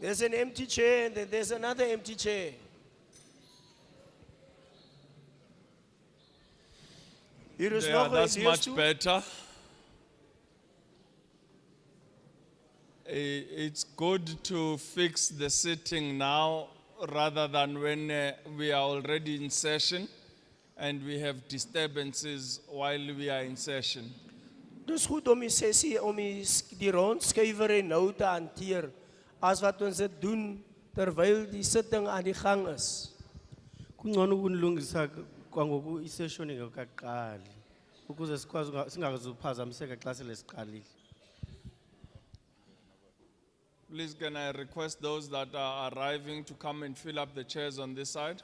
There's an empty chair and then there's another empty chair. Hier is Yeah, nog 'n that's much leesstoel. better. It's good to fix the sitting now rather than when we are already in session and we have disturbances while we are in session. Dis goed om die sessie om die rondskuiwer en nou te hanteer as wat ons dit doen terwyl die sitting aan die gang is. Kungcono ukunilungisa kwangoku isession ingekaqali ukuze sikwazi singazuphazamiseka xa selesiqalile. Please can I request those that are arriving to come and fill up the chairs on this side?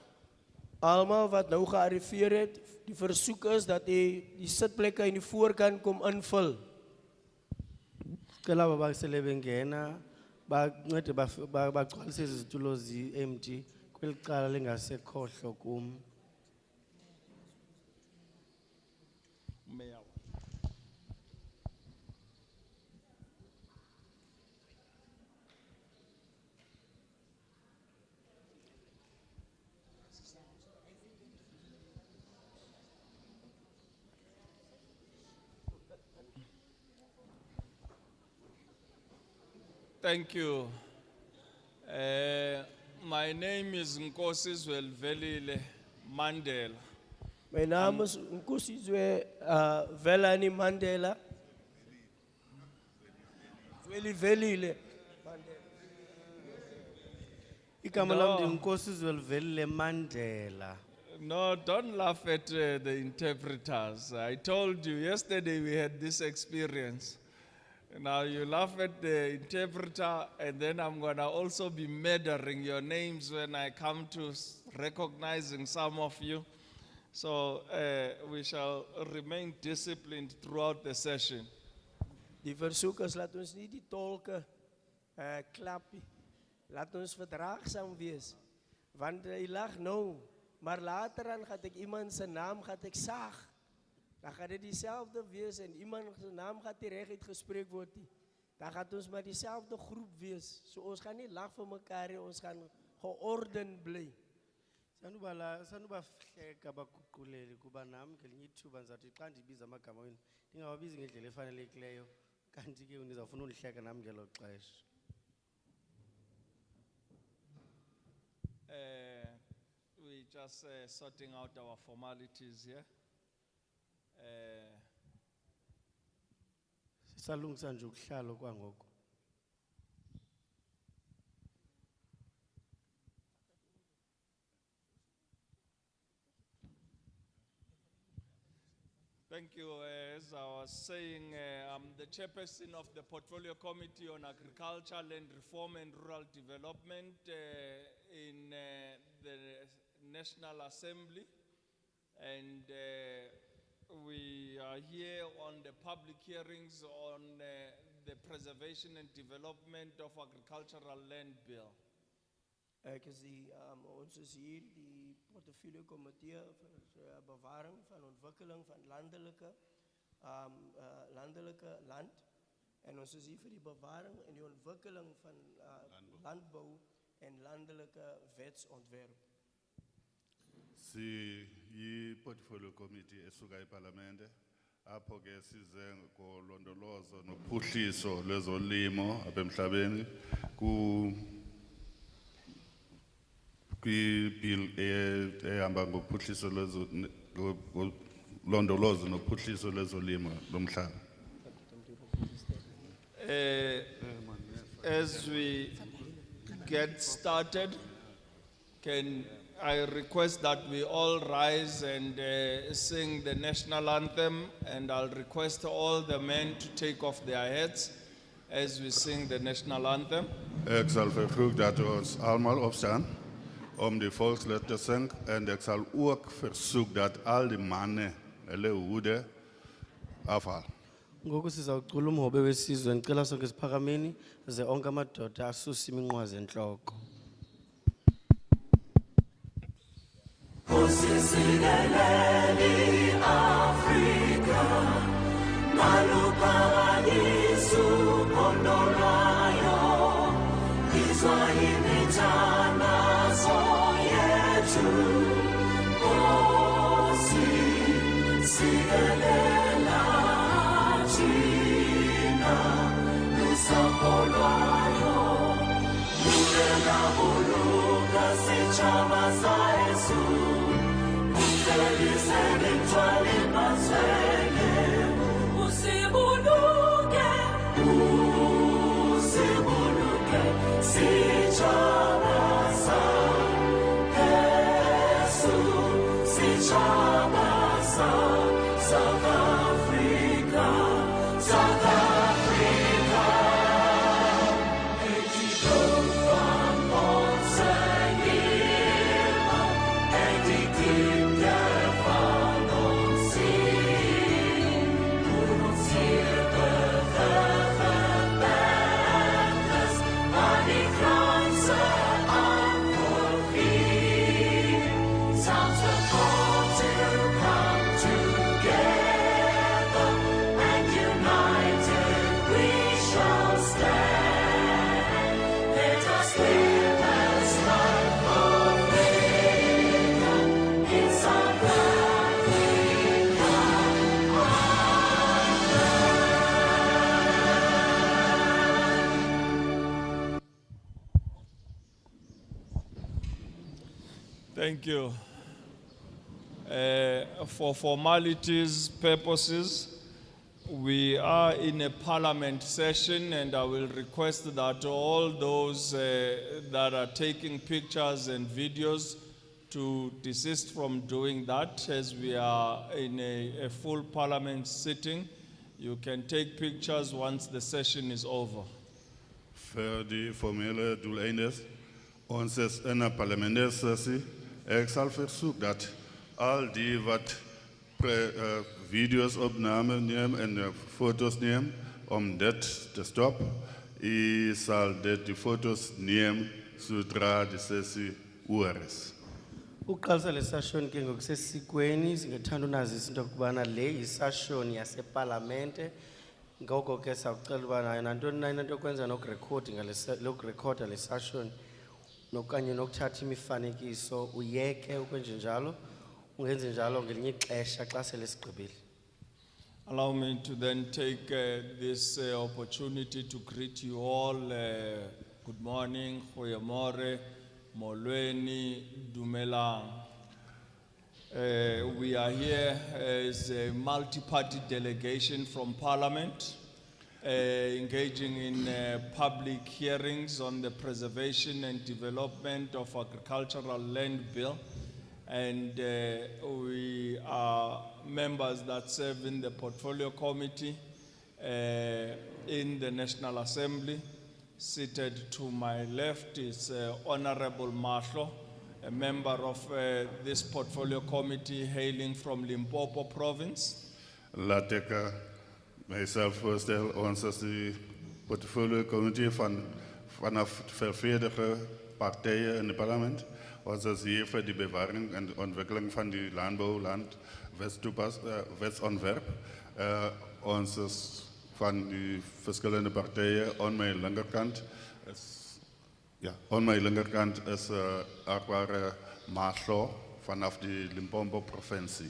Almal wat nou gearriveer het, die versoek is dat die sitplekke in die voorkant kom invul. Cela baba sele bengena bancede bagcwalise izitulo empty kwelicala lingasekhohlo kum. Thank you. My name is Nkosizwe Velile Mandela. My naam is Nkosizwe Velani Mandela. Velile. Igama lami ndiNkosizwe Velile Mandela. No, don't laugh at the interpreters. I told you yesterday we had this experience. Now you laugh at the interpreter, and then I'm gonna also be murdering your names when I come to recognizing some of you. So we shall remain disciplined throughout the session. Die versoek is laat ons nie die tolke klap nie. Laat ons verdraagsaam wees. Want hy lag nou, maar later dan gaan ek iemand se naam gaan ek saag. Dan gaat het diezelfde wees en iemand zijn naam gaat die recht uitgesproken worden. Dan gaat ons maar diezelfde groep wees. So ons gaan niet lachen voor elkaar, ons gaan geordend blij. Sanuba fleka baguquleli kuba nami ngelinye ithuba ngizathi xa ndibiza amagama wenu ndingawabizi ngendlela efanelekileyo kanti ke nizawufuna undihleka nami ngelo xesha. We just sorting out our formalities here. Sisalungisa nje ukuhlalo kwangoku. Thank you. As I was saying, I'm the chairperson of the Portfolio Committee on Agriculture, Land Reform and Rural Development in the National Assembly. And we are here on the public hearings on the Preservation and Development of Agricultural Land Bill. Ek is ons is hier die portefeuille komitee vir bewaring van ontwikkeling van landelike land en ons is hier vir die bewaring en die ontwikkeling van landbou en landelike wetsontwerp. Si portfolio committee esuka eParlamente apho ke size ngolondolozo nophuhliso lwezolimo apha emhlabeni bill ehamba ngophuhliso lwezolondolozo nophuhliso lwezolimo lomhlaba. As we get started, can I request that we all rise and sing the national anthem, and I'll request all the men to take off their hats as we sing the national anthem. Ek sal vervloek dat ons allemaal opstaan om die volkslied te sing en ek sal ook versoek dat al die manne hulle hoede afhaal. Ngoku sizawucula umhobe wesizwe ngicela sonke siphakameni ze onke amadoda asuse iminqwazi entloko. Usisileleni Afrika malupa Yesu kondolayo Israel Sitshaba sa Yesu, uhlelise ngithwala imazwele. Usibuluke, usibuluke, sitshaba sa Yesu, sitshaba sa South Africa, South Africa. Thank you. For formalities purposes, we are in a parliament session, and I will request that all those that are taking pictures and videos to desist from doing that, as we are in a full parliament sitting. You can take pictures once the session is over. Voor die formele doeleinden, ons is in een parlementaire sessie. Ik zal verzoeken dat al die wat video's opnamen nemen en foto's nemen, om dit te stoppen. Ik zal die foto's nemen zodra de sessie oor is. Uqalisa le session ke ngokusesikweni singathanda unazisa into kubana le isession yaseparlamente ngoko ke sawucela ubana nantoni na into yokwenza nokurecording lokurecorda le session nokanye nokuthatha imifanekiso uyeke ukwenje njalo ungenze njalo ngelinye ixesha xa sele sigqibile. Allow me to then take this opportunity to greet you all. Good morning, goeiemorgen, molweni, dumelang. We are here as a multi-party delegation from Parliament, engaging in public hearings on the preservation and development of agricultural land bill. And we are members that serve in the portfolio committee in the National Assembly. Seated to my left is Honorable Mahlo, a member of this portfolio committee hailing from Limpopo province. Laat ik mijzelf voorstellen, ons is de portfolio committee vanaf verveerdige partijen in het parlement. Ons is hier voor de bewaring en de ontwikkeling van die landbouwland, wetsontwerp. Ons is van die verschillende partijen. On mijn linkerkant is Akware Mahlo vanaf de Limpopo provincie.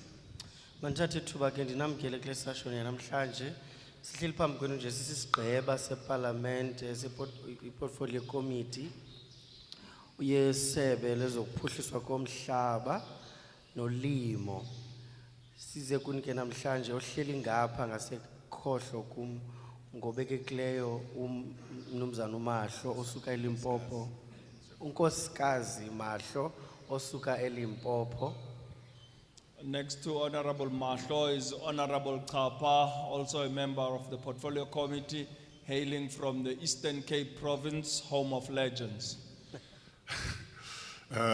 Mandithathe ithuba ke ndinamkele kule session yanamhlanje. Sihleli phambi kwenu nje sisisigqeba separlamente portfolio committee uyesebe lezokuphuhliswa komhlaba nolimo. Size kunike namhlanje ohleli ngapha ngasekhohlo kum ngobekekileyo umnumzana uMahlo osuka eLimpopo, unkosikazi Mahlo osuka eLimpopo. Next to Honorable Mahlo is Honorable Kapa, also a member of the portfolio committee, hailing from the Eastern Cape province, home of legends.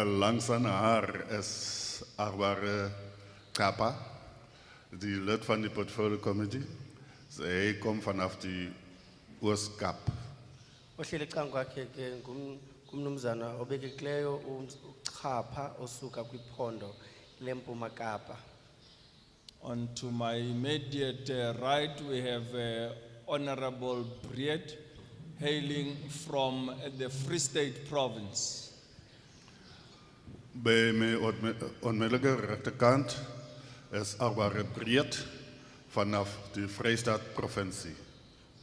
Langs aan haar is Akware Kapa, die lid van de portfolio committee. Hij komt vanaf de Oostkap. Ohleli ecankwakhe ke ngumnumzana obekekileyo uChapha osuka kwiphondo leMpuma Kapa. On to my immediate right, we have Honorable Briet, hailing from the Free State province. Bij mijn onmiddellijke rechterkant is Akware Briet vanaf de Vrijstaat provincie.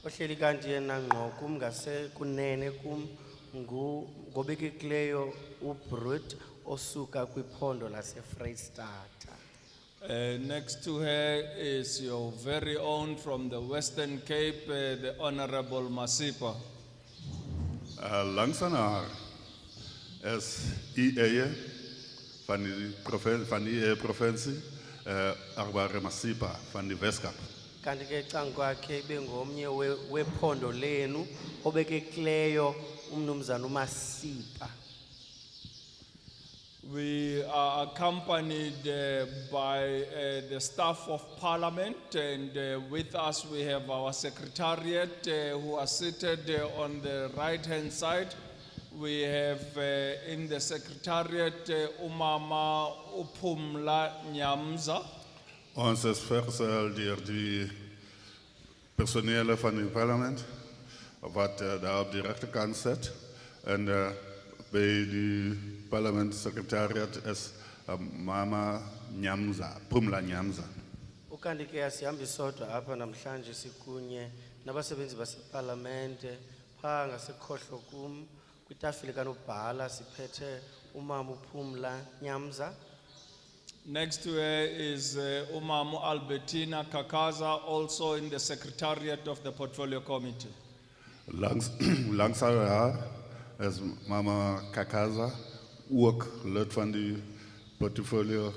Ohleli kanti yena ngqo kum ngasekunene kum ngobekekileyo uBrut osuka kwiphondo laseFreystata. Next to her is your very own from the Western Cape, the Honorable Masipa. Langs aan haar is EA van die provincie, Arbare Masipa van die Westkap. Kanti ke cangkwakhe bengomnye wephondo lenu obekekileyo umnumzana uMasipa. We are accompanied by the staff of Parliament, and with us we have our Secretariat who are seated on the right-hand side. We have in the Secretariat Umama Upumla Nyamza. Ons is vergezeld door die personele van het parlement, wat daar op de rechterkant zit. En bij de parlementssecretariat is Mama Nyamza, Pumla Nyamza. Ukanti ke asihambi sodwa apha namhlanje sikunye nabasebenzi baseParlamente pha ngasekhohlo kum kwitafile kanobhala siphethe umama uPhumla Nyamza. Next to her is Umamu Albertina Kakaza, also in the Secretariat of the Portfolio Committee. Langs haar is Mama Kakaza, ook lid van die portfolio,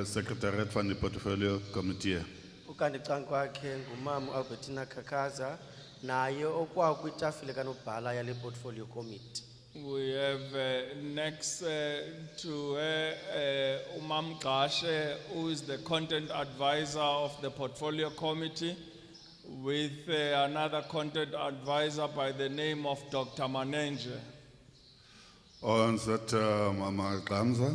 secretariat van die portfolio committee. Ukanti cangkwakhe ngumama Albertina Kakaza naye okwa kwitafile kanobhala yale portfolio committee. We have next to her Umam Gashe, who is the content advisor of the Portfolio Committee, with another content advisor by the name of Dr. Manenje. Ons het Mama Gamza,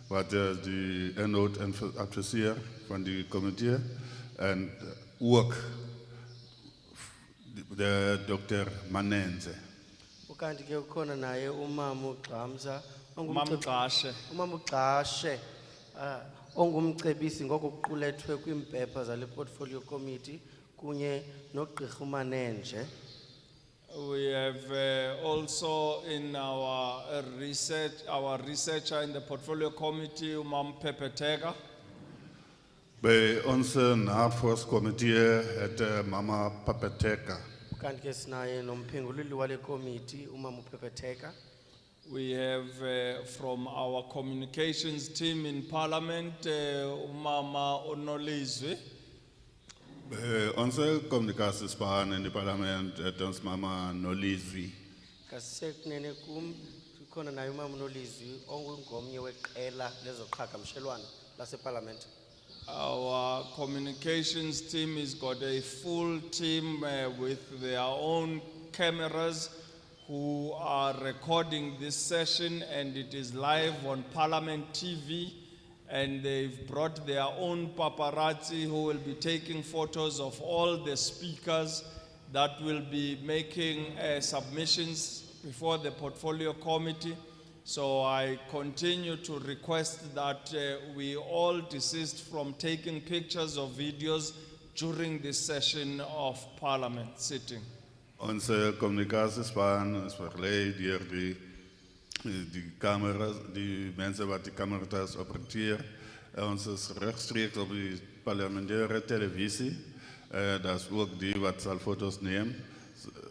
wat de inhoud en adviseur van die committee, en ook de Dr. Manenze. Ukanti ke ukhona naye umama uGqamza Umam Gashe. umama uGqashe ongumcebisi ngokuqulethwe kwimpepha zale portfolio committee kunye noGqirha uManenje. We have also in our researcher in the Portfolio Committee, Umam Pepetega. Bij onze navorsingscommittee het Mama Papeteka. Ukanti ke sinaye nomphengululi wale committee umama uPhepetheka. We have from our communications team in Parliament, Umama Onolizwe. Bij onze communicatiespan in het parlement het ons Mama Nolizwi. Kasekunene kum ukhona naye umama uNolizwi ongumnye weqela lezoqhagamshelwano laseParlament. Our communications team has got a full team with their own cameras who are recording this session, and it is live on Parliament TV, and they've brought their own paparazzi who will be taking photos of all the speakers that will be making submissions before the Portfolio Committee. So I continue to request that we all desist from taking pictures or videos during this session of Parliament sitting. Onze communicatiespan is begeleid door die camera's, die mensen wat die camera's opereren. Ons is rechtstreeks op die parlementaire televisie. Dat is ook die wat zal foto's nemen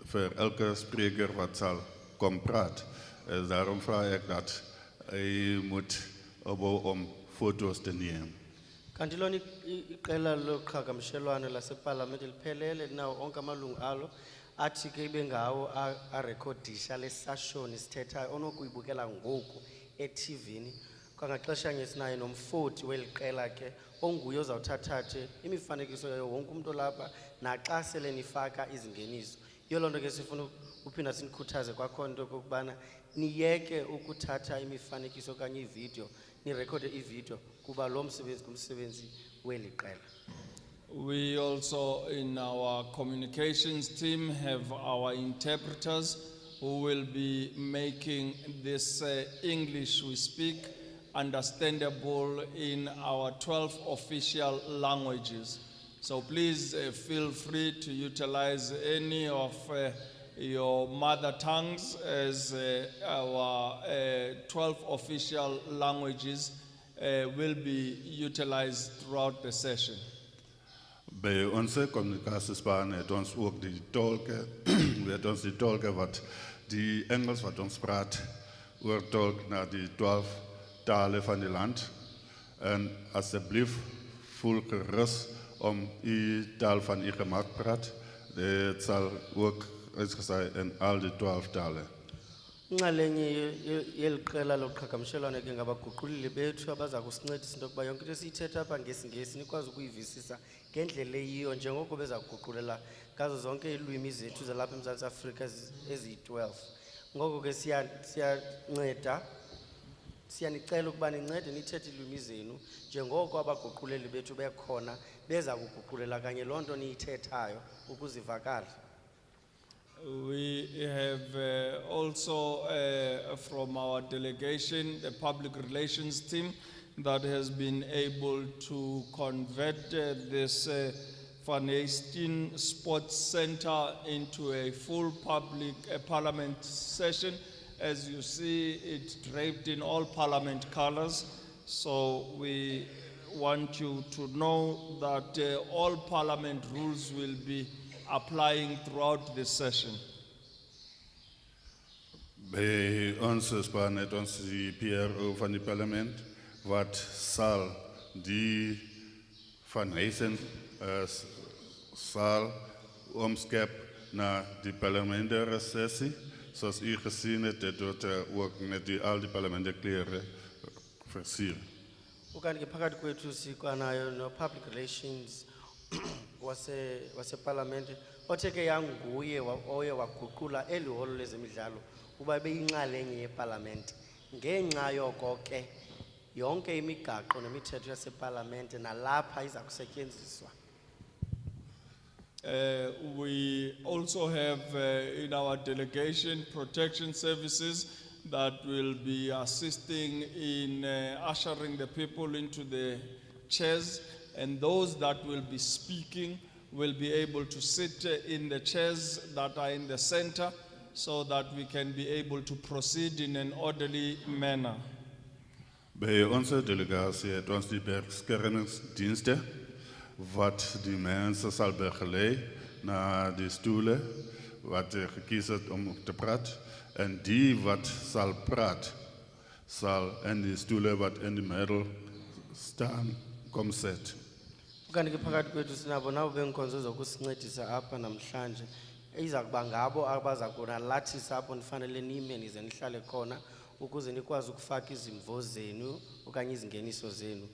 voor elke spreker wat zal komen praten. Daarom vraag ik dat je moet opbouwen om foto's te nemen. Kanti lona iqela loqhagamshelwano laseParlament liphelele nawo onke amalungu alo athi ke ibe ngawo arekhodisha le session sithethayo onokuyibukela ngoku eTVini kwangaxesha ngesinaye nomfoti weliqela ke onguye ozawuthathathe imifanekiso yayo wonke umuntu lapha naxa sele nifaka izingeniso. Yiyo lonto ke sifuna uphinda sinikhuthaze kwakhona ukubana niyeke ukuthatha imifanekiso kanye ivideo nirekhode ivideo kuba lo msebenzi kumsebenzi weliqela. We also in our communications team have our interpreters who will be making this English we speak understandable in our 12 official languages. So please feel free to utilize any of your mother tongues as our 12 official languages will be utilized throughout the session. Bij onze communicatiespan het ons ook die tolken, het ons die tolken wat die Engels wat ons praat, wordt tolk naar die 12 talen van die land. En alsjeblieft voel gerust om die taal van je gemak praat. Het zal ook uitgezet in al die 12 talen. Inxalenye yeli qela loqhagamshelwano ke ngabaguquleli bethu abaza kusincedisa into yokuba yonke into esiyithetha apha ngesingesi nikwazi ukuyivisisa ngendlela eyiyo njengoko beza kuguqulela ngazo zonke iilwimi zethu zalapha eMzantsi Afrika eziyi-12. Ngoko ke siyanceda, siyanicela ukuba nincede nithethe iilwimi zenu njengoko abaguquleli bethu bekhona beza kuguqulela kanye loo nto niyithethayo ukuzivakala. We have also from our delegation, the public relations team that has been able to convert this Van Heesteen Sports Center into a full public parliament session. As you see, it's draped in all parliament colors. So we want you to know that all parliament rules will be applying throughout this session. Bij onze span het ons die PRO van het parlement, wat zal die Van Heesteen zal omskep naar die parlementaire sessie. Zoals u gezien hebt, het wordt ook met die, al die parlementaire kleren versieren. Ukanti ke phakathi kwethu sikwanayo no public relations waseparlamente othe ke yanguye oye waguqula eli holo lezemidlalo uba beyinxalenye yeparlamente. Ngenxa yoko ke yonke imigaqo nemithetho yaseparlamente nalapha iza kusetyenziswa. We also have in our delegation protection services that will be assisting in ushering the people into the chairs, and those that will be speaking will be able to sit in the chairs that are in the center so that we can be able to proceed in an orderly manner. Bij onze delegatie het ons die beschermingsdiensten, wat die mensen zal begeleiden naar die stoelen, wat gekozen is om te praten. En die wat zal praten, zal in die stoelen wat in de middel staan, kom zitten. Ukanti ke phakathi kwethu sinabo nabo benkonzo zokusincedisa apha namhlanje iza kuba ngabo abaza kunalathisa apho nifanele nime nize nihlale khona ukuze nikwazi ukufaka izimvo zenu okanye izingeniso zenu.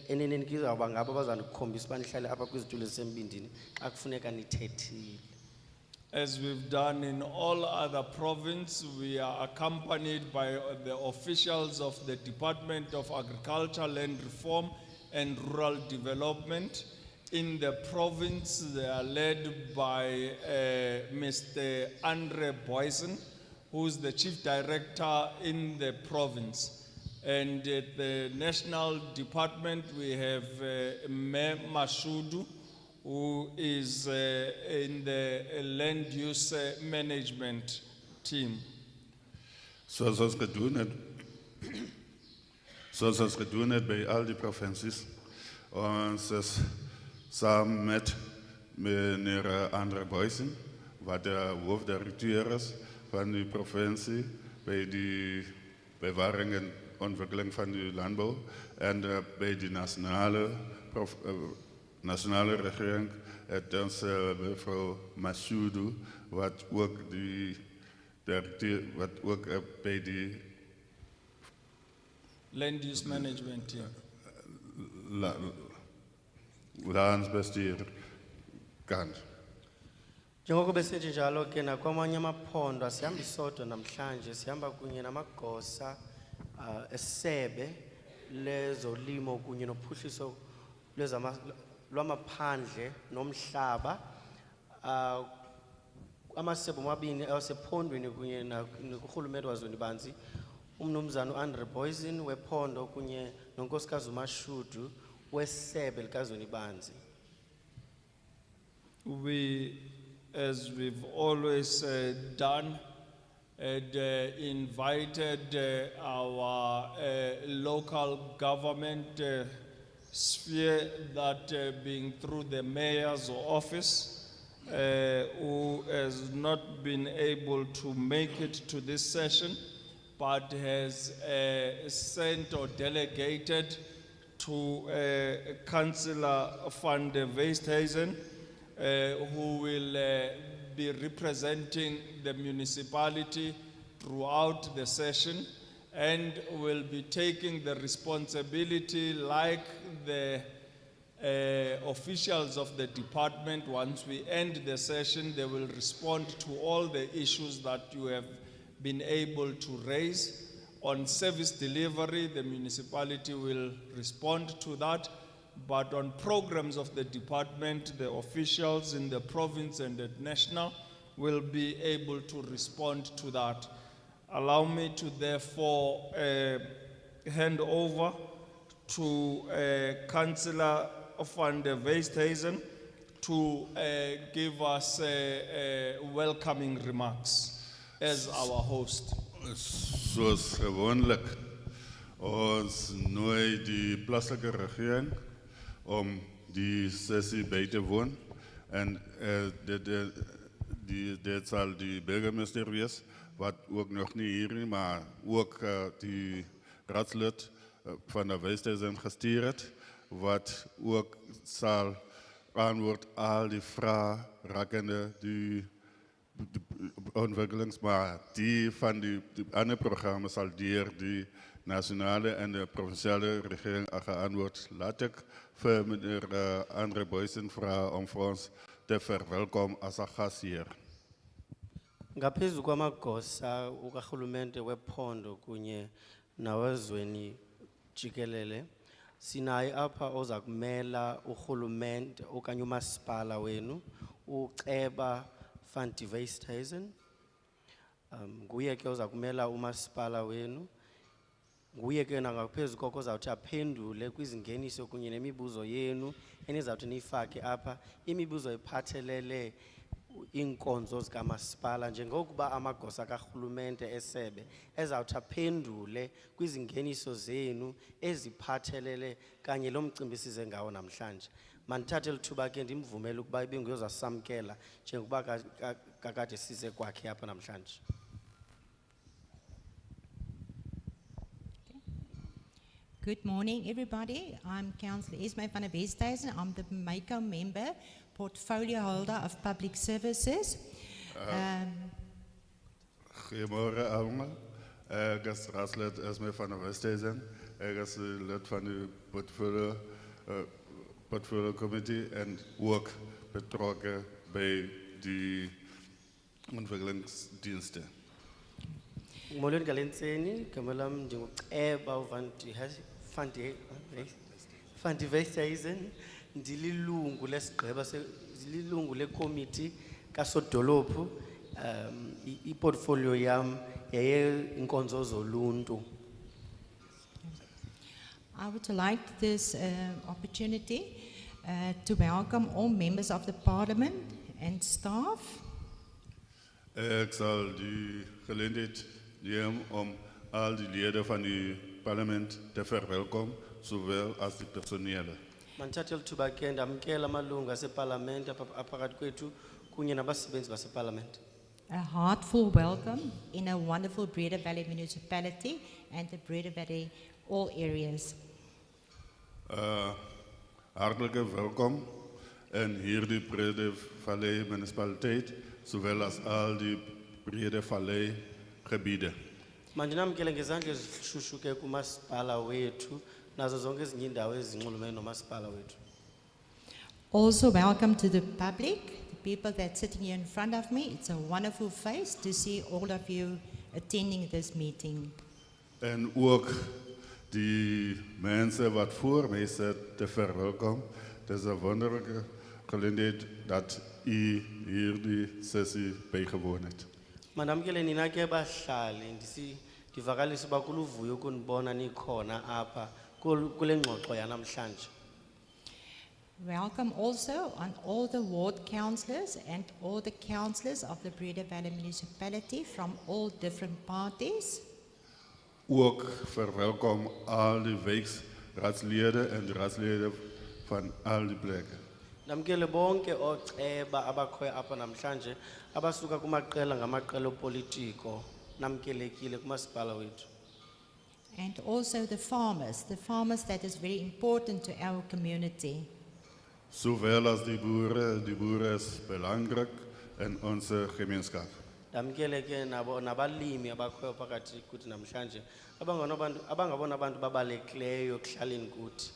Eneneni kuzawuba ngabo abazanukukhombisa uba nihlale apha kwizitulo ezisembindini xa kufuneka nithethile. As we've done in all other provinces, we are accompanied by the officials of the Department of Agriculture, Land Reform and Rural Development. In the province, they are led by Mr. Andre Boysen, who is the Chief Director in the province. And at the National Department, we have Mayor Mashudu, who is in the land use management team. Zoals ons gedoen het bij al die provincies. Ons is samen met meneer Andre Boysen, wat de hoofddirecteur is van die provincie, bij de bewaring en ontwikkeling van de landbouw en bij de nationale regering, het ons mevrouw Mashudu, wat ook die directeur, wat ook bij de Land use management team. Landsbestuur kant. Njengoko besithi njalo ke nakwamanye amaphondo asihamba isodwa namhlanje sihamba kunye namagosa esebe lezolimo kunye nophuhliso lwamaphandle nomhlaba amasebe omabini asephondweni kunye nokurhulumente wazonibanzi umnumzana uAndre Boysen wephondo kunye nonkosikazi uMashudu wesebe likazonibanzi. We as we've always done, had invited our local government sphere, that being through the mayor's office, who has not been able to make it to this session, but has sent or delegated to Councillor van der Westhuizen, who will be representing the municipality throughout the session and will be taking the responsibility like the officials of the department. Once we end the session, they will respond to all the issues that you have been able to raise. On service delivery, the municipality will respond to that. But on programs of the department, the officials in the province and at national will be able to respond to that. Allow me to therefore hand over to Councillor van der Westhuizen to give us welcoming remarks as our host. Zoals gewoonlijk, ons nooi die plaatselijke regering om die sessie bij te wonen. En dit zal die burgemeester wees, wat ook nog niet hier is, maar ook die raadslid van de Westhuizen gestuurd het, wat ook zal antwoord al die vragen rakende die ontwikkelings, maar die van die andere programma's zal die nationale en de provinciale regering geantwoord. Laat ik voor meneer André Boysen vragen om voor ons te verwelkomen als een gast hier. Ngaphezu kwamagosa ukarhulumente wephondo kunye nawezweni jikelele sinaye apha oza kumela urhulumente okanye umasipala wenu uceba van der Westhuizen. Nguye ke oza kumela umasipala wenu. Nguye ke nangaphezu koko uzawuthi aphendule kwizingeniso kunye nemibuzo yenu enizawuthi niyifake apha, imibuzo ephathelele iinkonzo zikamasipala njengokuba amagosa karhulumente esebe ezawuthi aphendule kwizingeniso zenu eziphathelele kanye lo mcimbi size ngawo namhlanje. Mandithathe lithuba ke ndimvumele ukuba ibinguye ozasamkela njengokuba kakade size kwakhe apha namhlanje. Good morning, everybody. I'm Councillor Esme van der Westhuizen. I'm the MACO member, portfolio holder of public services. Goedemorgen allemaal. Ik is raadslid Esme van der Westhuizen. Ik is lid van de portfolio committee en ook betrokken bij die ontwikkelingsdiensten. Molweni ngalentseni igama lam ndinguceba van der Westhuizen, ndililungu lesigqeba lilungu lekomiti kasodolophu. Iportfolio yam yeyeenkonzo zoluntu. I would like this opportunity to welcome all members of the parliament and staff. Ik zal die gelegenheid nemen om al die leden van het parlement te verwelkomen, zowel als die personele. Mandithathe lithuba ke ndamkela amalungu aseparlamente aphakathi kwethu kunye nabasebenzi baseparlamente. A heartful welcome in a wonderful Breda Valley municipality and the Breda Valley all areas. Hartelijke welkom in hierdie Breda Valley municipaliteit, zowel als al die Breda Valley gebieden. Mandinamkele ngezandla ezishushu ke kumasipala wethu nazo zonke ezinye indawo ezinxulumene nomasipala wethu. Also welcome to the public, the people that's sitting here in front of me. It's a wonderful face to see all of you attending this meeting. En ook die mensen wat voor mij zitten te verwelkomen. Het is een wonderlijke gelegenheid dat u hier die sessie bijgewoond hebt. Mandamkele nina ke bahlali ndivakalisa uba kuluvuyo ukunibona nikhona apha kule ngxoxo yanamhlanje. Welcome also on all the ward councillors and all the councillors of the Breede Valley municipality from all different parties. Ook verwelkom al die wijkraadsleden en de raadsleden van al die plekken. Namkele bonke oceba abakhoya apha namhlanje abasuka kumaqela ngamaqela politiko namkelekile kumasipala wethu. And also the farmers that is very important to our community. Zowel als die boeren is belangrijk in onze gemeenschap. Namkele ke nabo nabalimi abakhoya phakathi kuthi namhlanje abangabona abantu babalulekileyo ekuhlaleni kuthi.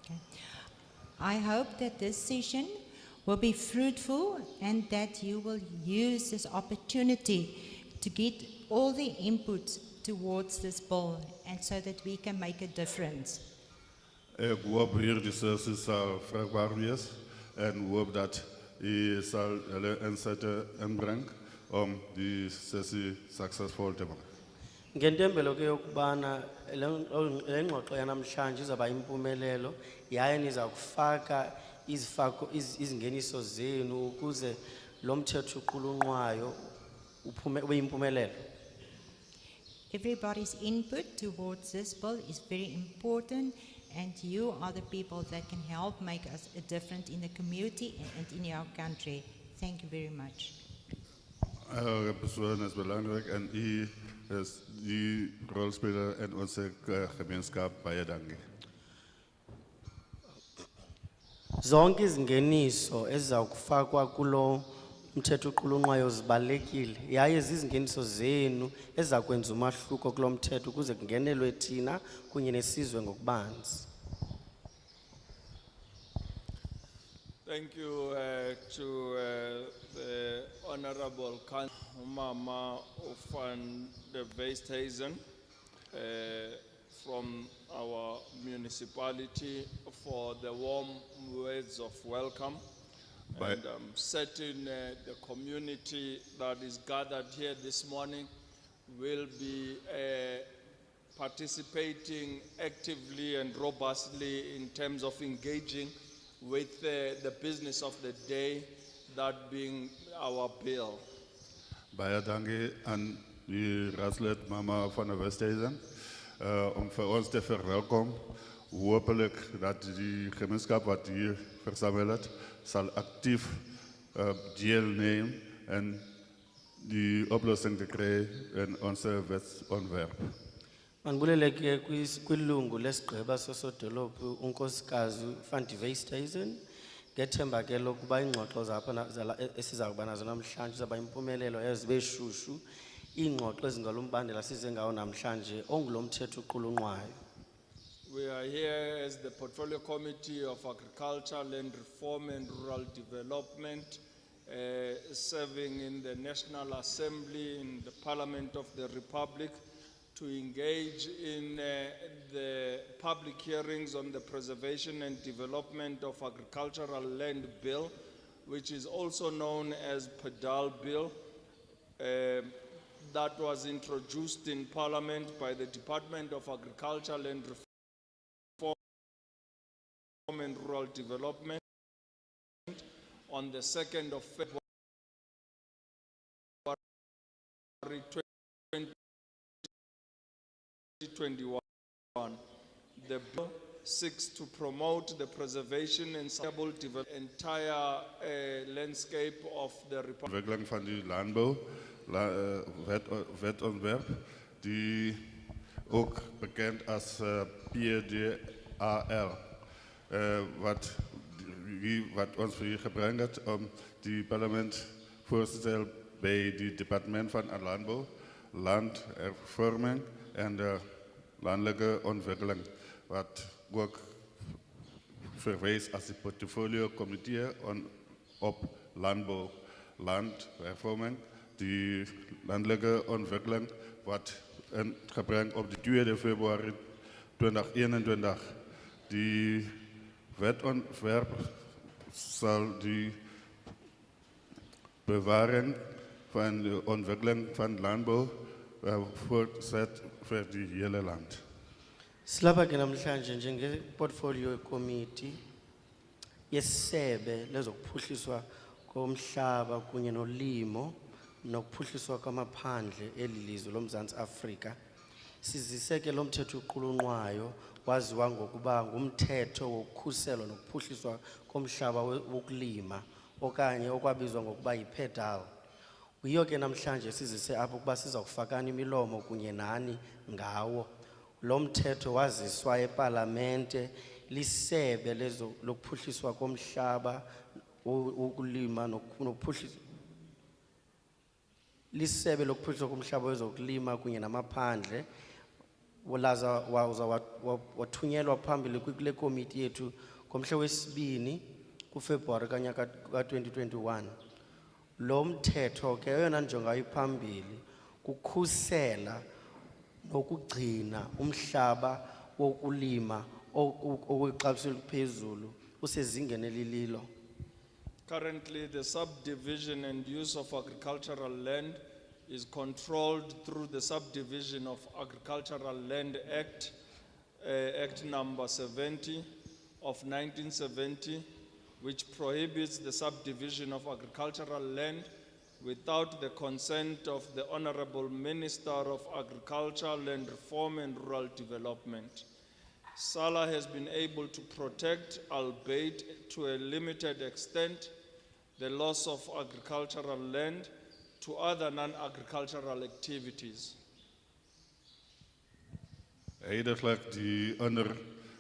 Okay. I hope that this session will be fruitful and that you will use this opportunity to get all the inputs towards this bill and so that we can make a difference. Ik hoop hier die sessie zal vruchtbaar wees en hoop dat u zal hele inzetten inbrengen om die sessie succesvol te maken. Ngentembelo ke yokubana le ngxoxo yanamhlanje izaba impumelelo yaye niza kufaka izingeniso zenu ukuze lo mthetho uqulunqwayo ube impumelelo. Everybody's input towards this bill is very important, and you are the people that can help make us a difference in the community and in our country. Thank you very much. Elke persoon is belangrijk en u is die rolspeler in onze gemeenschap. Baie dankie. Zonke izingeniso ezizakufakwa kulo mthetho uqulunqwayo zibalekile yaye zizingeniso zenu ezakwenza umahluko kulo mthetho ukuze kungenelwe thina kunye nesizwe ngokubanzi. Thank you to the Honorable Mama van der Westhuizen from our municipality for the warm words of welcome. Bye. And certain the community that is gathered here this morning will be participating actively and robustly in terms of engaging with the business of the day, that being our bill. Baie dankie aan die raadslid Mama van der Westhuizen om voor ons te verwelkomen. Hopelijk dat die gemeenschap wat hier verzameld het, zal actief deelnemen en die oplossing te krijgen in onze wetsontwerp. Manibulele ke kwilungu lesigqeba sosodolophu unkosikazi van der Westhuizen ngethemba ke lokuba ingxoxo zapha esiza kuba nazo namhlanje zaba impumelelo ezibe shushu ingxoxo ezingalombandela size ngawo namhlanje ongulomthetho uqulunqwayo. We are here as the Portfolio Committee of Agriculture, Land Reform and Rural Development, serving in the National Assembly, in the Parliament of the Republic, to engage in the public hearings on the Preservation and Development of Agricultural Land Bill, which is also known as PDAL Bill, that was introduced in Parliament by the Department of Agriculture, Land Reform and Rural Development on the 2nd of February 2021. The bill seeks to promote the preservation and sustainable development entire landscape of the Republic. Ontwikkeling van die landbouw, wetontwerp, die ook bekend als PDAL, wat ons hier gebracht heeft om die parlement voor te stellen bij het departement van landbouw, landhervorming en de landelijke ontwikkeling, wat ook verwijst als de portfolio committee op landbouw, landhervorming, die landelijke ontwikkeling, wat gebracht op de 2 februari 2021. Die wetontwerp zal die bewaring van de ontwikkeling van landbouw voortzet voor die hele land. Silapha ke namhlanje njenge portfolio committee yesebe lezokuphuhliswa komhlaba kunye nolimo nokuphuhliswa kwamaphandle elilizwe loMzantsi Afrika. Sizise ke lo mthetho uqulunqwayo waziwa ngokuba ngumthetho wokukhusela nokuphuhliswa komhlaba wokulima okanye okwabizwa ngokuba yiPDAL. Uyiyo ke namhlanje sizise apho ukuba sizawufakana imilomo kunye nani ngawo. Lo mthetho waziswa eParlamente lisebe lokuphuhliswa komhlaba wokulima nokuphuhliswa lisebe lokuphuhliswa komhlaba wezokulima kunye namaphandle. Wolaza wathunyelwa phambili kule komiti yethu ngomhla wesibini kuFebruwari kanyaka ka-2021. Lo mthetho ke eyona njongo iphambili kukhusela nokugcina umhlaba wokulima okwexabiso eliphezulu usezingeni elililo. Currently, the subdivision and use of agricultural land is controlled through the Subdivision of Agricultural Land Act, Act number 70 of 1970, which prohibits the subdivision of agricultural land without the consent of the Honorable Minister of Agriculture, Land Reform and Rural Development. SALA has been able to protect, albeit to a limited extent, the loss of agricultural land to other non-agricultural activities. Eigenlijk die andere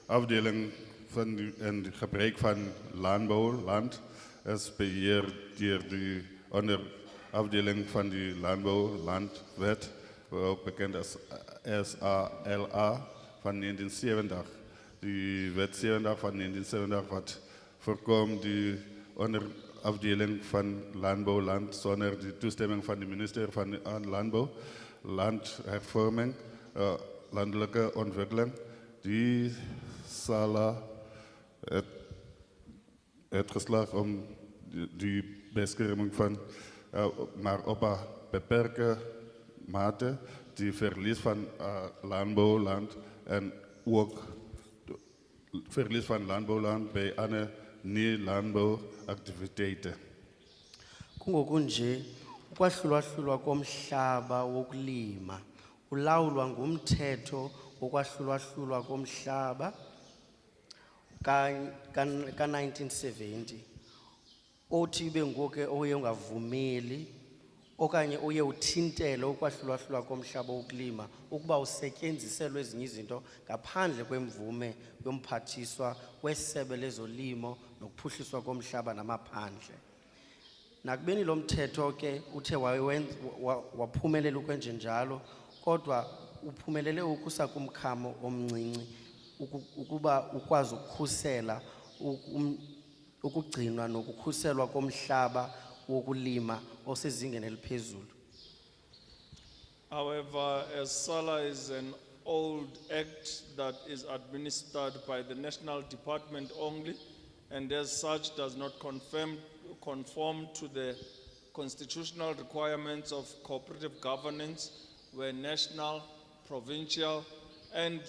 afdeling van en gebruik van landbouwland is beheerd door de onderafdeling van die landbouwlandwet, ook bekend als SALA van 1970. Die wet 70 van 1970 wat voorkomt die onderafdeling van landbouwland zonder de toestemming van de minister van Landbouw, Landhervorming, landelijke ontwikkeling. Die SALA het geslaagd om die bescherming van, maar op een beperkte mate, die verlies van landbouwland en ook verlies van landbouwland bij andere niet-landbouwactiviteiten. Kungokunje ukwahlulwa komhlaba wokulima ulawulwa ngumthetho wokwahlulwa komhlaba ka-1970 othi ube ngoku oye ungavumeli okanye uye uthintele ukwahlulwa komhlaba wokulima ukuba usetyenziselwe ezinye izinto ngaphandle kwemvume yomphathiswa wesebe lezolimo nokuphuhliswa komhlaba namaphandle. Nakubeni lo mthetho ke uthe waphumelela ukwenje njalo, kodwa uphumelele ukusa kumkhamo omncinci ukuba ukwazi ukukhusela ukugcinwa nokukhuselwa komhlaba wokulima osezingeni eliphezulu. However, as SALA is an old act that is administered by the National Department only, and as such does not conform to the constitutional requirements of cooperative governance, where national, provincial, and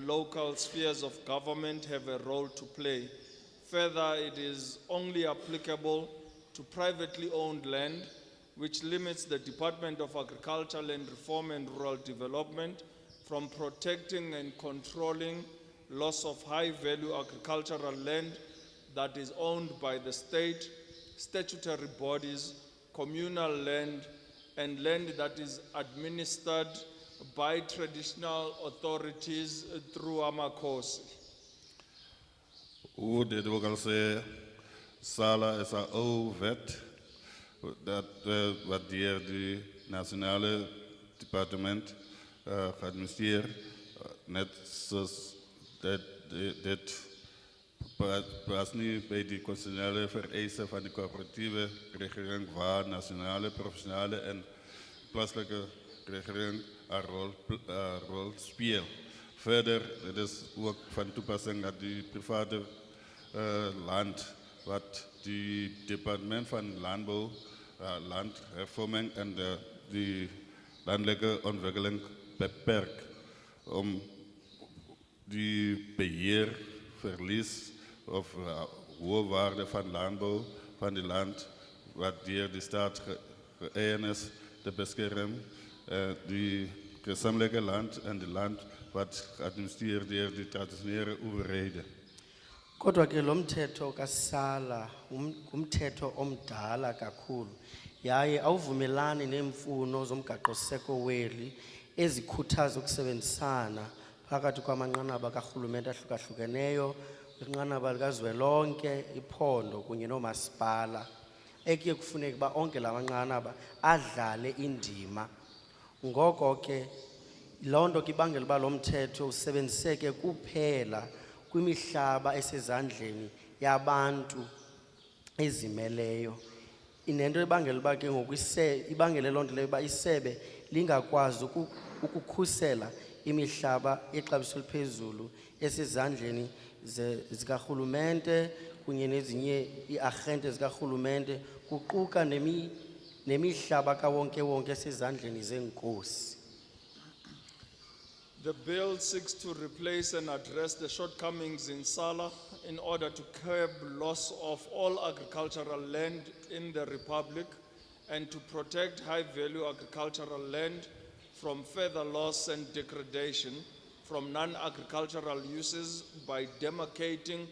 local spheres of government have a role to play. Further, it is only applicable to privately owned land, which limits the Department of Agriculture, Land Reform and Rural Development from protecting and controlling loss of high-value agricultural land that is owned by the state, statutory bodies, communal land, and land that is administered by traditional authorities through AMAKOSI. Hoe dit ook al zei, SALA is een oude wet dat wat door het nationale departement geadministreerd, net zoals dit past niet bij de constitutionele vereisen van de coöperatieve regering, waar nationale, provinciale en plaatselijke regering een rol speelt. Verder, het is ook van toepassing dat die private land, wat die departement van landbouw, landhervorming en die landelijke ontwikkeling beperkt om die beheer, verlies of hoge waarde van landbouw, van die land, wat door de staat geëigend is te beschermen. Die gezamenlijke land en de land wat geadministreerd door de traditionele overheden. Kodwa ke lo mthetho kaSALA ngumthetho omdala kakhulu yaye awuvumelani neemfuno zomgaqo-siseko weli ezikhuthaza ukusebenzisana phakathi kwamanqanaba karhulumente ahlukahlukeneyo, inqanaba likazwelonke, iphondo kunye noomasipala, ekuye kufuneka uba onke la manqanaba adlale indima. Ngoko ke loo nto ke ibangela uba lo mthetho usebenziseke kuphela kwimihlaba esezandleni yabantu ezimeleyo. Inento ebangela uba ke ngoku ibangele loo nto leyo uba isebe lingakwazi ukukhusela imihlaba yexabiso eliphezulu esezandleni zikarhulumente kunye nezinye ii-arhente zikarhulumente, kuquka nemihlaba kawonke-wonke esezandleni zeenkosi. The bill seeks to replace and address the shortcomings in SALA in order to curb loss of all agricultural land in the Republic and to protect high-value agricultural land from further loss and degradation from non-agricultural uses by demarcating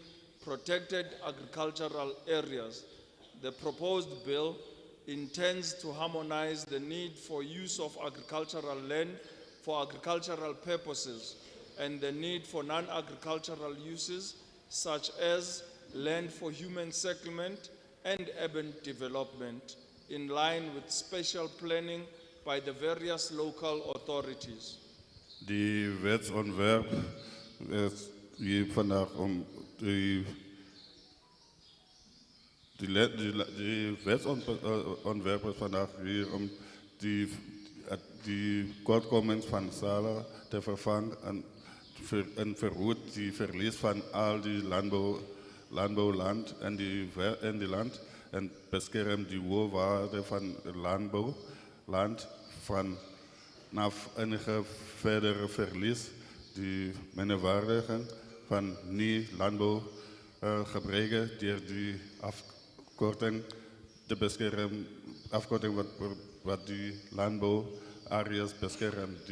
protected agricultural areas. The proposed bill intends to harmonize the need for use of agricultural land for agricultural purposes and the need for non-agricultural uses such as land for human settlement and urban development in line with special planning by the various local authorities. Die wetsontwerp is hier vandaag om die wetsontwerp is vandaag hier om die shortcomings van SALA te vervangen en verhoedt die verlies van al die landbouwland en die land en beschermt die hoge waarde van landbouwland vanaf enige verdere verlies, die minderwaardiging van niet-landbouwgebreken door die afkorting te beschermen, afkorting wat die landbouwareas beschermt.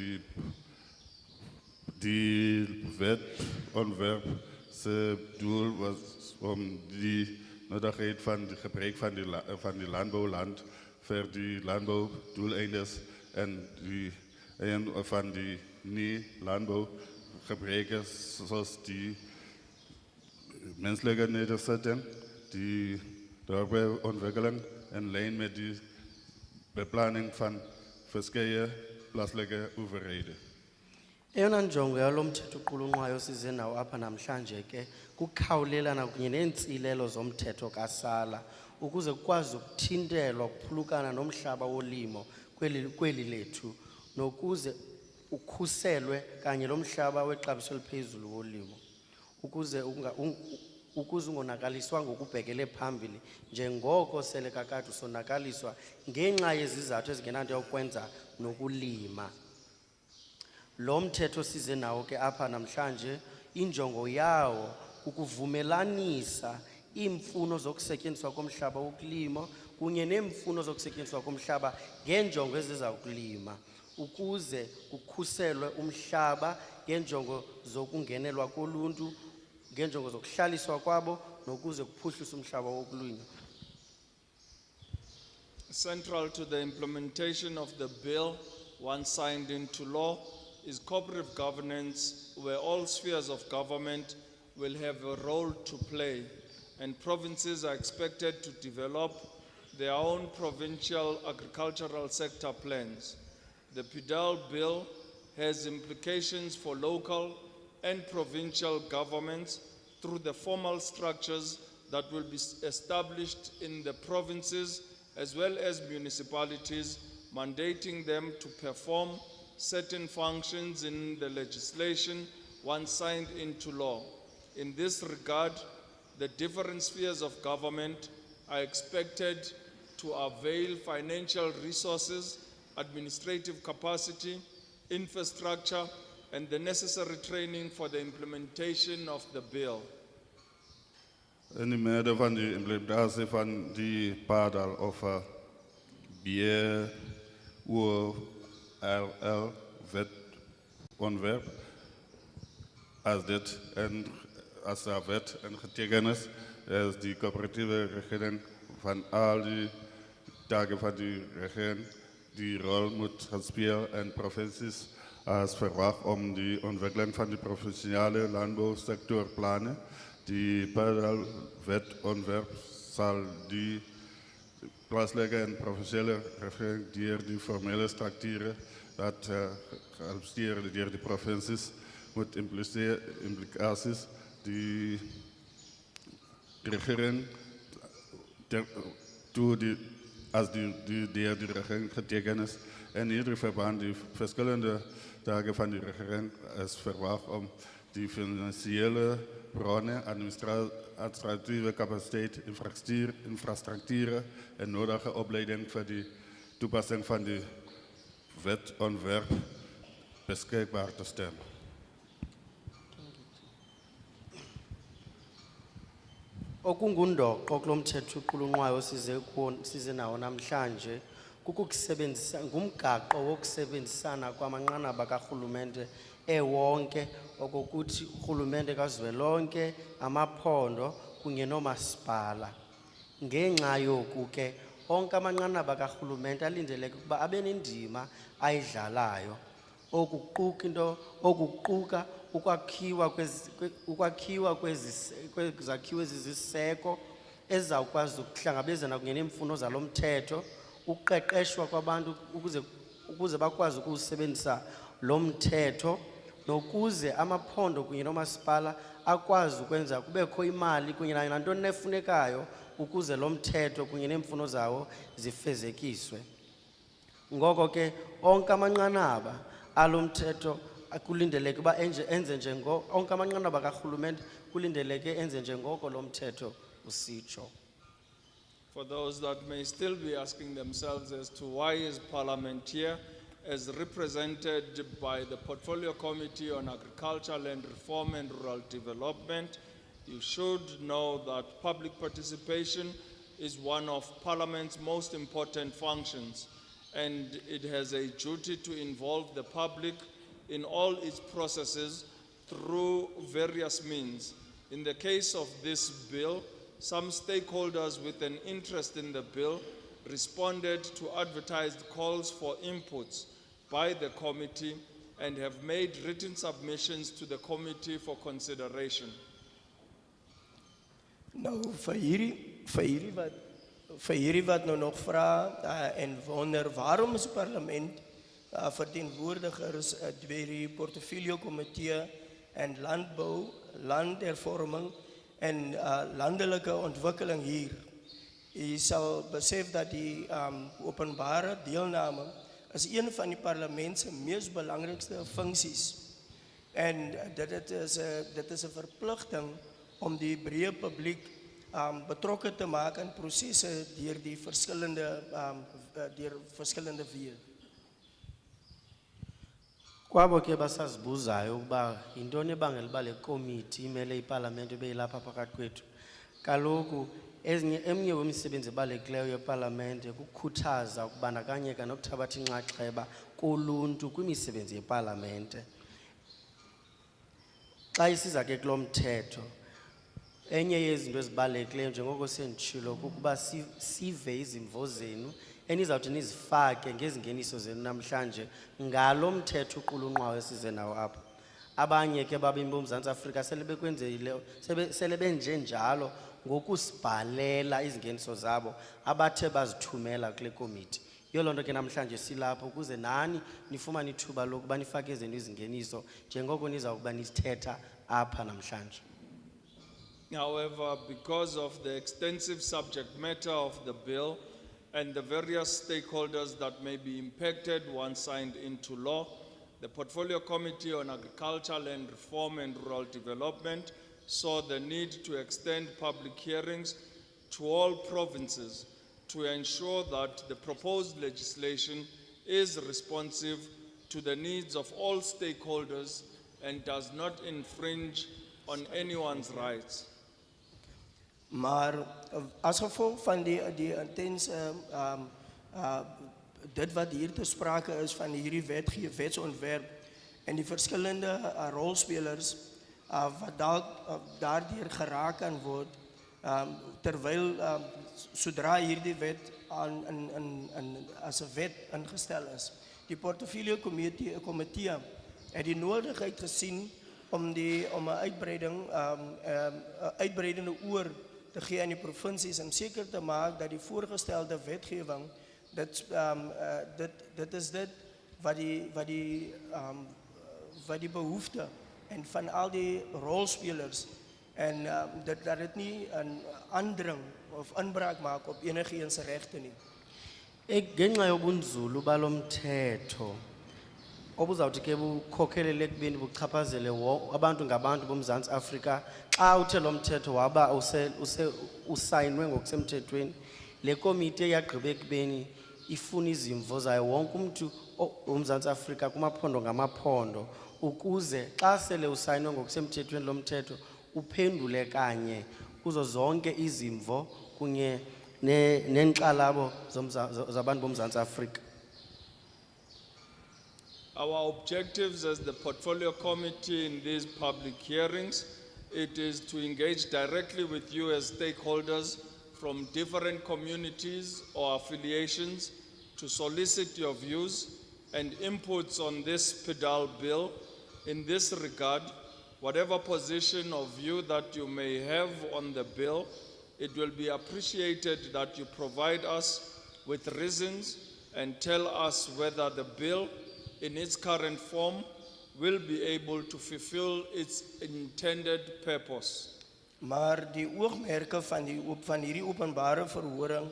Die wetontwerp zijn doel was om die nodigheid van het gebruik van die landbouwland voor die landbouwdoeleinden en van die niet-landbouwgebreken zoals die menselijke nederzetting, die dorpontwikkeling in lijn met die beplanning van verschillende plaatselijke overheden. Eyona njongo yalo mthetho uqulunqwayo size nawo apha namhlanje ke kukhawulelana kunye neentsilelo zomthetho kaSALA ukuze kukwazi ukuthintelwa ukuphulukana nomhlaba wolimo kweli lethu nokuze ukhuselwe kanye lo mhlaba wexabiso eliphezulu wolimo ukuze ungonakaliswa ngokubhekele phambili njengoko sele kakade usonakaliswa ngenxa yezizathu ezingenanto yokwenza nokulima. Lo mthetho size nawo ke apha namhlanje injongo yawo ukuvumelanisa iimfuno zokusetyenziswa komhlaba wokulima kunye neemfuno zokusetyenziswa komhlaba ngeenjongo eziza kulima ukuze kukhuselwe umhlaba ngeenjongo zokungenelwa koluntu, ngeenjongo zokuhlaliswa kwabo nokuze kuphuhliswe umhlaba wokulima. Central to the implementation of the bill, once signed into law, is cooperative governance, where all spheres of government will have a role to play, and provinces are expected to develop their own provincial agricultural sector plans. The PDAL Bill has implications for local and provincial governments through the formal structures that will be established in the provinces as well as municipalities, mandating them to perform certain functions in the legislation once signed into law. In this regard, the different spheres of government are expected to avail financial resources, administrative capacity, infrastructure, and the necessary training for the implementation of the bill. in die midden van die implementatie van die PDAL of BOLL wetontwerp, als dit en als dat wet en getekend is die coöperatieve regering van al die taken van die regering die rol moet gaan spelen en provincies als verwacht om die ontwikkeling van die provinciale landbouwsectorplannen. Die PDAL wetontwerp zal die plaatselijke en provinciale regering die formele structuren dat geadopteerd door de provincies moet implicaties die regering als die regering getekend is. En in ieder verband die verschillende taken van die regering is verwacht om die financiële bronnen, administratieve capaciteit, infrastructuren en nodige opleiding voor die toepassing van die wetontwerp beschikbaar te stellen. Okungundoqo kulomthetho uqulunqwayo size nawo namhlanje kukusebenzisa ngumgaqo wokusebenzisana kwamanqanaba karhulumente ewonke okokuthi urhulumente kazwelonke amaphondo kunye noomasipala. Ngenxa yoku ke onke amanqanaba karhulumente alindeleke ukuba abe nendima ayidlalayo okuquka ukwakhiwa kwezakhiwo eziziseko ezizawukwazi ukuhlangabezana kunye neemfuno zalo mthetho, ukuqeqeshwa kwabantu ukuze bakwazi ukusebenzisa lo mthetho, nokuze amaphondo kunye noomasipala akwazi ukwenza kubekho imali kunye nayo nantoni nefunekayo ukuze lo mthetho kunye neemfuno zawo zifezekiswe. Ngoko ke onke amanqanaba alo mthetho kulindeleke uba enze njengoko onke amanqanaba karhulumente kulindeleke enze njengoko lo mthetho usitsho. For those that may still be asking themselves as to why is Parliament here, as represented by the Portfolio Committee on Agriculture, Land Reform and Rural Development, you should know that public participation is one of Parliament's most important functions, and it has a duty to involve the public in all its processes through various means. In the case of this bill, some stakeholders with an interest in the bill responded to advertised calls for inputs by the committee and have made written submissions to the committee for consideration. Nou, vir hierdie wat nou nog vra en wonder waarom is die parlement verteenwoordigers deur die portfolio komitee en landbou, landhervorming en landelike ontwikkeling hier. U sal besef dat die openbare deelname is een van die parlement se mees belangrikste funksies. En dit is 'n verpligting om die breë publiek betrokke te maak in prosesse deur verskillende weë. Kwabo ke basazibuzayo ukuba yintoni ebangela uba le komiti imele iparlamente beyilapha phakathi kwethu. Kaloku emnye wemisebenzi ebalulekileyo yeparlamente kukukhuthaza ukubandakanyeka nokuthabatha inxaxheba koluntu kwimisebenzi yeparlamente. Xa isiza ke kulo mthetho, enye yezinto ezibalulekileyo njengoko senditshilo kukuba sive izimvo zenu enizawuthi nizifake ngezingeniso zenu namhlanje ngalo mthetho uqulunqwayo esize nawo apha. Abanye ke babemi boMzantsi Afrika sele benje njalo ngokusibhalela izingeniso zabo abathe bazithumela kule komiti. Yiyo loo nto ke namhlanje silapho ukuze nani nifumane ithuba lokuba nifake ezenu izingeniso njengoko nizawukuba nithetha apha namhlanje. However, because of the extensive subject matter of the bill and the various stakeholders that may be impacted once signed into law, the Portfolio Committee on Agriculture, Land Reform and Rural Development saw the need to extend public hearings to all provinces to ensure that the proposed legislation is responsive to the needs of all stakeholders and does not infringe on anyone's rights. Maar as gevolg van die intense dit wat hier te sprake is van hierdie wetsontwerp en die verskillende rolspelers wat dalk daardeur geraak kan word terwyl sodra hierdie wet as 'n wet ingestel is. Die portefeulje komitee het die nodigheid gesien om 'n uitbreidende oor te gee aan die provinsies en seker te maak dat die voorgestelde wetgewing dit is dit wat die behoefte en van al die rolspelers en dat dit nie 'n aandring of inbraak maak op enigiemand se regte nie. Ngenxa yobunzulu balomthetho obuzawuthi ke bukhokhelele ekubeni buchaphazele abantu ngabantu boMzantsi Afrika xa uthe lo mthetho waba usayinwe ngokusemthethweni le komiti yagqiba ekubeni ifuna izimvo zayo wonke umuntu woMzantsi Afrika kumaphondo ngamaphondo ukuze xa sele usayinwe ngokusemthethweni lo mthetho uphendule kanye kuzo zonke izimvo kunye nenxalabo zabantu boMzantsi Afrika. Our objectives as the Portfolio Committee in these public hearings, it is to engage directly with you as stakeholders from different communities or affiliations to solicit your views and inputs on this PDAL bill. In this regard, whatever position or view that you may have on the bill, it will be appreciated that you provide us with reasons and tell us whether the bill in its current form will be able to fulfill its intended purpose. Maar die oogmerke van hierdie openbare verhore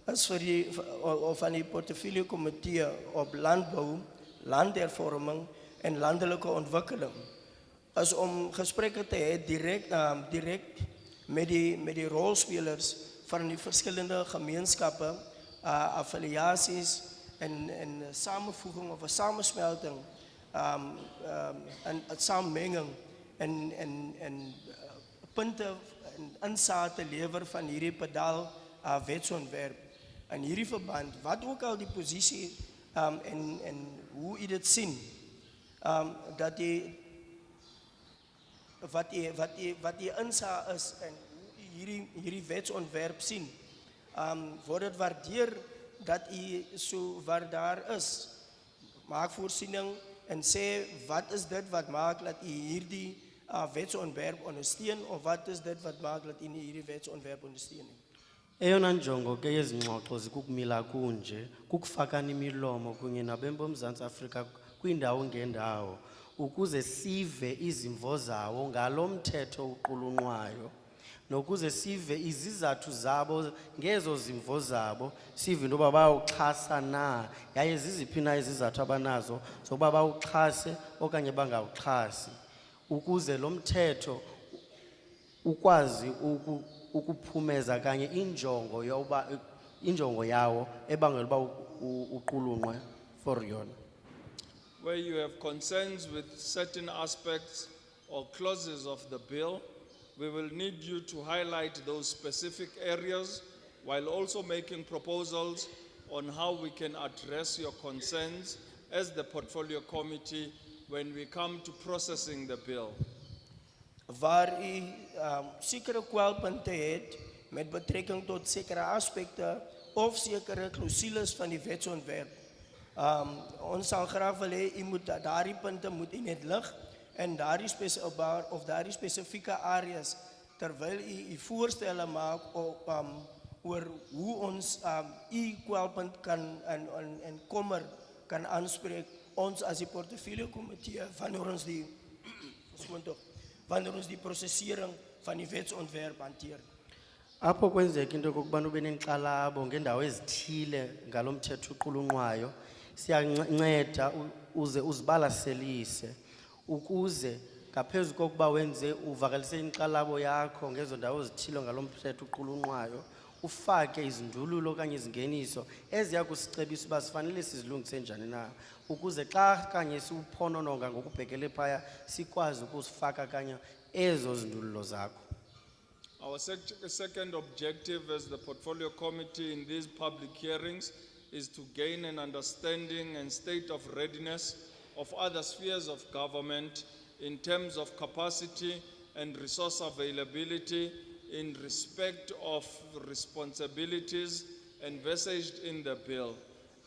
is van die portefeulje komitee op landbou, landhervorming en landelike ontwikkeling is om gesprekke te hê direk met die rolspelers van die verskillende gemeenskappe, affiliasies en samenvoeging of 'n samensmelting en samenmenging en punte en insaag te lewer van hierdie PDAL wetsontwerp. In hierdie verband, wat ook al die posisie en hoe u dit sien, dat wat die insaag is en hoe u hierdie wetsontwerp sien, word dit waardeer dat u so waar daar is, maak voorsiening en sê wat is dit wat maak dat u hierdie wetsontwerp ondersteun of wat is dit wat maak dat u nie hierdie wetsontwerp ondersteun nie. Eyona njongo ke yezingxoxo zikukumila kunje kukufakana imilomo kunye nabemi boMzantsi Afrika kwiindawo ngendawo ukuze sive izimvo zawo ngalo mthetho uqulunqwayo nokuze sive izizathu zabo ngezo zimvo zabo sive into yoba bawuxhasa na yaye ziziphi na izizathu abanazo zokuba bawuxhase okanye bangawuxhasi ukuze lo mthetho ukwazi ukuphumeza kanye injongo yawo ebangela uba uqulunqwe for yona. Where you have concerns with certain aspects or clauses of the bill, we will need you to highlight those specific areas while also making proposals on how we can address your concerns as the Portfolio Committee when we come to processing the bill. Waar u sekere kwelpunte het met betrekking tot sekere aspekte of sekere clausules van die wetsontwerp. Ons sal graag wil hê u moet daardie punte moet u net lig en daardie spesifieke areas terwyl u voorstelle maak oor hoe ons u kwelpunt kan en kommer kan aanspreek ons as die portefeulje komitee wanneer ons die prosesering van die wetsontwerp hanteer. Apho kwenzeka into kokubana ube nenkxalabo ngendawo ezithile ngalo mthetho uqulunqwayo siyanceda uze uzibalaselise ukuze ngaphezu kokuba wenze uvakalise inkxalabo yakho ngezo ndawo ezithile ngalo mthetho uqulunqwayo ufake izindululo okanye izingeniso eziya kusicebisa uba sifanele sizilungise njani na ukuze xa kanye siwuphonononga ngokubhekele phaya sikwazi ukusifaka kanye ezo zindululo zakho. Our second objective as the Portfolio Committee in these public hearings is to gain an understanding and state of readiness of other spheres of government in terms of capacity and resource availability in respect of responsibilities envisaged in the bill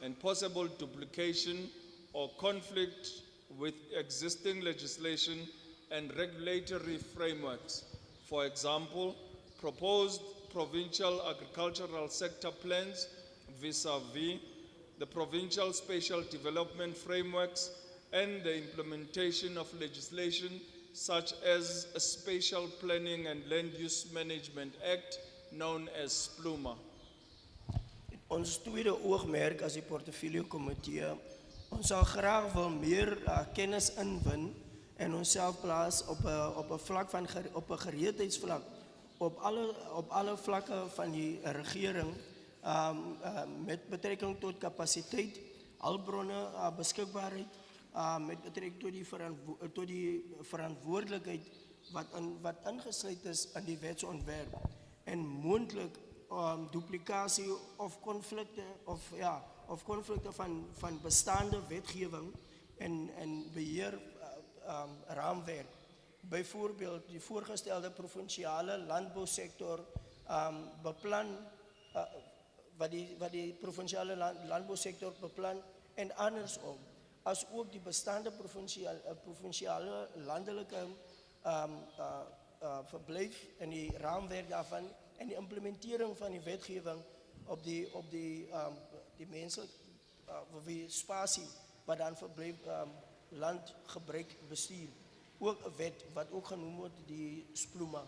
and possible duplication or conflict with existing legislation and regulatory frameworks. For example, proposed provincial agricultural sector plans vis-à-vis the provincial spatial development frameworks and the implementation of legislation such as a Spatial Planning and Land Use Management Act known as SPLUMA. Ons tweede oogmerk as die portfolio komitee, ons sal graag wil meer kennis inwin en onsself plaas op 'n vlak van op 'n gereedheidsvlak op alle vlakke van die regering met betrekking tot kapasiteit, hulpbronne, beskikbaarheid, met betrekking tot die verantwoordelikheid wat ingesluit is in die wetsontwerp en moontlik duplikasie of konflikte of konflikte van bestaande wetgewing en beheer raamwerk. Byvoorbeeld die voorgestelde provinciale landbousektor beplan wat die provinciale landbousektor beplan en andersom, as ook die bestaande provinciale landelike verblyf en die raamwerk daarvan en die implementering van die wetgewing op die menselijk wie spasie wat dan verblyf landgebruik bestuur. Ook 'n wet wat ook genoem word die SPLUMA.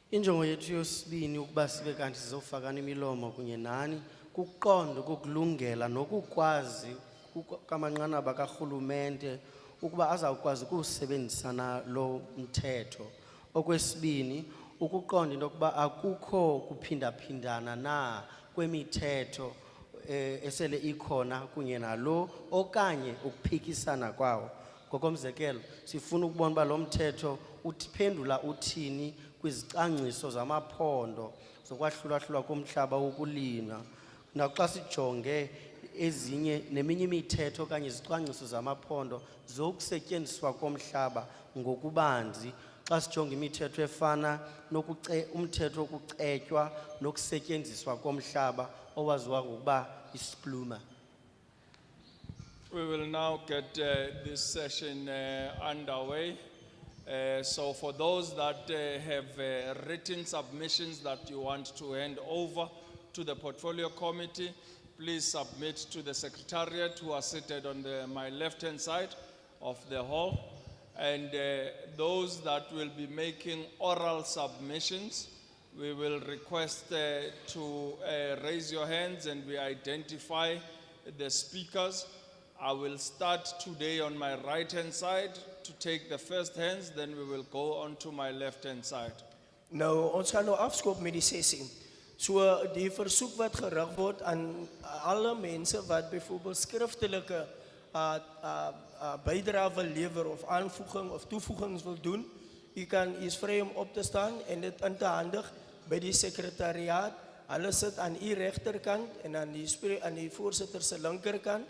Injongo yethu yosibini ukuba sibe kanti sizofakana imilomo kunye nani kuqondo kokulungela nokukwazi kamanqanaba karhulumente ukuba azawukwazi ukusebenzisana lo mthetho. Okwesibini ukuqonda into yokuba akukho kuphindaphindana na kwemithetho esele ikhona kunye nalo okanye ukuphikisana kwawo. Ngokomzekelo sifuna ukubona uba lo mthetho uphendula uthini kwizicwangciso zamaphondo zokwahlulahlula komhlaba wokulima. Naxa sijonge neminye imithetho okanye izicwangciso zamaphondo zokusetyenziswa komhlaba ngokubanzi, xa sijonga imithetho efana umthetho wokucetywa nokusetyenziswa komhlaba owaziwa ngokuba iSPLUMA. We will now get this session underway. So for those that have written submissions that you want to hand over to the Portfolio Committee, please submit to the Secretariat who are seated on my left-hand side of the hall. And those that will be making oral submissions, we will request to raise your hands and we identify the speakers. I will start today on my right-hand side to take the first hands, then we will go on to my left-hand side. Nou, ons gaan nou afskop met die sessie. So die versoek wat gerig word aan alle mense wat byvoorbeeld skriftelike bydrae wil lewer of aanvoeging of toevoegings wil doen, u is vry om op te staan en dit in te handig by die sekretariaat. Hulle sit aan u regterkant en aan die voorsitter se linkerkant.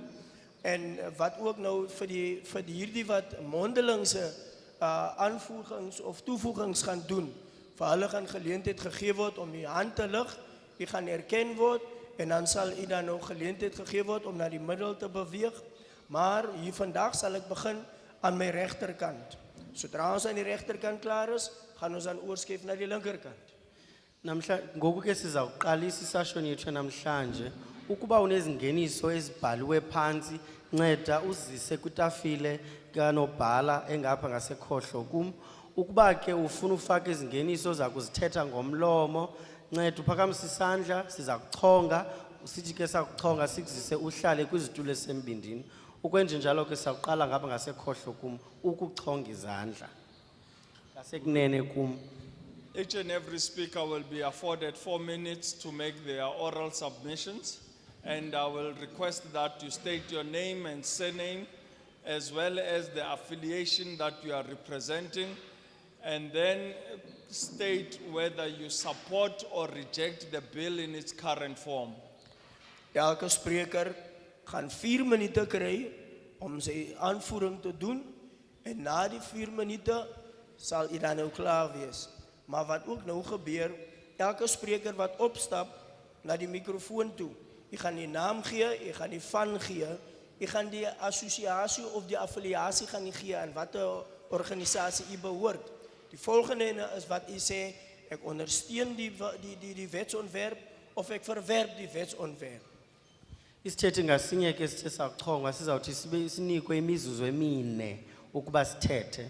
En wat ook nou vir hierdie wat mondelingse aanvoegings of toevoegings gaan doen, vir hulle gaan geleentheid gegee word om die hand te lig, u gaan erken word en dan sal u dan nou geleentheid gegee word om na die middel te beweeg. Maar hier vandag sal ek begin aan my regterkant. Sodra ons aan die regterkant klaar is, gaan ons dan oorskuif na die linkerkant. Ngoku ke sizawuqalisa iseshoni yethu namhlanje. Ukuba unezingeniso ezibhaliwe phansi, nceda uzise kwitafile kanobhala engapha ngasekhohlo kum. Ukuba ke ufuna ufaka izingeniso zakuzithetha ngomlomo, nceda uphakamise isandla, siza kuchonga, usithi ke sakuchonga sikuzise uhlale kwizitulo esembindini. Ukwenje njalo ke sawuqala ngapha ngasekhohlo kum ukuchonga izandla. Ngasekunene kum. Each and every speaker will be afforded 4 minutes to make their oral submissions. And I will request that you state your name and surname, as well as the affiliation that you are representing, and then state whether you support or reject the bill in its current form. Elke spreker gaan 4 minute kry om sy aanvoering te doen en na die 4 minute sal u dan nou klaar wees. Maar wat ook nou gebeur, elke spreker wat opstap na die microfoon toe, u gaan die naam gee, u gaan die van gee, u gaan die assosiasie of die affiliasie gaan nie gee aan watter organisasie u behoort. Die volgende is wat u sê, ek ondersteun die wetsontwerp of ek verwerp die wetsontwerp. Isithethe ngasinye ke sithe sachongwa sizawuthi sinikwe imizuzu emine ukuba sithethe.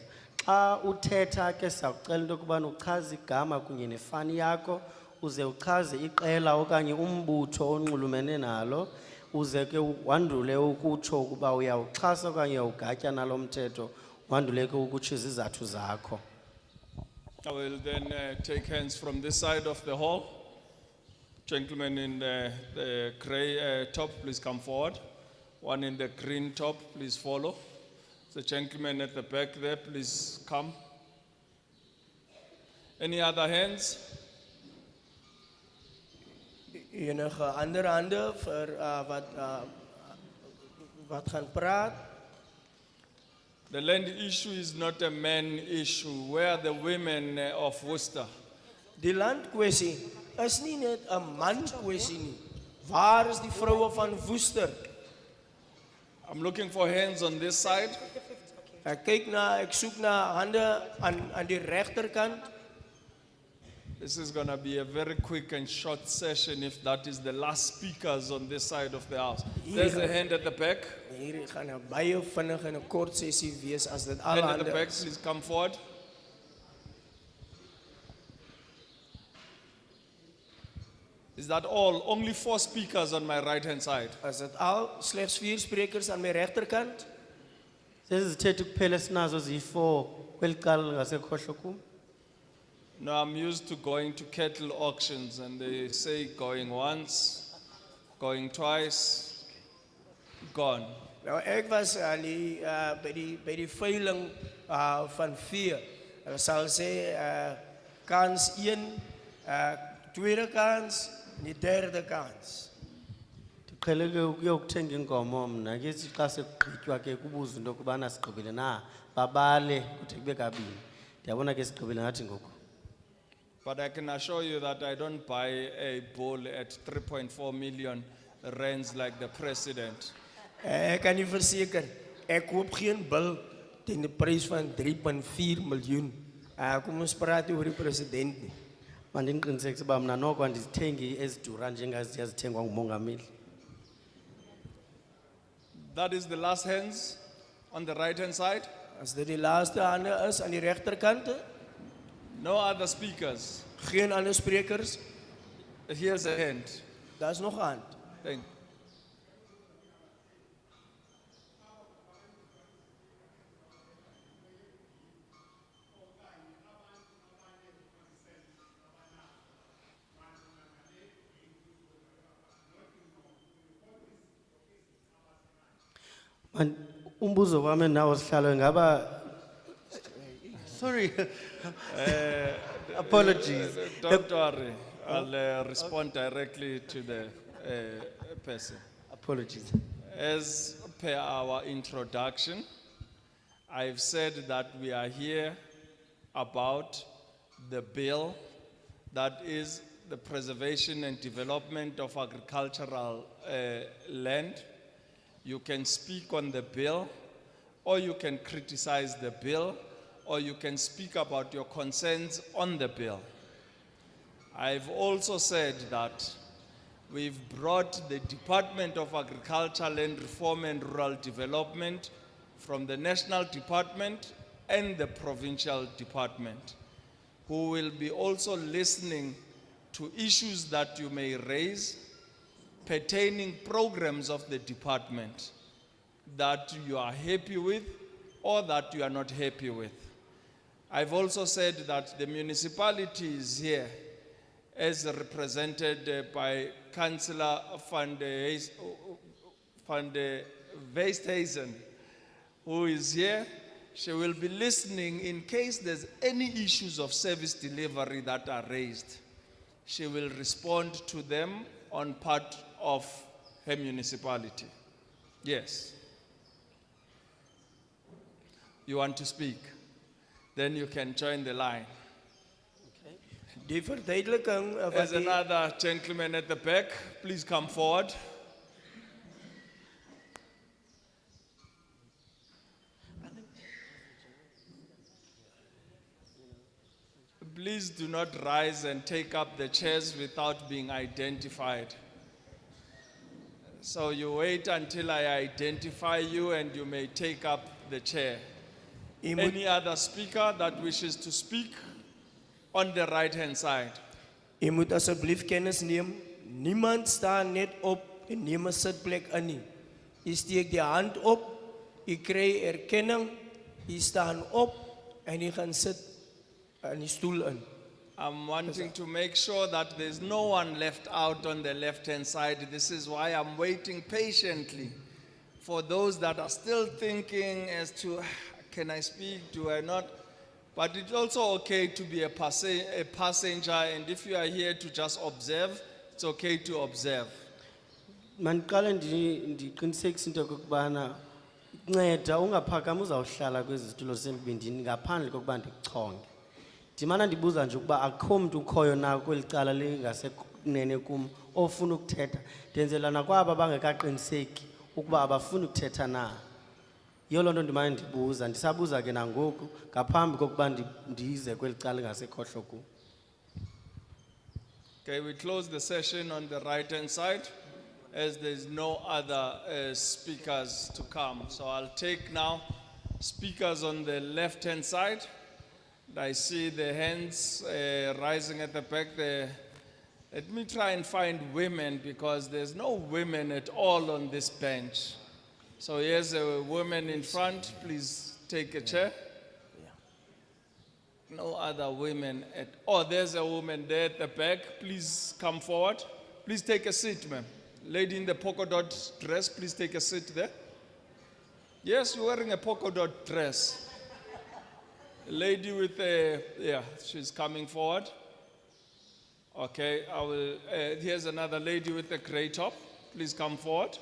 Xa uthetha ke sawucela into yokubana uchaze igama kunye nefani yakho, uze uchaze iqela okanye umbutho onxulumene nalo, uze ke wandule ukutsho ukuba uyawuxhasa okanye uyawugatya nalo mthetho, wandule ke ukutsho izizathu zakho. I will then take hands from this side of the hall. Gentleman in the grey top, please come forward. One in the green top, please follow. The gentleman at the back there, please come. Any other hands? Enige ander hande vir wat gaan praat? The land issue is not a man issue. Where are the women of Worcester? Die landkwessie is nie net 'n man kwessie nie. Waar is die vroue van Woester? I'm looking for hands on this side. Ek soek na hande aan die regterkant. This is going to be a very quick and short session if that is the last speakers on this side of the house. There's a hand at the back. Hier gaan 'n baie vinnig en 'n kort sessie wees as dit alle Hand at the hande back, is. please come forward. Is that all? Only 4 speakers on my right-hand side. As dit al slegs 4 sprekers aan my regterkant? Sezithethe kuphela sinazo ziyi-4 kweli cala ngasekhohlo kum. No, I'm used to going to cattle auctions and they say going once, going twice, gone. Nou ek was aan die by die veiling van vee. Hulle sal sê kans 1, tweede kans, en die derde kans. Ndiqhele ke ukuyokuthenga inkomo mna ke xa sekugqitywa ke kubuzwa into yokubana sigqibile na babale kude kube kabini. Ndiyabona ke sigqibile ngathi ngoku. But I can assure you that I don't buy a bull at 3.4 million rands like the president. Ek kan nie verseker, ek koop geen bil teen die prys van 3.4 miljoen. Kom ons praat oor die president nie. Mandiniqinisekise uba mna noko andizithengi ezidura njengaziya zithengwa ngumongameli. That is the last hands on the right-hand side. As dit die laaste hande is aan die regterkant, No other speakers. geen ander sprekers, Here's a hand. daar's nog 'n hand. Thank Umbuzo wami nawo sihlalo ngaba sorry. Apologies. Don't worry. I'll respond directly to the person. Apologies. As per our introduction, I've said that we are here about the bill that is the preservation and development of agricultural land. You can speak on the bill, or you can criticize the bill, or you can speak about your concerns on the bill. I've also said that we've brought the Department of Agriculture, Land Reform and Rural Development from the National Department and the Provincial Department, who will be also listening to issues that you may raise pertaining programs of the department that you are happy with or that you are not happy with. I've also said that the municipality is here as represented by Councillor van de Westhuizen, who is here. She will be listening in case there's any issues of service delivery that are raised. She will respond to them on part of her municipality. Yes. You want to speak? Then you can join the line. Die verduideliking There's wat die, another gentleman at the back. Please come forward. Please do not rise and take up the chairs without being identified. So you wait until I identify you and you may take up the chair. jy moet, Any other speaker that wishes to speak on the right-hand side? jy moet asseblief kennis neem. Niemand staan net op en neem 'n sitplek in nie. Jy steek die hand op, jy kry erkenning, jy staan op en jy gaan sit in die stoel in. I'm wanting to make sure that there's no one left out on the left-hand side. This is why I'm waiting patiently for those that are still thinking as to, can I speak, do I not? But it's also okay to be a passenger, and if you are here to just observe, it's okay to observe. Mandiqale ndiqinisekise into kokubana nceda ungaphakama uzawuhlala kwezi zitulo sembindini ngaphandle kokuba ndikuchonge. Ndimana ndibuza nje ukuba akho mntu ukhoyo na kweli cala lingasekunene kum ofuna ukuthetha. Ndenzela nakwaba bangekaqiniseki ukuba abafuni ukuthetha na. Yiyo loo nto ndimane ndibuza, ndisabuza ke nangoku ngaphambi kokuba ndize kweli cala lingasekhohlo kum. Okay, we close the session on the right-hand side as there's no other speakers to come. So I'll take now speakers on the left-hand side. I see the hands rising at the back there. Let me try and find women because there's no women at all on this bench. So here's a woman in front. Please take a chair. No other women at all. There's a woman there at the back. Please come forward. Please take a seat, ma'am. Lady in the polka dot dress, please take a seat there. Yes, you're wearing a polka dot dress. Lady with a, yeah, she's coming forward. Okay, I will, here's another lady with a gray top. Please come forward.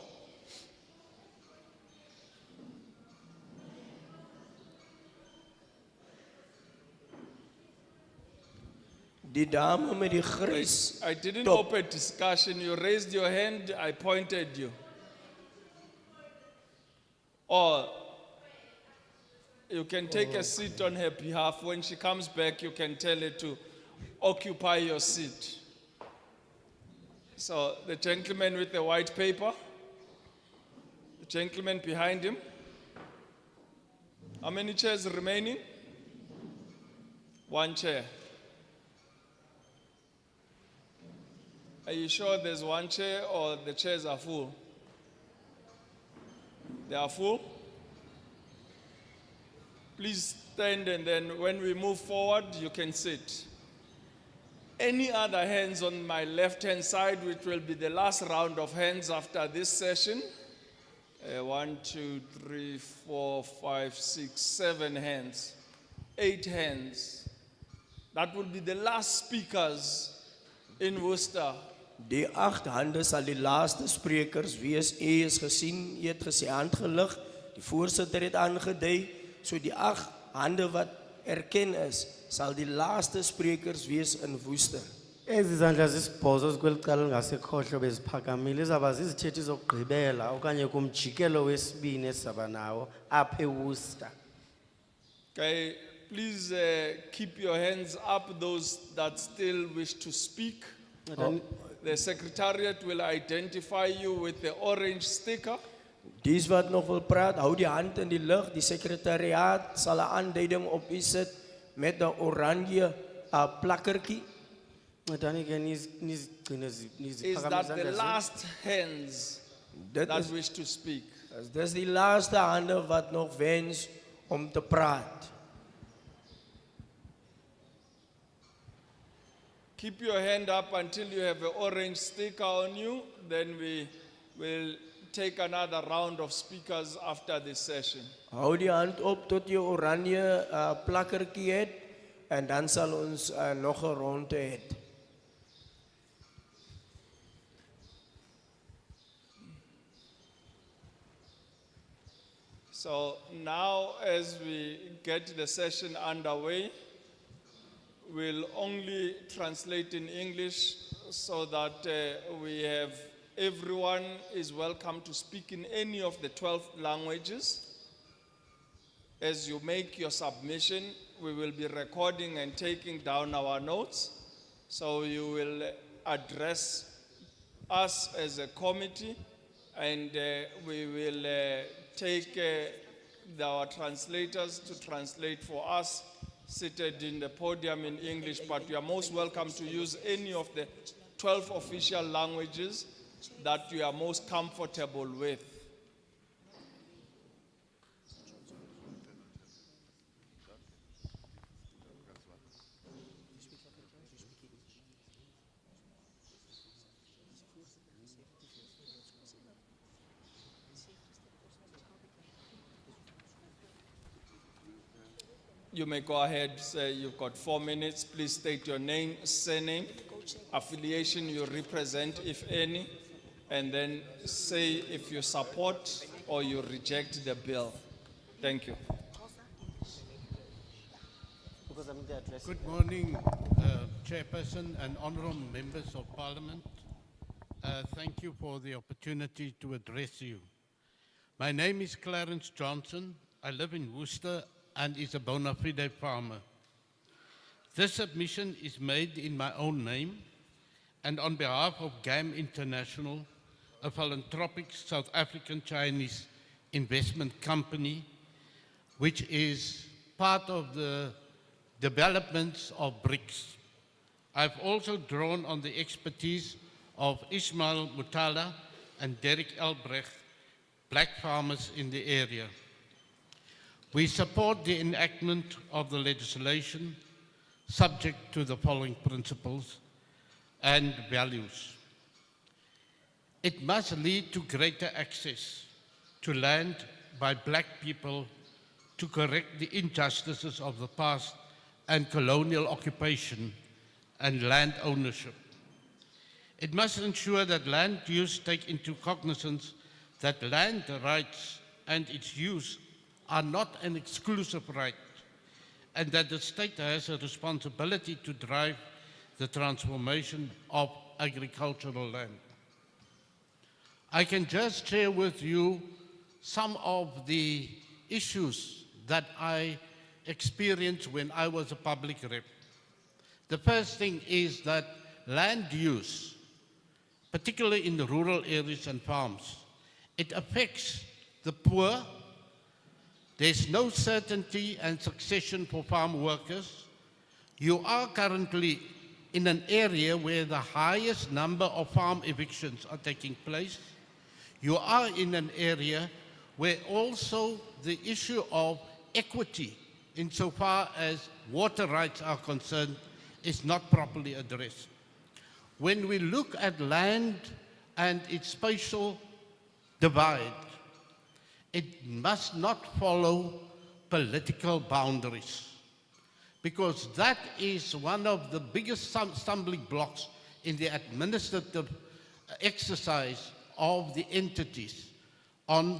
Die dame met die grys. I didn't top. open discussion. You raised your hand, I pointed you. Or you can take a seat on her behalf. When she comes back, you can tell her to occupy your seat. So the gentleman with the white paper, the gentleman behind him. How many chairs remaining? One chair. Are you sure there's one chair or the chairs are full? They are full? Please stand and then when we move forward, you can sit. Any other hands on my left-hand side, which will be the last round of hands after this session? 1, 2, 3, 4, 5, 6, 7 hands. 8 hands. That will be the last speakers in Worcester. Die 8 hande sal die laaste sprekers wees. U is gesien, u het gesê hand gelig. Die voorsitter het aangedui. So die 8 hande wat erken is, sal die laaste sprekers wees in Worcester. Ezi zandla zisibhozo zikweli cala lingasekhohlo beziphakamile izawuba zizithethi zokugqibela okanye kumjikelo wesibini esizaba nawo apha eWorcester. Okay, please keep your hands up, those that still wish to speak. The secretariat will identify you with the orange sticker. Dies wat nog wil praat, hou die hand in die lug. Die sekretariaat sal 'n aanduiding op u sit met 'n oranje plakkertjie. Is Is that the last hands Dit that is, wish to speak? dis die laaste hande wat nog wens om te praat. keep your hand up until you have an orange sticker on you. Then we will take another round of speakers after this session. Hou die hand op tot jy oranje plakkertjie het en dan sal ons nog 'n ronde hê. So now as we get the session underway, we'll only translate in English so that we have everyone is welcome to speak in any of the 12 languages. As you make your submission, we will be recording and taking down our notes. So you will address us as a committee, and we will take our translators to translate for us seated in the podium in English, but you are most welcome to use any of the 12 official languages that you are most comfortable with. You may go ahead, say you've got 4 minutes. Please state your name, surname, affiliation you represent, if any, and then say if you support or you reject the bill. Thank you. Good morning, Chairperson and honorable members of Parliament. Thank you for the opportunity to address you. My name is Clarence Johnson. I live in Worcester and is a bona fide farmer. This submission is made in my own name and on behalf of GAM International, a philanthropic South African Chinese investment company, which is part of the developments of BRICS. I've also drawn on the expertise of Ismail Mutala and Derek Elbrecht, black farmers in the area. We support the enactment of the legislation subject to the following principles and values. It must lead to greater access to land by black people to correct the injustices of the past and colonial occupation and land ownership. It must ensure that land use take into cognizance that land rights and its use are not an exclusive right, and that the state has a responsibility to drive the transformation of agricultural land. I can just share with you some of the issues that I experienced when I was a public rep. The first thing is that land use, particularly in the rural areas and farms, it affects the poor. There's no certainty and succession for farm workers. You are currently in an area where the highest number of farm evictions are taking place. You are in an area where also the issue of equity insofar as water rights are concerned is not properly addressed. When we look at land and its spatial divide, it must not follow political boundaries, because that is one of the biggest stumbling blocks in the administrative exercise of the entities on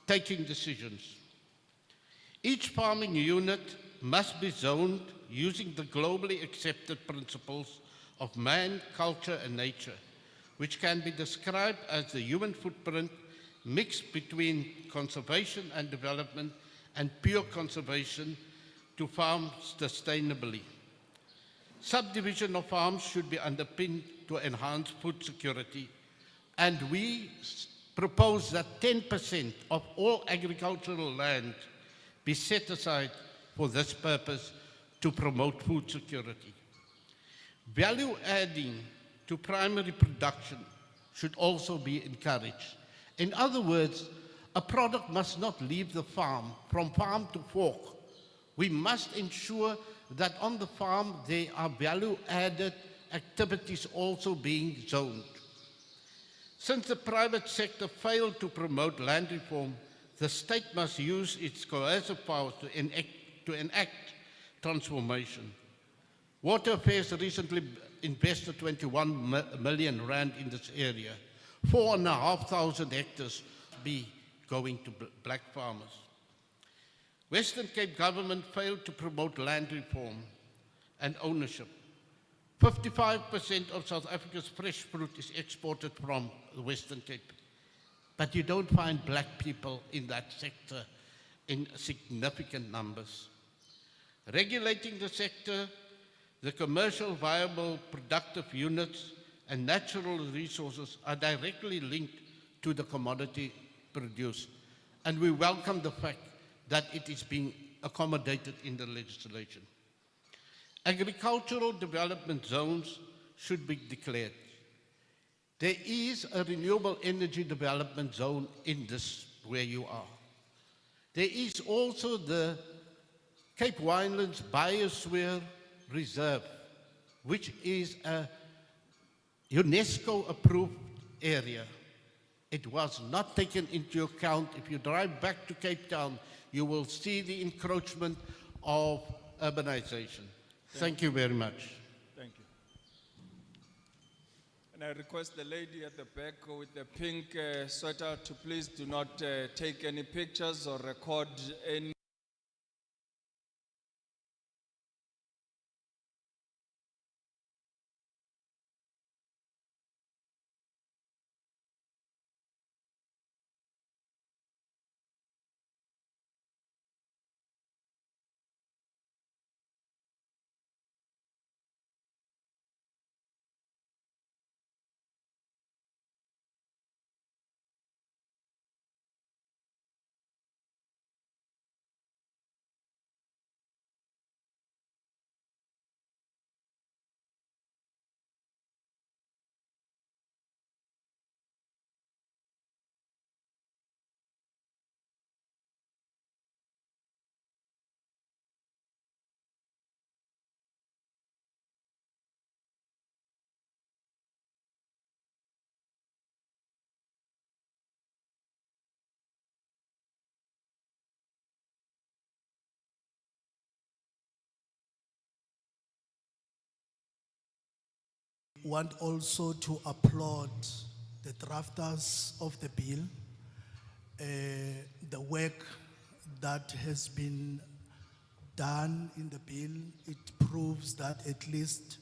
taking decisions. Each farming unit must be zoned using the globally accepted principles of man, culture, and nature, which can be described as the human footprint mixed between conservation and development and pure conservation to farm sustainably. Subdivision of farms should be underpinned to enhance food security, and we propose that 10% of all agricultural land be set aside for this purpose to promote food security. Value adding to primary production should also be encouraged. In other words, a product must not leave the farm, from farm to fork. We must ensure that on the farm there are value-added activities also being zoned. Since the private sector failed to promote land reform, the state must use its coercive powers to enact transformation. Water Affairs recently invested 21 million rand in this area. 4,500 hectares be going to black farmers. Western Cape government failed to promote land reform and ownership. 55% of South Africa's fresh fruit is exported from the Western Cape. But you don't find black people in that sector in significant numbers. Regulating the sector, the commercial viable productive units and natural resources are directly linked to the commodity produced. And we welcome the fact that it is being accommodated in the legislation. Agricultural development zones should be declared. There is a renewable energy development zone in this where you are. There is also the Cape Winelands Biosphere Reserve, which is a UNESCO approved area. It was not taken into account. If you drive back to Cape Town, you will see the encroachment of urbanization. Thank you very much. Thank you. And I request the lady at the back with the pink sweater to please do not take any pictures or record any. Want also to applaud the drafters of the bill, the work that has been done in the bill. It proves that at least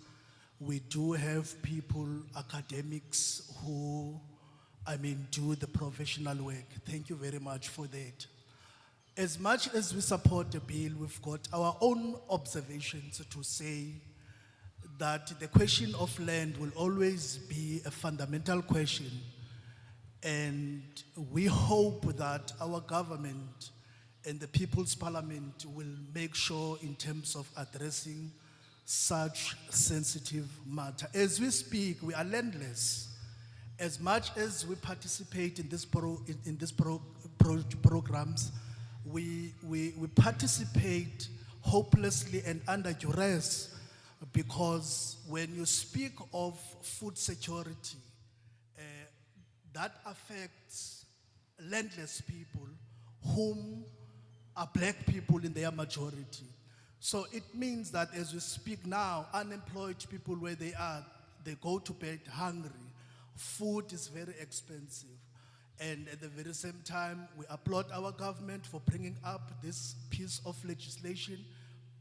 we do have people, academics who, do the professional work. Thank you very much for that. As much as we support the bill, we've got our own observations to say that the question of land will always be a fundamental question, and we hope that our government and the People's Parliament will make sure in terms of addressing such sensitive matter. As we speak, we are landless. As much as we participate in this programs, we participate hopelessly and under duress, because when you speak of food security, that affects landless people whom are black people in their majority. So it means that as we speak now, unemployed people where they are, they go to bed hungry. Food is very expensive. And at the very same time, we applaud our government for bringing up this piece of legislation.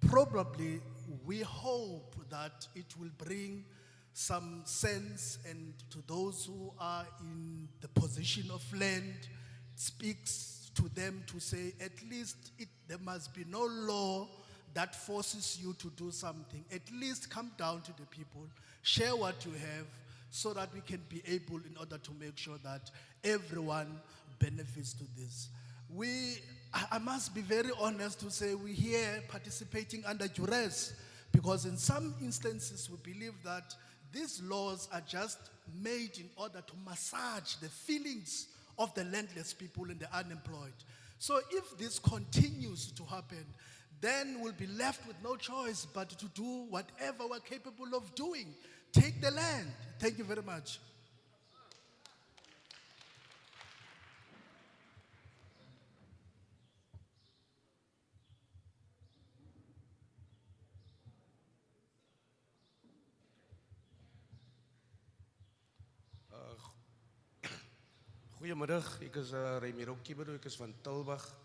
Probably, we hope that it will bring some sense, and to those who are in the position of land, speaks to them to say, at least there must be no law that forces you to do something. At least come down to the people, share what you have, so that we can be able, in order to make sure that everyone benefits to this. I must be very honest to say, we here participating under duress, because in some instances we believe that these laws are just made in order to massage the feelings of the landless people and the unemployed. So if this continues to happen, then we'll be left with no choice but to do whatever we're capable of doing. take the land. Thank you very much. Goedemiddag, ik is Remiro Kibero, ik is van Tilbag.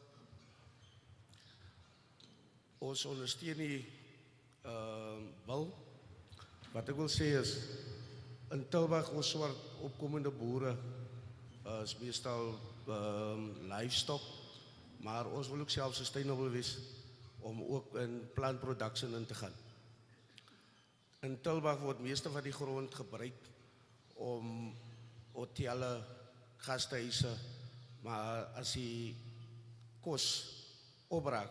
Ons ondersteun die wil. Wat ek wil sê is, in Tilbag ons swart opkomende boere is meestal livestock, maar ons wil ook self sustainable wees om ook in plant production in te gaan. In Tilbag word meeste van die grond gebruik om hotelle, gastehuise, maar as die kos opraak,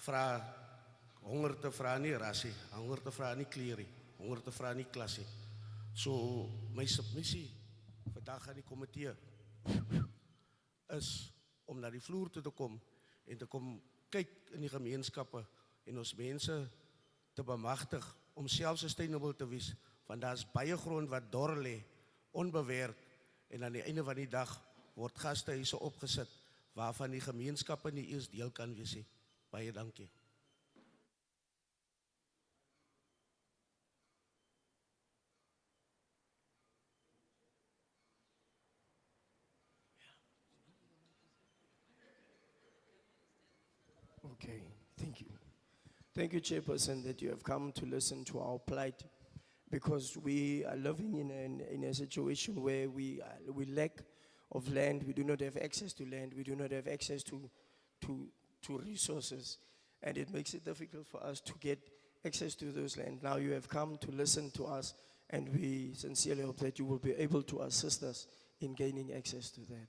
vra honger te vra nie rassie, honger te vra nie klerie, honger te vra nie klassie. So my submissie vandag aan die komitee is om na die vloer toe te kom en te kom kyk in die gemeenskappe en ons mense te bemagtig om self-sustainable te wees, want daar is baie grond wat dor lê, onbewerk, en aan die einde van die dag word gastehuise opgesit waarvan die gemeenskappe nie eers deel kan wees nie. Baie dankie. Okay, thank you. Thank you, Chairperson, that you have come to listen to our plight, because we are living in a situation where we lack of land, we do not have access to land, we do not have access to resources, and it makes it difficult for us to get access to those land. Now you have come to listen to us, and we sincerely hope that you will be able to assist us in gaining access to that.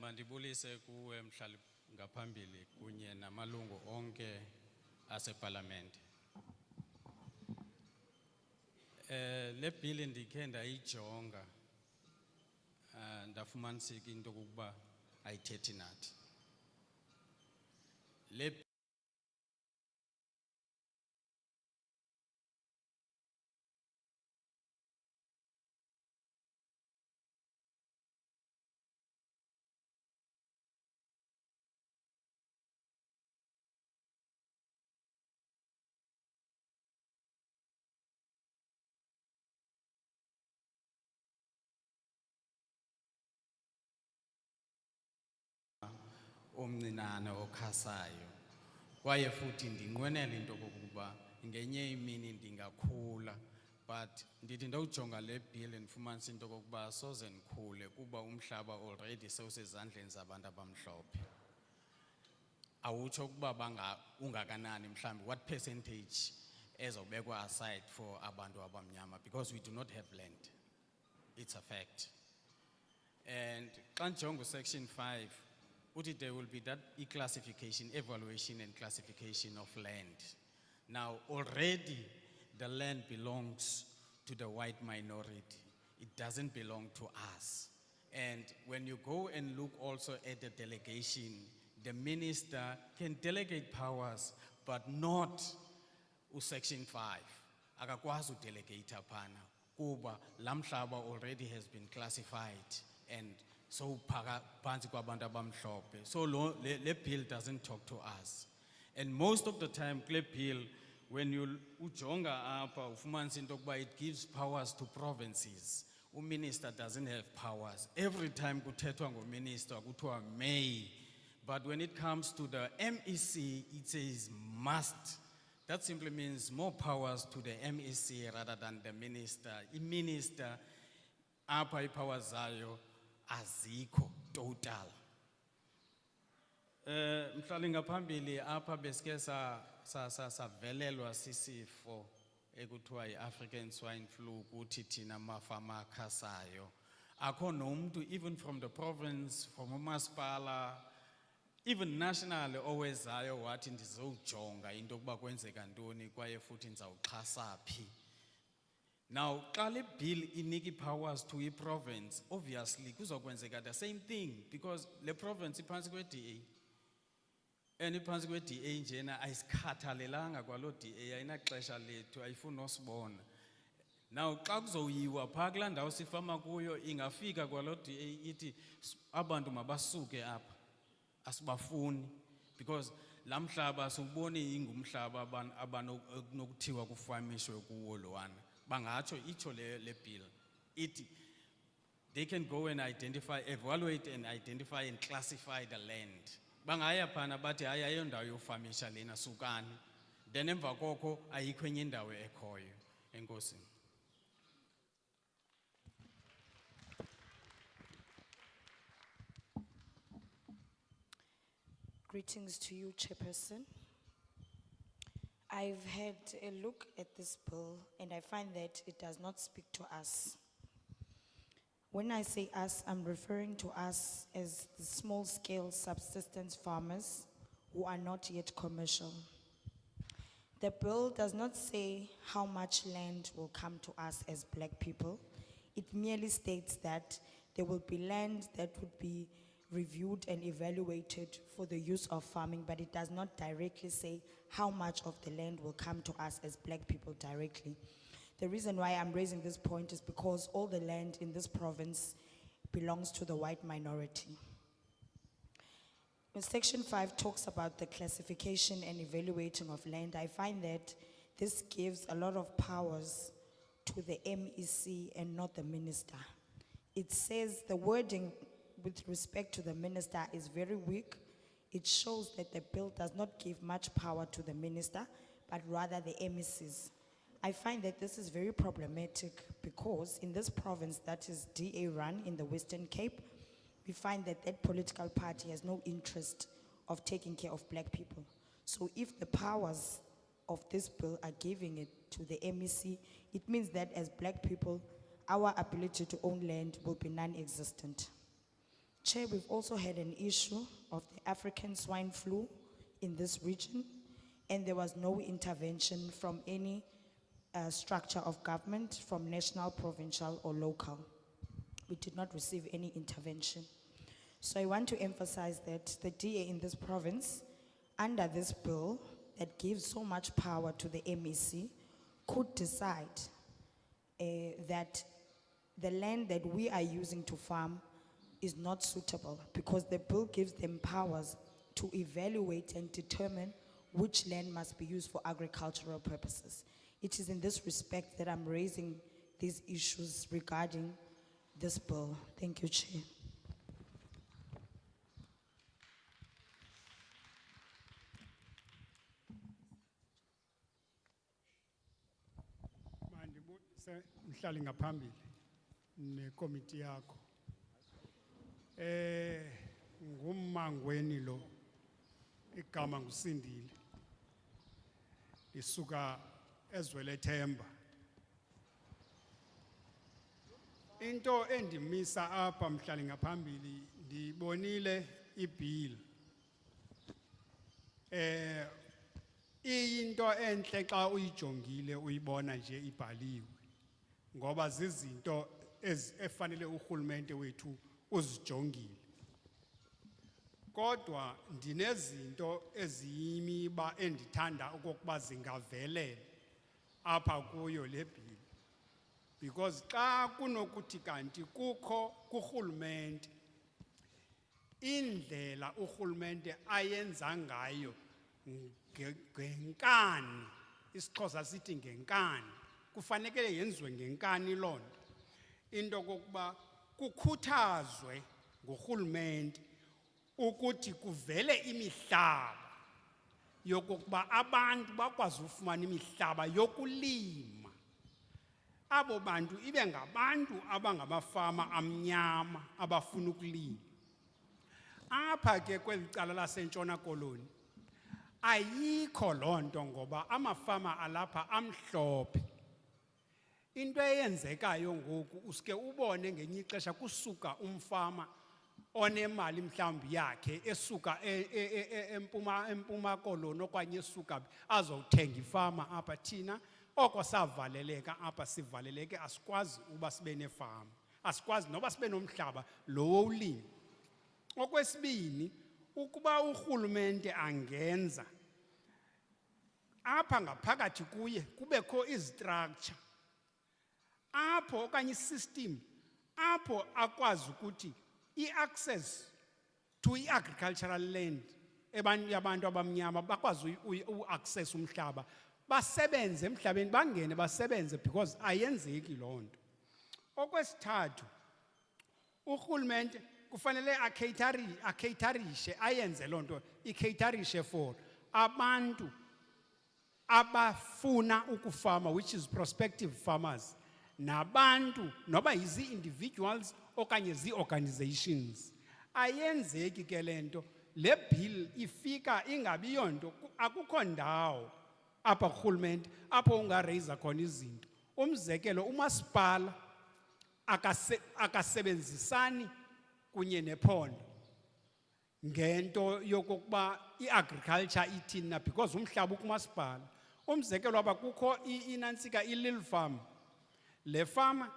Mandibulise kuwe mhlali ngaphambili kunye namalungu onke aseParliament. Le bill ndikhe ndayijonga ndafumaniseka into kokuba ayithethi nathi. Le omncinane okhasayo kwaye futhi ndinqwenela into kokuba ngenye imini ndingakhula, but ndithi ndawujonga le bill ndifumanisa into kokuba soze ndikhule kuba umhlaba already sewusezandleni zabantu abamhlophe. Awutsho ukuba ungakanani mhlambi, what percentage ezobekwa aside for abantu abamnyama, because we do not have land. It's a fact. And xa ndijonga section 5, there will be that e-classification, evaluation and classification of land. Now, already the land belongs to the white minority. It doesn't belong to us. And when you go and look also at the delegation, the minister can delegate powers, but not section 5. Akakwazi delegate apana. Kuba lamhlaba already has been classified, and so so le bill doesn't talk to us. And most of the time, le bill, when you ujonga apa, ufumanisa into yokuba it gives powers to provinces. Minister doesn't have powers. Every time kuthethwa ngominister kuthiwa may, but when it comes to the MEC, it says must. That simply means more powers to the MEC rather than the minister. Minister apa powers zayo aziko total. Mhlali ngaphambili apa beske sa velelwa sisifo ekuthiwa i-African swine flu kuthi thina mafama akhasayo. Akho nomuntu even from the province, from umasipala, even national owezayo wathi ndizowujonga into yokuba kwenzeka ntoni kwaye futhi ndizawuxhasa phi. Now, xa le bill iniki powers to a province, obviously kuzokwenzeka the same thing because le province iphantsi kwe-DA. And iphantsi kwe-DA njena ayisikhathalelanga kwalo DA, ayinaxesha lethu, ayifuni nosibona. Now, xa kuzoyiwa phaa kulaa ndawo sifama kuyo ingafika kwalo DA ithi abantu mabasuke apha, asibafuni because laa mhlaba siwuboni ingumhlaba abanokuthiwa kufamishwe kuwo lowana. Bangatsho itsho le bill ithi they can go and identify, evaluate and identify and classify the land. Bangaya phana bathi hayi ayondawo yofamisha lena sukani, then emva koko ayikho enye indawo ekhoyo. Enkosi. Greetings to you, Chairperson. I've had a look at this bill and I find that it does not speak to us. When I say us, I'm referring to us as the small-scale subsistence farmers who are not yet commercial. The bill does not say how much land will come to us as black people. It merely states that there will be land that would be reviewed and evaluated for the use of farming, but it does not directly say how much of the land will come to us as black people directly. The reason why I'm raising this point is because all the land in this province belongs to the white minority. When Section 5 talks about the classification and evaluating of land, I find that this gives a lot of powers to the MEC and not the minister. It says the wording with respect to the minister is very weak. It shows that the bill does not give much power to the minister, but rather the MECs. I find that this is very problematic because in this province that is DA run in the Western Cape, we find that that political party has no interest of taking care of black people. So if the powers of this bill are giving it to the MEC, it means that as black people, our ability to own land will be non-existent. Chair, we've also had an issue of the African swine flu in this region, and there was no intervention from any structure of government, from national, provincial, or local. We did not receive any intervention. So I want to emphasize that the DA in this province, under this bill that gives so much power to the MEC, could decide that the land that we are using to farm is not suitable because the bill gives them powers to evaluate and determine which land must be used for agricultural purposes. It is in this respect that I'm raising these issues regarding this bill. Thank you, Chair. Mandibulise mhlali ngaphambili nekomiti yakho. Ngummangweni lo igama ngusindile. Isuka eZwelethemba. Into endimisa apha mhlali ngaphambili ndibonile ibill. Iyinto enhle xa uyijongile uyibona nje ibhaliwe. Ngoba zizinto efanele urhulumente wethu uzijongile. Kodwa ndinezinto eziyimiba endithanda okokuba zingavelela apha kuyo le bill. Because xa kunokuthi kanti kukho kurhulumente indlela urhulumente ayenza ngayo ngenkani, isiXhosa sithi ngenkani, kufanele yenziwe ngenkani loo nto. Into kokuba kukhuthazwe ngurhulumente ukuthi kuvele imihlaba yokokuba abantu bakwazi ufumana imihlaba yokulima. Abo bantu ibe ngabantu abangamafama amnyama abafuna ukulima. Apha ke kweli cala laseNtshona Koloni ayikho loo nto ngoba amafama alapha amhlophe. Into eyenzekayo ngoku uske ubone ngenye ixesha kusuka umfama onemali mhlawumbi yakhe esuka empuma koloni okanye esuka azothenga ifama apha thina oko savaleleka apha sivaleleke asikwazi uba sibe nefama asikwazi noba sibe nomhlaba lo wowulima. Okwesibini, ukuba urhulumente angenza apha ngaphakathi kuye kubekho istructure apho okanye isystem apho akwazi ukuthi i-access to i-agricultural land yabantu abamnyama bakwazi u-access umhlaba basebenze emhlabeni bangene basebenze because ayenzeki loo nto. Okwesithathu, urhulumente kufanele acaterishe ayenze loo nto icaterishe for abantu abafuna ukufama, which is prospective farmers, nabantu noba yizi-individuals okanye zii-organizations. Ayenzeki ke le nto, le bill ifika ingabi yonto, akukho ndawo apha kurhulumente apho ungareyisa khona izinto. Umzekelo, umasipala akasebenzisani kunye nephondo ngento yokokuba i-agriculture ithina because umhlaba ukumasipala. Umzekelo aba kukho inantsika i-Little Farm. Le fama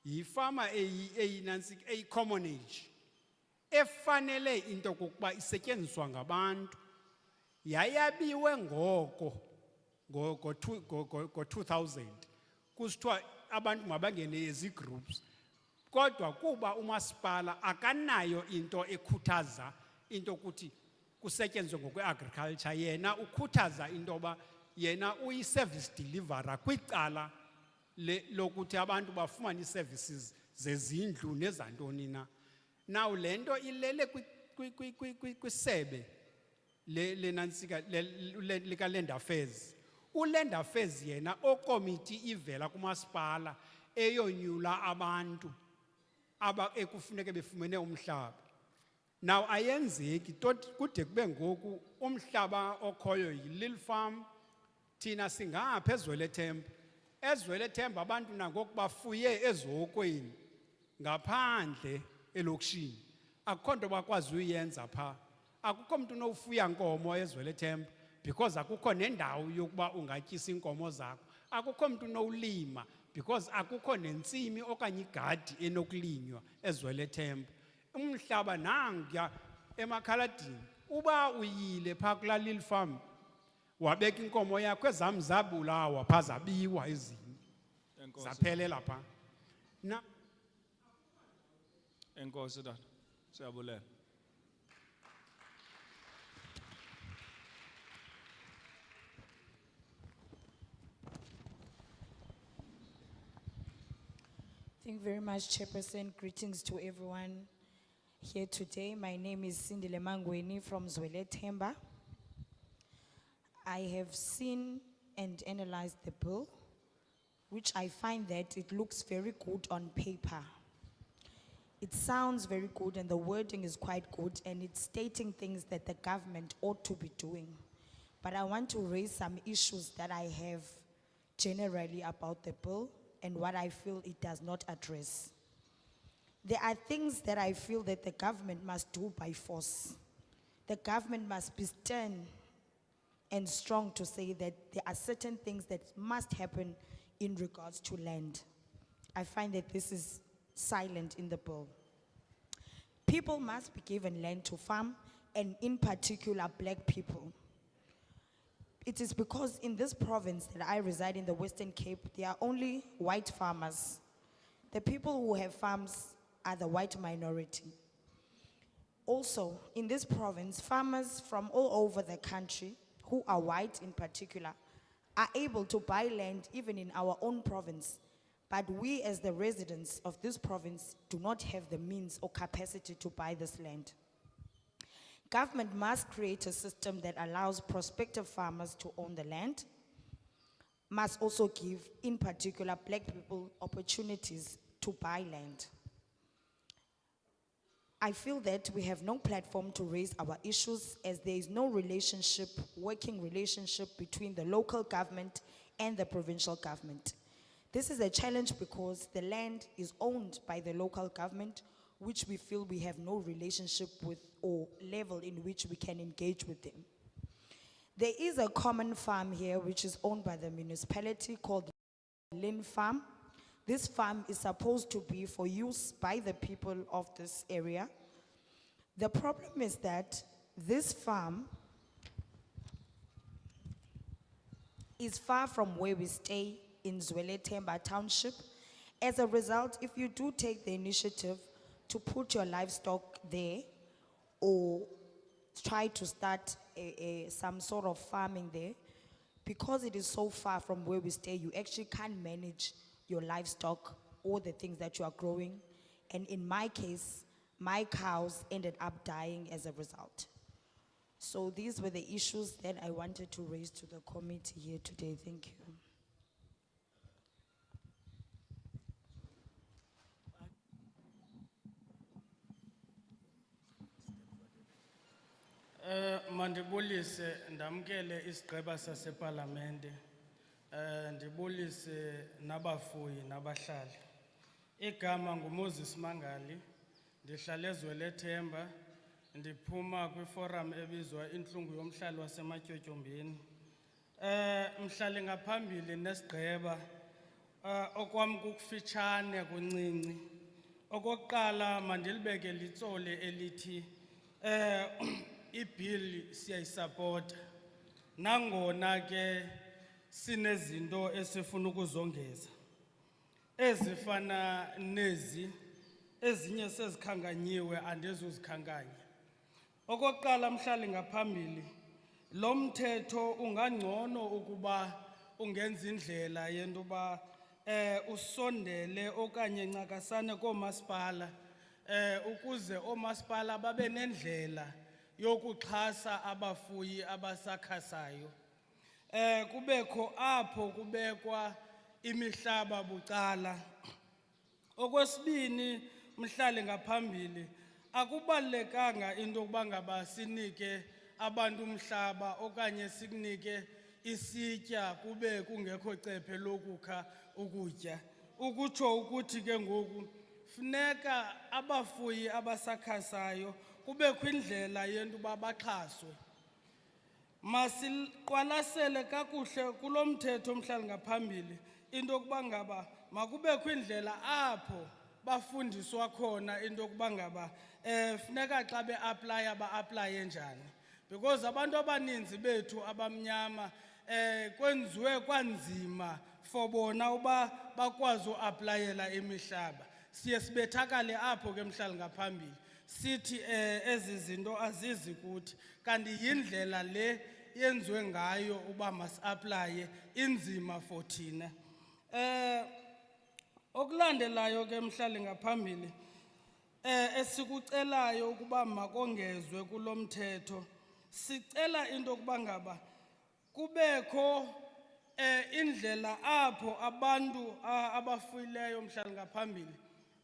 yifama eyinantsika eyi-common age efanele into kokuba isetyenziswa ngabantu. Yayabiwe ngoko ngo-2000 kusithiwa abantu mabangene ezi-groups, kodwa kuba umasipala akanayo into ekhuthaza into ukuthi kusetyenzwe ngokwe-agriculture, yena ukhuthaza into yoba yena uyi-service deliverer kwicala lokuthi abantu bafumane ii-services zezindlu nezantoni na. Now le nto ilele kwisebe lenantsika lika-Land Affairs. U-Land Affairs yena okomiti ivela kumasipala eyonyula abantu ekufuneke befumene umhlaba. Now ayenzeki kude kube ngoku umhlaba okhoyo yi-Little Farm, thina singapha eZwelethemba. eZwelethemba abantu nangoku bafuye ezokweni ngaphandle elokishini, akukho nto bakwazi uyenza pha. Akukho mntu unofuya nkomo eZwelethemba because akukho nendawo yokuba ungatyisa inkomo zakho. Akukho mntu unowulima because akukho nentsimi okanye igadi enokulinywa eZwelethemba. Umhlaba nanguya eMakhaladini, uba uyile phaa kulaa Little Farm wabeka inkomo yakho, ezam zabulawa phaa zabiwa ezinye zaphelela phaa. Enkosi tata, siyabulela. Thank you very much, Chairperson. Greetings to everyone here today. My name is Cindy Lemangweni from Zwelethemba. I have seen and analyzed the bill, which I find that it looks very good on paper. It sounds very good and the wording is quite good and it's stating things that the government ought to be doing. But I want to raise some issues that I have generally about the bill and what I feel it does not address. There are things that I feel that the government must do by force. The government must be stern and strong to say that there are certain things that must happen in regards to land. I find that this is silent in the bill. People must be given land to farm, and in particular, black people. It is because in this province that I reside in the Western Cape, there are only white farmers. The people who have farms are the white minority. Also, in this province, farmers from all over the country, who are white in particular, are able to buy land even in our own province. But we as the residents of this province do not have the means or capacity to buy this land. Government must create a system that allows prospective farmers to own the land, must also give, in particular, black people opportunities to buy land. I feel that we have no platform to raise our issues as there is no relationship, working relationship between the local government and the provincial government. This is a challenge because the land is owned by the local government, which we feel we have no relationship with or level in which we can engage with them. There is a common farm here which is owned by the municipality called Lynn Farm. This farm is supposed to be for use by the people of this area. The problem is that this farm is far from where we stay in Zwele Themba Township. As a result, if you do take the initiative to put your livestock there or try to start some sort of farming there, because it is so far from where we stay, you actually can't manage your livestock or the things that you are growing. And in my case, my cows ended up dying as a result. So these were the issues that I wanted to raise to the committee here today. Thank you. Mandibulise ndamkele isigqeba saseParlamente. Ndibulise nabafuyi nabahlali. Igama nguMoses Mangali, ndihlala eZwele Themba, ndiphuma kwiforum ebizwa intlungu yomhlali wasematyotyombeni. Mhlali ngaphambili nesigqeba, okwam kukufitshane kuncinci. Okokuqala mandilibeke litsole elithi iBill siyayisapota. Nangona ke sinezinto esifuna ukuzongeza. Ezifana nezi ezinye sezikhanganyiwe andizuzikhankanya. Okokuqala mhlali ngaphambili, lo mthetho ungangcono ukuba ungenza indlela yento ba usondele okanye ncakasane koomasipala ukuze oomasipala babe nendlela yokuxhasa abafuyi abasakhasayo. Kubekho apho kubekwa imihlaba bucala. Okwesibini mhlali ngaphambili, akubalekanga into yokuba ngaba sinike abantu umhlaba okanye sikunike isitya kube kungekho cephe lokukha ukutya. Ukutsho ukuthi ke ngoku funeka abafuyi abasakhasayo kubekho indlela yento uba baxhaswe. Masiqwalasele kakuhle kulo mthetho mhlali ngaphambili into yokuba ngaba makubekho indlela apho bafundiswa khona into yokuba ngaba funeka xa beaplaya baaplaye njani, because abantu abaninzi bethu abamnyama kwenziwe kwanzima for bona uba bakwazi uaplayela imihlaba. Siye sibethakale apho ke mhlali ngaphambili sithi ezi zinto azizi kuthi kanti yindlela le yenziwe ngayo uba masiaplaye inzima for thina. Okulandelayo ke mhlali ngaphambili esikucelayo ukuba makongezwe kulo mthetho, sicela into yokuba ngaba kubekho indlela apho abantu abafuyileyo mhlali ngaphambili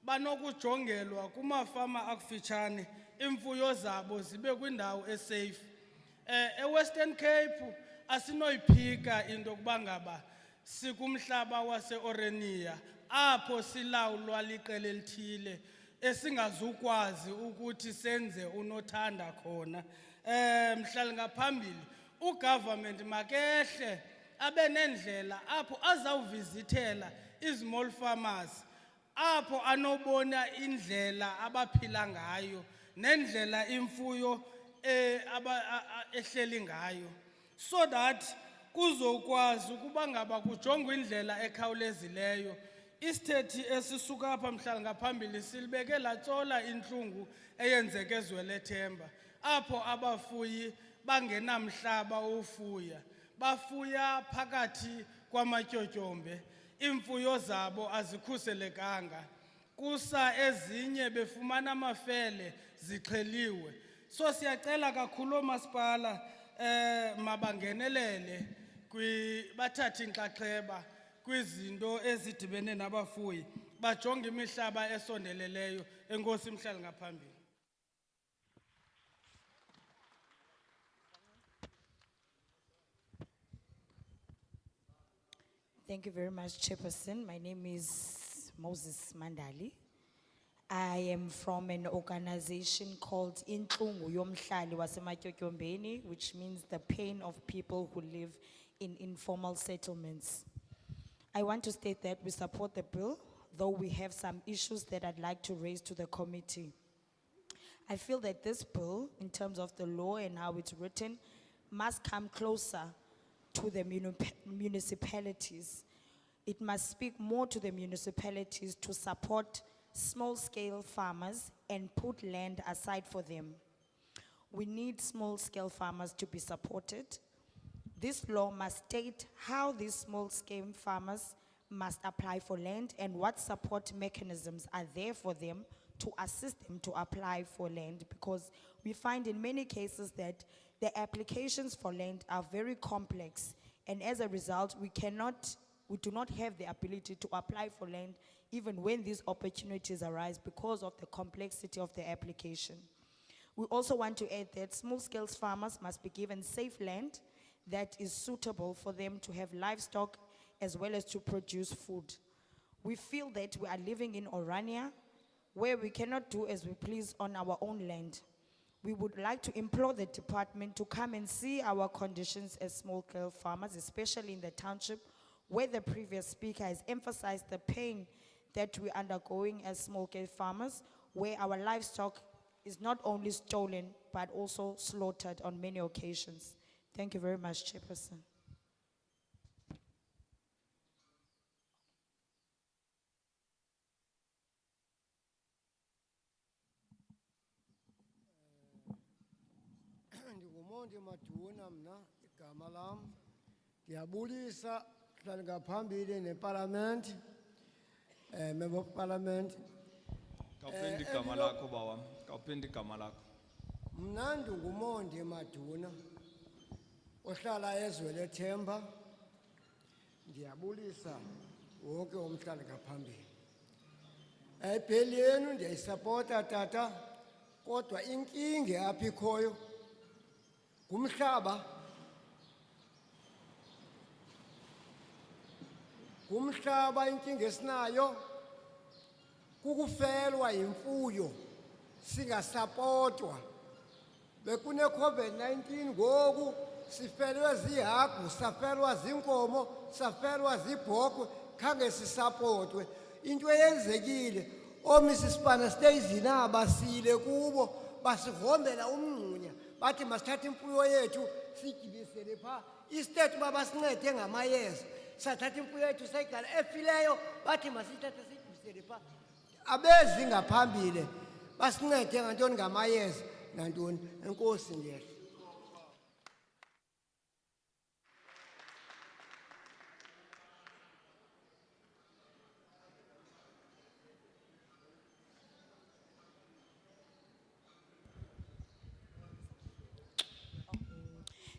banokujongelwa kumafama akufitshane imfuyo zabo zibe kwindawo esafe. EWestern Cape asinoyiphika into yokuba ngaba sikumhlaba waseOrenia apho silawulwa liqela elithile esingazukwazi ukuthi senze unothanda khona. Mhlali ngaphambili ugovernment makehle abe nendlela apho azawuvizithela izimall farmers apho anobona indlela abaphila ngayo nendlela imfuyo ehleli ngayo, so that kuzokwazi ukuba ngaba kujongwe indlela ekhawulezileyo. Isithethi esisuka apha mhlali ngaphambili silibeke latsola intlungu eyenzeke eZwele Themba apho abafuyi bangenamhlaba ofuya, bafuya phakathi kwamatyotyombe, imfuyo zabo azikhuselekanga, kusa ezinye befumana amafele zixheliwe. So siyacela kakhulu oomasipala mabangenelele bathathe inxaxheba kwizinto ezidibene nabafuyi, bajonge imihlaba esondeleleyo. Enkosi mhlali ngaphambili. Thank you very much, Chairperson. My name is Moses Mandali. I am from an organization called Intlungu Yomhlali Wasematyotyombe, which means the pain of people who live in informal settlements. I want to state that we support the bill, though we have some issues that I'd like to raise to the committee. I feel that this bill, in terms of the law and how it's written, must come closer to the municipalities. It must speak more to the municipalities to support small-scale farmers and put land aside for them. We need small-scale farmers to be supported. This law must state how these small-scale farmers must apply for land and what support mechanisms are there for them to assist them to apply for land, because we find in many cases that the applications for land are very complex, and as a result, we do not have the ability to apply for land even when these opportunities arise because of the complexity of the application. We also want to add that small-scale farmers must be given safe land that is suitable for them to have livestock as well as to produce food. We feel that we are living in Orania, where we cannot do as we please on our own land. We would like to implore the department to come and see our conditions as small-scale farmers, especially in the township, where the previous speaker has emphasized the pain that we're undergoing as small-scale farmers, where our livestock is not only stolen, but also slaughtered on many occasions. Thank you very much, Chairperson. Ndingumonde Maduna mna igama lam. Ndiyabulisa hlala ngaphambili neParliament, Member of Parliament. Kawuphinde igama lakho bawa. Kawuphinde igama lakho. Mna ndingumonde Maduna ohlala eZwelethemba. Ndiyabulisa wonke umhlali ngaphambili. Ibheli yenu ndiyayisapota tata, kodwa inkinga apha ikhoyo ngumhlaba. Ngumhlaba inkinga esinayo kukufelwa imfuyo singasapotwa. Bekune COVID-19 ngoku sifelwe zihagu, safelwa zinkomo, safelwa zibhokhwe, khange sisapotwe. Into eyenzekile omisisipana stayizini abasile kubo basihombela umngxunya bathi masithathe imfuyo yethu siyigibisele pha. Istate babasincede ngamayeza, sathatha imfuyo yethu sayigala efileyo bathi masithathe siyigibisele pha. Abezi ngaphambili basincede ngantoni ngamayeza nantoni. Enkosi ndiyehla.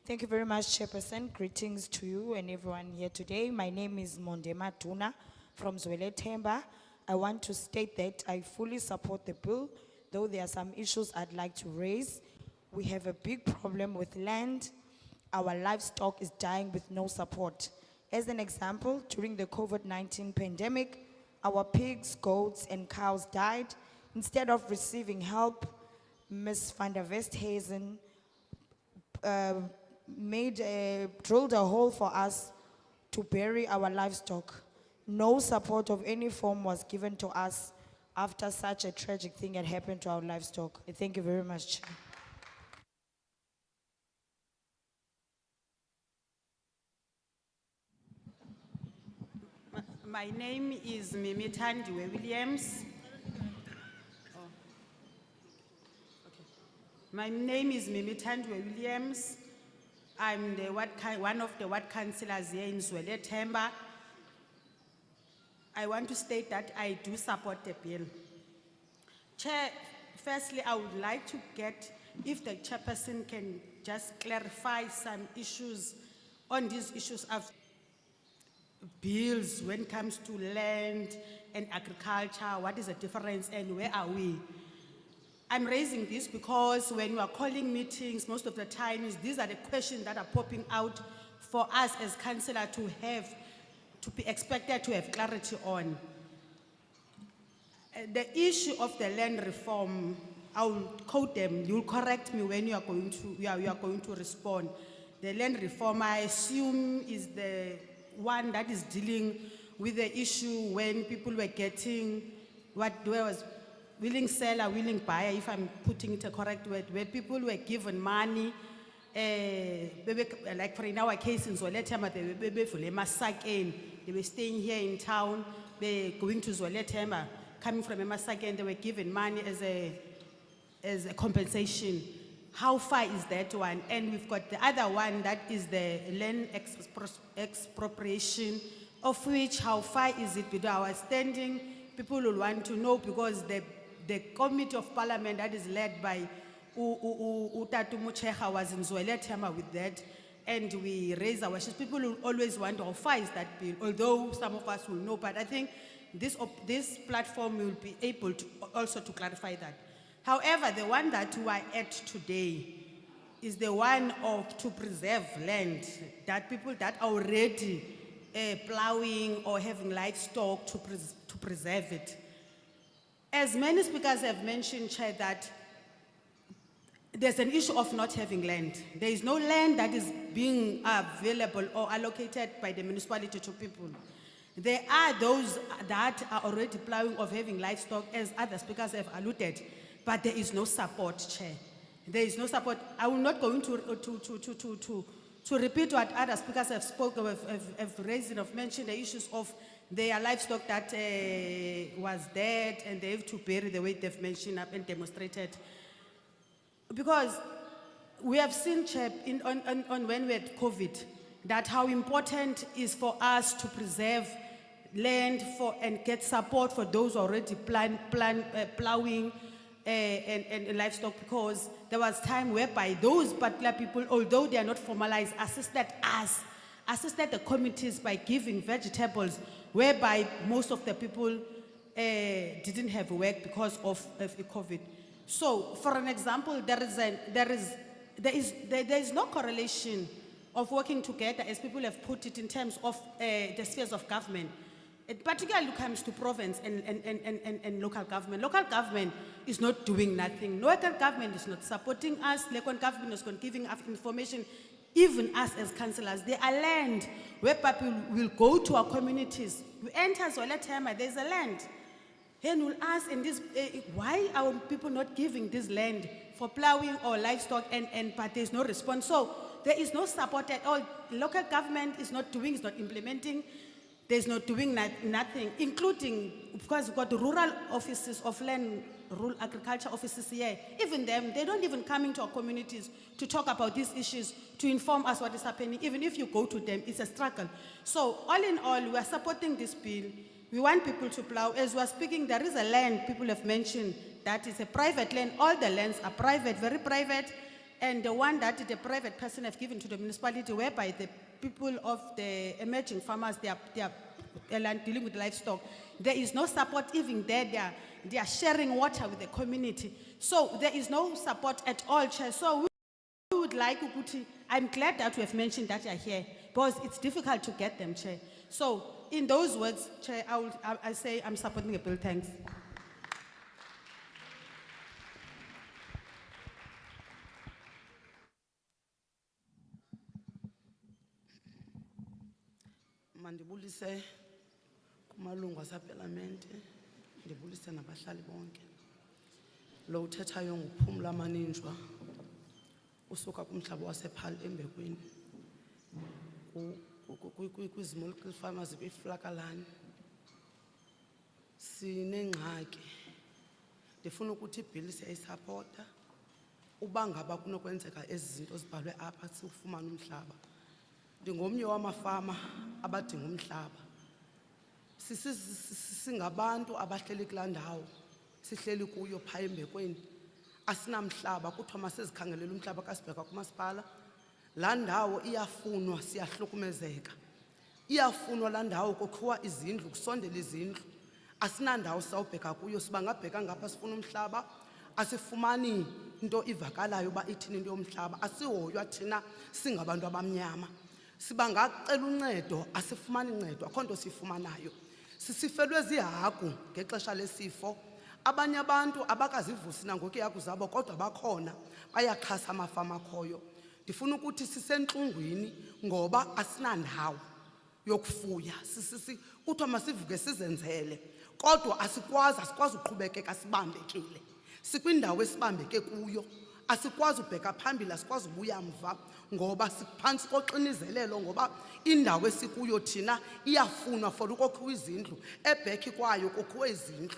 Thank you very much, Chairperson. Greetings to you and everyone here today. My name is Monde Maduna from Zwelethemba. I want to state that I fully support the bill, though there are some issues I'd like to raise. We have a big problem with land. Our livestock is dying with no support. As an example, during the COVID-19 pandemic, our pigs, goats, and cows died. Instead of receiving help, Ms. van der Westhuizen drilled a hole for us to bury our livestock. No support of any form was given to us after such a tragic thing had happened to our livestock. Thank you very much, Chair. My name is Mimi Tandiwe Williams. My name is Mimi Tandiwe Williams. I'm one of the ward councillors here in Zwelethemba. I want to state that I do support the bill. Chair, firstly, I would like to get, if the chairperson can just clarify some issues on these issues of bills when it comes to land and agriculture. What is the difference and where are we? I'm raising this because when you are calling meetings, most of the times, these are the questions that are popping out for us as councillor to be expected to have clarity on. The issue of the land reform, I will quote them, you'll correct me when you are going to respond. The land reform, I assume, is the one that is dealing with the issue when people were getting what was willing seller, willing buyer, if I'm putting it a correct word, where people were given money, like for in our case in Zoletema, they were staying here in town, they going to Zoletema, coming from Emasake, they were given money as a compensation. How far is that one? And we've got the other one that is the land expropriation, of which how far is it with our standing? People will want to know because the committee of parliament that is led by Utatu Mucheha was in Zweletema with that, and we raise our issues. People will always wonder how far is that bill, although some of us will know, but I think this platform will be able to also to clarify that. However, the one that we are at today is the one of to preserve land, that people that are already plowing or having livestock to preserve it. As many speakers have mentioned, Chair, that there's an issue of not having land. There is no land that is being available or allocated by the municipality to people. There are those that are already plowing or having livestock, as other speakers have alluded, but there is no support, Chair. There is no support. I will not go into to repeat what other speakers have spoken, have raised and have mentioned the issues of their livestock that was dead and they have to bury the way they've mentioned up and demonstrated. Because we have seen, Chair, on when we had COVID, that how important is for us to preserve land and get support for those already plowing and livestock, because there was time whereby those particular people, although they are not formalized, assisted the communities by giving vegetables, whereby most of the people didn't have work because of COVID. So, for an example, there is no correlation of working together, as people have put it, in terms of the spheres of government. It particularly comes to province and local government. Local government is not doing nothing. Local government is not supporting us. Local government is not giving us information, even us as councillors. There are land where people will go to our communities. We enter Zoletema, there's a land. Then we'll ask, why are people not giving this land for plowing or livestock, but there's no response. So there is no support at all. Local government is not doing, is not implementing. There's not doing nothing, including, of course, we've got the rural offices of land, rural agriculture offices here. Even them, they don't even come into our communities to talk about these issues, to inform us what is happening. Even if you go to them, it's a struggle. So all in all, we are supporting this bill. We want people to plow. As we are speaking, there is a land people have mentioned that is a private land. All the lands are private, very private. And the one that the private person have given to the municipality, whereby the people of the emerging farmers, they are dealing with livestock. There is no support even there. They are sharing water with the community. So there is no support at all, Chair. So we would like, I'm glad that we have mentioned that you are here, because it's difficult to get them, Chair. So in those words, Chair, I say I'm supporting the bill. Thanks. Mandibulise kumalungu asapalamente, ndibulise nabahlali bonke. Lo uthethayo nguPhumla Maninjwa usuka kumhlaba wasePaarl eMbekweni. Kwizimol farmers beFlakalani. Sinengxaki. Ndifuna ukuthi ibill siyayisupporta. Uba ngaba kunokwenzeka ezi zinto zibhalwe apha sifumana umhlaba. Ndingomnye wamafama abadinga umhlaba. Singabantu abahleli kulaa ndawo, sihleli kuyo phaa eMbekweni. Asinamhlaba, kuthiwa masizikhangelela umhlaba kasibheka kumasipala. Laa ndawo iyafunwa, siyahlukumezeka. Iyafunwa laa ndawo, kukhiwa izindlu, kusondela izindlu. Asinandawo sawubheka kuyo, sibangabheka ngapha sifuna umhlaba. Asifumani into ivakalayo uba ithini into yomhlaba. Asihoywa thina singabantu abamnyama. Sibangacela uncedo, asifumani ncedo, akho nto sifumanayo. Sisifelwe zihagu ngexesha lesifo. Abanye abantu abakazivusi nangoku ihagu zabo kodwa bakhona bayaxhasa amafama akhoyo. Ndifuna ukuthi sisentlungwini ngoba asinandawo yokufuya. Kuthiwa masivuke sizenzele. Kodwa asikwazi uqhubekeka sibambekile. Sikwindawo esibambeke kuyo. Asikwazi ubheka phambili, asikwazi ubuya mva ngoba siphansi koxinizelelo ngoba indawo esikuyo thina iyafunwa for ukokhiwa izindlu. Ebheki kwayo kokhiwe izindlu.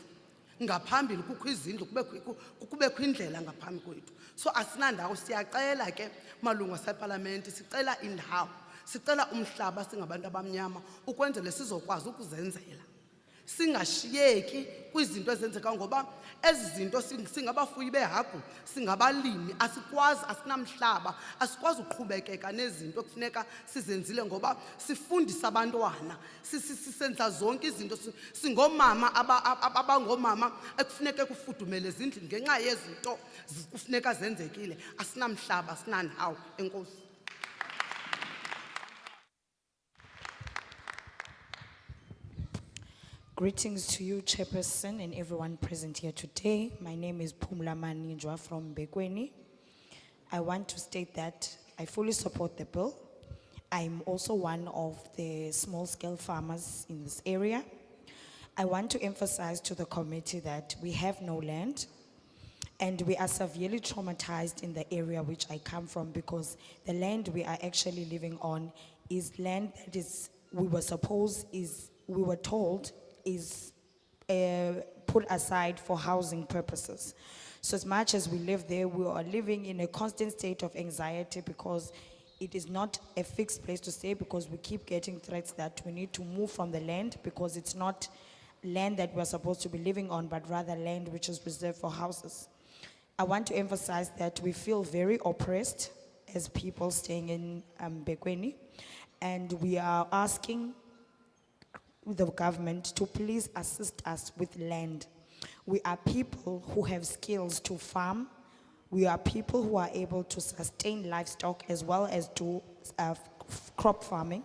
Ngaphambili kukho izindlu kubekho indlela ngaphambi kwethu. So asinandawo. Siyacela ke malungu aseParliament, sicela indawo, sicela umhlaba singabantu abamnyama ukwenzele sizokwazi ukuzenzela. Singashiyeki kwizinto ezenzeka ngoba ezi zinto singabafuyi behagu, singabalimi, asinamhlaba, asikwazi uqhubekeka nezinto kufuneka sizenzile ngoba sifundisa abantwana, sisenza zonke izinto, singomama abangomama ekufuneka kufudumele ezindlini ngenxa yezinto kufuneka zenzekile. Asinamhlaba, asinandawo. Enkosi. Greetings to you, Chairperson, and everyone present here today. My name is Pumla Maninjwa from Bekweni. I want to state that I fully support the bill. I'm also one of the small-scale farmers in this area. I want to emphasize to the committee that we have no land, and we are severely traumatized in the area which I come from because the land we are actually living on is land that is, we were told is put aside for housing purposes. So as much as we live there, we are living in a constant state of anxiety because it is not a fixed place to stay because we keep getting threats that we need to move from the land because it's not land that we're supposed to be living on, but rather land which is reserved for houses. I want to emphasize that we feel very oppressed as people staying in Bekweni, and we are asking the government to please assist us with land. We are people who have skills to farm. We are people who are able to sustain livestock as well as do crop farming.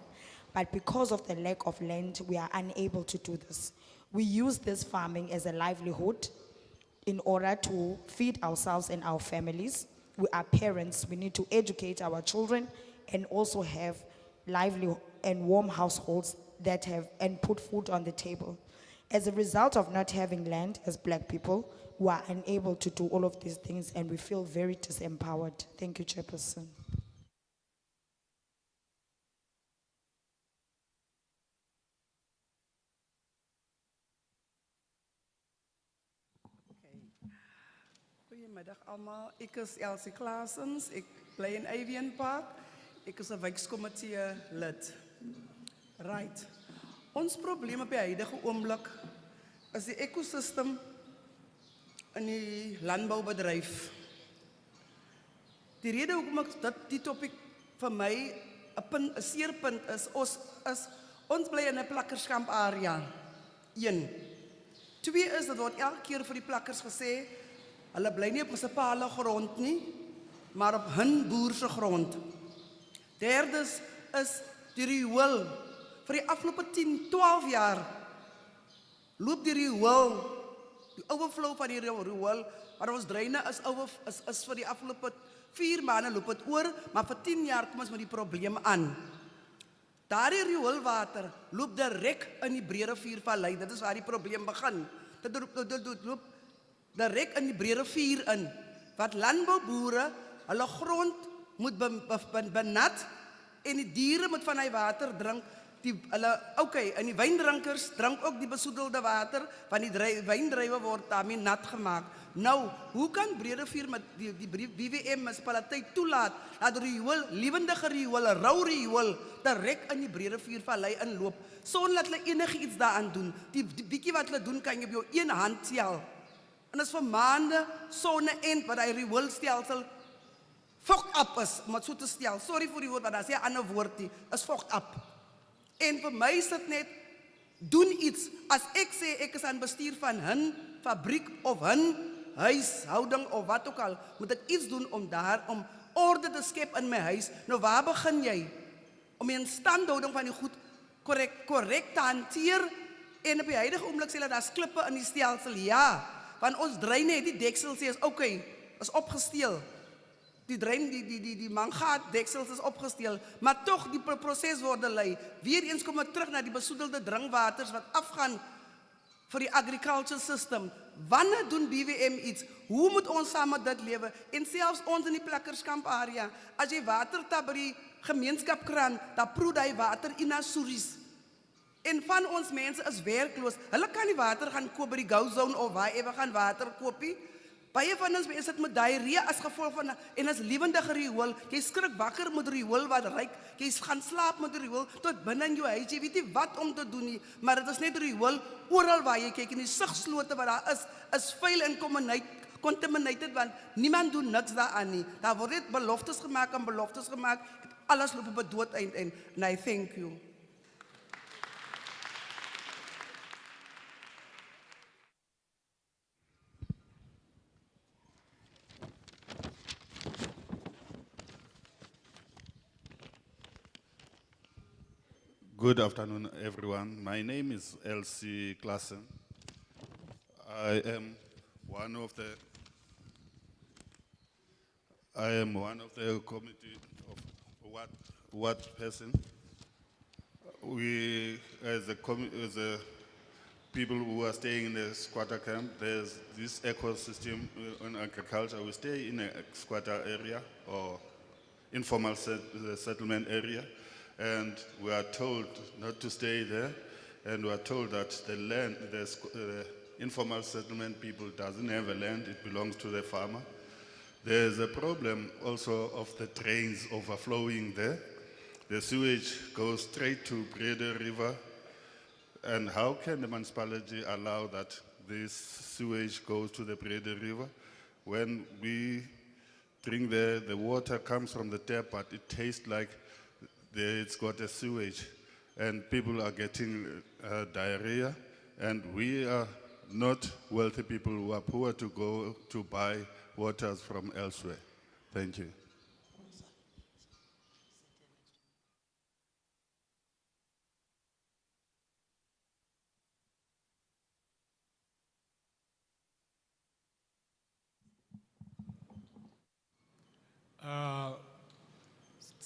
But because of the lack of land, we are unable to do this. We use this farming as a livelihood in order to feed ourselves and our families. We are parents. We need to educate our children and also have lively and warm households that have and put food on the table. As a result of not having land as Black people, we are unable to do all of these things and we feel very disempowered. Thank you, Chairperson. Goedemiddag allemaal. Ik is Elsie Klaasens. Ik bly in Avian Park. Ik is 'n wijkkomitee lid. Right. Ons probleem op die huidige oomblik is die ekosisteem in die landboubedryf. Die rede hoekom ek die topic vir my 'n seerpunt is, ons bly in 'n plakkerskamp area. 1. 2 is dat word elke keer vir die plakkers gesê, hulle bly nie op munisipale grond nie, maar op hun boer se grond. Derdes is die riool. Vir die afgelope 10, 12 jaar loop die riool, die overflow van die riool, maar ons dreine is vir die afgelope 4 maande loop het oor, maar vir 10 jaar kom ons met die probleem aan. Daardie rioolwater loop direk in die Breë Riviervallei, dit is waar die probleem begin. Dit loop direk in die Breë Rivier in, wat landbouboere hulle grond moet benat en die diere moet van die water drink. En die wijndrinkers drink ook die besoedelde water, want die wijndruiwe word daarmee nat gemaakt. Nou, hoe kan Breë Rivier met die BWM munisipaliteit toelaat dat riool, lewendige riool, rou riool, direk in die Breë Riviervallei inloop, sonder dat hulle enige iets daaraan doen? Die bietjie wat hulle doen, kan jy op jou een hand tel. En is vir maande sonne end wat die rioolstelsel fucked up is, om het so te stel. Sorry vir die woord, want dat is 'n ander woord nie, is fucked up. En vir my is dit net, doen iets. As ek sê, ek is aan bestuur van hun fabriek of hun huishouding of wat ook al, moet ek iets doen om orde te skep in my huis. Nou waar begin jy? Om die instandhouding van die goed korrek te hanteer En op die huidige oomblik sê hulle daar's klippe in die stelsel. Ja, want ons dreine het die deksel sê is okay, is opgesteel. Die drein, die mangaat deksels is opgesteel, maar toch die proses word lei. Weer eens kom ek terug na die besoedelde drinkwaters wat afgaan vir die agriculture system. Wanneer doen BWM iets? Hoe moet ons saam met dit lewe? En selfs ons in die plakkerskamp area, as jy water tap by die gemeenskapkraan, dan proe jy water in na Suris. En van ons mense is werkloos. Hulle kan nie water gaan koop by die Go Zone of waar ewe gaan water koopie. Baie van ons mense sit met diarree as gevolg van en as lewendige riool. Jy skrik wakker met riool wat ryk. Jy gaan slaap met riool tot binne in jou huis. Jy weet nie wat om te doen nie, maar dit is net riool oral waar jy kyk en die sigslote wat daar is vuil en contaminated want niemand doen niks daaraan nie. Daar word net beloftes gemaak en beloftes gemaak. Alles loop op 'n doodeind en I thank you. Good afternoon, everyone. My name is Elsie Klassen. I am one of the committee of what person. We, as a people who are staying in the squatter camp, there's this ecosystem in agriculture. We stay in a squatter area or informal settlement area. And we are told not to stay there, and we are told that the land, the informal settlement people doesn't have a land, it belongs to the farmer. There's a problem also of the drains overflowing there. The sewage goes straight to Brede River, and how can the municipality allow that this sewage goes to the Brede River? When we drink there, the water comes from the tap, but it tastes like it's got a sewage, and people are getting diarrhea, and we are not wealthy people who are poor to go to buy waters from elsewhere. Thank you.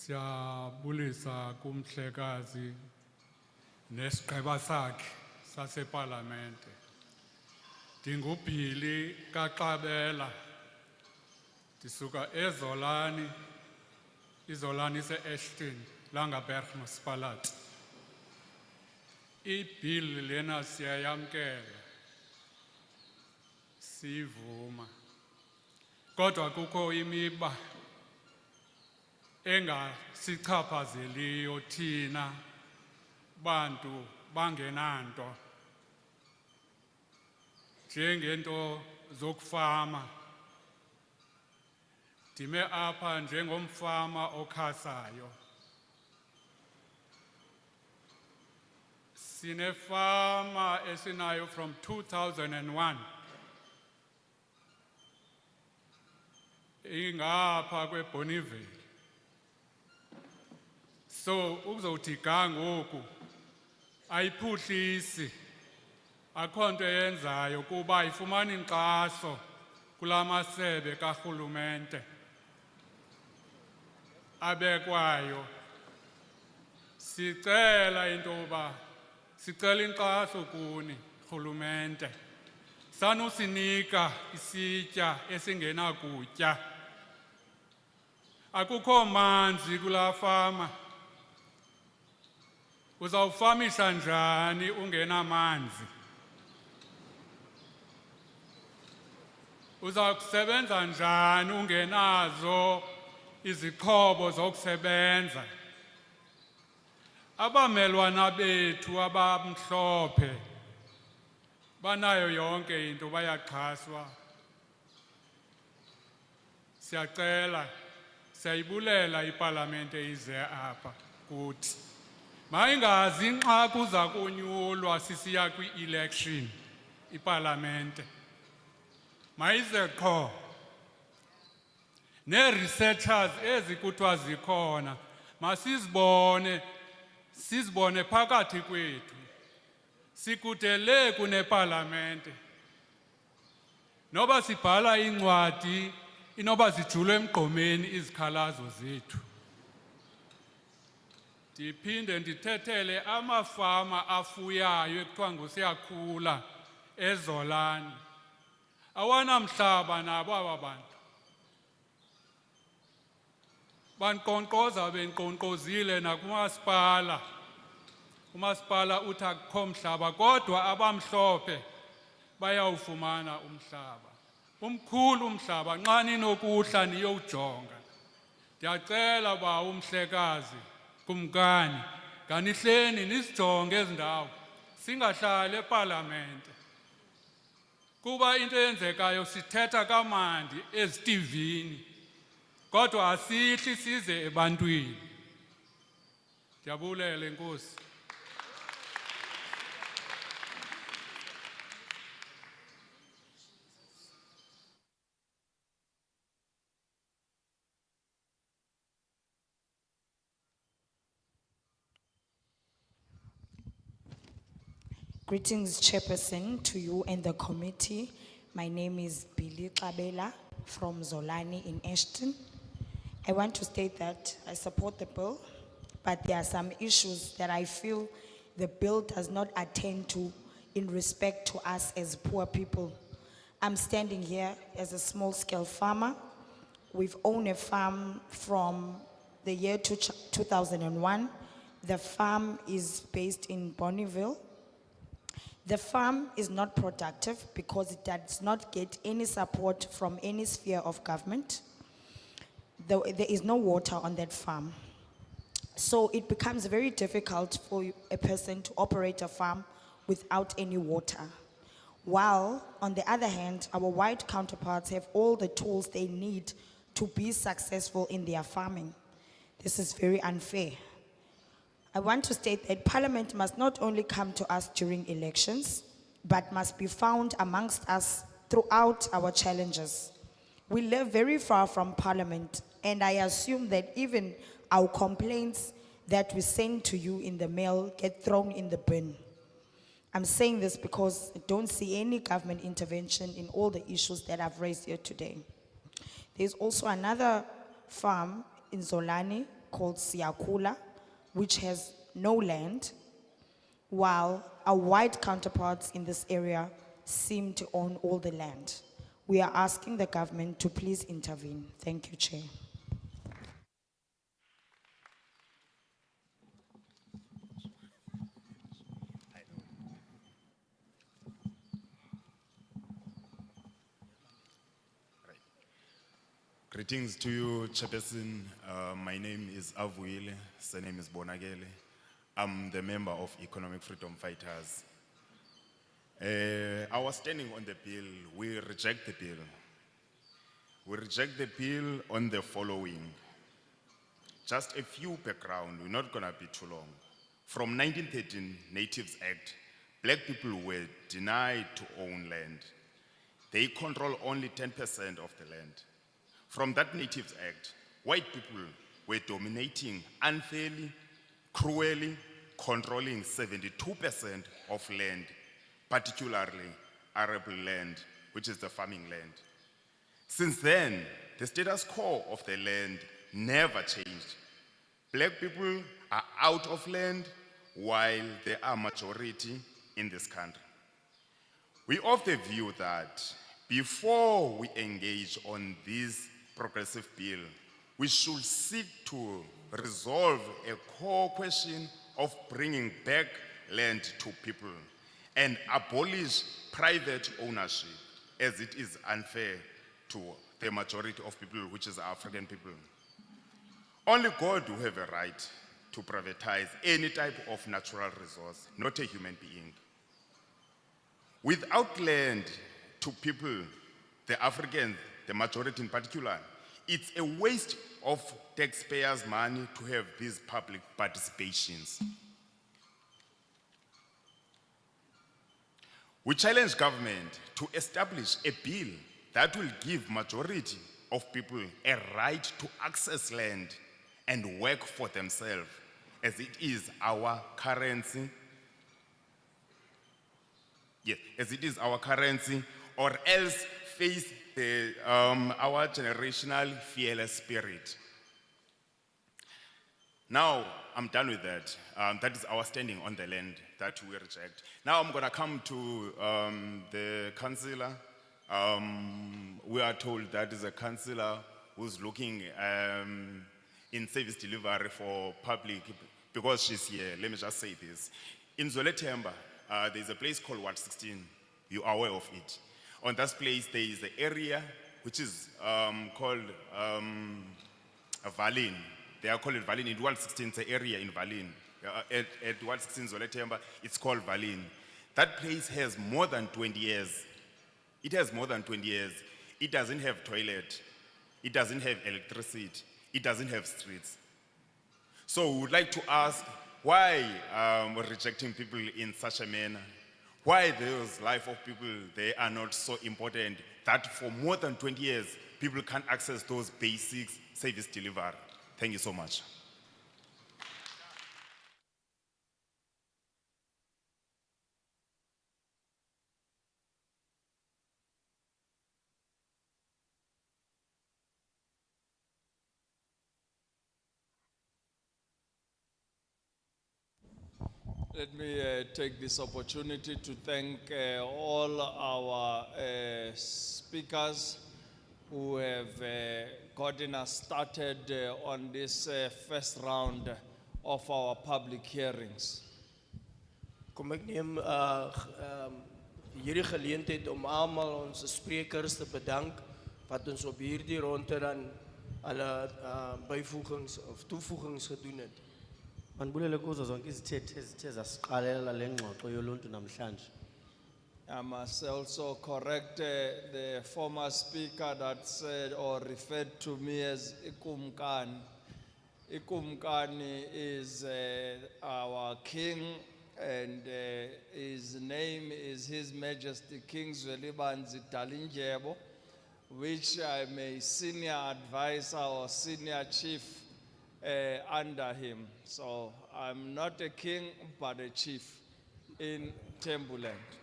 Siyabulisa kumhlekazi nesigqeba sakhe saseParlamente. Ndingubhili kaXabela. Ndisuka eZolani, iZolani ise-Ashton, Langeberg Municipality. I-bill lena siyayamkela. Sivuma. Kodwa kukho imiba engasichaphazeliyo thina bantu bangenanto njengento zokufama. Ndime apha njengomfama okhasayo. Sinefama esinayo from 2001. Ingapha kweBonneville. So ukuzothi ga ngoku ayiphuhlisi akho nto yenzayo kuba ifumana inkxaso kulamasebe karhulumente abekwayo. Sicela intoba sicela inkxaso kuni rhulumente sanusinika isitya esingenakutya. Akukho manzi kula fama. Uzawufamisa njani ungenamanzi? Uzakusebenza njani ungenazo izixhobo zokusebenza? Abamelwana bethu abamhlophe banayo yonke into, bayaxhaswa. Siyacela, siyayibulela iParlamente ize apha kuthi. Mayingazi nxa kuza konyulwa sisiya kwi-election iParlamente. Mayize qho. Ne-researchers ezikuthiwa zikhona masizibone phakathi kwethu. sikudele kuneparlamente. Noba sibhala incwadi, inoba zijulwe emgqomeni izikhalazo zethu. Ndiphinde ndithethele amafama afuyayo ekuthiwa nguSiyakhula eZolani. Awanamhlaba nabo aba bantu. Banqonqoza benqonqozile nakumasipala. Umasipala uthi akukho mhlaba kodwa abamhlophe bayawufumana umhlaba. Umkhulu umhlaba nxa ninokuhla niyowujonga. Ndiyacela ba umhlekazi kumkani ganihleni nisijonge ezindawo singahlali eParlamente. Kuba into eyenzekayo sithetha kamandi ezitivini kodwa asihli size ebantwini. Ndiyabulela Nkosi. Greetings, Chairperson, to you and the committee. My name is Billy Kabela from Zolani in Ashton. I want to state that I support the bill, but there are some issues that I feel the bill does not attend to in respect to us as poor people. I'm standing here as a small-scale farmer. We've owned a farm from the year 2001. The farm is based in Bonneville. The farm is not productive because it does not get any support from any sphere of government. There is no water on that farm. So it becomes very difficult for a person to operate a farm without any water. While, on the other hand, our white counterparts have all the tools they need to be successful in their farming. This is very unfair. I want to state that Parliament must not only come to us during elections, but must be found amongst us throughout our challenges. We live very far from Parliament, and I assume that even our complaints that we send to you in the mail get thrown in the bin. I'm saying this because I don't see any government intervention in all the issues that I've raised here today. There's also another farm in Zolani called Siyakhula, which has no land, while our white counterparts in this area seem to own all the land. We are asking the government to please intervene. Thank you, Chair. Greetings to you, Chairperson. My name is Avuile, surname is Bonagele. I'm the member of Economic Freedom Fighters. Our standing on the bill, we reject the bill. We reject the bill on the following. Just a few background, we're not gonna be too long. From 1913 Natives Act, black people were denied to own land. They control only 10% of the land. From that Natives Act, white people were dominating unfairly, cruelly, controlling 72% of land, particularly arable land, which is the farming land. Since then, the status quo of the land never changed. Black people are out of land while they are majority in this country. We of the view that before we engage on this progressive bill, we should seek to resolve a core question of bringing back land to people and abolish private ownership, as it is unfair to the majority of people, which is African people. Only God will have a right to privatize any type of natural resource, not a human being. Without land to people, the Africans, the majority in particular, it's a waste of taxpayers' money to have these public participations. We challenge government to establish a bill that will give majority of people a right to access land and work for themselves, as it is our currency Yes, as it is our currency, or else face our generational fearless spirit. Now, I'm done with that. That is our standing on the land that we reject. Now I'm gonna come to the councillor. We are told that is a councillor who's looking in service delivery for public, because she's here, let me just say this. In Zoletemba, there's a place called Ward 16, you are aware of it. On that place, there is an area which is called Valin. They are called it Valin. In Ward 16, it's an area in Valin. At Ward 16 Zoletemba, it's called Valin. That place has more than 20 years. It has more than 20 years. It doesn't have toilet. It doesn't have electricity. It doesn't have streets. So we would like to ask, why we're rejecting people in such a manner? Why those life of people, they are not so important that for more than 20 years, people can't access those basic service delivery? Thank you so much. Let me take this opportunity to thank all our speakers who have gotten us started on this first round of our public hearings. Kom ek neem hierdie geleentheid om almal ons sprekers te bedank wat ons op hierdie ronde dan hulle byvoegings of toevoegings gedoen het. Mandibulele kuzo zonke izithethe ezithe zasiqalela le ngxoxo yoluntu namhlanje. I must also correct the former speaker that said or referred to me as Ikumkani. Ikumkani is our king, and his name is His Majesty King Zwelibanzi Dalindyebo, which I'm a senior advisor or senior chief under him. So I'm not a king, but a chief in Tembuland.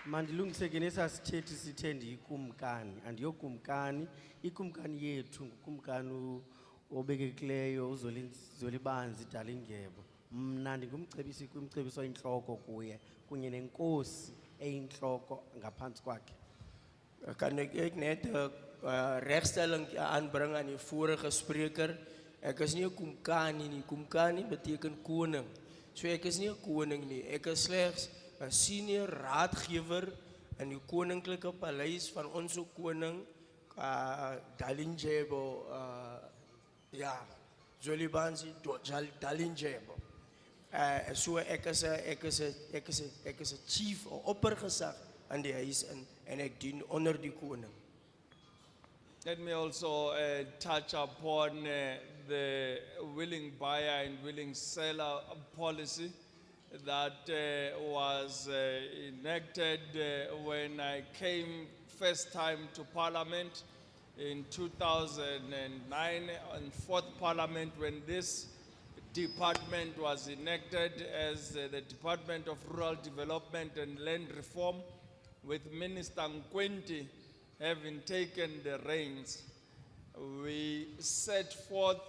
Mandilungiseke nesasithethi sithendi ikumkani, andiyokumkani, ikumkani yethu ngukumkani obekekileyo uZolibanzi Dalindyebo. Mna ndingumcebisi kwimcebiso inhloko kuye kunye nenkosi eyinhloko ngaphantsi kwakhe. Kan ek net regstelling aanbring aan die vorige spreker? Ek is nie 'n kumkani nie. Kumkani beteken koning. So ek is nie 'n koning nie. Ek is slegs 'n senior raadgewer in die koninklike paleis van ons koning Dalindyebo, ja, Zwelibanzi Dalindyebo. So ek is 'n chief, 'n oppergesag aan die huis en ek dien onder die koning. Let me also touch upon the willing buyer and willing seller policy that was enacted when I came first time to Parliament in 2009, and fourth Parliament, when this department was enacted as the Department of Rural Development and Land Reform, with Minister Nkwenti having taken the reins. We set forth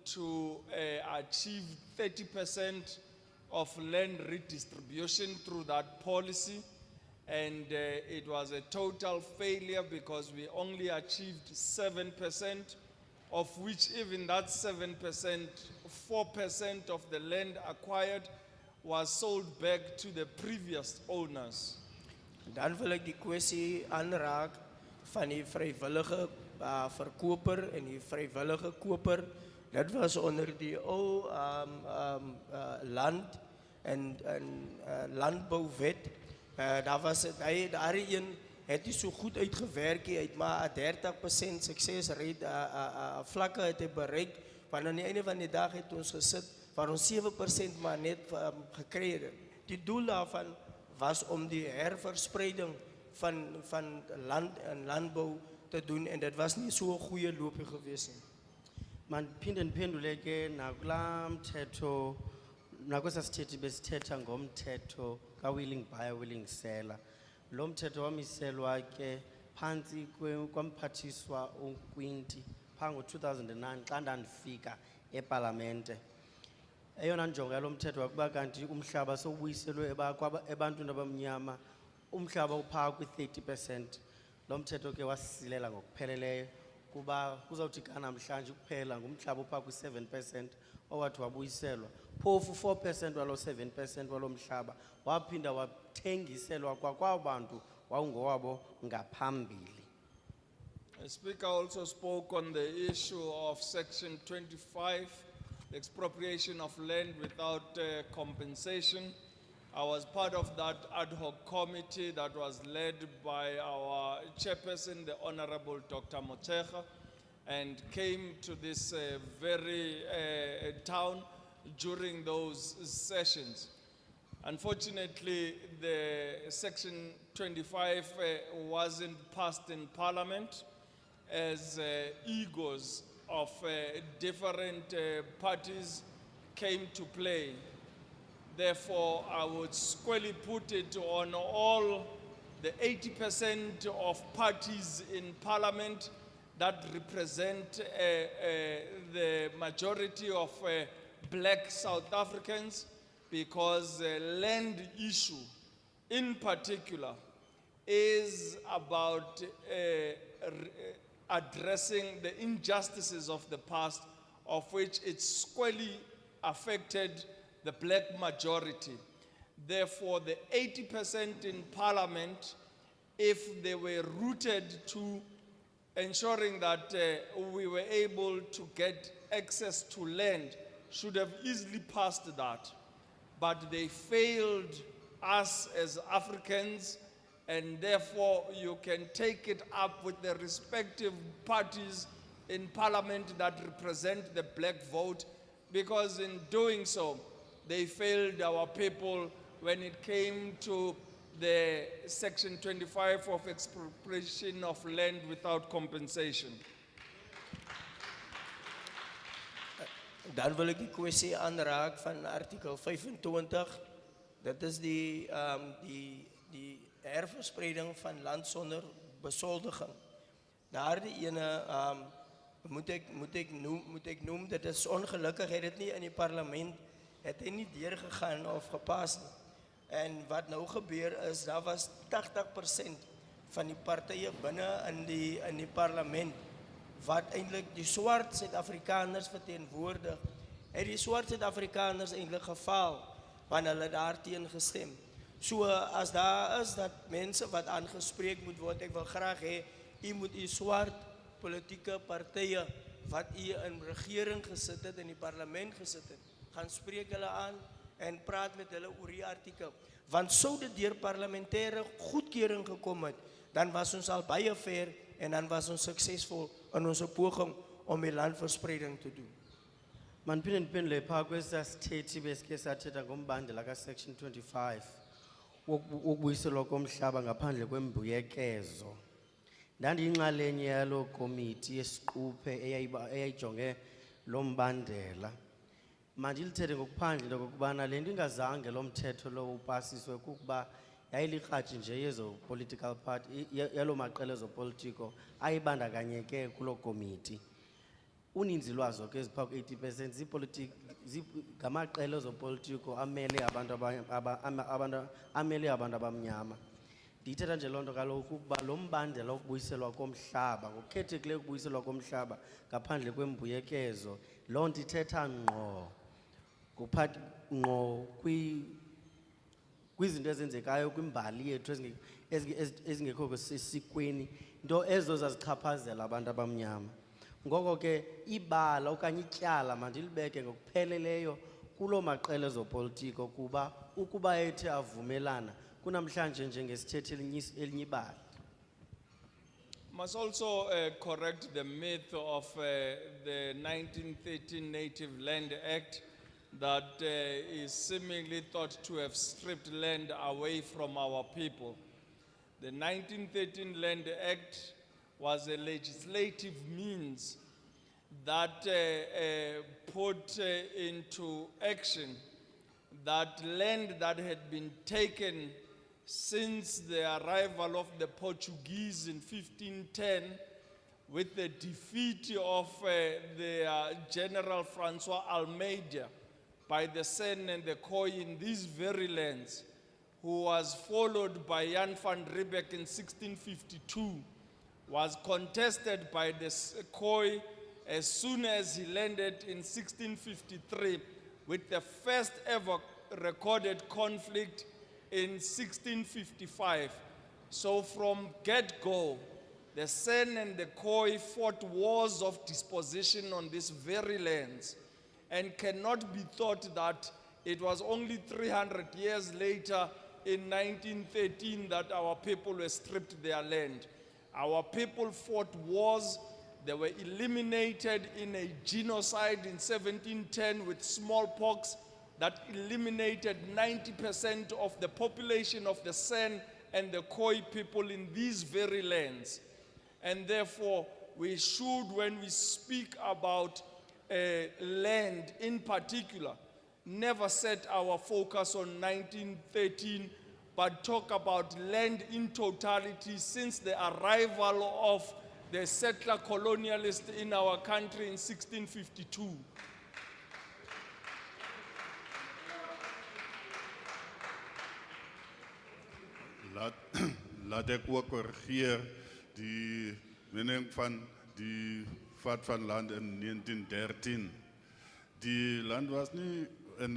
to achieve 30% of land redistribution through that policy, and it was a total failure because we only achieved 7%, of which even that 7%, 4% of the land acquired was sold back to the previous owners. Dan wil ek die kwessie aanraak van die vrywillige verkoper en die vrywillige koper. Dit was onder die ou land en landbouwet. Daar was daardie een het nie so goed uitgewerk nie. Hy het maar 30% suksesrate vlakke het hy bereik. Want aan die einde van die dag het ons gesit waar ons 7% maar net gekry het. Die doel daarvan was om die herverspreiding van land en landbouw te doen, en dit was nie so 'n goeie loopie gewees nie. Mandiphinde ndiphendule ke nakulaa mthetho nakwesa sithethi besithetha ngomthetho ka-willing buyer, willing seller. Lo mthetho wamiselwa ke phantsi kwamphathiswa uNkwinti phaa ngo-2009 xa ndandifika epalamente. Eyona njongo yalo mthetho wakuba kanti umhlaba sowubuyiselwe ebantwini abamnyama, umhlaba uphaa kwi-30%. Lo mthetho ke wasisilela ngokupheleleyo kuba kuzawuthi kanamhlanje kuphela ngumhlaba uphaa kwi-7% owathi wabuyiselwa. Phofu 4% walo 7% walo mhlaba waphinda wathengiselwa kwakwabo bantu wawungowabo ngaphambili. The Speaker also spoke on the issue of Section 25, the expropriation of land without compensation. I was part of that ad hoc committee that was led by our chairperson, the Honorable Dr. Moteja, and came to this very town during those sessions. Unfortunately, the Section 25 wasn't passed in Parliament as egos of different parties came to play. Therefore, I would squarely put it on all the 80% of parties in Parliament that represent the majority of black South Africans, because the land issue in particular is about addressing the injustices of the past, of which it squarely affected the black majority. Therefore, the 80% in Parliament, if they were rooted to ensuring that we were able to get access to land, should have easily passed that. But they failed us as Africans, and therefore you can take it up with the respective parties in Parliament that represent the black vote, because in doing so, they failed our people when it came to the Section 25 of expropriation of land without compensation. Dan wil ek die kwessie aanraak van artikel 25. Dit is die herverspreiding van land sonder besoldiging. Daardie ene moet ek noem, dit is ongelukkig, het dit nie in die parlement, het hy nie deurgegaan of gepas nie. En wat nou gebeur is, daar was 80% van die partye binne in die parlement, wat eintlik die swart Suid-Afrikaners verteenwoordig, het die swart Suid-Afrikaners eintlik gefaal, want hulle daarteen gestem. So as daar is dat mense wat aangespreek moet word, ek wil graag hê, u moet u swart politieke partye, wat u in regering gesit het, in die parlement gesit het, gaan spreek hulle aan, en praat met hulle oor die artikel. Want sou dit deur parlementêre goedkeuring gekom het, dan was ons al baie ver, en dan was ons suksesvol in ons poging om die landverspreiding te doen. Mandiphendule phaa kwesaa sithethi besike sathetha ngombandela ka-Section 25 wokubuyiselwa komhlaba ngaphandle kwembuyekezo. Ndandiyinxalenye yaloo komiti yesiquphe eyayijonge lo mbandela. Mandilithethe ngokuphandle into okokubana le nto ingazange lo mthetho lo upasiswe kukuba yayilikrathi nje yezo political party, yalo maqela ezopolitiko ayibandakanyeke kuloo komiti. Uninzi lwazo ke eziphaa ku-80% ngamaqela ezopolitiko amele abantu abamnyama. Ndiyithetha nje loo nto kaloku ukuba lo mbandela wokubuyiselwa komhlaba, ngokukhethekileyo ukubuyiselwa komhlaba ngaphandle kwembuyekezo, loo nto ithetha ngqo kwizinto ezenzekayo kwimbali yethu ezingekho sesikweni, nto ezo zazichaphazela abantu abamnyama. Ngoko ke ibala okanye ityala mandilibeke ngokupheleleyo kuloo maqela ezopolitiko, kuba ukuba ethe avumelana kunamhlanje njengesithethi elinye ibala. Must also correct the myth of the 1913 Native Land Act that is seemingly thought to have stripped land away from our people. The 1913 Land Act was a legislative means that put into action that land that had been taken since the arrival of the Portuguese in 1510 with the defeat of the General Francois Almeida by the Sen and the Khoi in these very lands, who was followed by Jan van Riebeeck in 1652, was contested by the Khoi as soon as he landed in 1653, with the first ever recorded conflict in 1655. So from get-go, the Sen and the Khoi fought wars of disposition on these very lands, and cannot be thought that it was only 300 years later in 1913 that our people were stripped their land. Our people fought wars. They were eliminated in a genocide in 1710 with smallpox that eliminated 90% of the population of the San and the Khoi people in these very lands. And therefore, we should, when we speak about land in particular, never set our focus on 1913, but talk about land in totality since the arrival of the settler colonialist in our country in 1652. Laat ek ook corrigeer die mening van die vat van land in 1913. Die land was niet in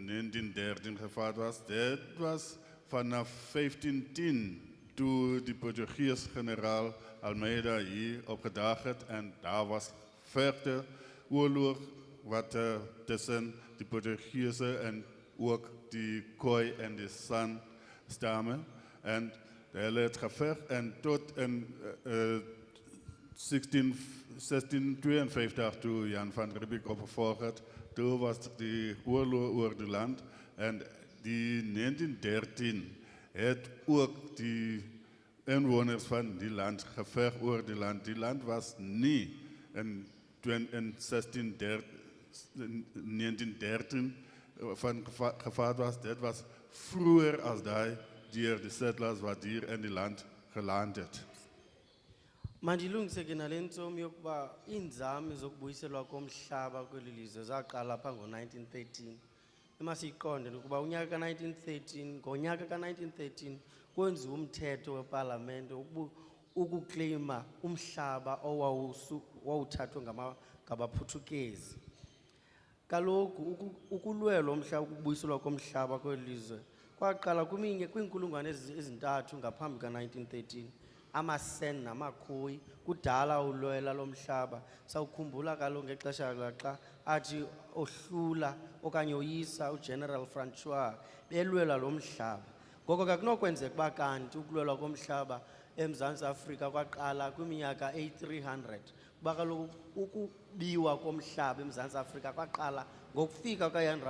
1913 gevat was, dit was vanaf 1510 toen die Portugees generaal Almeida hier opgedaagd het en daar was verder oorlog wat tussen die Portugese en ook die Khoi en die San stammen. En hulle het geveg en tot in 1652 toe Jan van Riebeeck opgevolgd het, toen was die oorlog oor die land en die 1913 het ook die inwoners van die land geveg oor die land. Die land was niet in 1913 van gevaard was, dit was vroeger als die settlers wat hier in die land geland het. Mandilungise ke nale ntsomi yokuba iinzame zokubuyiselwa komhlaba kweli lizwe zaqala pha ngo-1913. Emasiyiqonde ukuba ngonyaka ka-1913 kwenziwa umthetho wepalamente ukukleyima umhlaba owawuthathwe ngabaPhuthukezi. Kaloku ukulwela umhlaba ukubuyiselwa komhlaba kweli lizwe kwaqala kwiinkulungwane ezintathu ngaphambi ka-1913. Amasen namaKhoi kudala ulwela lomhlaba. Sawukhumbula kaloku ngexesha laxa athi ohlula okanye oyisa uGeneral Francois belwela lomhlaba. Ngoko ke kunokwenzeka uba kanti ukulwela komhlaba eMzantsi Afrika kwaqala kwiminyaka eyi-300. Kuba kaloku ukubiwa komhlaba eMzantsi Afrika kwaqala ngokufika kaJan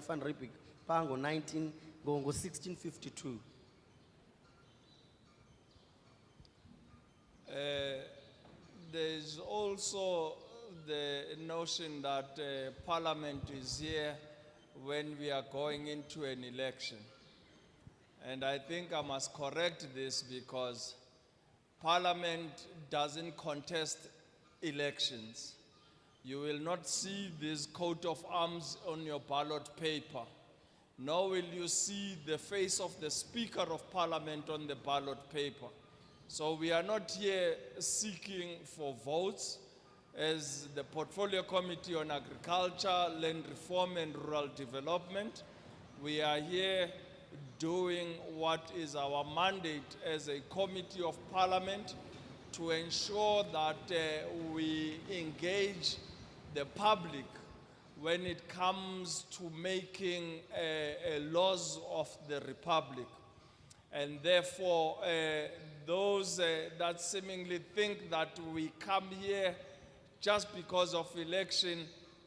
van Riebeeck phaa ngo-1652. There's also the notion that Parliament is here when we are going into an election. And I think I must correct this because Parliament doesn't contest elections. You will not see this coat of arms on your ballot paper, nor will you see the face of the Speaker of Parliament on the ballot paper. So we are not here seeking for votes as the Portfolio Committee on Agriculture, Land Reform and Rural Development. We are here doing what is our mandate as a committee of parliament to ensure that we engage the public when it comes to making laws of the republic. And therefore, those that seemingly think that we come here just because of election,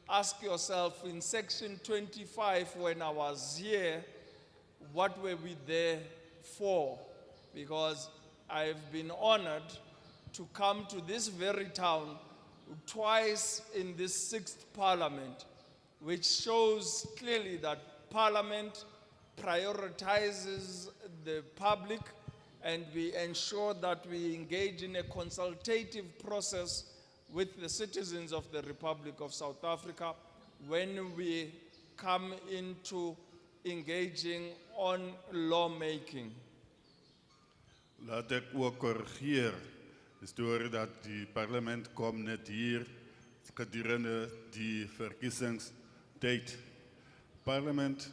ask yourself, in section 25, when I was here, what were we there for? Because I've been honored to come to this very town twice in this 6th parliament, which shows clearly that Parliament prioritizes the public and we ensure that we engage in a consultative process with the citizens of the Republic of South Africa when we come into engaging on lawmaking. Laat ek ook corrigeer die storie dat die parlement kom net hier gedurende die verkiesingstyd. Parlement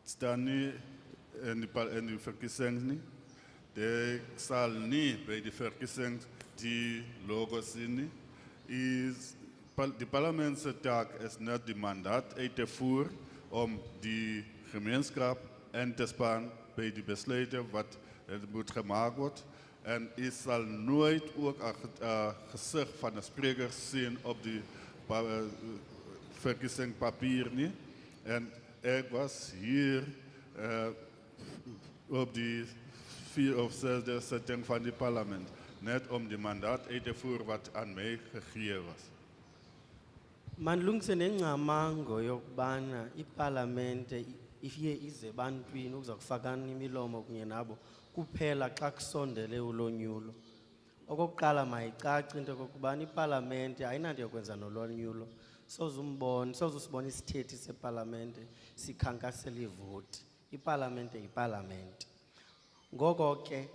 staan nie in die verkiesings nie. Dit sal nie by die verkiesings die logo sien nie. Die parlement se taak is net die mandaat uit te voer om die gemeenskap in te span by die besluite wat moet gemaakt word. En is zal nooit ook een gezicht van de spreker zien op die verkiezingpapier nie. En ik was hier op die 4 of 6e zitting van het parlement. Net om die mandaat uit te voeren wat aan mij gegeven was. Manlungise nencamango yokubana iparlamente ifike ize ebantwini ukuzakufakana imilomo kunye nabo kuphela xa kusondele ulonyulo. Okokuqala mayicace into yokubana iparlamente ayinanto yokwenza nolonyulo. Sozusibona isithethi separlamente sikhankasela ivoti. Iparlamente yiparlamente. Ngoko ke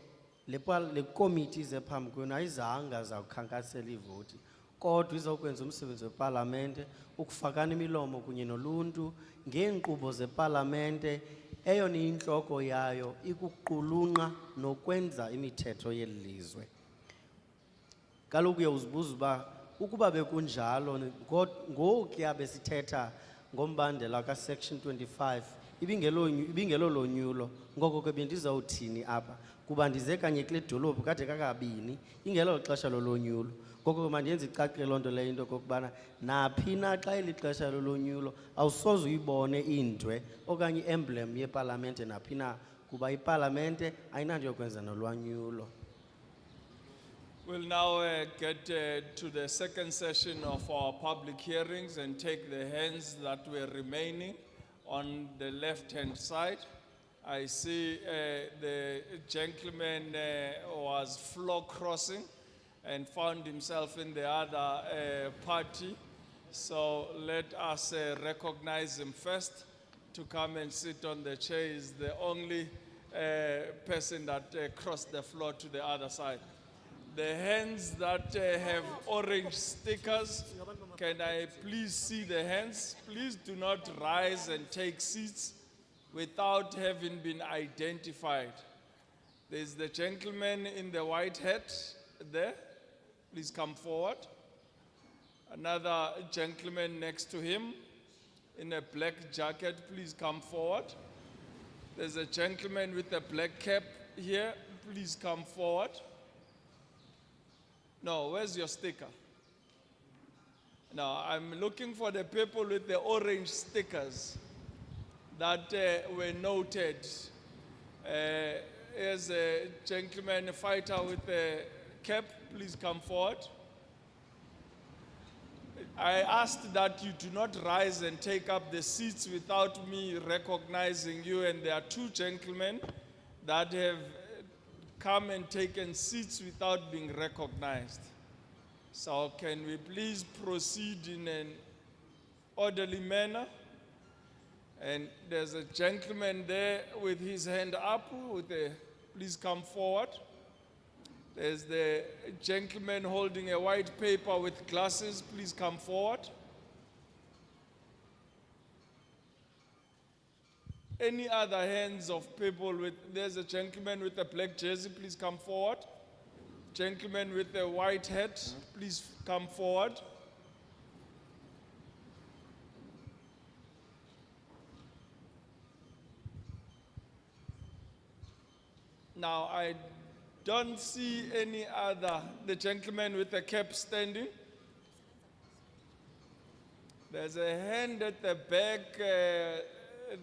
le committee zephambi kwenu ayizanga zawukhankasela ivoti. Kodwa izokwenza umsebenzi weparlamente ukufakana imilomo kunye noluntu ngeenkqubo zeparlamente eyona inhloko yayo ikuqulunqa nokwenza imithetho yelizwe. Kaloku uyazibuza uba ukuba bekunjalo ngokuya besithetha ngombandela ka section 25 ibingelo lonyulo ngoko ke bendizawuthini apha kuba ndize kanye kule dolophu kade kakabini ingelo xesha lolonyulo. Ngoko mandiyenze icacile loo nto leyo into kokubana naphi na xa ilixesha lolonyulo awusoze uyibone indwe okanye emblem yeparlamente naphi na kuba iparlamente ayinanto yokwenza nolwanyulo. We'll now get to the second session of our public hearings and take the hands that were remaining on the left-hand side. I see the gentleman was floor crossing and found himself in the other party. So let us recognize him first to come and sit on the chair. He's the only person that crossed the floor to the other side. The hands that have orange stickers, can I please see the hands? Please do not rise and take seats without having been identified. There's the gentleman in the white hat there. Please come forward. Another gentleman next to him in a black jacket, please come forward. There's a gentleman with a black cap here, please come forward. No, where's your sticker? No, I'm looking for the people with the orange stickers that were noted. Here's a gentleman, a fighter with a cap, please come forward. I asked that you do not rise and take up the seats without me recognizing you, and there are two gentlemen that have come and taken seats without being recognized. So can we please proceed in an orderly manner? And there's a gentleman there with his hand up, please come forward. There's the gentleman holding a white paper with glasses, please come forward. Any other hands of people there's a gentleman with a black jersey, please come forward. Gentleman with a white hat, please come forward. Now I don't see any other, the gentleman with the cap standing. There's a hand at the back,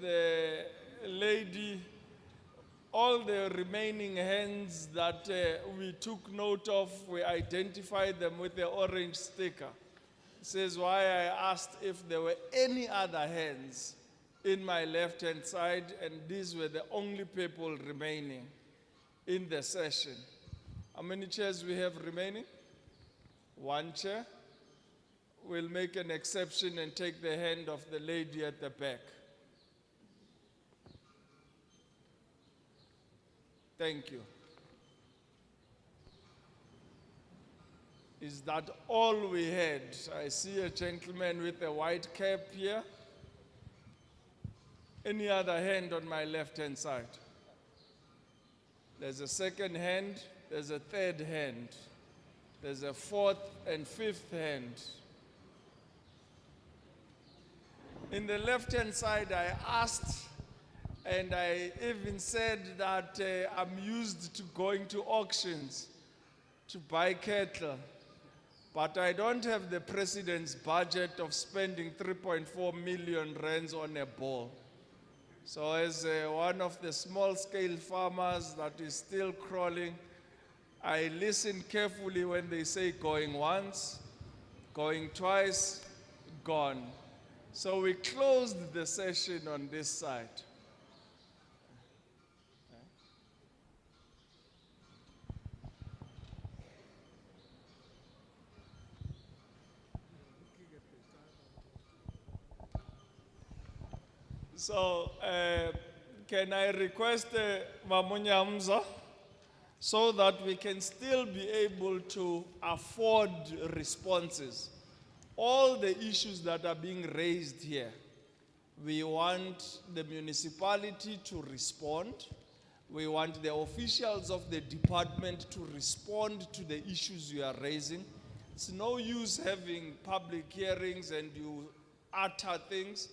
the lady, all the remaining hands that we took note of, we identified them with the orange sticker. This is why I asked if there were any other hands in my left-hand side, and these were the only people remaining in the session. How many chairs we have remaining? One chair. We'll make an exception and take the hand of the lady at the back. Thank you. Is that all we had? I see a gentleman with a white cap here. Any other hand on my left-hand side? There's a second hand, there's a third hand, there's a fourth and fifth hand. In the left-hand side, I asked, and I even said that I'm used to going to auctions to buy cattle, but I don't have the president's budget of spending 3.4 million rands on a bull. So as one of the small-scale farmers that is still crawling, I listen carefully when they say going once, going twice, gone. So we closed the session on this side. So, can I request Mamunya Hamza so that we can still be able to afford responses? All the issues that are being raised here, we want the municipality to respond. We want the officials of the department to respond to the issues you are raising. It's no use having public hearings and you utter things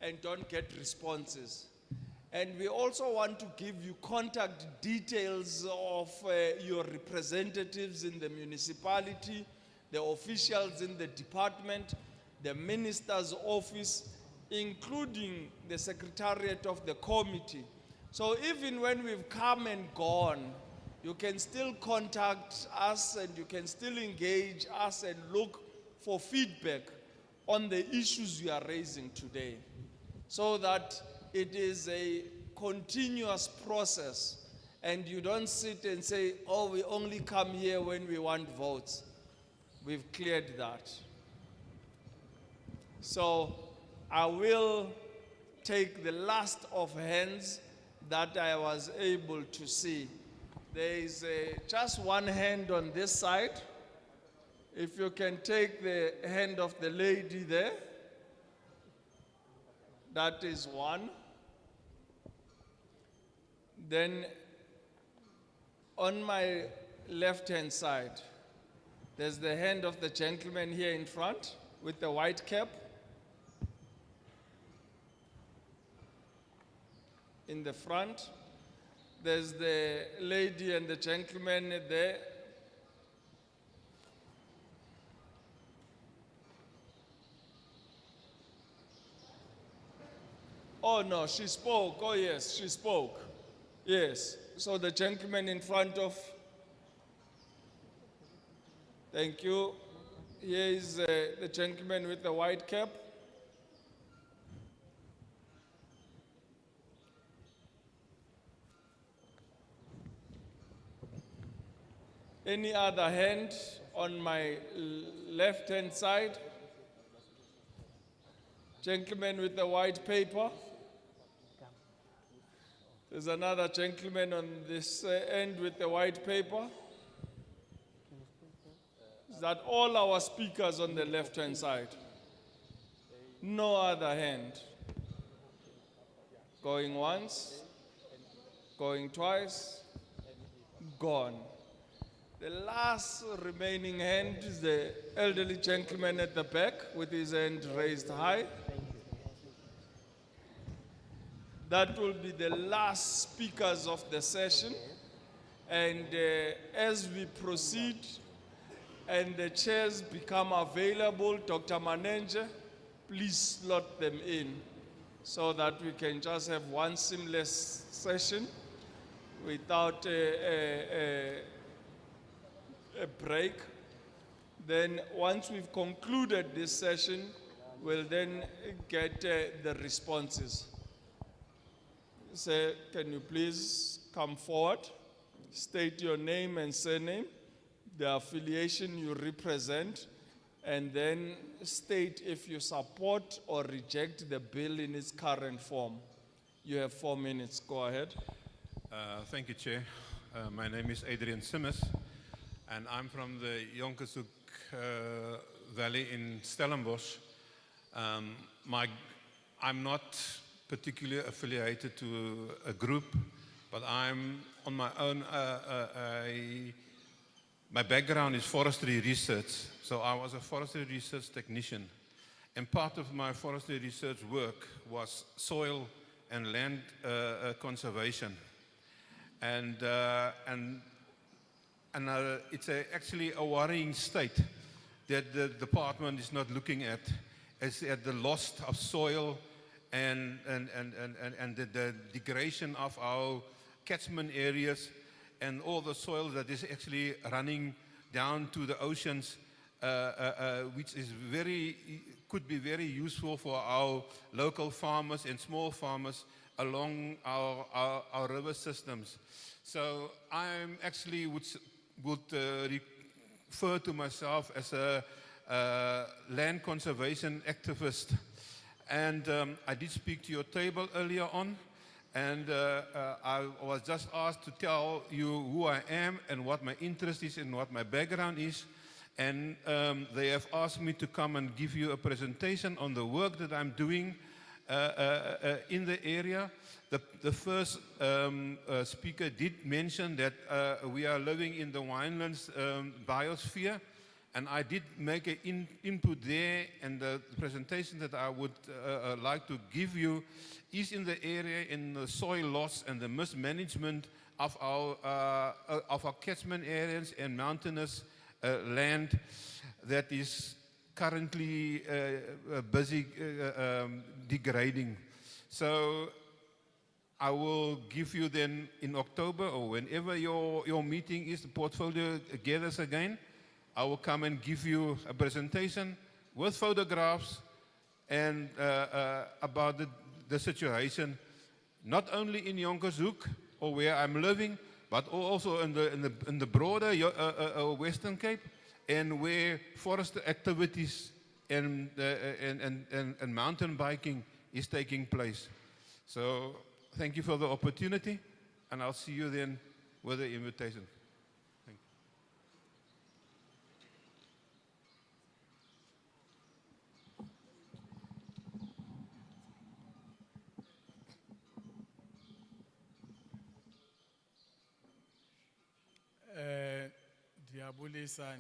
and don't get responses. And we also want to give you contact details of your representatives in the municipality, the officials in the department, the minister's office, including the secretariat of the committee. So even when we've come and gone, you can still contact us and you can still engage us and look for feedback on the issues you are raising today, so that it is a continuous process and you don't sit and say, oh, we only come here when we want votes. We've cleared that. So I will take the last of hands that I was able to see. There is just one hand on this side. If you can take the hand of the lady there. That is one. Then on my left-hand side, there's the hand of the gentleman here in front with the white cap. In the front, there's the lady and the gentleman there. Oh no, she spoke. Oh yes, she spoke. Yes. So the gentleman in front of. Thank you. Here is the gentleman with the white cap. Any other hand on my left-hand side? Gentleman with the white paper. There's another gentleman on this end with the white paper. Is that all our speakers on the left-hand side? No other hand. Going once, going twice, gone. The last remaining hand is the elderly gentleman at the back with his hand raised high. That will be the last speakers of the session. And as we proceed and the chairs become available, Dr. Manenge, please slot them in so that we can just have one seamless session without a break. Then once we've concluded this session, we'll then get the responses. Sir, can you please come forward? State your name and surname, the affiliation you represent, and then state if you support or reject the bill in its current form. You have 4 minutes. Go ahead. Thank you, Chair. My name is Adrian Simmers, and I'm from the Jonkershoek Valley in Stellenbosch. I'm not particularly affiliated to a group, but I'm on my own. My background is forestry research, so I was a forestry research technician. And part of my forestry research work was soil and land conservation. And it's actually a worrying state that the department is not looking at, is at the loss of soil and the degradation of our catchment areas and all the soil that is actually running down to the oceans, which is could be very useful for our local farmers and small farmers along our river systems. So I'm actually would refer to myself as a land conservation activist. And I did speak to your table earlier on, and I was just asked to tell you who I am and what my interest is and what my background is. And they have asked me to come and give you a presentation on the work that I'm doing in the area. The first speaker did mention that we are living in the winelands biosphere, and I did make an input there, and the presentation that I would like to give you is in the area in the soil loss and the mismanagement of our catchment areas and mountainous land that is currently busy degrading. So I will give you then in October, or whenever your meeting is, the portfolio gathers again, I will come and give you a presentation with photographs and about the situation, not only in Jonkershoek or where I'm living, but also in the broader Western Cape, and where forest activities and mountain biking is taking place. So thank you for the opportunity, and I'll see you then with the invitation. Thank you.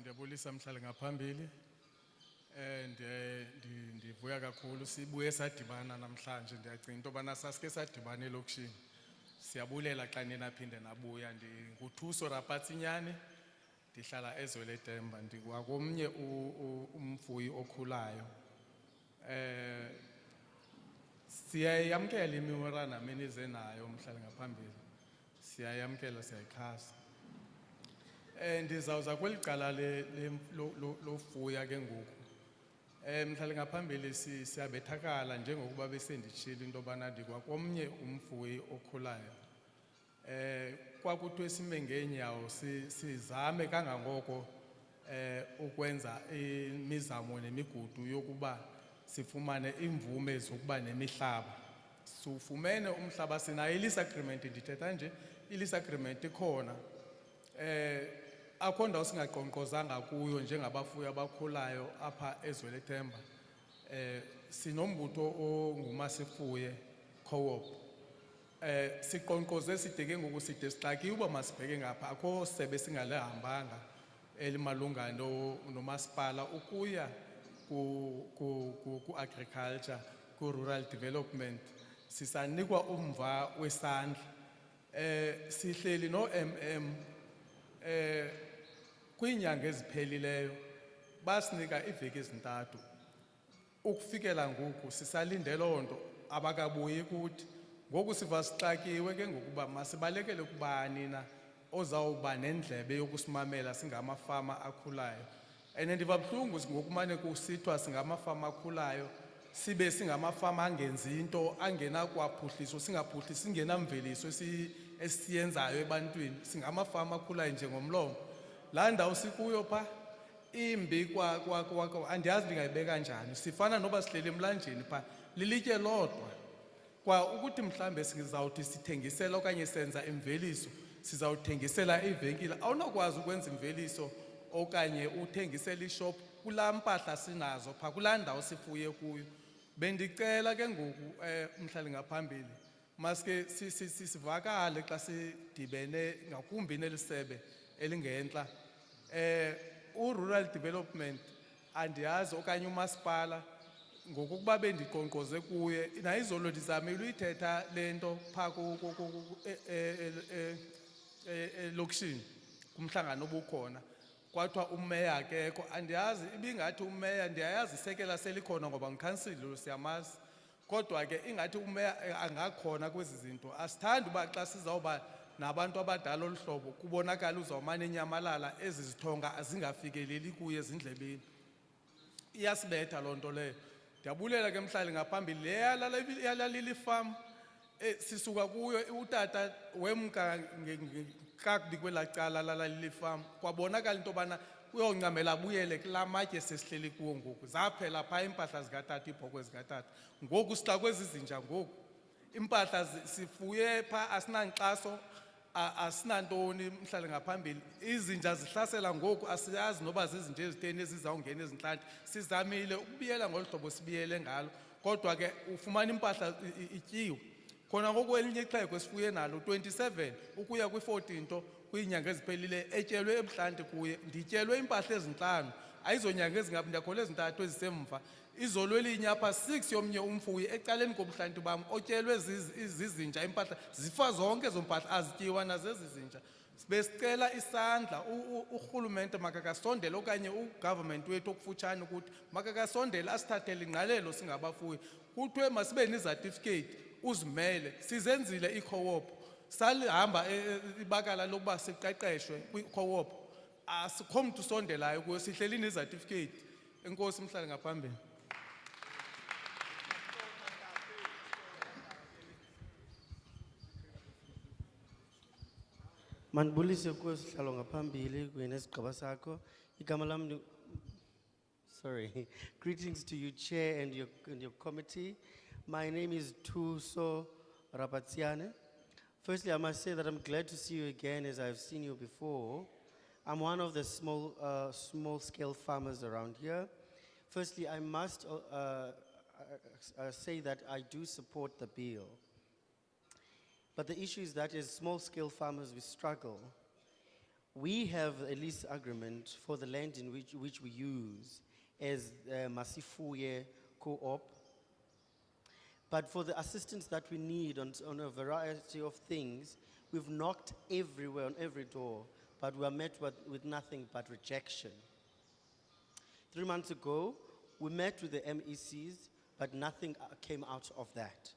Ndiyabulisa mhlali ngaphambili. Ndivuya kakhulu sibuye sadibana namhlanje. Ndiyacinga into yobana sasike sadibana elokishini. Siyabulela xa ninaphinde nabuya. Ndinguthuso Rapatsinyane, ndihlala eZweletemba, ndikwakomnye umfuyi okhulayo. Siyayamkela imemorandum enize nayo mhlali ngaphambili. Siyayamkela, siyayixhasa. Ndizawuza kweli cala lofuya ke ngoku. Mhlali ngaphambili siyabethakala njengokuba besenditshilo into yobana ndikwakomnye umfuyi okhulayo. Kwakuthiwe sime ngeenyawo sizame kangangoko ukwenza imizamo nemigudu yokuba sifumane imvume zokuba nemihlaba. Sufumene umhlaba, sinayo i-lease agreement, ndithetha nje i-lease agreement ikhona. Akho ndawo singaqonkqozanga kuyo njengabafuyi abakhulayo apha eZweletemba. Sinombutho ongumasifuye co-op. Siqonkqoze side ke ngoku side sixakiwe uba masibheke ngapha, akho sebe singalihambanga elimalunga nomasipala ukuya ku-agriculture, ku-rural development. Sisanikwa umva wesandla. Sihleli no-MM kwiinyanga eziphelileyo basinika iveki ezintathu. Ukufikela ngoku sisalinde loo nto, abakabuyi kuthi. Ngoku siva sixakiwe ke ngokuba masibalekele kubani na ozawuba nendlebe yokusimamela singamafama akhulayo. And ndiva buhlungu ngokumane kusithwa singamafama akhulayo sibe singamafama angenzi into angena kwaphuhliso singaphuhlisi singenamveliso esiyenzayo ebantwini singamafama akhulayo njengomlomo laa ndawo sikuyo pha imbi andiyazi ndingayibeka njani sifana noba sihleli emlanjeni pha lilitye lodwa kwa ukuthi mhlambe sizawuthi sithengisela okanye senza imveliso sizawuthengisela ivenkile awunokwazi ukwenza imveliso okanye uthengisela ishop kulaa mpahla sinazo pha kulaa ndawo sifuye kuyo bendicela ke ngoku mhlali ngaphambili maske sivakale xa sidibene ngakumbi nelisebe elingentla rural development andiyazi okanye umasipala ngokuba bendiqonqoze kuye nayizolo ndizamile uyithetha lento pha elokishini kumhlangano obukhona kwathiwa umeya akekho andiyazi ibingathi umeya ndiyayazi isekela selikhona ngoba ngikhansile siyamazi kodwa ke ingathi umeya angakhona kwezi zinto asithandi uba xa sizawuba nabantu abadala oluhlobo kubonakala uzawumane enyamalala ezi zithonga azingafikeleli kuye ezindlebeni iyasibetha loo nto leyo ndiyabulela ke mhlali ngaphambili le yalalila ifam sisuka kuyo utata wemka kakubi kwelaa cala lalalila ifam kwabonakala into yobana uyoncamela abuyele kulaa matye sesihleli kuwo ngoku zaphela phaa iimpahla zikatata iibhokhwe zikatata ngoku sixakwe kwezi zinja ngoku iimpahla sifuye phaa asinankxaso asinantoni mhlali ngaphambili izinja zihlasela ngoku asiyazi noba zizinja ezitheni ezizawungena ezintlantsi sizamile ukubiyela ngolu hlobo sibiyele ngalo kodwa ke ufumana impahla ityiwe khona ngoku elinye ixhego sifuye nalo 27 ukuya kwi-14 nto kwiinyanga eziphelile etyelwe ebuhlanti kuye ndityelwe impahla ezintlanu ayizonyanga ezingaphi ndiyakhola ezintathu ezisemva izolo elinye apha 6 yomnye umfuyi ecaleni kobuhlanti bam otyelwe zizinja impahla zifa zonke ezo mpahla azityiwa nazezi zinja besicela isandla urhulumente makakasondele okanye ugovernment wethu okufutshane ukuthi makakasondele asithathele ingqalelo singabafuyi kuthiwe masibe nezatifiketi uzimele sizenzile i-co-op salihamba ibakala lokuba siqeqeshwe kwi-co-op asikho mntu usondelayo kuyo sihleli nezatifiketi enkosi mhlali ngaphambili Mandibulise kuwe sihlalo ngaphambili kunye nesigaba sakho. Igama lam sorry. Greetings to you, Chair, and your committee. My name is Thuso Rapatsiane. Firstly, I must say that I'm glad to see you again as I've seen you before. I'm one of the small-scale farmers around here. Firstly, I must say that I do support the bill. But the issue is that as small-scale farmers, we struggle. We have a lease agreement for the land in which we use as Masifuye Co-op. But for the assistance that we need on a variety of things, we've knocked everywhere, on every door, but we are met with nothing but rejection. 3 months ago, we met with the MECs, but nothing came out of that.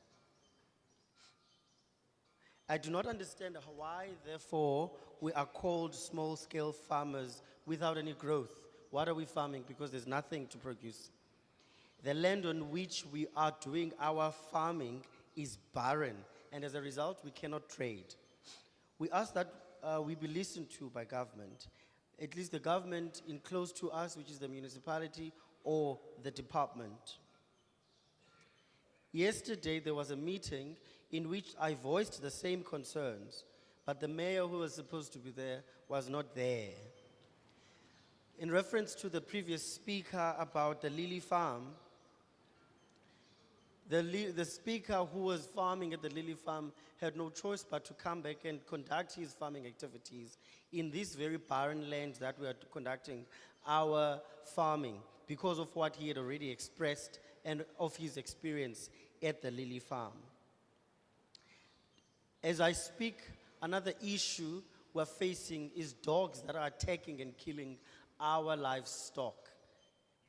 I do not understand why, therefore, we are called small-scale farmers without any growth. What are we farming? Because there's nothing to produce. The land on which we are doing our farming is barren, and as a result, we cannot trade. We ask that we be listened to by government, at least the government in close to us, which is the municipality or the department. Yesterday, there was a meeting in which I voiced the same concerns, but the mayor who was supposed to be there was not there. In reference to the previous speaker about the Lily farm, the speaker who was farming at the Lily farm had no choice but to come back and conduct his farming activities in this very barren land that we are conducting our farming because of what he had already expressed and of his experience at the Lily farm. As I speak, another issue we're facing is dogs that are attacking and killing our livestock.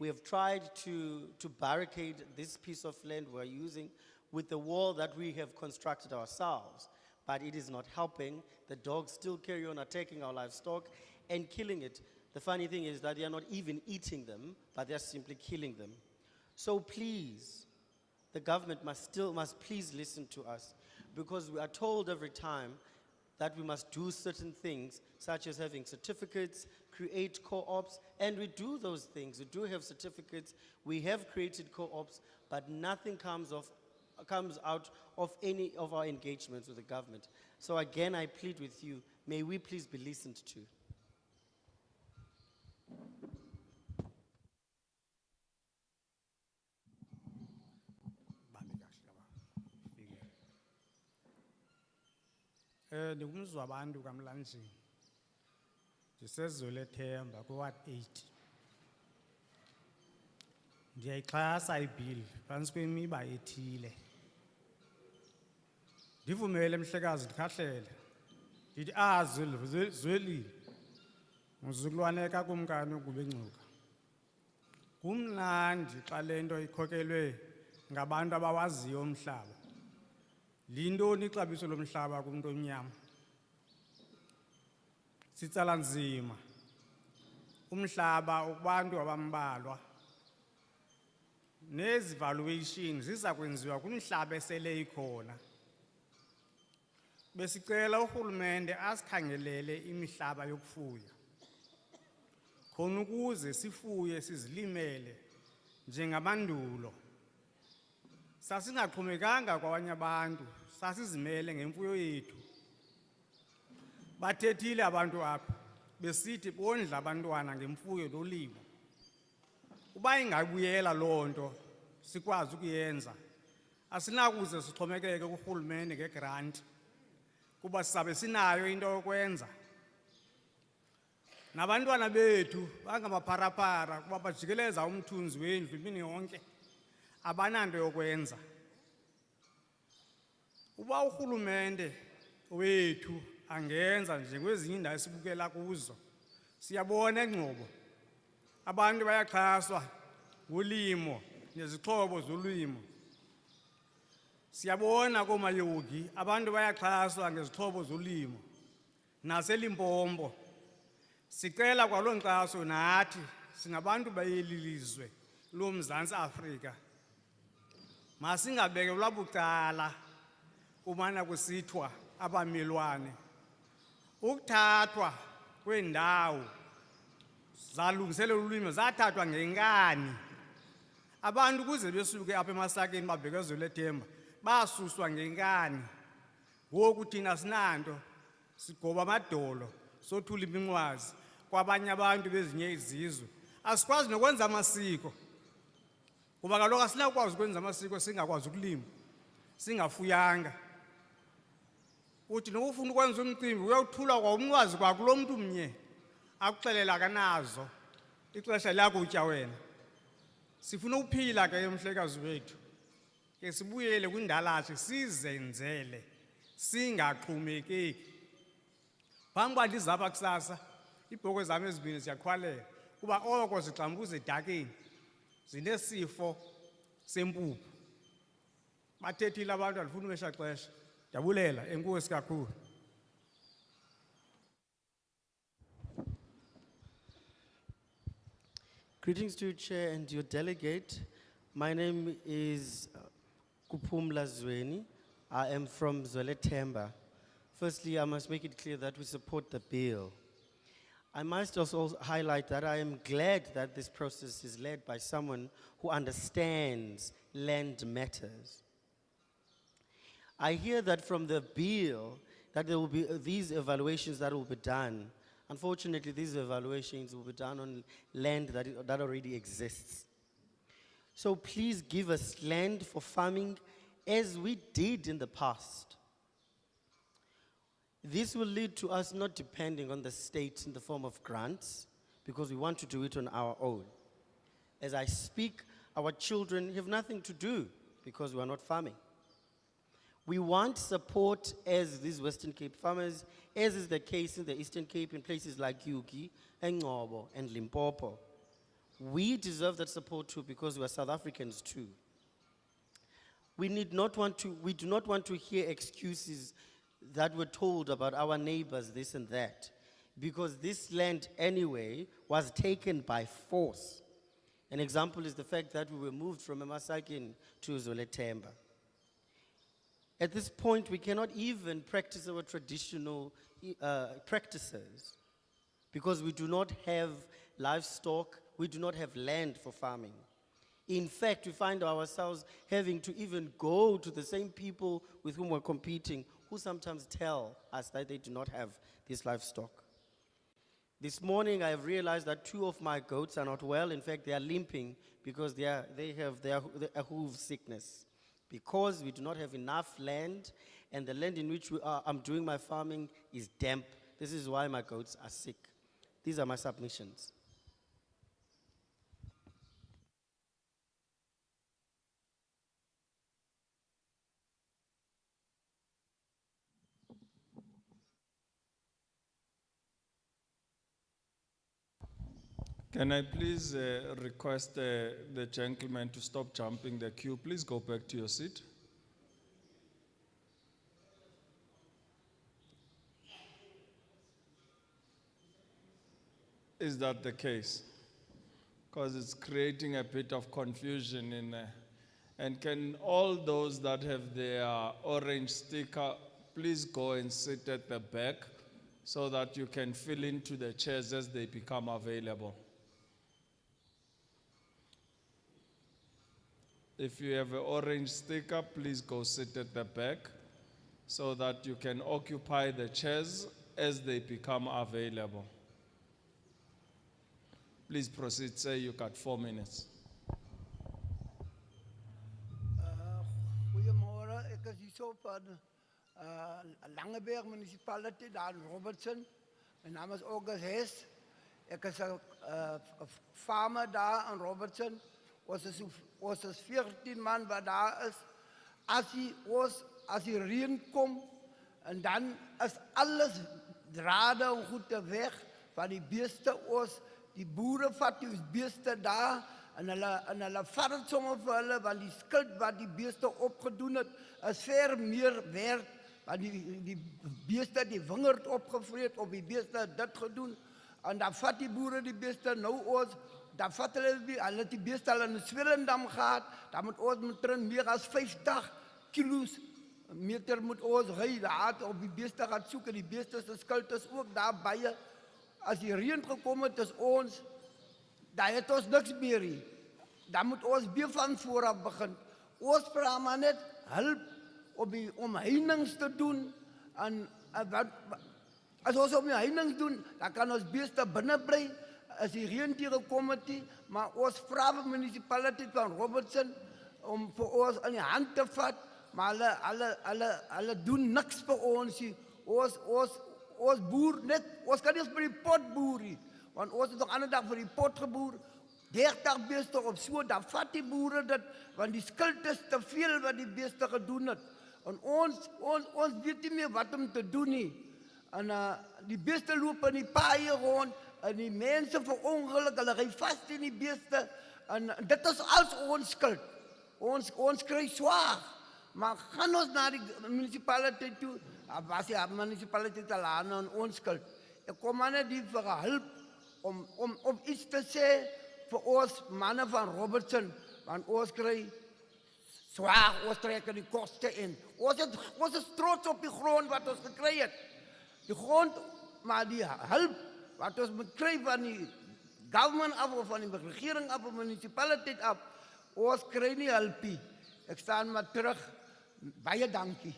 We have tried to barricade this piece of land we're using with the wall that we have constructed ourselves, but it is not helping. The dogs still carry on attacking our livestock and killing it. The funny thing is that they are not even eating them, but they're simply killing them. So please, the government must please listen to us, because we are told every time that we must do certain things, such as having certificates, create co-ops, and we do those things. We do have certificates, we have created co-ops, but nothing comes out of any of our engagements with the government. So again, I plead with you, may we please be listened to. Ndingumzwa abantu kamlanjeni. Ndisezole Themba kuWard 8. Ndiyayixhasa ibill phantsi kwemiba ethile. Ndivumele mhlekazi ndikhahlele. Ndithi zwelile. Muzukulwane kakumkani ukubencuka. Kumnandi xa lento ikhokelwe ngabantu abawaziyo umhlaba. Lintoni ixabiso lomhlaba kumuntu omnyama? Sitsala nzima. Umhlaba kubantu abambalwa. Nezi valuation ziza kwenziwa kumhlaba esele ikhona. Besicela urhulumente asikhangelele imihlaba yokufuya. Khona ukuze sifuye sizilimele njengamandulo. Sasingaxhomekanga kwabanye abantu, sasizimele ngemfuyo yethu. Bathethile abantu apha besithi bondla abantwana ngemfuyo nolimo. Uba ingabuyela loo nto sikwazi ukuyenza, asinakuze sixhomekeke kurhulumente ngegrant, kuba sizabe sinayo into yokwenza. Nabantwana bethu bangamaparapara kuba bajikeleza umthunzi wendlu imini yonke, abananto yokwenza. Uba urhulumente wethu angenza njengwezinye indawo esibukela kuzo, siyabona engcobo abantu bayaxhaswa ngolimo nezixhobo zolimo. Siyabona koomayogi abantu bayaxhaswa ngezixhobo zolimo naseLimpopo. Sicela kwaloo nkxaso nathi singabantu bayelilizwe loMzantsi Afrika. Masingabekelwa bucala kumana kusithwa abamelwane. Ukuthathwa kwendawo zalungiselelwa ulwimi zathathwa ngenkani. Abantu kuze besuke apha emasakeni babhekezele Themba basuswa ngenkani. Ngoku thina sinanto sigoba amadolo sothula iminqwazi kwabanye abantu bezinye izizwe. Asikwazi nokwenza amasiko. Kuba kaloku asinakwazi ukwenza amasiko singakwazi ukulima, singafuyanga. Uthi nokufuna ukwenza umcimbi uyawuthula kwa umnqwazi kwakulo mntu mnye akuxelela akanazo ixesha lakutya wena. Sifuna ukuphila ke mhlekazi wethu. Ke sibuyele kwindalathi sizenzele singaxhomekeki. Phambi uba ndizapha kusasa iibhokhwe zam ezibini ziyaqhwalela kuba oko zixambuza edakeni zinesifo sempuphu. Bathethile abantu andifuna umesha xesha. Ndiyabulela, enkosi kakhulu. Greetings to you, Chair, and your delegate. My name is Kupumla Zweni. I am from Themba. Firstly, I must make it clear that we support the bill. I must also highlight that I am glad that this process is led by someone who understands land matters. I hear that from the bill that there will be these evaluations that will be done. Unfortunately, these evaluations will be done on land that already exists. So please give us land for farming as we did in the past. This will lead to us not depending on the state in the form of grants, because we want to do it on our own. As I speak, our children have nothing to do because we are not farming. We want support as these Western Cape farmers, as is the case in the Eastern Cape in places like Yuki, and Ngobo, and Limpopo. We deserve that support too because we are South Africans too. We do not want to hear excuses that were told about our neighbors, this and that, because this land anyway was taken by force. An example is the fact that we were moved from Emasakin to Zoletemba. At this point, we cannot even practice our traditional practices because we do not have livestock, we do not have land for farming. In fact, we find ourselves having to even go to the same people with whom we're competing, who sometimes tell us that they do not have this livestock. This morning, I have realized that 2 of my goats are not well. In fact, they are limping because they have a hoof sickness. Because we do not have enough land, and the land in which I'm doing my farming is damp. This is why my goats are sick. These are my submissions. Can I please request the gentleman to stop jumping the queue? Please go back to your seat. Is that the case? Because it's creating a bit of confusion in there. And can all those that have their orange sticker please go and sit at the back so that you can fill into the chairs as they become available? If you have an orange sticker, please go sit at the back so that you can occupy the chairs as they become available. Please proceed, sir. You got 4 minutes. Goedemorgen, ik is hier zo van Langeberg Municipality, daar in Robertson. Mijn naam is August Hess. Ik is een farmer daar in Robertson. Ons is 14 man wat daar is. Als die regen komt, en dan is alles draden en goed weg van die beesten. Die boeren vat die beesten daar en hulle vat het sommer vir hulle, want die skuld wat die beesten opgedoen het, is ver meer werd, want die beesten die wingerd opgevreet, of die beesten dit gedoen, en dan vat die boeren die beesten nou ons, dan vat hulle die beesten al in een Swellendam gehad, dan moet ons met meer as 50 kilo's meter moet ons ry, daar op die beesten gaan soek, en die beesten se skuld is ook daar baie. As die reën gekom het, is ons, daar het ons niks meer hier. Dan moet ons weer van vooraf begin. Ons vraag maar net hulp om die omheinings te doen. En as ons omheinings doen, dan kan ons beeste binnen bly. As die reën gekom het, maar ons vraag die municipaliteit van Robertson om vir ons in die hand te vat, maar hulle doen niks vir ons hier. Ons boer net, ons kan nie eens by die pot boer nie, want ons het nog ander dag vir die pot geboer, 30 beeste op so, dan vat die boere dit, want die skuld is te veel wat die beeste gedoen het, en ons weet nie meer wat om te doen nie, en die beeste loop in die paaie rond, en die mense verongeluk, hulle ry vast in die beeste, en dit is als ons skuld, ons kry swaar, maar gaan ons na die municipaliteit toe, was die municipaliteit al aan ons skuld. Ek kom maar net die vir hulp om iets te sê vir ons mannen van Robertson, want ons kry swaar, ons trek die koste in. Ons is trots op die grond wat ons gekry het. Die grond, maar die hulp wat ons moet kry van die government af, of van die regering af, of municipaliteit af, ons kry nie hulpie. Ek staan maar terug. Baie dankie.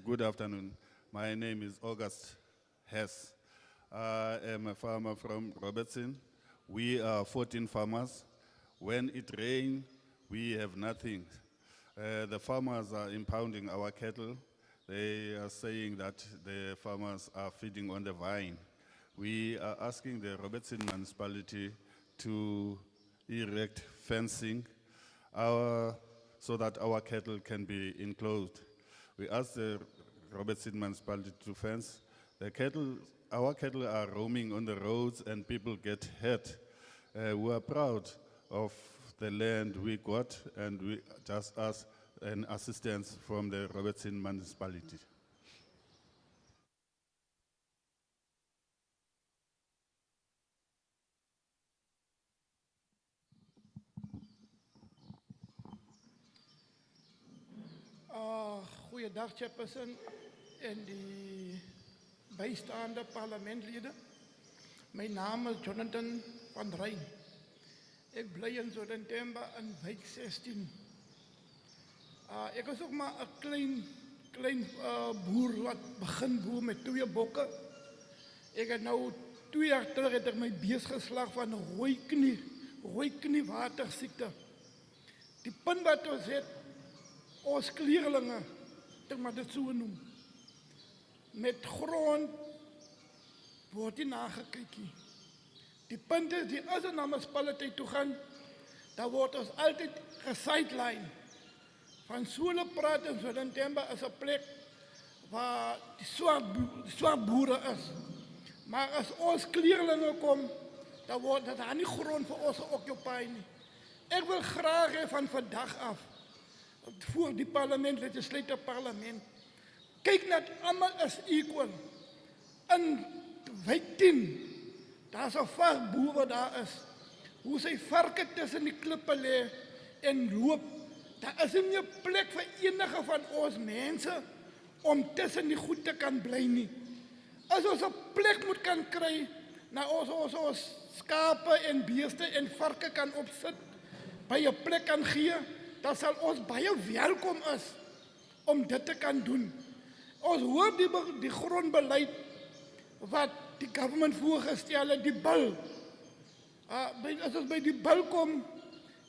Good afternoon. My name is August Hess. I am a farmer from Robertson. We are 14 farmers. When it rains, we have nothing. The farmers are impounding our cattle. They are saying that the farmers are feeding on the vine. We are asking the Robertson municipality to erect fencing so that our cattle can be enclosed. We ask the Robertson municipality to fence. Our cattle are roaming on the roads and people get hurt. We are proud of the land we got, and we just ask and assistance from the Robertson municipality. Goeiedag, Chairperson en die bijstaande parlementleden. Mijn naam is Jonathan van Rijn. Ik blij in Zodentemba in wijk 16. Ik is ook maar een klein boer wat begin boer met 2 bokken. Ik heb nou 2 jaar terug het ek my bees geslag van rooi knie waterziekte. Die punt wat ons het, ons kleerlinge, ek maar dit so noem, met grond word nie nagekyk nie. Die punt is, die as na munisipaliteit toe gaan, dan word ons altyd gesideline. Van Sole praat in Zodentemba is 'n plek waar die swart boere is. Maar as ons kleerlinge kom, dan word dit aan nie grond vir ons geoccupy nie. Ek wil graag hê van vandag af, voor die parlement, legislative parlement, kyk net, almal is equal. In wijk 10, daar is 'n varkboer wat daar is. Hoe sy varke tussen die klippe lê en loop, daar is nie 'n plek vir enige van ons mense om tussen die goed te kan bly nie. As ons 'n plek moet kan kry, na ons skape en beeste en varke kan opsit, by 'n plek kan gee, dan sal ons baie welkom is om dit te kan doen. Ons hoor die grondbeleid wat die government voorgestel het, die bil. As ons by die bil kom,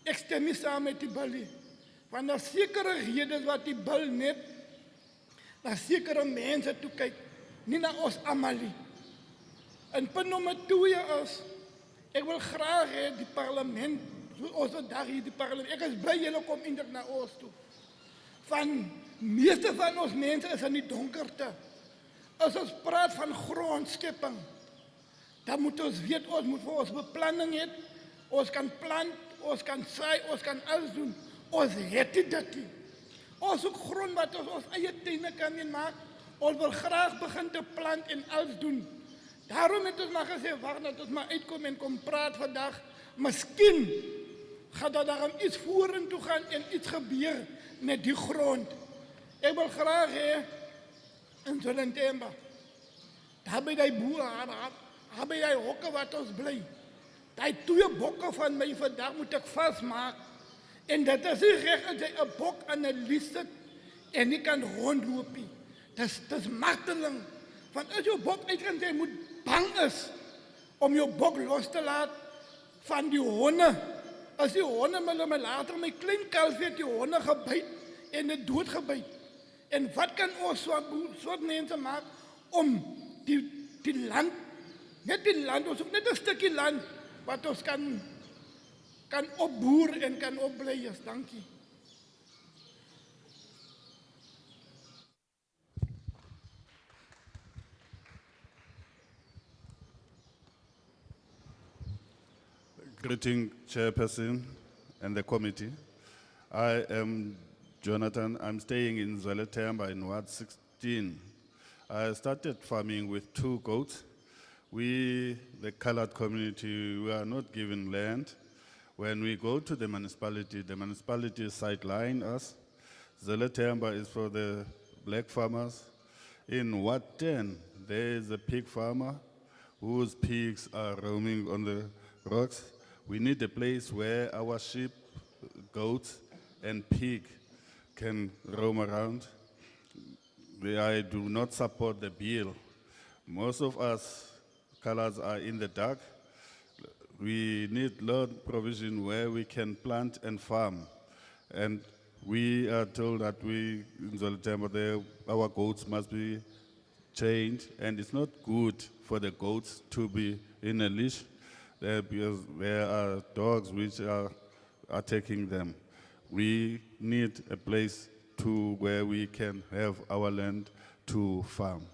ek stem nie saam met die bil nie. Want daar sekere redes wat die bil net na sekere mense toe kyk, nie na ons almal nie. En punt nommer 2 is, ek wil graag hê die parlement, ons vandag hier die parlement, ek is bly julle kom eintlik na ons toe. Van meeste van ons mense is in die donkerte. As ons praat van grondskepping, dan moet ons weet, ons moet vir ons beplanning hê, ons kan plant, ons kan saai, ons kan alles doen. Ons het dit nie. Ons ook grond wat ons eie tuine kan maak, ons wil graag begin te plant en alles doen. Daarom het ons maar gesê, wag dat ons maar uitkom en kom praat vandag. Miskien gaat daar iets vorentoe gaan en iets gebeur met die grond. Ik wil graag in Zodentemba, daar bij die boeren, daar bij die hokken wat ons blij. Die 2 bokken van mij vandaag moet ik vastmaken. En dat is niet recht als je een bok aan een lies zit en niet kan rondlopen. Dat is marteling. Want als je bok uitgaat, je moet bang is om je bok los te laten van die honden. Als die honden me later met klein kalfje het die honden gebyt en het doodgebyt. En wat kan ons soort mensen maken om die land, net die land, ons ook net een stukje land, wat ons kan opboeren en kan opblijven. Dank je. Greeting, Chairperson and the committee. I am Jonathan. I'm staying in Zodentemba in Ward 16. I started farming with 2 goats. We, the colored community, we are not given land. When we go to the municipality sideline us. Zodentemba is for the black farmers. In Ward 10, there is a pig farmer whose pigs are roaming on the rocks. We need a place where our sheep, goats, and pig can roam around. I do not support the bill. Most of us colors are in the dark. We need land provision where we can plant and farm. And we are told that we, in Zodentemba, our goats must be chained, and it's not good for the goats to be in a leash. Because there are dogs which are attacking them. We need a place where we can have our land to farm.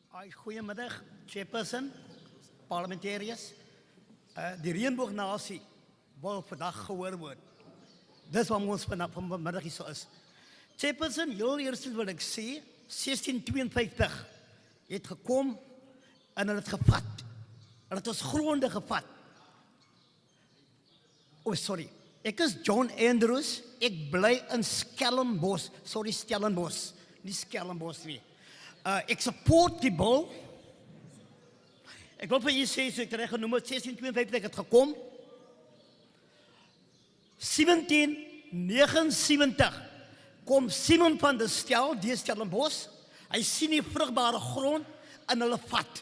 Goedemiddag, Chairperson, parlementariërs. Die reënboognasie wil vandag gehoor word. Dis wat ons vanmiddag hier so is. Chairperson, heel eers wil ek sê, 1652 het gekom en hulle het gevat. Hulle het ons gronde gevat. Oh, sorry. Ek is John Andrews. Ek bly in Stellenbosch. Sorry, Stellenbosch. Nie Stellenbosch nie. Ek support die bill. Ek wil vir julle sê, so ek het reg genoem, 1652 het gekom. 1779 kom Simon van der Stel, die Stellenbosch. Hy sien die vrugbare grond en hulle vat.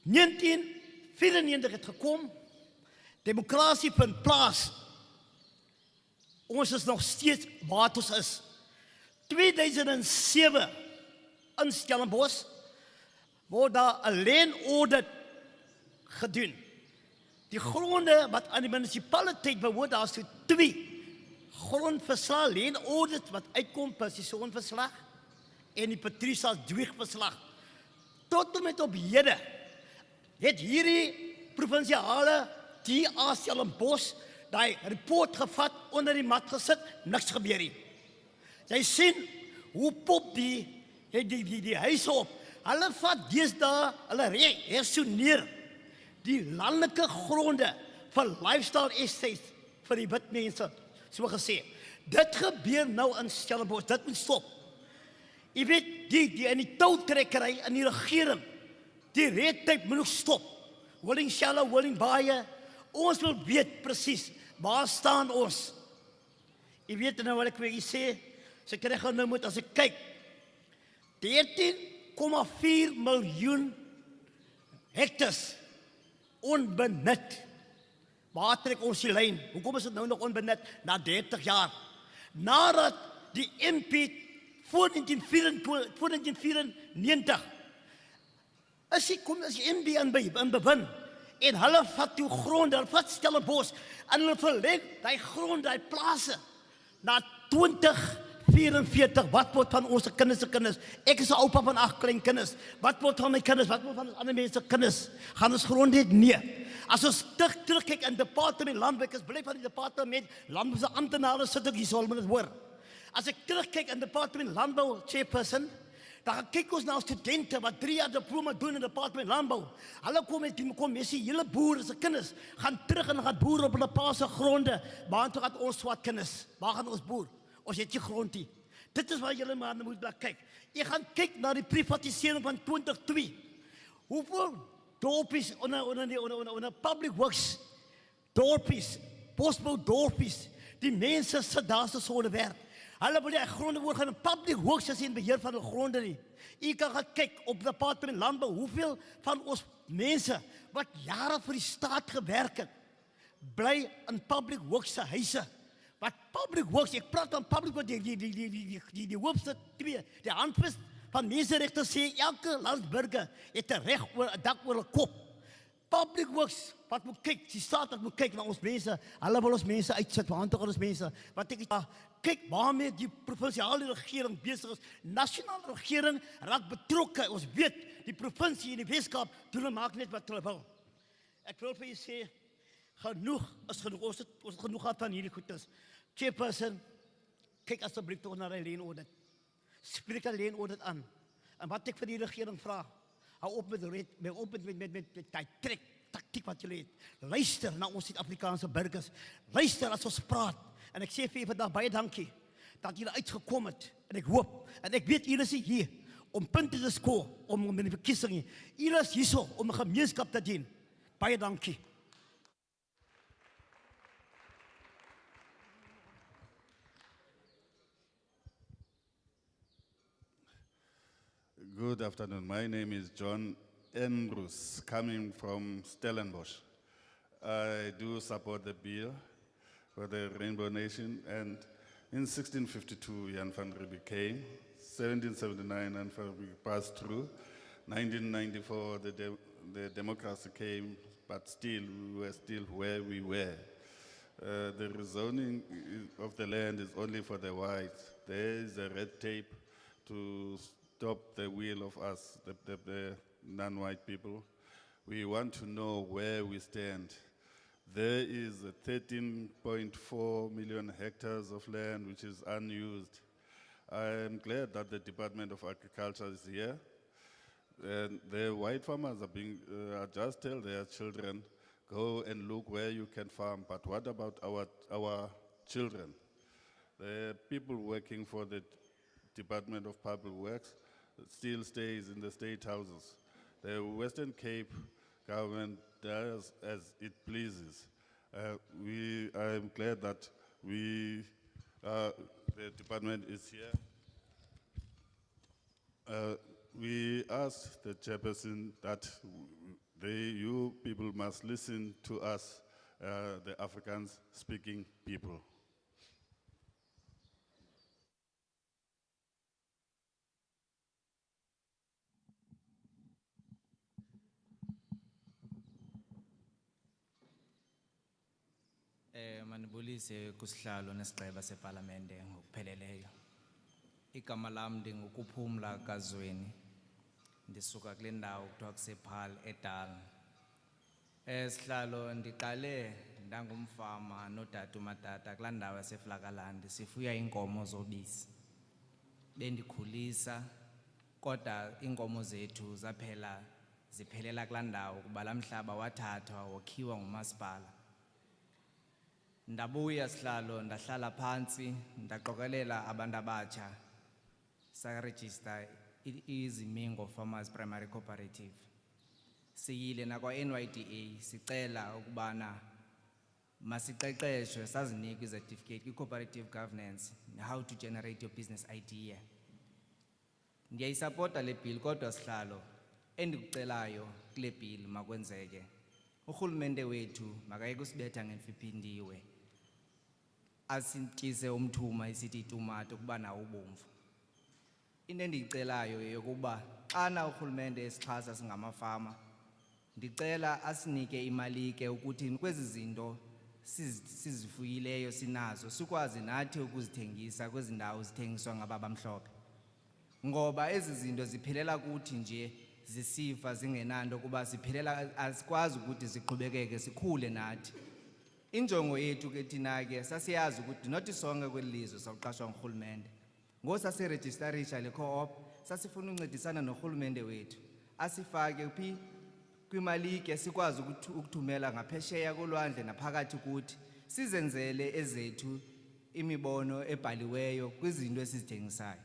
1994 het gekom. Demokrasie vind plaas. Ons is nog steeds waar ons is. 2007 in Stellenbosch word daar 'n land audit gedoen. Die gronde wat aan die munisipaliteit behoort, daar is so 2 grondverslag, land audit wat uitkom per seisoenverslag en die Patricia Dwiegverslag. Tot en met op hede het hierdie provinsiale DA Stellenbosch daai report gevat, onder die mat gesit, niks gebeur nie. Jy sien hoe pop die huise op. Hulle vat deesdae, hulle hersoneer die landelike gronde vir lifestyle estates vir die wit mense, so gesê. Dit gebeur nou in Stellenbosch, dit moet stop. Jy weet, die in die touwtrekkery in die regering, die red tape moet nog stop. Willing SALA, willing baie. Ons wil weet presies, waar staan ons? Jy weet nou wat ek wil sê, so ek reg nou moet, as ek kyk, 13,4 miljoen hectares onbenut. Waar trek ons die lyn? Hoekom is dit nou nog onbenut na 30 jaar? Nadat die MP voor 1994 is die MP in bewin en hulle vat toe gronde, hulle vat Stellenbosch en hulle verleng die grond, die plase na 2044. Wat word van ons kinders se kinders? Ek is 'n oupa van 8 klein kinders. Wat word van my kinders? Wat word van ander mense se kinders? Gaan ons grond net? Nee. As ons terugkyk in departement landbou, ek is bly van die departement landbou se amptenare sit ook hier, sal moet dit hoor. As ek terugkyk in departement landbou, Chairperson, dan kyk ons na studente wat 3 jaar diploma doen in departement landbou. Hulle kom mense, hele boere se kinders gaan terug en gaan boer op hulle pa se gronde. Waar toe gaan ons swart kinders? Waar gaan ons boer? Ons het nie grond nie. Dit is waar julle maar moet kyk. Jy gaan kyk na die privatisering van 2002. Hoeveel dorpies onder public works, dorpies, bosbou dorpies, die mense sit daar se sonder werk. Hulle wil die gronde oorgaan, public works is in beheer van die gronde nie. Jy kan gaan kyk op departement landbou, hoeveel van ons mense wat jare vir die staat gewerk het, bly in public works se huise. Wat public works, ek praat van public works, die hoofste 2, die handvest van menseregte sê, elke landsburger het 'n reg oor 'n dak oor 'n kop. Public works, wat moet kyk, die staat wat moet kyk na ons mense, hulle wil ons mense uitsit, want ons mense, wat ek kyk waarmee die provinsiale regering besig is, nasionale regering raak betrokke, ons weet, die provinsie en die Weskaap doen hulle maak net wat hulle wil. Ek wil vir julle sê, genoeg is genoeg, ons het genoeg gehad van hierdie goedes. Chairperson, kyk asseblief toch naar die land audit. Spreek een land audit aan. En wat ek vir die regering vraag, hou op met die trek, tactiek wat julle het. Luister na ons Suid-Afrikaanse burgers. Luister as ons praat. En ek sê vir julle vandag baie dankie, dat julle uitgekom het. En ek hoop, en ek weet julle is hier, om punte te score, om in die verkiesing. Julle is hier om 'n gemeenskap te dien. Baie dankie. Good afternoon. My name is John Andrews, coming from Stellenbosch. I do support the bill for the Rainbow Nation, and in 1652, Jan van Riebeeck came. 1779, Jan van Riebeeck passed through. 1994, the democracy came, but still, we were still where we were. The rezoning of the land is only for the whites. There is a red tape to stop the will of us, the non-white people. We want to know where we stand. There is 13.4 million hectares of land which is unused. I am glad that the Department of Agriculture is here. And the white farmers are just tell their children, go and look where you can farm. But what about our children? The people working for the Department of Public Works still stays in the state houses. The Western Cape government does as it pleases. I'm glad that the department is here. We ask the chairperson that you people must listen to us, the Afrikaans speaking people. Manibulise kusihlalo nesigceba seParlamente ngokupheleleyo. Igama lam ndingukuphumla kaZweni. Ndisuka kule ndawo kuthiwa kusePaarl eDal. Sihlalo ndiqale ndangumfama notata umatata kulaa ndawo yaseFlakaland sifuya iinkomo zobisi. Bendikhulisa kodwa iinkomo zethu ziphelela kulaa ndawo kuba laa mhlaba wathathwa wakhiwa ngumasipala. Ndabuya sihlalo ndahlala phansi ndaqokelela abantu abatsha saregister iZimingo Farmers Primary Cooperative. Siyile nakwa NYDA sicela ukubana masiqeqeshwe sazinike i-certificate cooperative governance how to generate your business idea. Ndiyayisapota le bill kodwa sihlalo endikucelayo kule bill makwenzeke. Urhulumente wethu makayeke usibetha ngemfiphindiwe. Asityise umthuma isithi itumato kuba nawo ubomvu. Into endiyicelayo yokuba xana urhulumente esixhasa singamafama ndicela asinike imali ke ukuthi kwezi zinto sizifuyileyo sinazo sikwazi nathi ukuzithengisa kwezi ndawo zithengiswa ngaba bamhlophe. Ngoba ezi zinto ziphelela kuthi nje zisifa zingenanto kuba ziphelela asikwazi ukuthi ziqhubekeke sikhule nathi. Injongo yethu ke thina ke sasiyazi ukuthi nothi sonke kweli lizwe sawuqashwa ngurhulumente. Ngosasiregisterisha le co-op sasifuna uncedisana norhulumente wethu asifake kwimali ke sikwazi ukuthumela ngaphesheya kolwandle naphakathi kuthi sizenzele ezethu imibono ebhaliweyo kwizinto esizithengisayo.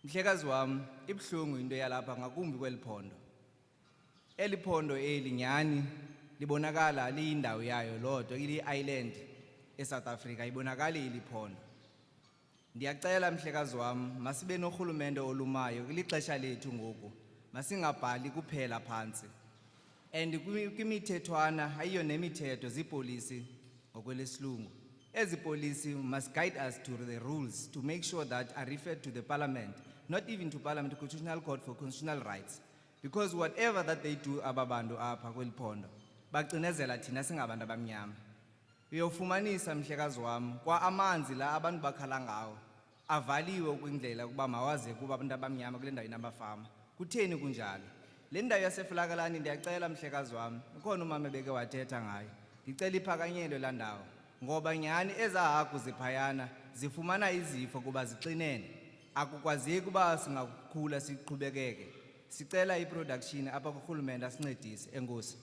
Mhlekazi wam ibhlungu into yalapha ngakumbi kweliphondo. Eliphondo nyani libonakala liyindawo yayo lodwa ili-island eSouth Africa ibonakala iliphondo. Ndiyacela mhlekazi wam masibe norhulumente olumayo kwilixesha lethu ngoku masingabhali kuphela phansi. And kwimithethwana ayiyo nemithetho zipolicy ngokwelesilungu. Ezi policy must guide us to the rules to make sure that are referred to the parliament, not even to parliament, to Constitutional Court for Constitutional Rights. Because whatever that they do ababantu apha kweliphondo bacinezela thina singabantu abamnyama. Uyofumanisa mhlekazi wam kwa amanzi la abantu bakhala ngawo avaliwe kwindlela kuba mawaze kuba abantu abamnyama kule ndawo inabafama. Kutheni kunjalo? Le ndawo yaseFlakaland ndiyacela mhlekazi wam ukhona umama beke wathetha ngayo. Ndicela iphakanyelwe laa ndawo ngoba nyani ezahagu ziphayana zifumana izifo kuba zixinene. Akukwazeki uba singakhula siqhubekeke. Sicela iproduction apha kurhulumente asincedise. Enkosi.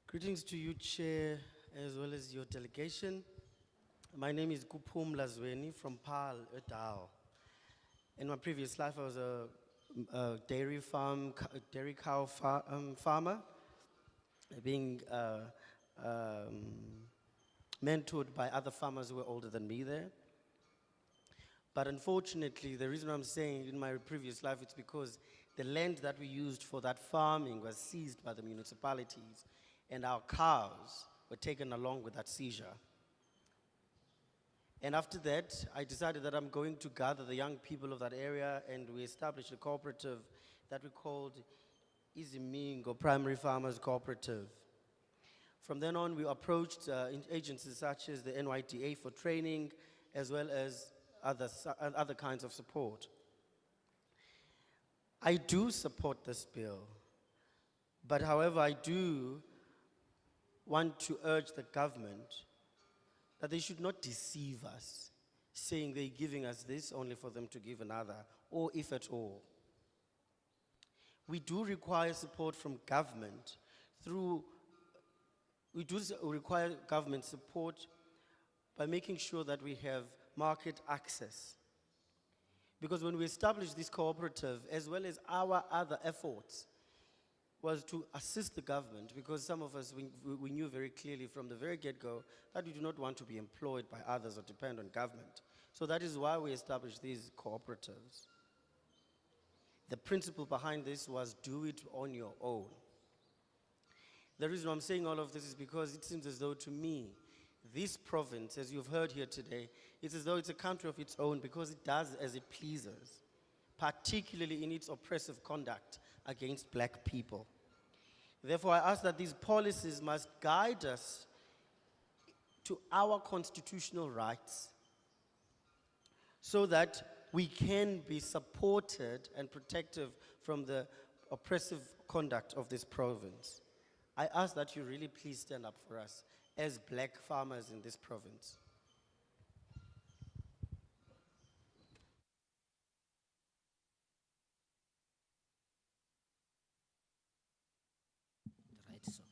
Greetings to you, Chair, as well as your delegation. My name is Kuphumla Zweni from PAAL, Edal. In my previous life, I was a dairy cow farmer, being mentored by other farmers who were older than me there. But unfortunately, the reason I'm saying in my previous life, it's because the land that we used for that farming was seized by the municipalities, and our cows were taken along with that seizure. And after that, I decided that I'm going to gather the young people of that area, and we established a cooperative that we called Izimingo Primary Farmers Cooperative. From then on, we approached agencies such as the NYDA for training, as well as other kinds of support. I do support this bill, but however, I do want to urge the government that they should not deceive us, saying they're giving us this only for them to give another, or if at all. We do require support from government require government support by making sure that we have market access. Because when we established this cooperative, as well as our other efforts, was to assist the government, because some of us, we knew very clearly from the very get-go that we do not want to be employed by others or depend on government. So that is why we established these cooperatives. The principle behind this was do it on your own. The reason I'm saying all of this is because it seems as though to me, this province, as you've heard here today, it's as though it's a country of its own because it does as it pleases, particularly in its oppressive conduct against black people. Therefore, I ask that these policies must guide us to our constitutional rights so that we can be supported and protective from the oppressive conduct of this province. I ask that you really please stand up for us as black farmers in this province. Right, so.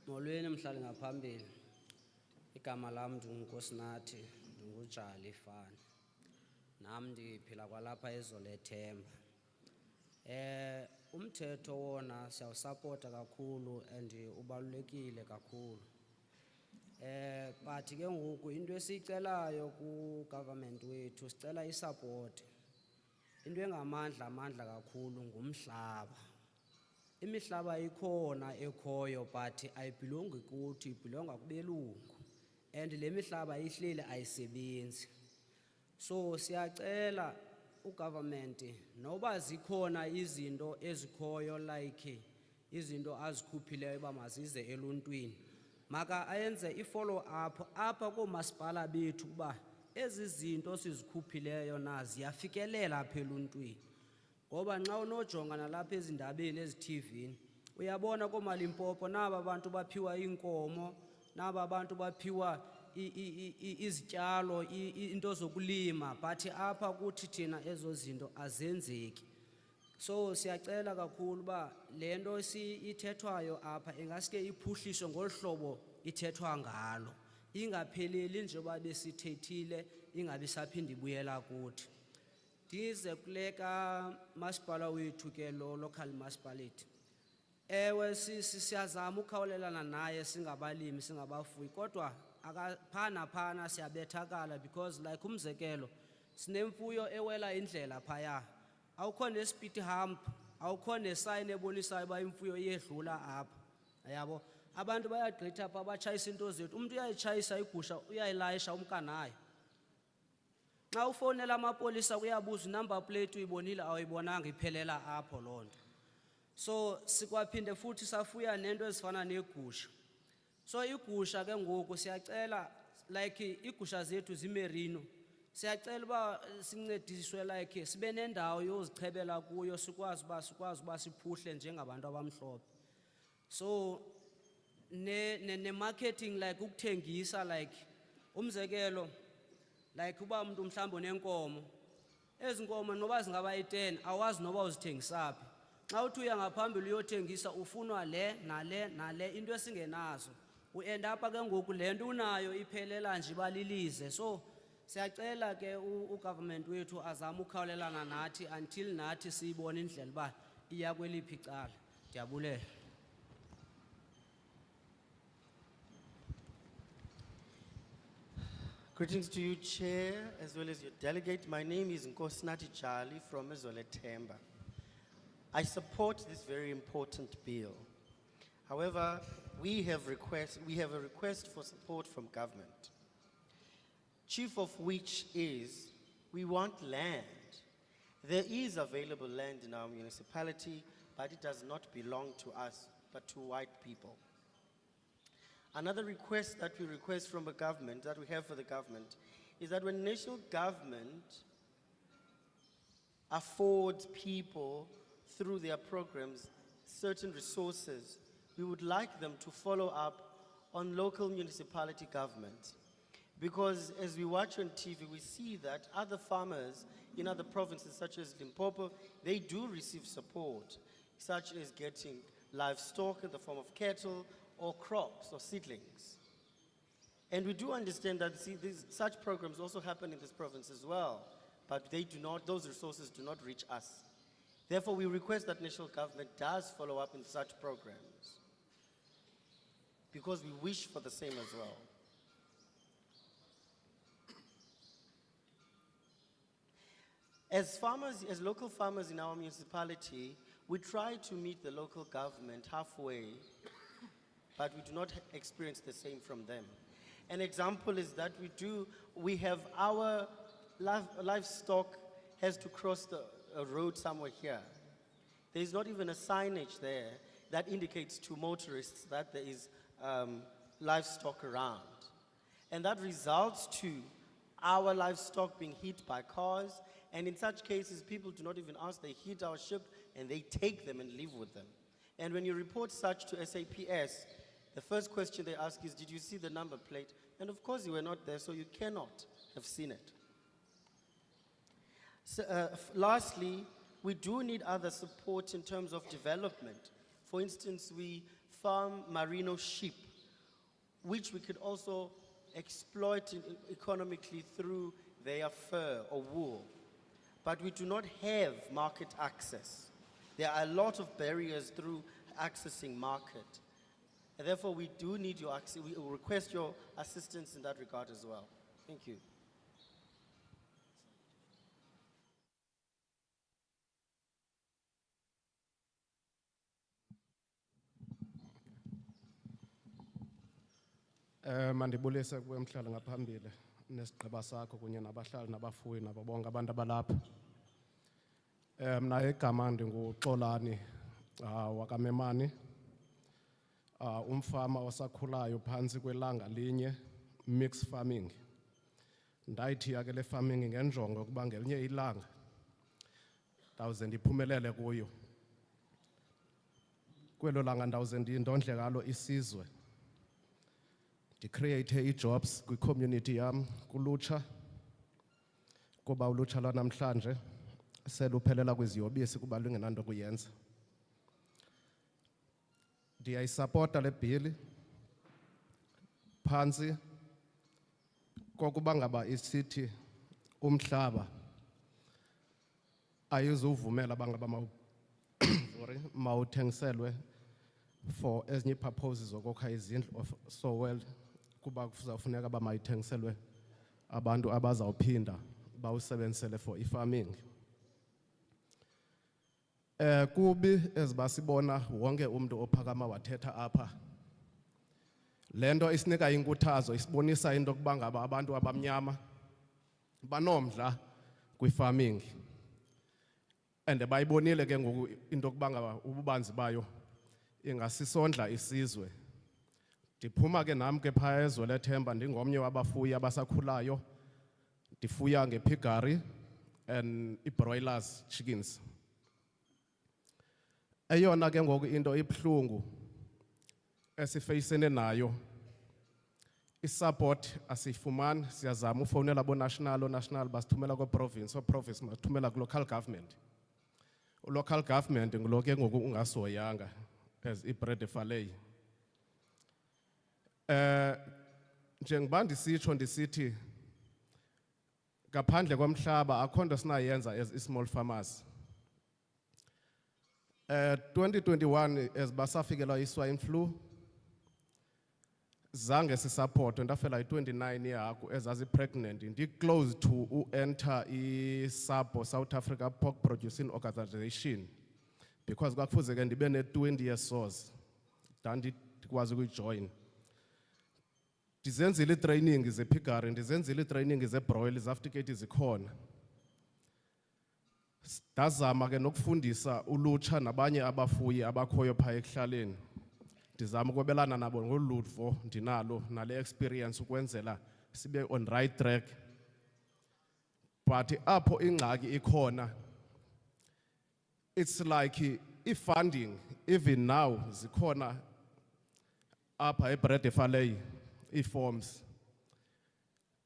Molweni mhlali ngaphambili. Igama lam ndinguNkosinathi, ndingujali Fani. Nam ndiphila kwalapha eZolethemba. Umthetho wona siyawusapota kakhulu and ubalulekile kakhulu. But ke ngoku into esicelayo ku government wethu sicela isupport. Into engamandla kakhulu ngumhlaba. Imihlaba ikhona ekhoyo but ayibelongi kuthi ibelonga kubelungu. And le mihlaba ihleli ayisebenzi. So siyacela ugovernment noba zikhona izinto ezikhoyo like izinto azikhuphileyo uba mazize eluntwini. Maka ayenze i-follow up apha koomasipala bethu uba ezi zinto sizikhuphileyo na ziyafikelela apha eluntwini. Ngoba nxa unojonga nalapha ezindabeni ezi-TV uyabona koomalimpopo naba abantu baphiwa iinkomo, naba abantu baphiwa izityalo, into zokulima, but apha kuthi thina ezo zinto azenzeki. So siyacela kakhulu ba lento ithethwayo apha ingaske iphuhliswe ngolhlobo ithethwa ngalo. Ingapheleli nje ba besithethile ingabi saphinde ibuyela kuthi. Ndize kuleka masipala wethu ke lo local municipality. Ewe siyazama ukhawulelana naye singabalimi singabafuyi kodwa phana siyabethakala because like umzekelo sinemfuyo ewela indlela phaya. Awukho ne-speed hump, awukho ne-sign ebonisayo uba imfuyo iyedlula apha. Yabo abantu bayagqitha apha batshayisa into zethu. Umuntu uyayitshayisa igusha uyayilayisha umkanayo. Xa ufonela amapolisa kuyabuza number plate uyibonile awuyibonanga iphelela apho loo nto. So sikwaphinde futhi safuya nento ezifana negusha. So igusha ke ngoku siyacela like igusha zethu zimerino. Siyacela uba sincediswe like sibe nendawo yozichebela kuyo sikwazi uba siphuhle njengabantu abamhlophe. So ne marketing like ukuthengisa like umzekelo like uba umuntu mhlawumbe unenkomo. Ezi nkomo noba zingaba yi-10 awazi noba uzithengisa phi. Xa uthi uya ngaphambili uyothengisa ufunwa le nale into esingenazo. U-end up ke ngoku le nto unayo iphelela nje balilize. So siyacela ke ugovernment wethu azama ukhawulelana nathi until nathi siyibone indlela uba iya kweliphi icala. Ndiyabulela. Greetings to you, Chair, as well as your delegate. My name is Nkosinathi Charlie from Ezolethemba. I support this very important bill. However, we have a request for support from government, chief of which is we want land. There is available land in our municipality, but it does not belong to us, but to white people. Another request that we request from the government, that we have for the government, is that when national government affords people through their programs certain resources, we would like them to follow up on local municipality government. Because as we watch on TV, we see that other farmers in other provinces, such as Limpopo, they do receive support, such as getting livestock in the form of cattle or crops or seedlings. And we do understand that such programs also happen in this province as well, but those resources do not reach us. Therefore, we request that national government does follow up in such programs, because we wish for the same as well. As farmers, as local farmers in our municipality, we try to meet the local government halfway, but we do not experience the same from them. An example is that we have our livestock has to cross a road somewhere here. There is not even a signage there that indicates to motorists that there is livestock around. And that results to our livestock being hit by cars, and in such cases, people do not even ask, they hit our ship and they take them and live with them. And when you report such to SAPS, the first question they ask is, did you see the number plate? And of course you were not there, so you cannot have seen it. So, lastly, we do need other support in terms of development. For instance, we farm merino sheep, which we could also exploit economically through their fur or wool. But we do not have market access. There are a lot of barriers through accessing market. And therefore, we do need your access. We request your assistance in that regard as well. Thank you. Mandibulise kuwe mhlali ngaphambili nesigqiba sakho kunye nabahlali nabafuyi nabo bonke abantu abalapha. Mna igama ndinguXolani wakamemani. Umfama osakhulayo phantsi kwelanga linye, mixed farming. Ndayithiya ke le farming ngenjongo ukuba ngelinye ilanga ndawuze ndiphumelele kuyo. Kwelo langa ndawuze ndindondle ngalo isizwe. Create jobs kwi-community yam, kulutsha, kuba ulutsha lwanamhlanje seluphelela kwiziyobisi kuba lungenanto kuyenza. Ndiyayisapota le bhili phantsi kokuba ngaba isithi umhlaba ayizuvumela bangaba mawuthengiselwe for ezinye purposes zokokha izindlu so well kuba kuzawufuneka ba mayithengiselwe abantu abazawuphinda bawusebenzisele for farming. Kubi ezibasibona wonke umuntu ophakama wathetha apha. Lento isinika inkuthazo isibonisa into kuba ngaba abantu abamnyama banomdla kwi-farming. And bayibonile ke ngoku into kuba ngaba ububanzi bayo ingasisondla isizwe. Ndiphuma ke nam ke phaya ezwe lethemba ndingomnye wabafuyi abasakhulayo. Ndifuya ngepiggery and broilers chickens. Eyona ke ngoku into ibhlungu esifacene nayo isupport asifumani, siyazama ufonela national basithumela province basithumela local government. Local government ngulo ke ngoku ungasoyanga as ibread falei. Njengoba ndisitsho ndisithi ngaphandle komhlaba akho nto sinayenza as small farmers. 2021 as basafikelwa iswine flu zange sisupportwe ndafela 29 yehagu ezazi pregnant ndi close to enter iSAPO, South Africa Pork Producing Organization, because kwakufuze ke ndibe ne 20 years source ndikwazi ukujoin. Ndizenzile training zepiggery, ndizenzile training zebroil, zaftiketi zikhona. Ndazama ke nokufundisa ulutsha nabanye abafuyi abakhoyo phaya ekuhlaleni. Ndizama ukwabelana nabo ngoluvo ndinalo nale experience ukwenzela sibe on right track. But apho ingxaki ikhona, it's like i-funding, even now zikhona apha eBreede Valley i-forms.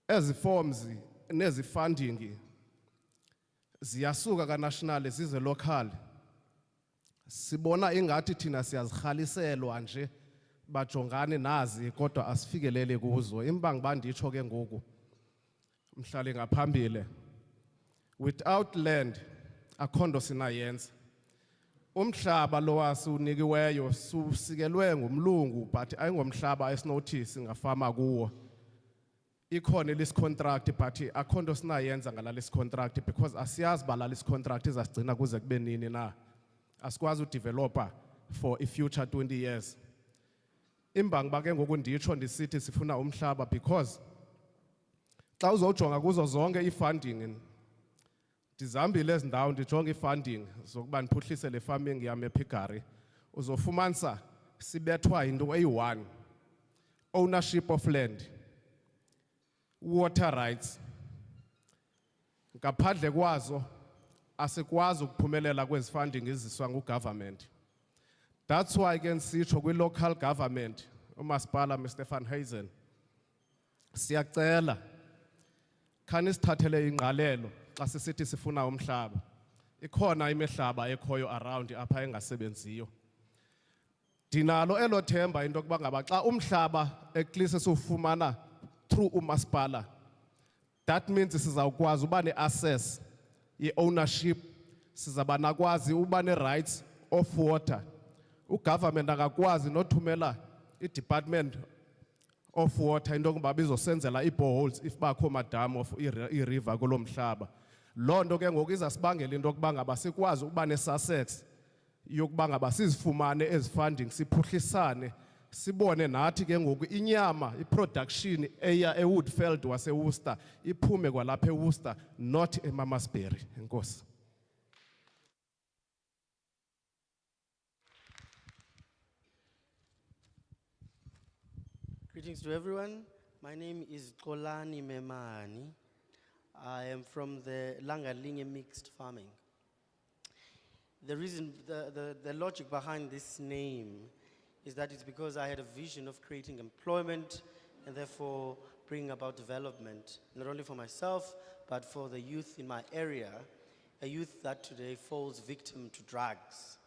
Ezi forms nezi funding ziyasuka ka-national zize local. Sibona ingathi thina siyazirhaliselwa nje bajongane nazi kodwa asifikelele kuzo. Imbangi banditsho ke ngoku mhlali ngaphambile. Without land akho nto sinayenza. Umhlaba lo wasiwunikiweyo susikelwe ngumlungu but ayingomhlaba esinothi singafama kuwo. Ikhona lease contract but akho nto sinayenza ngala lease contract because asiyazi bala lease contract izasigcina kuze kube nini na. Asikwazi udeveloper for a future 20 years. Imbangi bake ngoku nditsho ndisithi sifuna umhlaba because xa uzojonga kuzo zonke i-funding, ndizihambile ezi ndawo ndijonge i-funding zokuba ndiphuhlise le farming yam ePigari, uzofumanisa sibethwa into eyi-1, ownership of land, water rights. Ngaphandle kwazo asikwazi ukuphumelela kwezi funding eziswa ngugovernment. That's why ke sitsho kwi-local government, umasipala Mr. Van Huysen, siyacela khani sithathele ingqalelo xa sisithi sifuna umhlaba. Ikhona imihlaba ekhoyo around apha engasebenziyo. Dinalo elo themba into yokuba ngaba xa umhlaba eklise siwufumana through umasipala, that means sizawukwazi uba ne-access ye-ownership, sizaba nakwazi uba ne-rights of water. Ugovernment angakwazi nothumela i-Department of Water into yokuba bizosenzela ii-boreholes if bakho madam of i-river kulo mhlaba. Loo nto ke ngoku izasibangela into yokuba ngaba sikwazi ukuba ne-success yokuba ngaba sizifumane ezi funding, siphuhlisane, sibone nathi ke ngoku inyama, i-production eya eWoodfield waseWorcester iphume kwalapha eWorcester, not eMamasbury. Enkosi. Greetings to everyone. My name is Xolani Memani. I am from the Langalinge mixed farming. The reason, the logic behind this name is that it's because I had a vision of creating employment and therefore bringing about development, not only for myself, but for the youth in my area, a youth that today falls victim to drugs.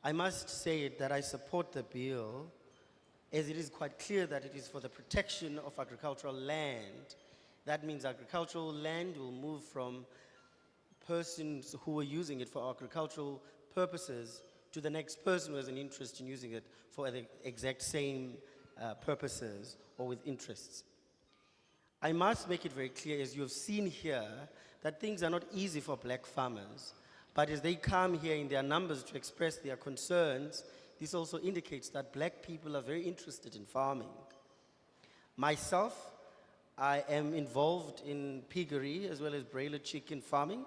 I must say that I support the bill, as it is quite clear that it is for the protection of agricultural land. That means agricultural land will move from persons who are using it for agricultural purposes to the next person who has an interest in using it for the exact same purposes or with interests. I must make it very clear, as you have seen here, that things are not easy for black farmers, but as they come here in their numbers to express their concerns, this also indicates that black people are very interested in farming. Myself, I am involved in piggery as well as broiler chicken farming,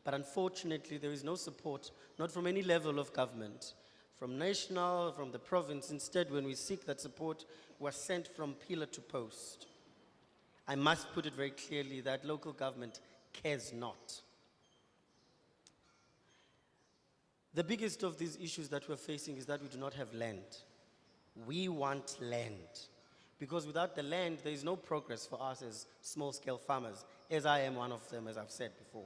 but unfortunately there is no support, not from any level of government, from national, from the province. Instead, when we seek that support, we're sent from pillar to post. I must put it very clearly that local government cares not. The biggest of these issues that we're facing is that we do not have land. We want land. Because without the land, there is no progress for us as small-scale farmers, as I am one of them, as I've said before.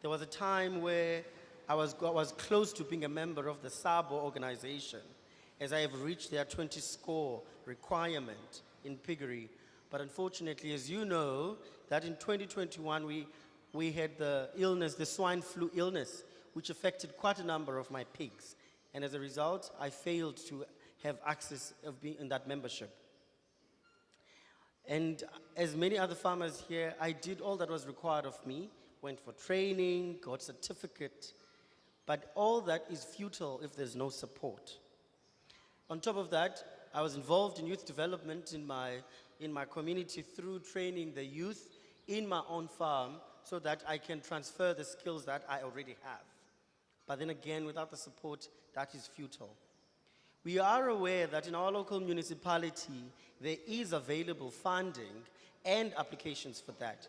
There was a time where I was close to being a member of the SALA organization, as I have reached their 20-score requirement in piggery. But unfortunately, as you know, that in 2021, we had the illness, the swine flu illness, which affected quite a number of my pigs. And as a result, I failed to have access of being in that membership. And as many other farmers here, I did all that was required of me, went for training, got certificate, but all that is futile if there's no support. On top of that, I was involved in youth development in my community through training the youth in my own farm so that I can transfer the skills that I already have. But then again, without the support, that is futile. We are aware that in our local municipality, there is available funding and applications for that.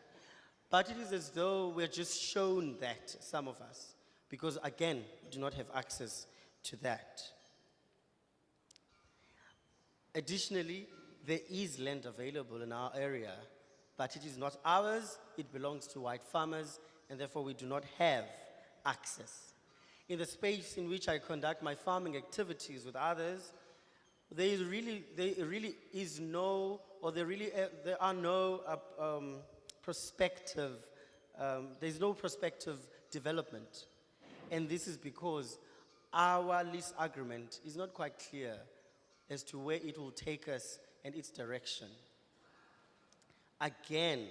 But it is as though we're just shown that, some of us, because again, we do not have access to that. Additionally, there is land available in our area, but it is not ours, it belongs to white farmers, and therefore we do not have access. In the space in which I conduct my farming activities with others, there are no prospective, there's no prospective development. And this is because our lease agreement is not quite clear as to where it will take us and its direction. Again,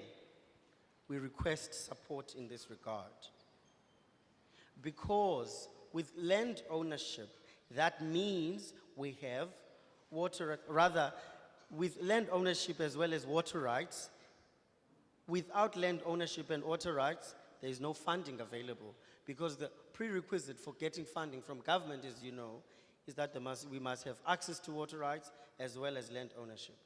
we request support in this regard. Because with land ownership, that means we have water, rather, with land ownership as well as water rights, without land ownership and water rights, there is no funding available. Because the prerequisite for getting funding from government, as you know, is that we must have access to water rights as well as land ownership.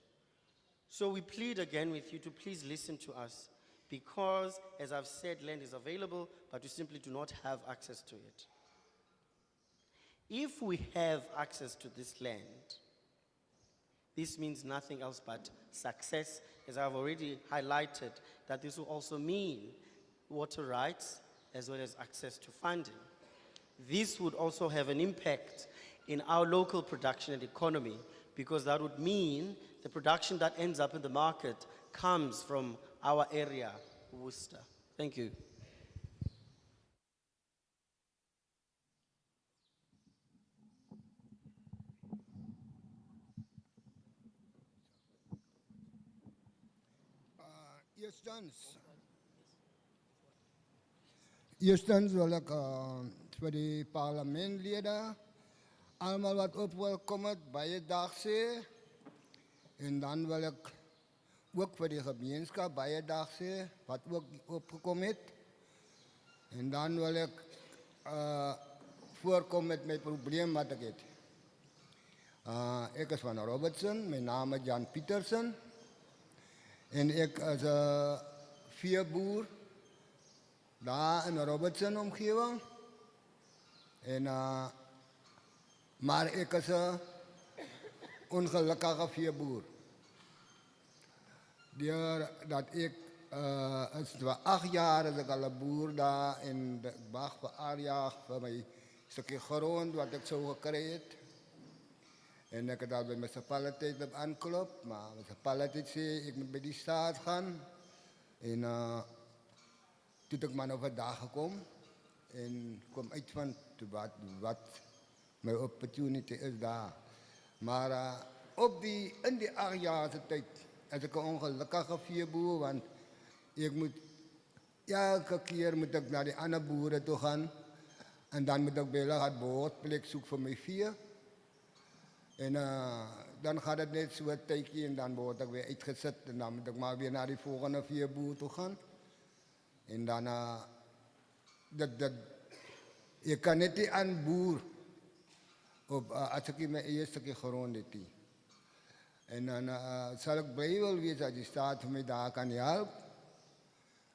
So we plead again with you to please listen to us, because, as I've said, land is available, but we simply do not have access to it. If we have access to this land, this means nothing else but success, as I've already highlighted, that this will also mean water rights as well as access to funding. This would also have an impact in our local production and economy, because that would mean the production that ends up in the market comes from our area, Worcester. Thank you. Eerstens wil ik voor de parlementleden allemaal wat opwelkomen bij je dagse. En dan wil ik ook voor de gemeenschap bij je dagse, wat ook opgekomen is. En dan wil ik voorkomen met mijn probleem wat ik heb. Ik is van Robertson, mijn naam is Jan Petersen. En ik is een veeboer daar in de Robertson omgeving. En, maar ik is een ongelukkige veeboer. Dat ik, het is 8 jaar is ik al een boer daar en ik wacht voor 8 jaar voor mijn stukje grond wat ik zo gekregen. En ik heb daar bij mijn municipaliteit op aanklopt, maar de municipaliteit zei ik moet bij die staat gaan. En toen ik maar overdag gekomen en kwam uit van wat mijn opportunity is daar. Maar in die 8 jaar tijd is ik een ongelukkige veeboer, want ik moet elke keer moet ik naar die andere boeren toe gaan. En dan moet ik bij het behoorplek zoeken voor mijn vee. En dan gaat het net zo een tijdje en dan word ik weer uitgezet. En dan moet ik maar weer naar die volgende veeboer toe gaan. En dan, je kan net die aan boer, als ik in mijn eerste keer grond heb. En dan zal ik blij wel weten dat die staat mij daar kan helpen.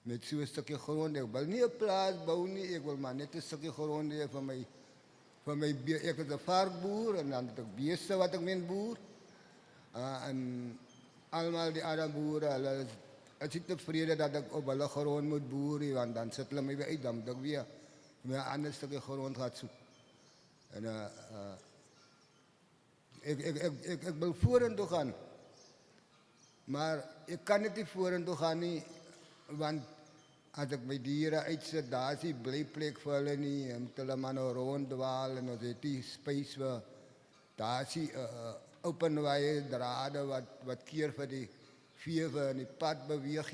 Met zo'n stukje grond. Ik wil niet een plaats bouwen, ik wil maar net een stukje grond voor mij. Ik ben een varkboer en dan heb ik beesten wat ik ben boer. En allemaal die andere boeren, ik zit tevreden dat ik op alle grond moet boeren, want dan zetten ze me weer uit, dan moet ik weer een ander stukje grond gaan zoeken. En ik wil vorentoe gaan, maar ik kan niet vorentoe gaan, nie, want als ik mijn dieren uitzet, daar is die blijplek voor hulle niet. Je moet hulle maar nou ronddwalen en als je die spijs wil, daar is die openwaaie draden wat keer voor die vee in die pad beweeg.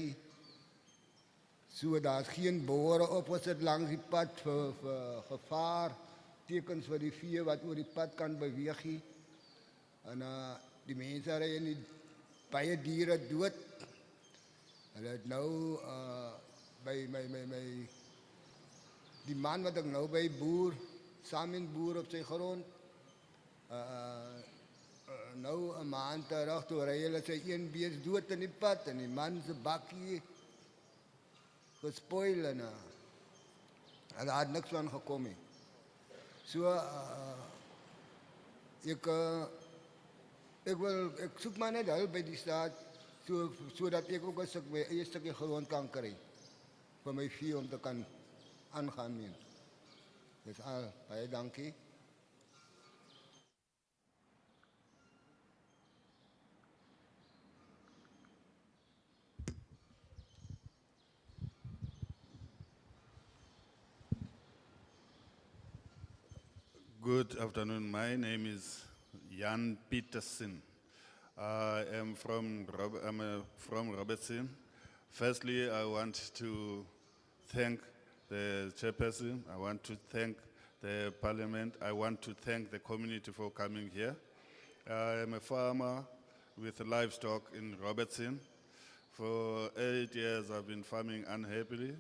So, daar is geen boren opgezet langs die pad voor gevaar. Tekens voor die vee wat oor die pad kan beweeg. En die mensen rijden niet baie dieren dood. Hulle het nou die man wat ek nou by boer, saam met boer op sy grond. Nou 'n maand terug toe ry hulle sy een bees dood in die pad en die man se bakkie gespoil en daar het niks van gekom nie. So ek soek maar net hulp by die staat sodat ek ook 'n stuk my eie stukkie grond kan kry vir my vee om te kan aangaan nie. Dis al, baie dankie. Good afternoon. My name is Jan Peterson. I am from Robertson. Firstly, I want to thank the chairperson. I want to thank the parliament. I want to thank the community for coming here. I am a farmer with livestock in Robertson. For 8 years, I've been farming unhappily.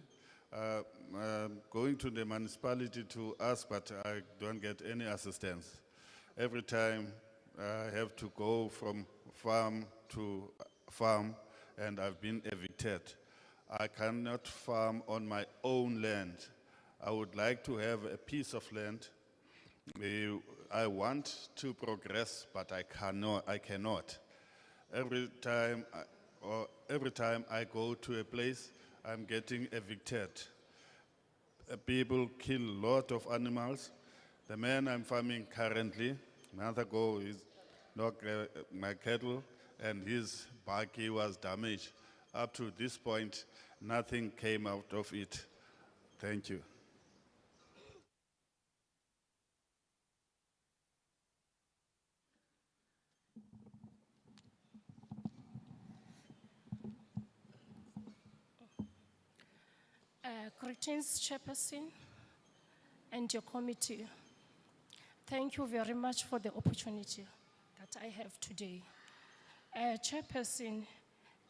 I'm going to the municipality to ask, but I don't get any assistance. Every time I have to go from farm to farm, and I've been evicted. I cannot farm on my own land. I would like to have a piece of land. I want to progress, but I cannot. Every time I go to a place, I'm getting evicted. People kill a lot of animals. The man I'm farming currently, a month ago, he knocked my cattle and his bakkie was damaged. Up to this point, nothing came out of it. Thank you. Greetings, Chairperson, and your committee. Thank you very much for the opportunity that I have today. Chairperson,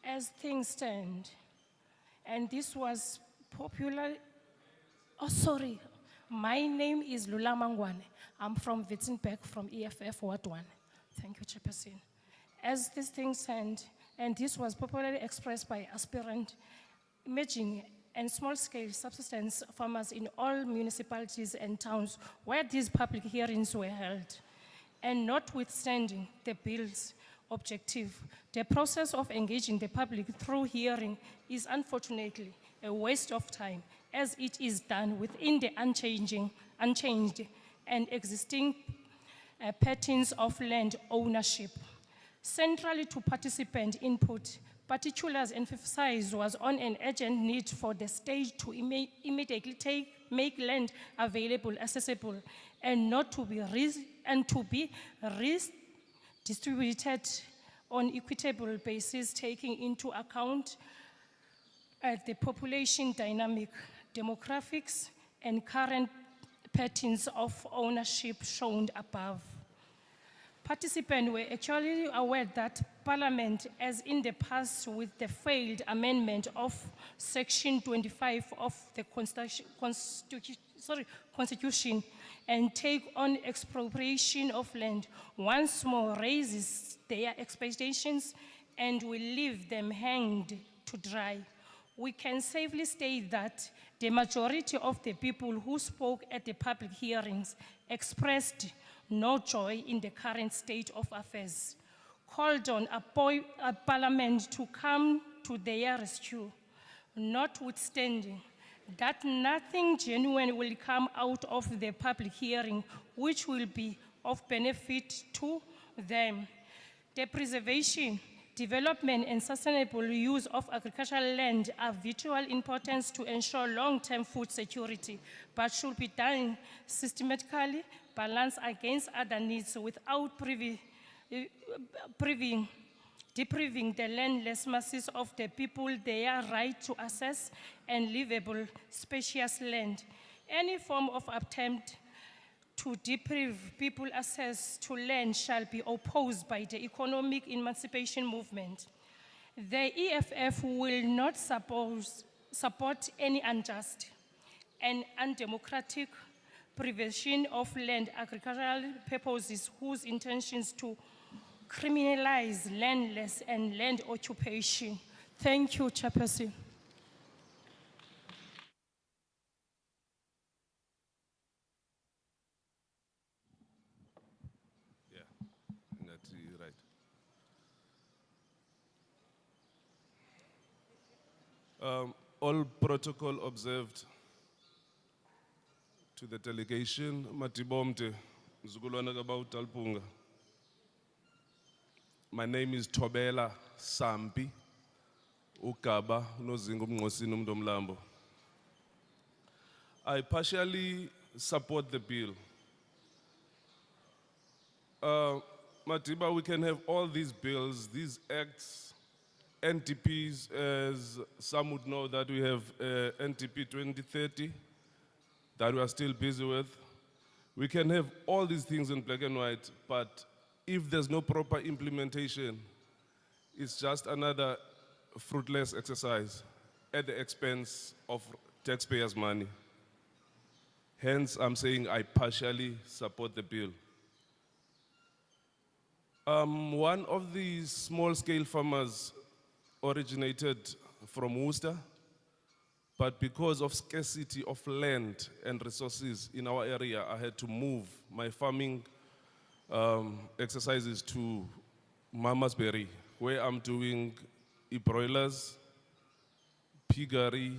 as things stand, and this was popular, my name is Lula Mangwane. I'm from Witzenberg, from EFF Ward 1. Thank you, Chairperson. As these things stand, and this was popularly expressed by aspirant, emerging and small-scale subsistence farmers in all municipalities and towns where these public hearings were held. And notwithstanding the bill's objective, the process of engaging the public through hearing is unfortunately a waste of time, as it is done within the unchanged and existing patterns of land ownership. Centrally to participant input, particulars emphasized was on an urgent need for the state to immediately make land available, accessible, and not to be distributed on equitable basis, taking into account the population dynamic, demographics, and current patterns of ownership shown above. Participants were actually aware that Parliament, as in the past with the failed amendment of Section 25 of the Constitution, and take on expropriation of land, once more raises their expectations and will leave them hanged to dry. We can safely state that the majority of the people who spoke at the public hearings expressed no joy in the current state of affairs, called on a Parliament to come to their rescue, notwithstanding that nothing genuine will come out of the public hearing which will be of benefit to them. The preservation, development, and sustainable use of agricultural land are vital importance to ensure long-term food security, but should be done systematically, balanced against other needs without depriving the landless masses of the people their right to access and livable, spacious land. Any form of attempt to deprive people access to land shall be opposed by the economic emancipation movement. The EFF will not support any unjust and undemocratic privation of land agricultural purposes whose intentions to criminalize landless and land occupation. Thank you, Chairperson. That's right. All protocol observed. To the delegation, Matibomte, Zugulwana Gabau Talpunga. My name is Tobela Sampi, Ukaba, Nozingo Mngosini Mdomlambo. I partially support the bill. Matiba, we can have all these bills, these acts, NTPs, as some would know that we have NTP 2030 that we are still busy with. We can have all these things in black and white, but if there's no proper implementation, it's just another fruitless exercise at the expense of taxpayers' money. Hence, I'm saying I partially support the bill. One of the small-scale farmers originated from Worcester, but because of scarcity of land and resources in our area, I had to move my farming exercises to Mamasbury, where I'm doing broilers, piggery,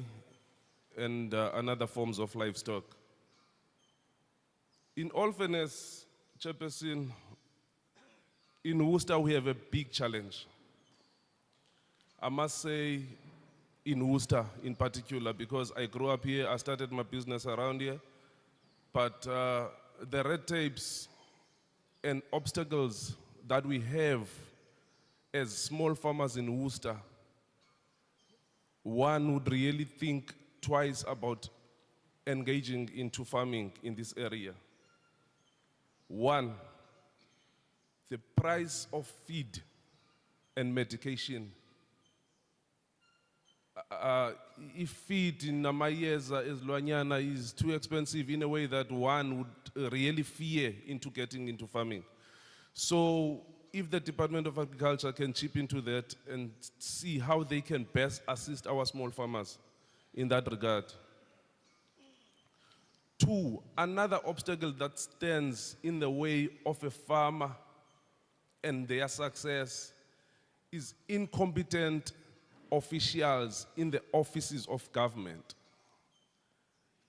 and other forms of livestock. In all fairness, Chairperson, in Worcester we have a big challenge. I must say, in Worcester in particular, because I grew up here, I started my business around here, but the red tapes and obstacles that we have as small farmers in Worcester, one would really think twice about engaging into farming in this area. One, the price of feed and medication. If feed in Namayeza is Luanyana is too expensive in a way that one would really fear into getting into farming. So if the Department of Agriculture can chip into that and see how they can best assist our small farmers in that regard. Two, another obstacle that stands in the way of a farmer and their success is incompetent officials in the offices of government.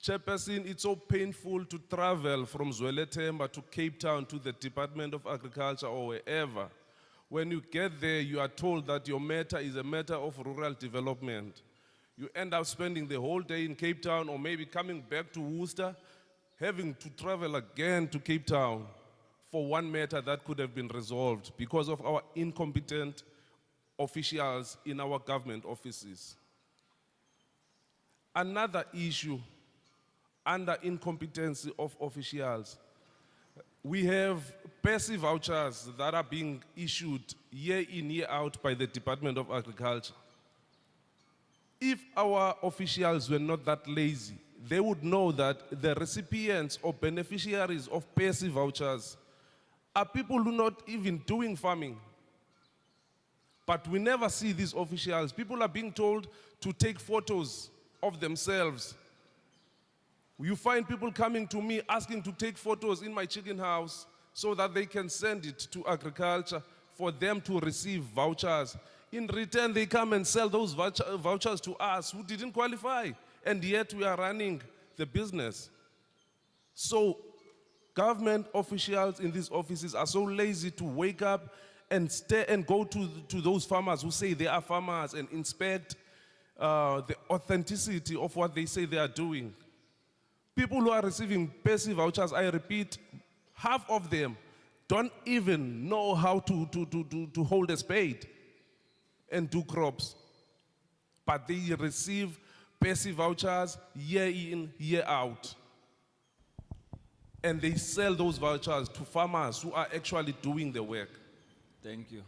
Chairperson, it's so painful to travel from Zwelethemba to Cape Town to the Department of Agriculture or wherever. When you get there, you are told that your matter is a matter of rural development. You end up spending the whole day in Cape Town or maybe coming back to Worcester, having to travel again to Cape Town for one matter that could have been resolved because of our incompetent officials in our government offices. Another issue under incompetency of officials, we have passive vouchers that are being issued year in, year out by the Department of Agriculture. If our officials were not that lazy, they would know that the recipients or beneficiaries of passive vouchers are people who are not even doing farming. But we never see these officials. People are being told to take photos of themselves. You find people coming to me asking to take photos in my chicken house so that they can send it to agriculture for them to receive vouchers. In return, they come and sell those vouchers to us who didn't qualify, and yet we are running the business. So government officials in these offices are so lazy to wake up and stay and go to those farmers who say they are farmers and inspect the authenticity of what they say they are doing. People who are receiving passive vouchers, I repeat, half of them don't even know how to hold a spade and do crops. But they receive passive vouchers year in, year out. And they sell those vouchers to farmers who are actually doing the work. Thank you.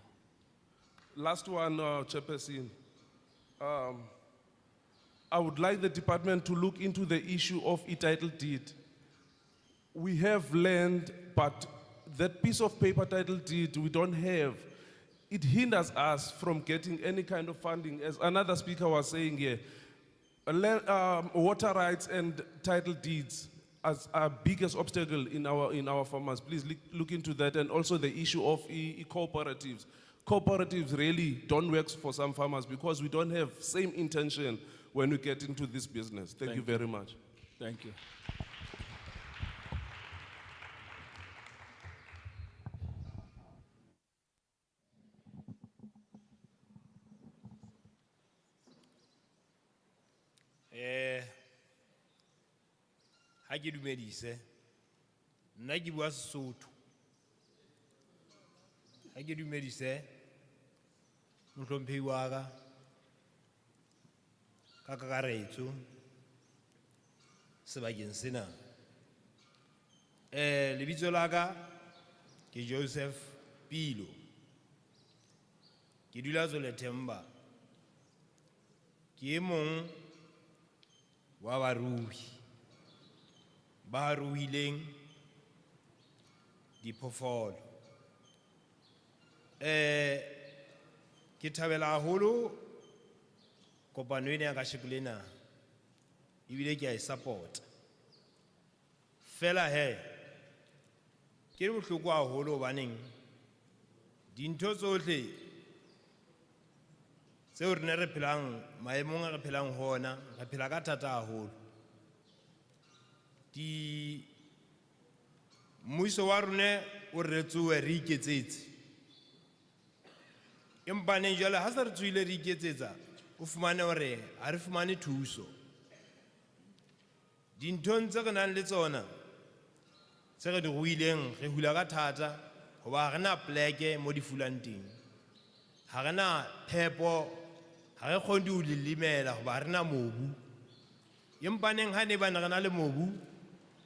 Last one, Chairperson. I would like the department to look into the issue of e-title deed. We have land, but that piece of paper title deed we don't have. It hinders us from getting any kind of funding. As another speaker was saying here, water rights and title deeds as our biggest obstacle in our farmers. Please look into that, and also the issue of cooperatives. Cooperatives really don't work for some farmers because we don't have same intention when we get into this business. Thank you very much. Thank you. Ha ke dumedise nna ke bua Sesotho ha ke dumedise mohlomphehi wa ka ka kakaretso sebakeng sena lebitso la ka ke Joseph Pilo ke dula Zolethemba ke e mong wa barui ba ruileng diphoofolo ke thabela haholo kopano ena ya kasheko lena ebile ke a e support fela he ke re bohloko haholo hobaneng dintho tsohle tseo re ne re phelang maemong a re phelang hona re phela ka thata haholo mmuso wa rona o re tsoe re iketsetse empaneng jwale ha se re tsoile re iketsetsa o fumane hore ha re fumane thuso dinthong tse re nang le tsona tse re di ruileng re hula ka thata hoba ha re na pleke mo di fulang teng ha re na phepo ha re kgone ho di limela hoba ha re na mobu empaneng ha ne ba na le mobu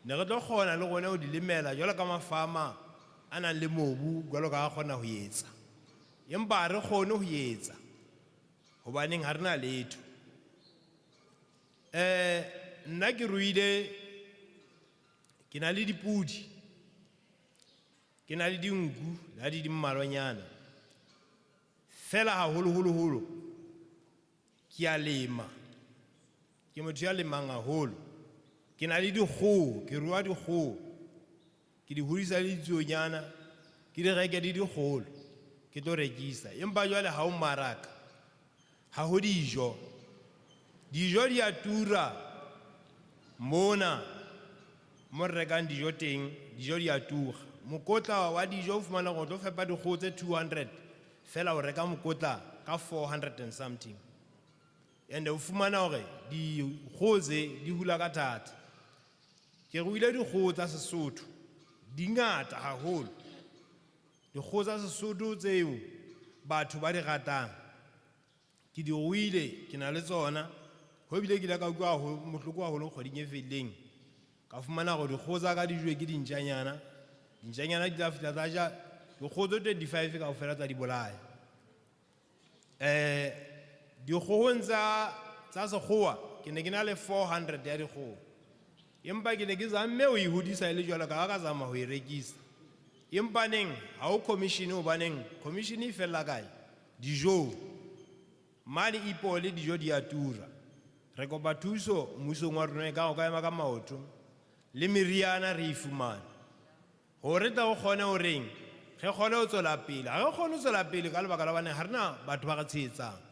ne re tlo kgona le gona ho di limela jwalo ka mafama a nang le mobu jwalo ka a kgona ho etsa empa ha re kgone ho etsa hobaneng ha re na letho nna ke ruile ke na le dipudi ke na le dinku la di mmalwanyana fela haholo ke a lema ke motho ya lemang haholo ke na le dikgoho ke rua dikgoho ke di hodisa le ditsonyana ke di reke di dikgolo ke tlo rekisa empa jwale ha o mmaraka ha ho dijo di a tura mona mo rekang dijo teng dijo di a tura mokotla wa dijo o fumana go tlo fepa dikgoho tse 200 fela o reka mokotla ka 400 and something and o fumana hore dikgoho tse di hula ka thata ke ruile dikgoho tsa Sesotho di ngata haholo dikgoho tsa Sesotho tseo batho ba di ratang ke di ruile ke na le tsona ho bile ke la ka utlwa mohloko haholo kgweding e felleng ka fumana gore dikgoho tsa ka di jwe ke dintjanyana di tla fihla tsa ja dikgoho tse 25 ka ofela tsa di bolaya dikgohong tsa sekgowa ke ne ke na le 400 ya dikgoho empa ke ne ke zamme ho e hodisa le jwalo ka zama ho e rekisa empaneng ha o commission hobaneng commission e fella kae dijo mali ipole dijo di a tura re kopa thuso mmusong wa rona ka go ka ema ka maoto le meriana re ifumana hore tla go kgone ho reng ge kgone ho tswela pele ha re kgone ho tswela pele ka lebaka la bana ha rena batho ba re tshetsang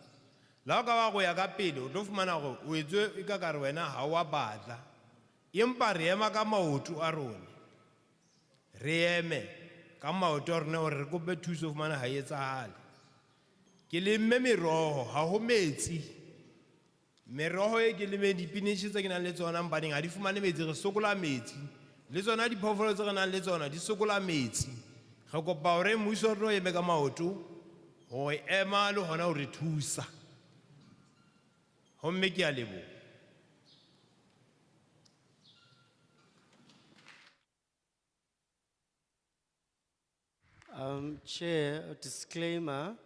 la ka ba go ya ka pele o tlo fumana go o etswe e ka re wena ha wa batla empa re ema ka maoto a rona re eme ka maoto a rona hore re kope thuso fumana ha etsahale ke lemme meroho ha ho metsi meroho e ke lemme dipinishi tse ke nang le tsona mpaneng ha di fumane metsi re sokola metsi le tsona diphoofolo tse re nang le tsona di sokola metsi re kopa hore mmuso rona o eme ka maoto ho ema le hona ho re thusa homme ke a leboha. Chair, a disclaimer,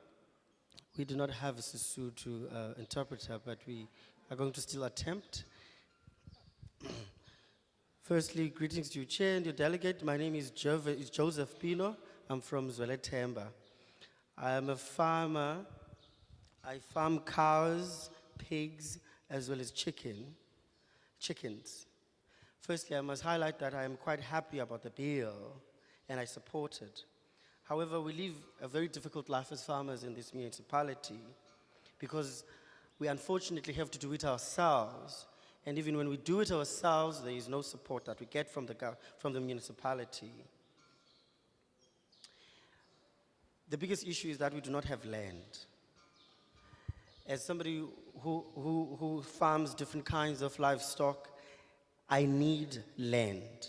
we do not have a Sesotho interpreter, but we I'm going to still attempt. Firstly, greetings to you, Chair and your delegate. My name is Joseph Pino. I'm from Zwelethemba. I am a farmer. I farm cows, pigs, as well as chickens. Firstly, I must highlight that I am quite happy about the bill and I support it. However, we live a very difficult life as farmers in this municipality because we unfortunately have to do it ourselves. And even when we do it ourselves, there is no support that we get from the municipality. The biggest issue is that we do not have land. As somebody who farms different kinds of livestock, I need land.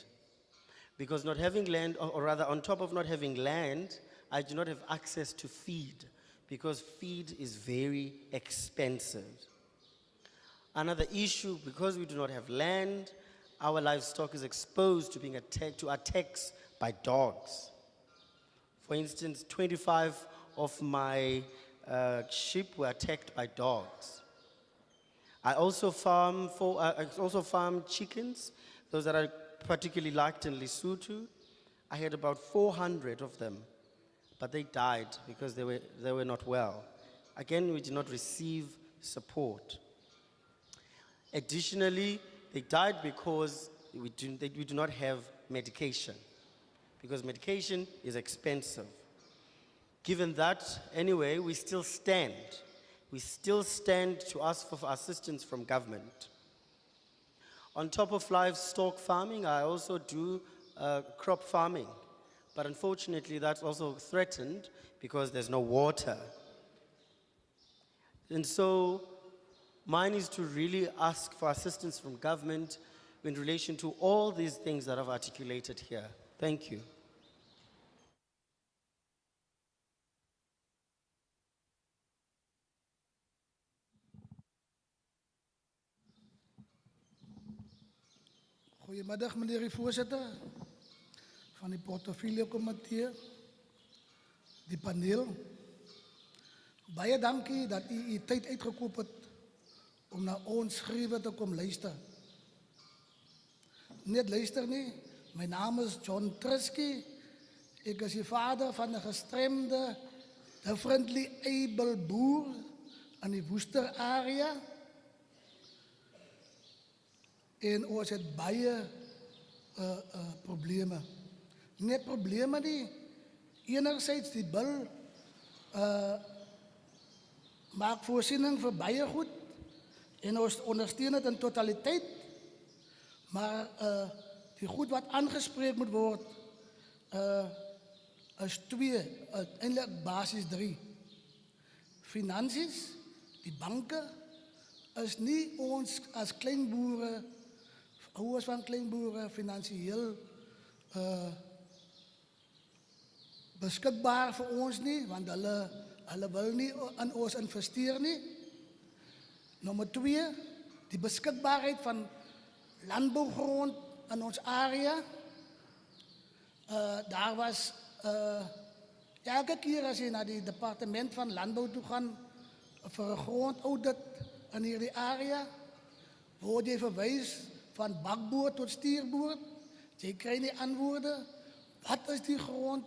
Because not having land, or rather on top of not having land, I do not have access to feed, because feed is very expensive. Another issue, because we do not have land, our livestock is exposed to being attacks by dogs. For instance, 25 of my sheep were attacked by dogs. I also farm chickens, those that are particularly liked in Lesotho. I had about 400 of them, but they died because they were not well. Again, we did not receive support. Additionally, they died because we do not have medication, because medication is expensive. Given that, anyway, we still stand. We still stand to ask for assistance from government. On top of livestock farming, I also do crop farming. But unfortunately, that's also threatened because there's no water. And so, mine is to really ask for assistance from government in relation to all these things that I've articulated here. Thank you. Goedemiddag meneer de voorzitter van die portefeuillecomité, die paneel. Baie dankie dat u tyd uitgekoop het om na ons schreeuwen te komen luisteren. Net luister nie, my naam is John Trisky. Ek is die vader van 'n gestremde, differently able boer in die Woester area. En ons het baie probleme. Net probleme nie. Enerzijds die bil maak voorsiening vir baie goed en ons ondersteun dit in totaliteit. Maar die goed wat aangespreek moet word is twee, eintlik basis 3. Finansies, die banke is nie ons as kleinboere, ouers van kleinboere finansiëel beskikbaar vir ons nie, want hulle wil nie in ons investeer nie. Nommer 2, die beskikbaarheid van landbougrond in ons area. Daar was elke keer as jy na die departement van landbou toe gaan vir 'n grondaudit in hierdie area, word jy verwys van bakboord tot stuurboord. Jy kry nie antwoorde. Wat is die grond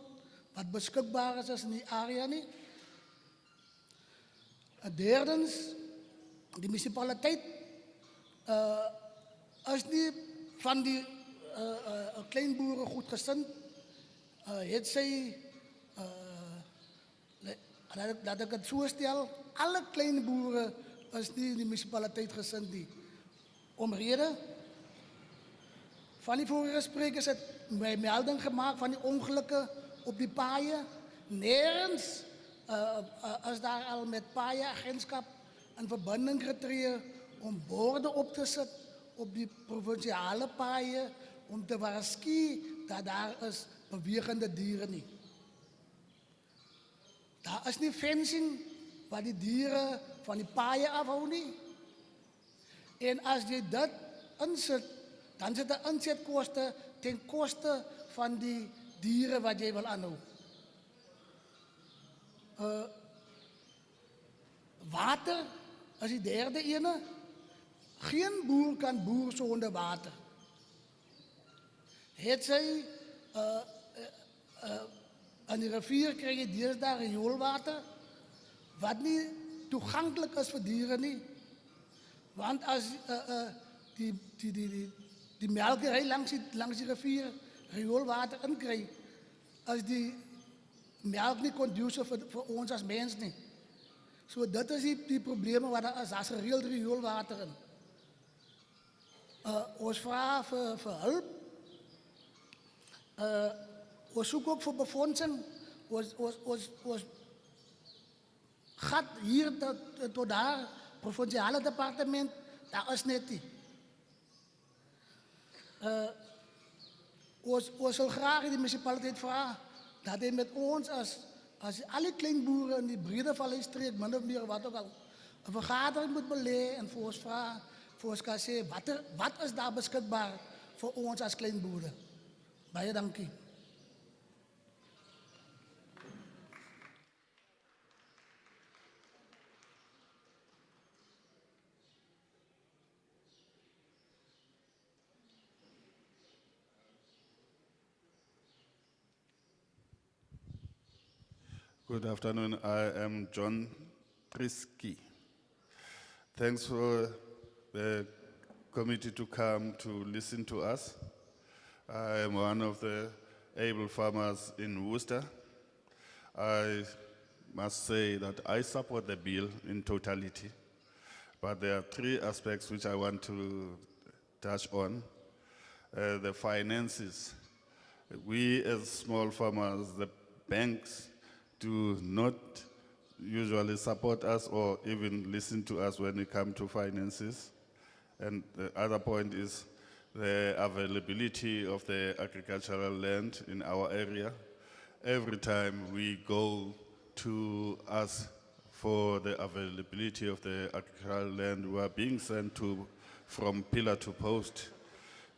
wat beskikbaar is in die area nie? Derdens, die munisipaliteit is nie van die kleinboere goedgesind. Het sy, laat ek het so stel, alle kleinboere is nie in die munisipaliteit gesind nie. Omrede, van die vorige sprekers het my melding gemaakt van die ongelukke op die paaie. Nergens is daar al met paaienagentskap in verbinding getree om borden op te zetten op die provinciale paaien, om te waarschuwen dat daar is bewegende dieren niet. Daar is niet fencing waar die dieren van die paaien afhouden niet. En als je dat inzet, dan zit de inzetkosten ten koste van die dieren wat je wil aanhouden. Water is die derde ene. Geen boer kan boer zonder water. Het zij aan de rivier krijg je deesdae rioolwater, wat niet toegankelijk is voor dieren niet. Want als die melkerij langs die rivier rioolwater inkrijgt, als die melk niet conducief voor ons als mens niet. So dat is die problemen waar er als gereeld rioolwater in. Ons vragen voor hulp. We zoeken ook voor befondsing. Ons gaat hier tot daar, provinciale departement, dat is net niet. We zullen graag in de municipaliteit vragen dat hij met ons als alle kleinboeren in die brede valleistreek, min of meer wat ook al, een vergadering moet beleiden en voor ons vragen, voor ons kan zeggen, wat is daar beschikbaar voor ons als kleinboeren. Baie dankie. Good afternoon. I am John Trisky. Thanks for the committee to come to listen to us. I am one of the able farmers in Worcester. I must say that I support the bill in totality, but there are three aspects which I want to touch on. The finances. We as small farmers, the banks do not usually support us or even listen to us when it comes to finances. And the other point is the availability of the agricultural land in our area. Every time we go to ask for the availability of the agricultural land, we are being sent from pillar to post.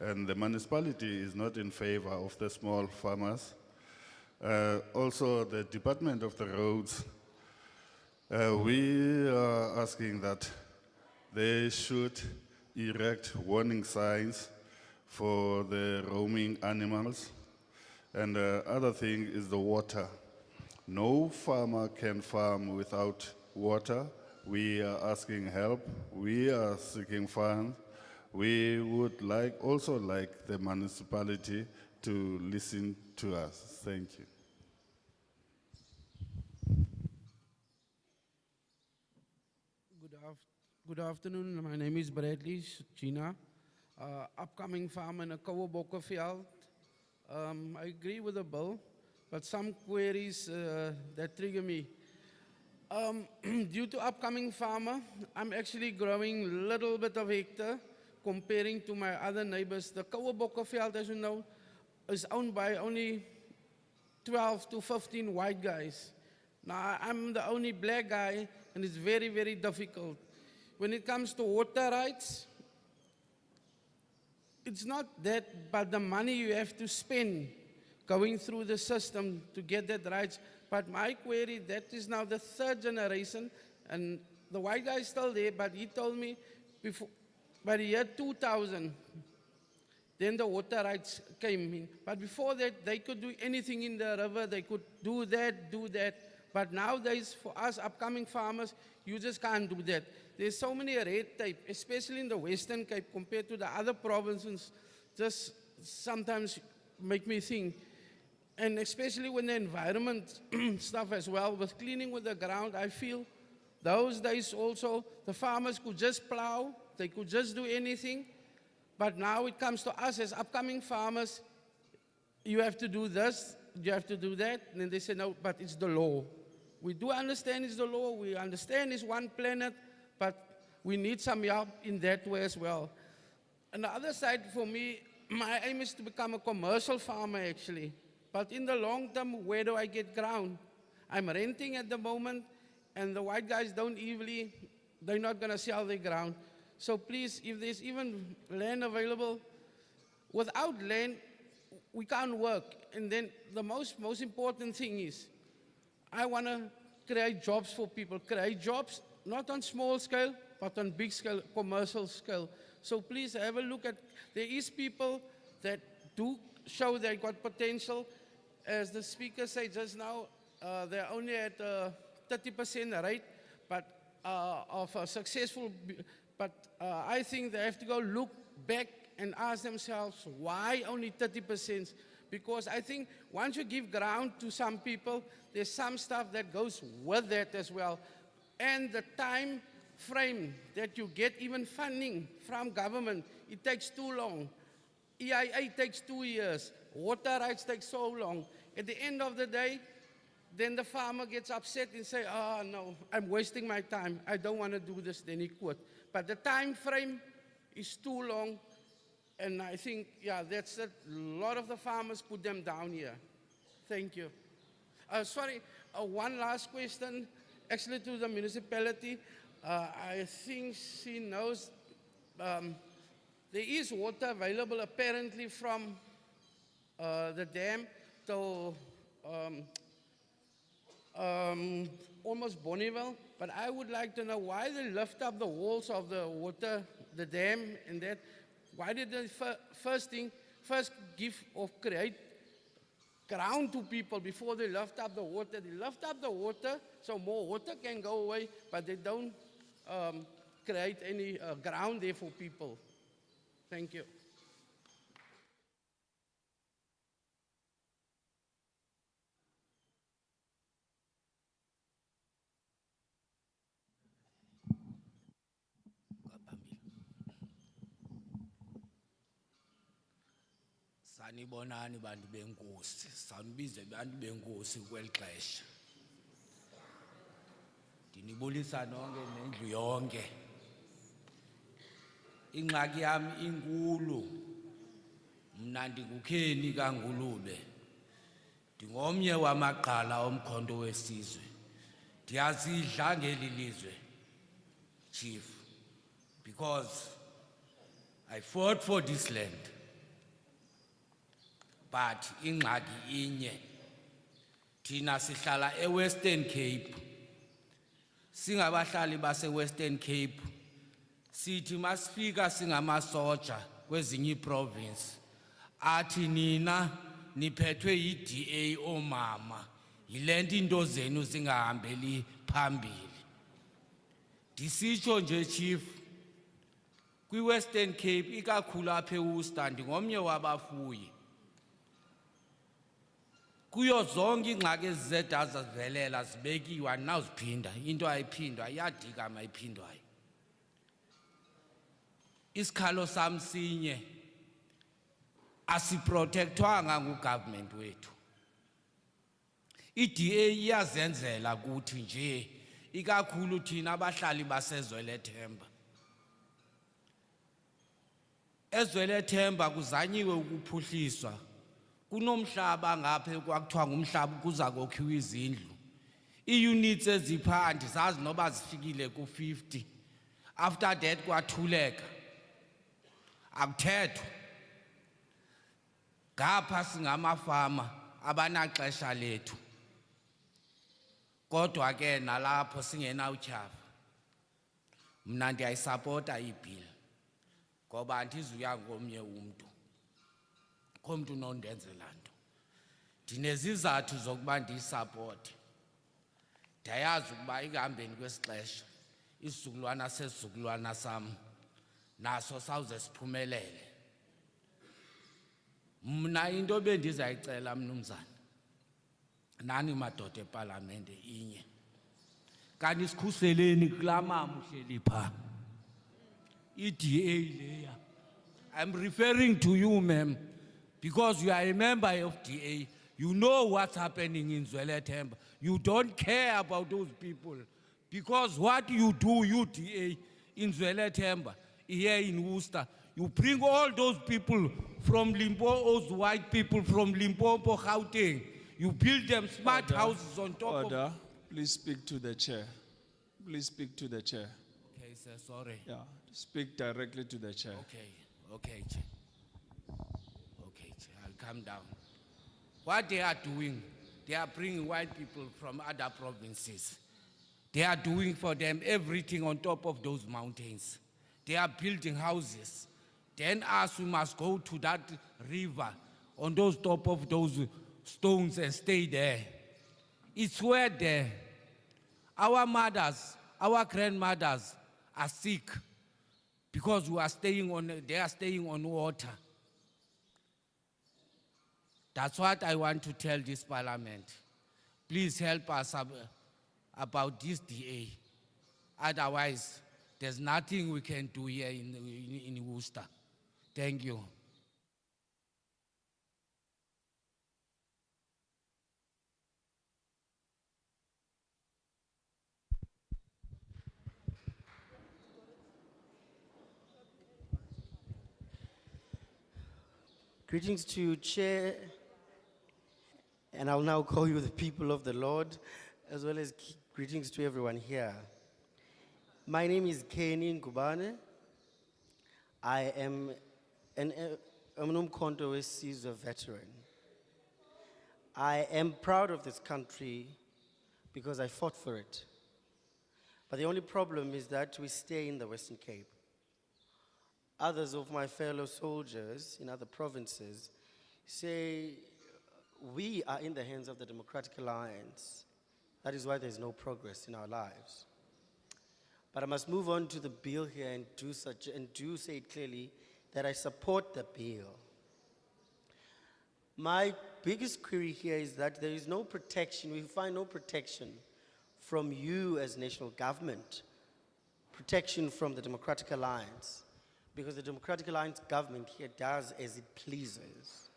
And the municipality is not in favor of the small farmers. Also, the Department of the Roads, we are asking that they should erect warning signs for the roaming animals. And the other thing is the water. No farmer can farm without water. We are asking help. We are seeking funds. We would also like the municipality to listen to us. Thank you. Good afternoon. My name is Bradley Gina, upcoming farmer in a Kowabokkerveld. I agree with the bill, but some queries that trigger me. Due to upcoming farmer, I'm actually growing a little bit of hectare comparing to my other neighbors. The Kowabokkerveld, as you know, is owned by only 12 to 15 white guys. Now, I'm the only black guy, and it's very, very difficult. When it comes to water rights, it's not that, but the money you have to spend going through the system to get that rights. But my query, that is now the third generation, and the white guy is still there, but he told me before, by the year 2000, then the water rights came in. But before that, they could do anything in the river, they could do that. But nowadays, for us upcoming farmers, you just can't do that. There's so many red tape, especially in the Western Cape compared to the other provinces, just sometimes make me think. And especially when the environment stuff as well, with cleaning with the ground, I feel those days also, the farmers could just plow, they could just do anything. But now it comes to us as upcoming farmers, you have to do this, you have to do that. And then they say, no, but it's the law. We do understand it's the law, we understand it's one planet, but we need some help in that way as well. On the other side, for me, my aim is to become a commercial farmer actually. But in the long term, where do I get ground? I'm renting at the moment, and the white guys they're not gonna sell their ground. So please, if there's even land available, without land, we can't work. And then the most important thing is, I wanna create jobs for people, create jobs not on small scale, but on big scale, commercial scale. So please have a look at, there is people that do show they got potential. As the speaker said just now, they're only at 30% rate, but of a successful, but I think they have to go look back and ask themselves why only 30%? Because I think once you give ground to some people, there's some stuff that goes with that as well. And the time frame that you get even funding from government, it takes too long. EIA takes 2 years. Water rights take so long. At the end of the day, then the farmer gets upset and say, oh no, I'm wasting my time. I don't want to do this, then he quit. But the time frame is too long. And I think, yeah, that's it. A lot of the farmers put them down here. Thank you. Sorry, one last question, actually to the municipality. I think she knows there is water available apparently from the dam to almost Bonneville, but I would like to know why they lift up the walls of the water, the dam and that. Why did they first give or create ground to people before they lift up the water? They lift up the water so more water can go away, but they don't create any ground there for people. Thank you. Sanibonani bantu benkosi, sanibize bantu benkosi kweli xesha. Ndinibulisa nonke nendlu yonke. Ingxaki yami inkulu. Mna ndinguKheni kaNgulube. Ndingomnye wamaqala omkhonto wesizwe. Ndiyazidla ngeli lizwe, Chief, because I fought for this land. But ingxaki inye, thina sihlala eWestern Cape, singabahlali base-Western Cape, sithi masifika singamasoja kwezinye iprovince, athi nina niphethwe yi-DA omama, yile nto into zenu zingahambeli phambili. Ndisitsho nje Chief, kwi-Western Cape ikakhulu apha eWorcester ndingomnye wabafuyi. Kuyo zonke ingxaki ezizeda zazivelela zibekiwe andinawuziphinda, into ayiphindwa iyadika mayiphindwayo. Isikhalo sam sinye, asiprotectwanga ngugovernment wethu. I-DA iyazenzela kuthi nje, ikakhulu thina abahlali basezweLethemba. EZweLethemba kuzanyiwe ukuphuhliswa. Kunomhlaba ngapha kwakuthiwa ngumhlaba kuza kokhiwa izindlu. Ii-units ezipha andizazi noba zifikile ku-50. After that kwathuleka. Akuthethwa. Ngapha singamafama abanaxesha lethu. Kodwa ke nalapho singenawutyhafa. Mna ndiyayisapota iBill. Ngoba andizuya ngomnye umntu. Komntu unondenzela nto. Ndinezizathu zokuba ndiyisapothe. Ndiyayazi ukuba ekuhambeni kwesixesha isizukulwana sesizukulwana sam naso sawuze siphumelele. Mna into bendizayicela mnumzana, nani madoda eParlamente inye, kanti sikhuseleni kulaa mama uhleli phaa. I-DA leya. I'm referring to you, ma'am. Because you are a member of DA, you know what's happening in Zwelethemba. You don't care about those people. Because what you do, you DA, in Zwelethemba, here in Worcester, you bring all those people from Limpopo, those white people from Limpopo, Gauteng. You build them smart houses on top of... Please speak to the chair. Please speak to the chair. Okay, sir, sorry. Yeah, speak directly to the chair. Okay, Chair. I'll come down. What they are doing, they are bringing white people from other provinces. They are doing for them everything on top of those mountains. They are building houses. Then us, we must go to that river on those top of those stones and stay there. It's where there. Our mothers, our grandmothers are sick because they are staying on water. That's what I want to tell this parliament. Please help us about this DA. Otherwise, there's nothing we can do here in Worcester. Thank you. Greetings to you, Chair, and I'll now call you the people of the Lord, as well as greetings to everyone here. My name is Kenny Ngubane. I am an Umkhonto weSizwe veteran. I am proud of this country because I fought for it. But the only problem is that we stay in the Western Cape. Others of my fellow soldiers in other provinces say we are in the hands of the Democratic Alliance. That is why there's no progress in our lives. But I must move on to the bill here and do say it clearly that I support the bill. My biggest query here is that there is no protection, we find no protection from you as national government, protection from the Democratic Alliance, because the Democratic Alliance government here does as it pleases.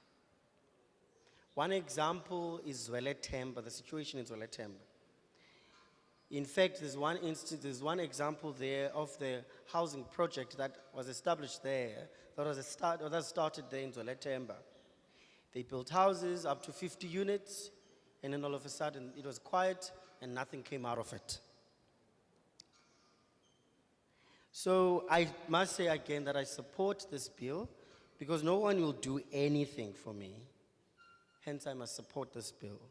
One example is Zwelethemba, the situation in Zwelethemba. In fact, there's one example there of the housing project that was established there, that started there in Zwelethemba. They built houses up to 50 units, and then all of a sudden it was quiet and nothing came out of it. So I must say again that I support this bill because no one will do anything for me. Hence, I must support this bill.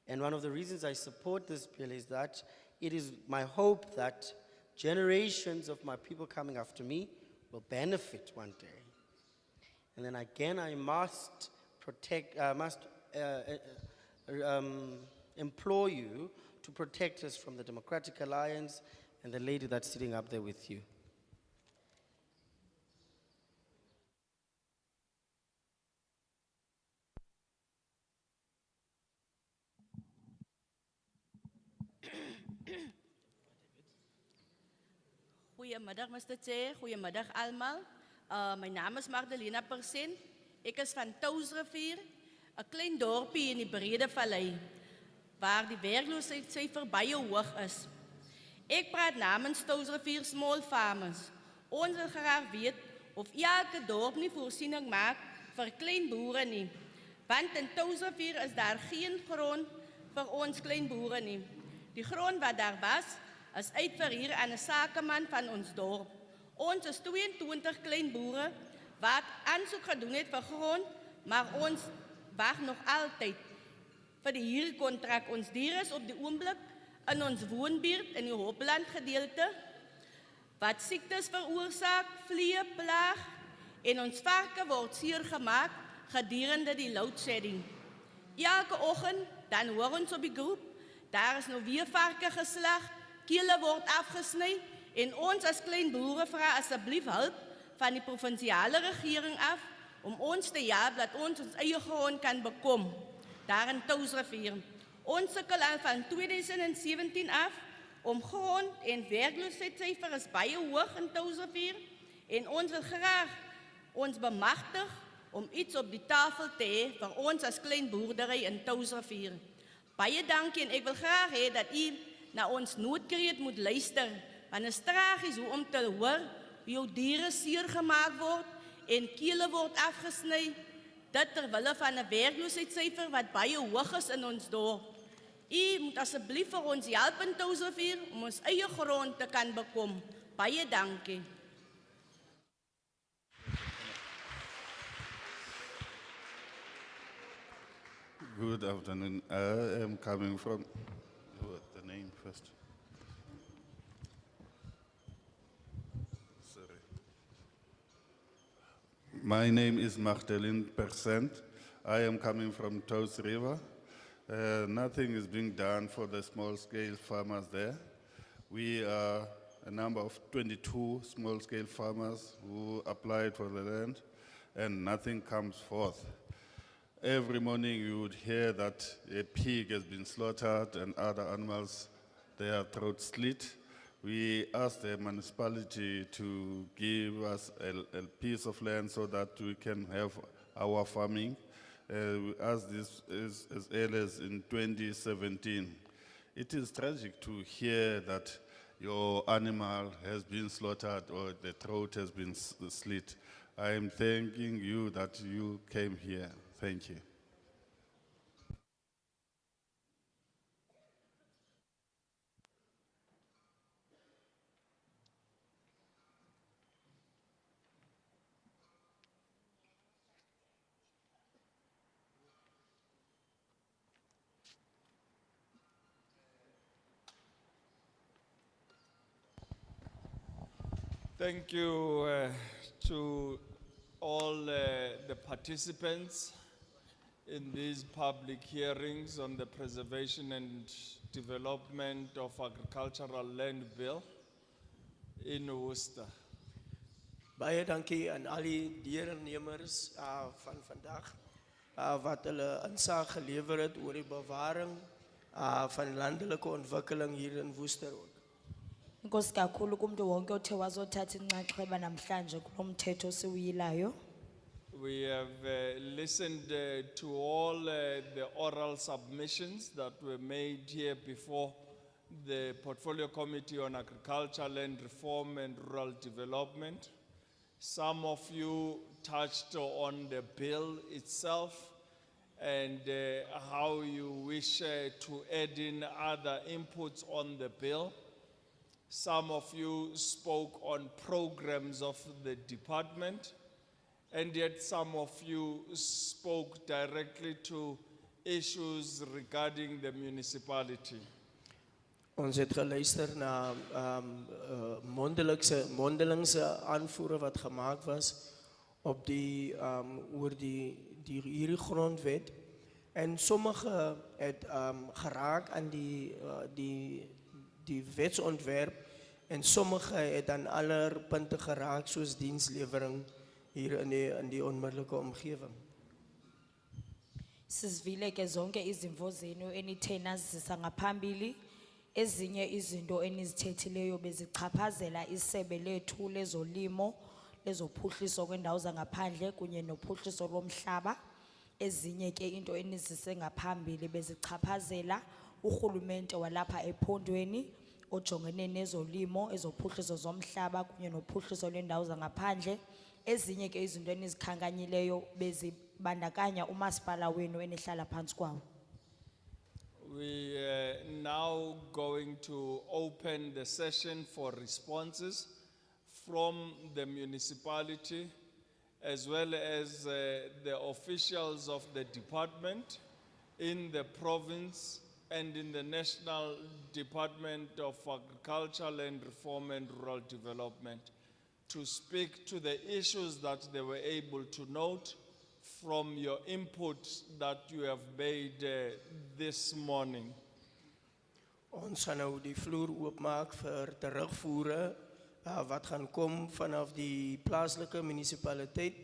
And one of the reasons I support this bill is that it is my hope that generations of my people coming after me will benefit one day. And then again, I must implore you to protect us from the Democratic Alliance and the lady that's sitting up there with you. Goedemiddag, Mr. Chair. Goedemiddag allemaal. Mijn naam is Magdalena Persin. Ik is van Touwsrivier, een klein dorpje in die Brede Vallei, waar die werkloosheidscijfer baie hoog is. Ik praat namens Touwsrivier Small Farmers. Ons wil graag weet of elke dorp nie voorsiening maak vir klein boere nie. Want in Touwsrivier is daar geen grond vir ons klein boere nie. Die grond wat daar was, is uitverhuur aan 'n sakeman van ons dorp. Ons is 22 klein boere wat aansoek gedoen het vir grond, maar ons wag nog altyd vir die huurkontrak. Ons diere is op die oomblik in ons woonbuurt in die Hopland gedeelte wat siektes veroorsaak, vliee, plaag en ons varke word seer gemaak gedurende die load shedding. Elke oggend dan hoor ons op die groep, daar is nou weer varke geslag, kele word afgesny en ons as klein boere vra asseblief hulp van die provinsiale regering af om ons te help dat ons eie grond kan bekom daar in Touwsrivier. Ons sukkel al van 2017 af om grond en werkloosheidssyfer is baie hoog in Touwsrivier en ons wil graag ons bemagtig om iets op die tafel te hê vir ons as klein boerdery in Touwsrivier. Baie dankie en ek wil graag hê dat u na ons noodkreet moet luister, want het is tragisch hoe om te hoor hoe jou diere seer gemaakt word en kele word afgesny, dit terwille van 'n werkloosheidssyfer wat baie hoog is in ons dorp. U moet asseblief vir ons help in Touwsrivier om ons eie grond te kan bekom. Baie dankie. Good afternoon. I am coming from, the name? first. Sorry. My name is Magdalene Percent. I am coming from Toes River. Nothing is being done for the small-scale farmers there. We are a number of 22 small-scale farmers who applied for the land, and nothing comes forth. Every morning you would hear that a pig has been slaughtered and other animals, their throats slit. We asked the municipality to give us a piece of land so that we can have our farming. We asked this as early as in 2017. It is tragic to hear that your animal has been slaughtered or the throat has been slit. I am thanking you that you came here. Thank you. Thank you to all the participants in these public hearings on the preservation and development of agricultural land bill in Worcester. Baie dankie aan al die deelnemers van vandag wat hulle insaag gelewer het oor die bewaring van landelike ontwikkeling hier in Worcester ook. Inkosi kakhulu kumuntu wonke othe wazothatha inxaxheba namhlanje kulo mthetho siwiyilayo. We have listened to all the oral submissions that were made here before the Portfolio Committee on Agriculture, Land Reform and Rural Development. Some of you touched on the bill itself and how you wish to add in other inputs on the bill. Some of you spoke on programs of the department, and yet some of you spoke directly to issues regarding the municipality. Ons het geluister na mondelingse aanvoere wat gemaakt was op oor hierdie grondwet. En sommige het geraak aan die wetsontwerp en sommige het aan aller punte geraak soos dienslewering hier in die onmiddellike omgewing. Sizivile ke zonke izimvo zenu enithe nazisa ngaphambili. Ezinye izinto enizithethileyo bezichaphazela isebe lethu lezolimo, lezophuhliso kwendawo zangaphandle kunye nophuhliso lomhlaba. Ezinye ke into enizise ngaphambili bezichaphazela urhulumente walapha ephondweni ojongene nezolimo, ezophuhliso zomhlaba kunye nophuhliso lwendawo zangaphandle. Ezinye ke izinto enizikhankanyileyo bezibandakanya umasipala wenu enihlala phantsi kwawo. We are now going to open the session for responses from the municipality as well as the officials of the department in the province and in the National Department of Agriculture, Land Reform and Rural Development to speak to the issues that they were able to note from your input that you have made this morning. Ons gaan nou die vloer oopmaak vir terugvoere wat gaan kom vanaf die plaaslike munisipaliteit,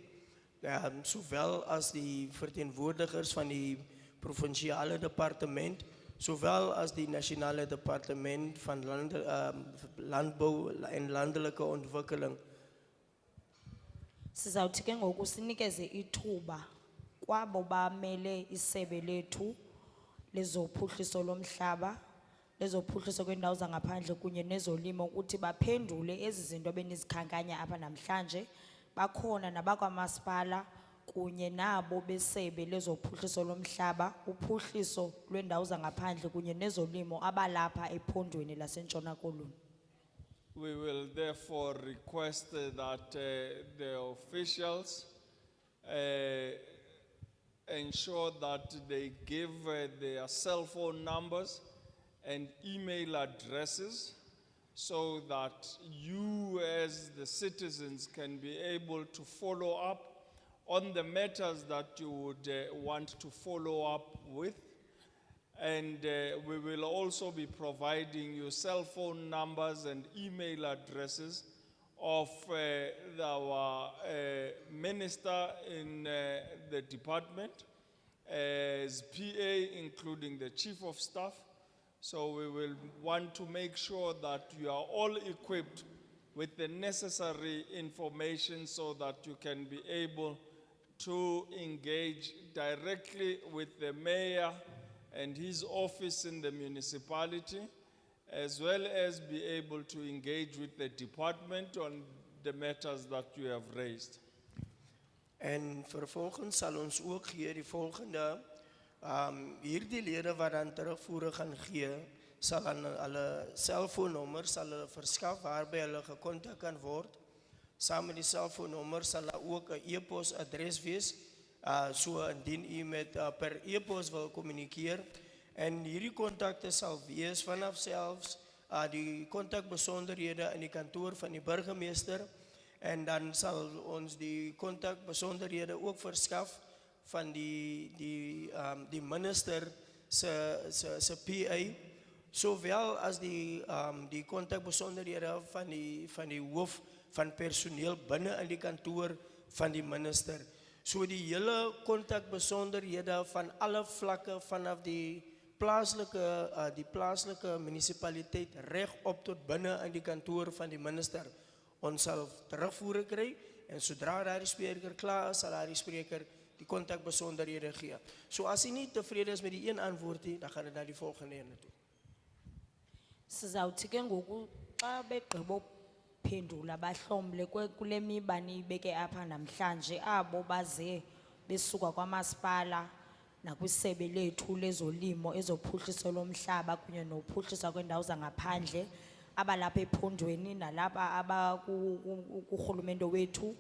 sowel as die verteenwoordigers van die provinciale departement, sowel as die nasionale departement van landbou en landelike ontwikkeling. Sizawuthi ke ngoku sinikeze ithuba kwabo bamele isebe lethu lezophuhliso lomhlaba, lezophuhliso kwendawo zangaphandle kunye nezolimo ukuthi baphendule ezi zinto benizikhankanya apha namhlanje. Bakhona nabakwamasipala kunye nabo besebe lezophuhliso lomhlaba, uphuhliso lwendawo zangaphandle kunye nezolimo abalapha ephondweni laseNtshona Koloni. We will therefore request that the officials ensure that they give their cell phone numbers and email addresses so that you as the citizens can be able to follow up on the matters that you would want to follow up with. And we will also be providing you cell phone numbers and email addresses of our minister in the department, as PA, including the chief of staff. So we will want to make sure that you are all equipped with the necessary information so that you can be able to engage directly with the mayor and his office in the municipality, as well as be able to engage with the department on the matters that you have raised. En vervolgens sal ons ook gee die volgende, hierdie lede wat dan terugvoer gaan gee, sal aan hulle selfoonnummer sal hulle verskaf waarby hulle gekontak kan word. Saam met die selfoonnummer sal daar ook 'n e-posadres wees, so indien u met per e-pos wil kommunikeer. En hierdie kontakte sal wees vanaf selfs die kontakbesonderhede in die kantoor van die burgemeester. En dan sal ons die kontakbesonderhede ook verskaf van die minister se PA, sowel as die kontakbesonderhede van die hoof van personeel binne in die kantoor van die minister. So die hele kontakbesonderhede van alle vlakke vanaf die plaaslike munisipaliteit reg op tot binne in die kantoor van die minister. Ons sal terugvoer kry en sodra daar die spreker klaar is, sal daar die spreker die kontakbesonderhede gee. So as jy nie tevrede is met die een antwoord nie, dan gaan dit na die volgende ene toe. Sizawuthi ke ngoku xa begqiba ukuphendula bahlomle kule miba niyibeke apha namhlanje abo baze besuka kwamasipala nakwisebe lethu lezolimo ezophuhliso lomhlaba kunye nophuhliso kwendawo zangaphandle abalapha ephondweni nalapha abakurhulumente wethu.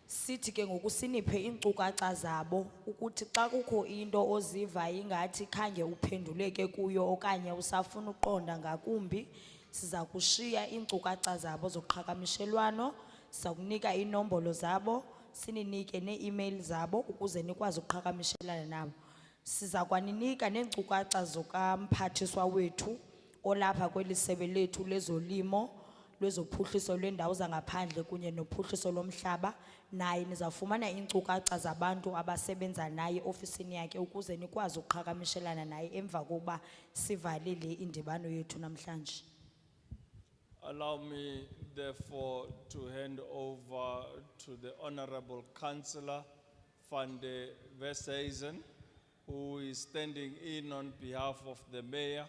Sithi ke ngoku siniphe iinkcukacha zabo ukuthi xa kukho into oziva ingathi khange uphenduleke kuyo okanye usafuna uqonda ngakumbi, siza kushiya iinkcukacha zabo zoqhagamshelwano, siza kunika inombolo zabo, sininike nee-email zabo ukuze nikwazi uqhagamshelana nabo. Siza kwaninika neenkcukacha zokamphathiswa wethu olapha kweli sebe lethu lezolimo, lwezophuhliso lwendawo zangaphandle kunye nophuhliso lomhlaba. Naye nizafumana iinkcukacha zabantu abasebenza naye ofisini yakhe ukuze nikwazi uqhagamshelana naye emva kokuba sivalile indibano yethu namhlanje. Allow me therefore to hand over to the Honorable Councillor van de Westhuizen, who is standing in on behalf of the Mayor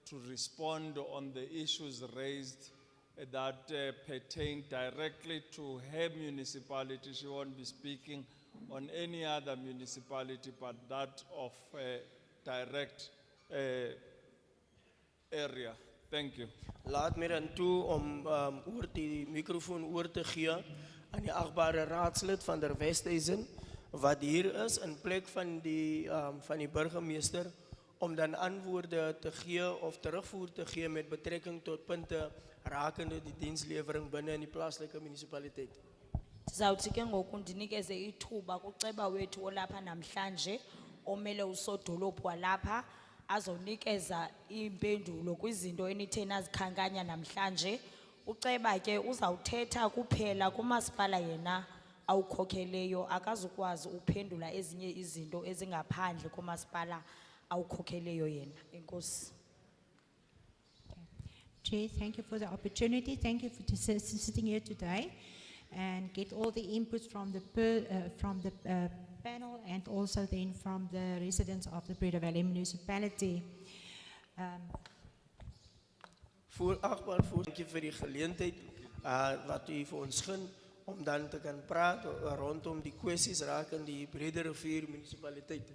to respond on the issues raised that pertain directly to her municipality. She won't be speaking on any other municipality but that of a direct area. Thank you. Laat my dan toe om oor die microfoon oor te gee aan die achtbare raadslid van der Westhuizen wat hier is in plek van die burgemeester om dan antwoorde te gee of terugvoer te gee met betrekking tot punte rakende die dienslewering binne in die plaaslike munisipaliteit. Sizawuthi ke ngoku ndinikeze ithuba kuceba wethu olapha namhlanje omele usodolophu walapha azonikeza impendulo kwizinto enithe nazikhankanya namhlanje. Uceba ke uzawuthetha kuphela kumasipala yena awukhokheleyo, akazukwazi uphendula ezinye izinto ezingaphandle kumasipala awukhokheleyo yena. Enkosi. Chair, thank you for the opportunity. Thank you for sitting here today and get all the inputs from the panel and also then from the residents of the Breda Valley municipality. Dank je voor die geleentheid wat u vir ons gun om dan te kan praat rondom die kwessies rakende die Breda Rivier munisipaliteit.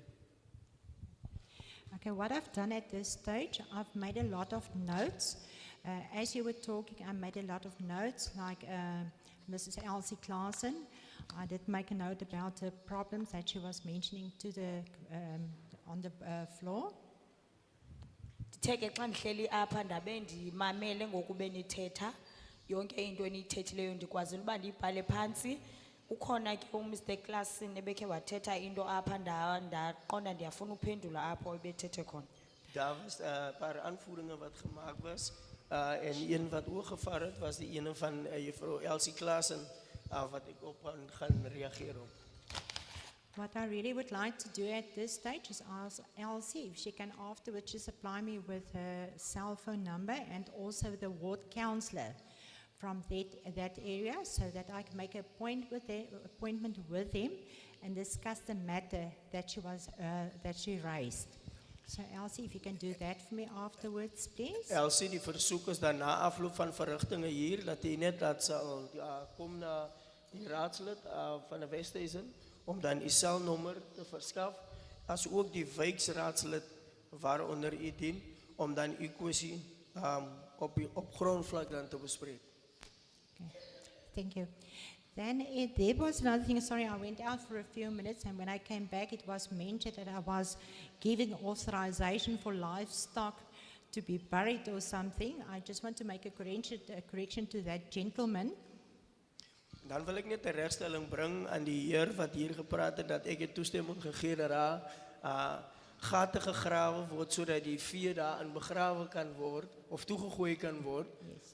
Okay, what I've done at this stage, I've made a lot of notes. As you were talking, I made a lot of notes, like Mrs. Elsie Klaasen. I did make a note about the problems that she was mentioning to the on the floor. ndithe ke xa ndihleli apha ndabe ndimamele ngoku benithetha yonke into eniyithethileyo ndikwazile uba ndiyibhale phantsi. Ukhona ke uMr Claassen ebekhe wathetha into apha ndaqonda ndiyafuna uphendula apho ebethethe khona. Daar was een paar aanvoeringen wat gemaakt was. En een wat ook gevaar het was die ene van juffrouw Elsie Klaassen, wat ik op gaan reageren op. What I really would like to do at this stage is ask Elsie if she can afterwards just supply me with her cell phone number and also the ward councillor from that area so that I can make an appointment with him and discuss the matter that she raised. So Elsie, if you can do that for me afterwards, please. Elsie, die verzoek is dan na afloop van verrichtingen hier, dat hij net dat zal komen naar die raadslid van de Westhuizen, om dan die celnummer te verschaffen, als ook die wijksraadslid waaronder u dient, om dan uw kwestie op grondvlak dan te bespreken. Okay. Thank you. Then there was another thing, sorry, I went out for a few minutes and when I came back it was mentioned that I was giving authorization for livestock to be buried or something. I just want to make a correction to that gentleman. Dan wil ik net de rechtstelling brengen aan die heer wat hier gepraat het, dat ik het toestemming gegeven heb, gaten gegraven wordt, zodat die vee daarin begraven kan worden, of toegegooid kan worden. Yes.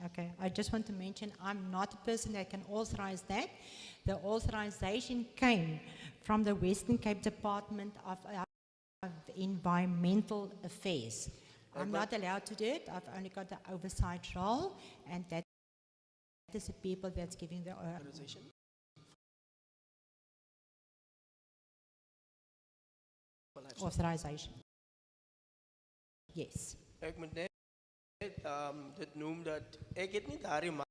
Okay, I just want to mention I'm not the person that can authorize that. The authorization came from the Western Cape Department of Environmental Affairs. I'm not allowed to do it. I've only got the oversight role, and that is the people that's giving the authorization. Yes. Ik moet net dit noemen dat ik het niet daarin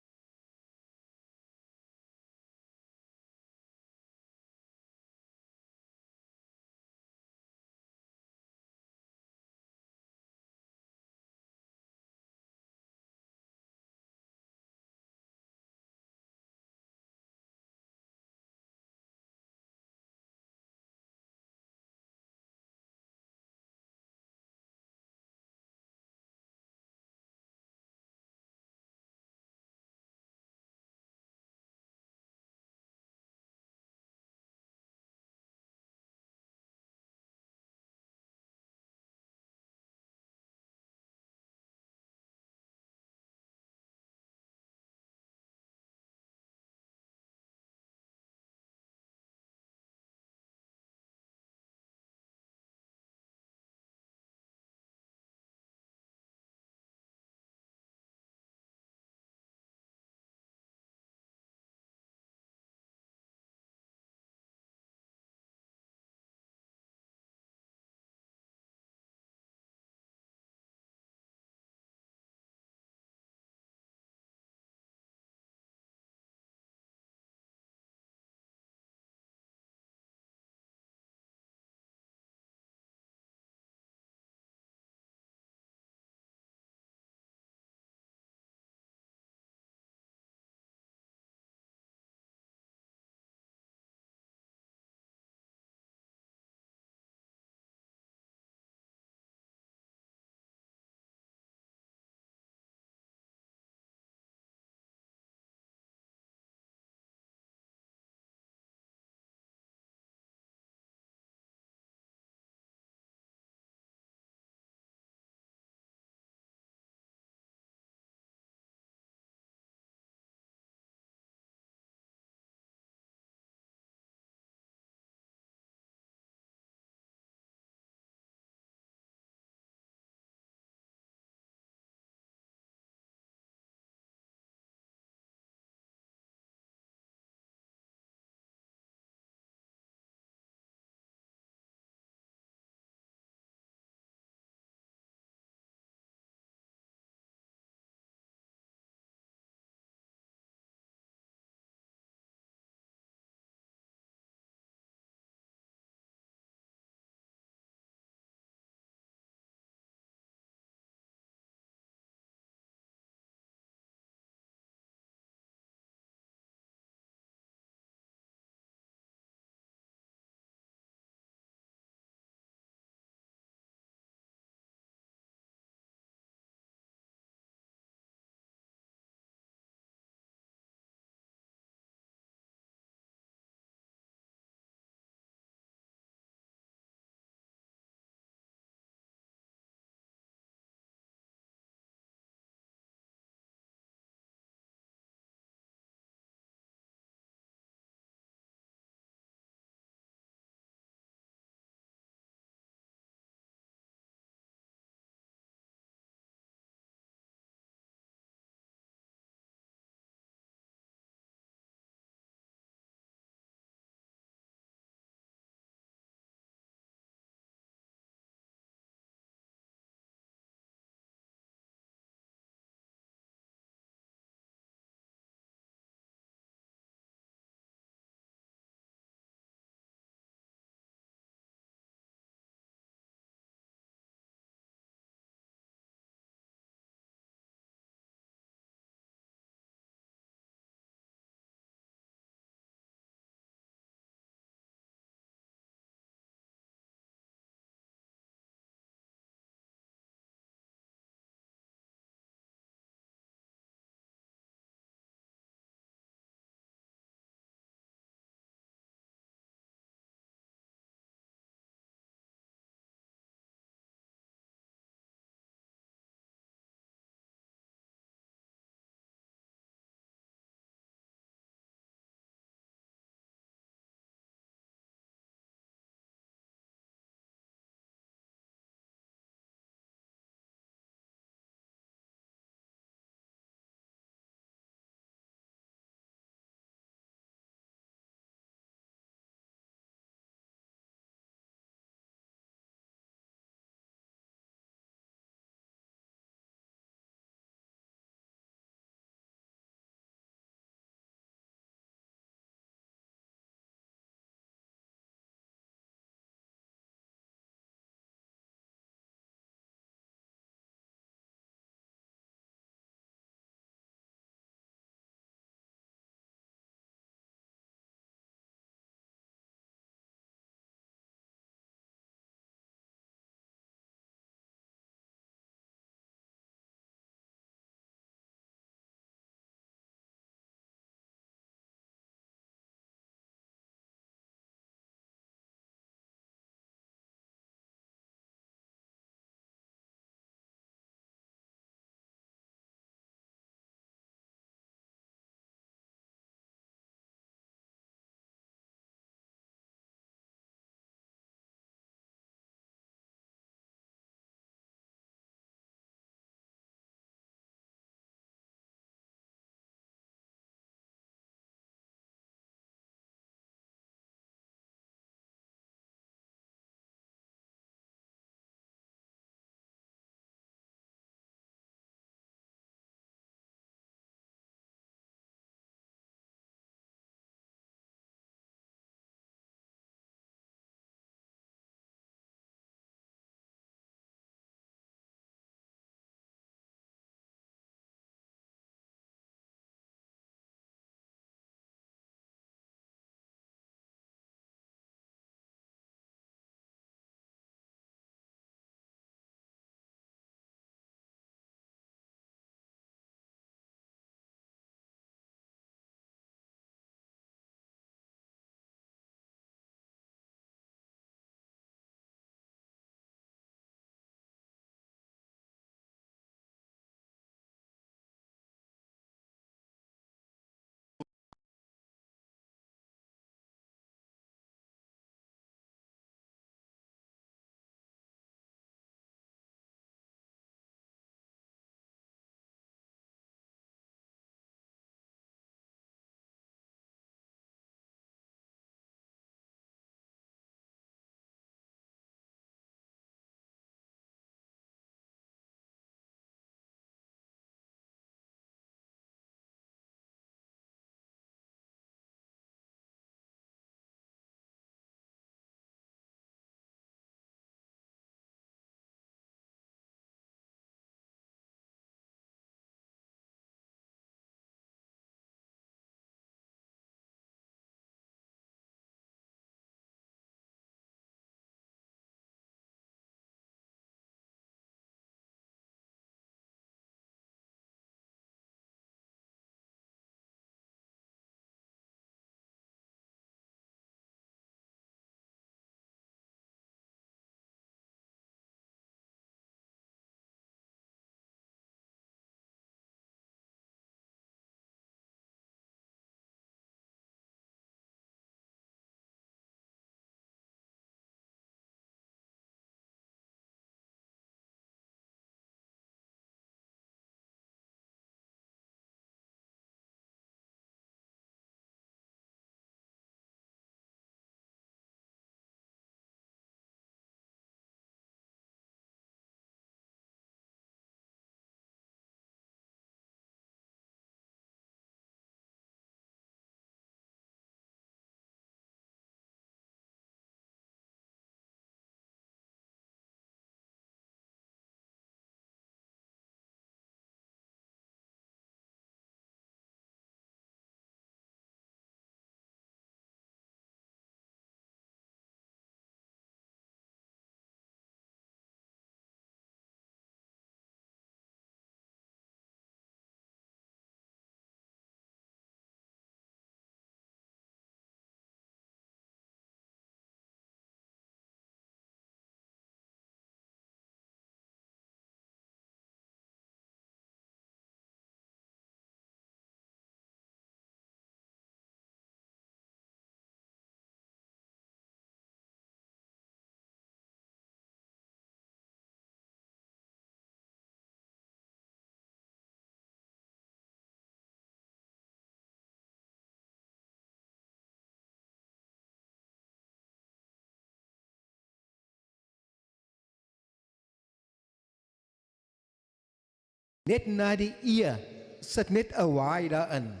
Net na die E sit net 'n Y daarin.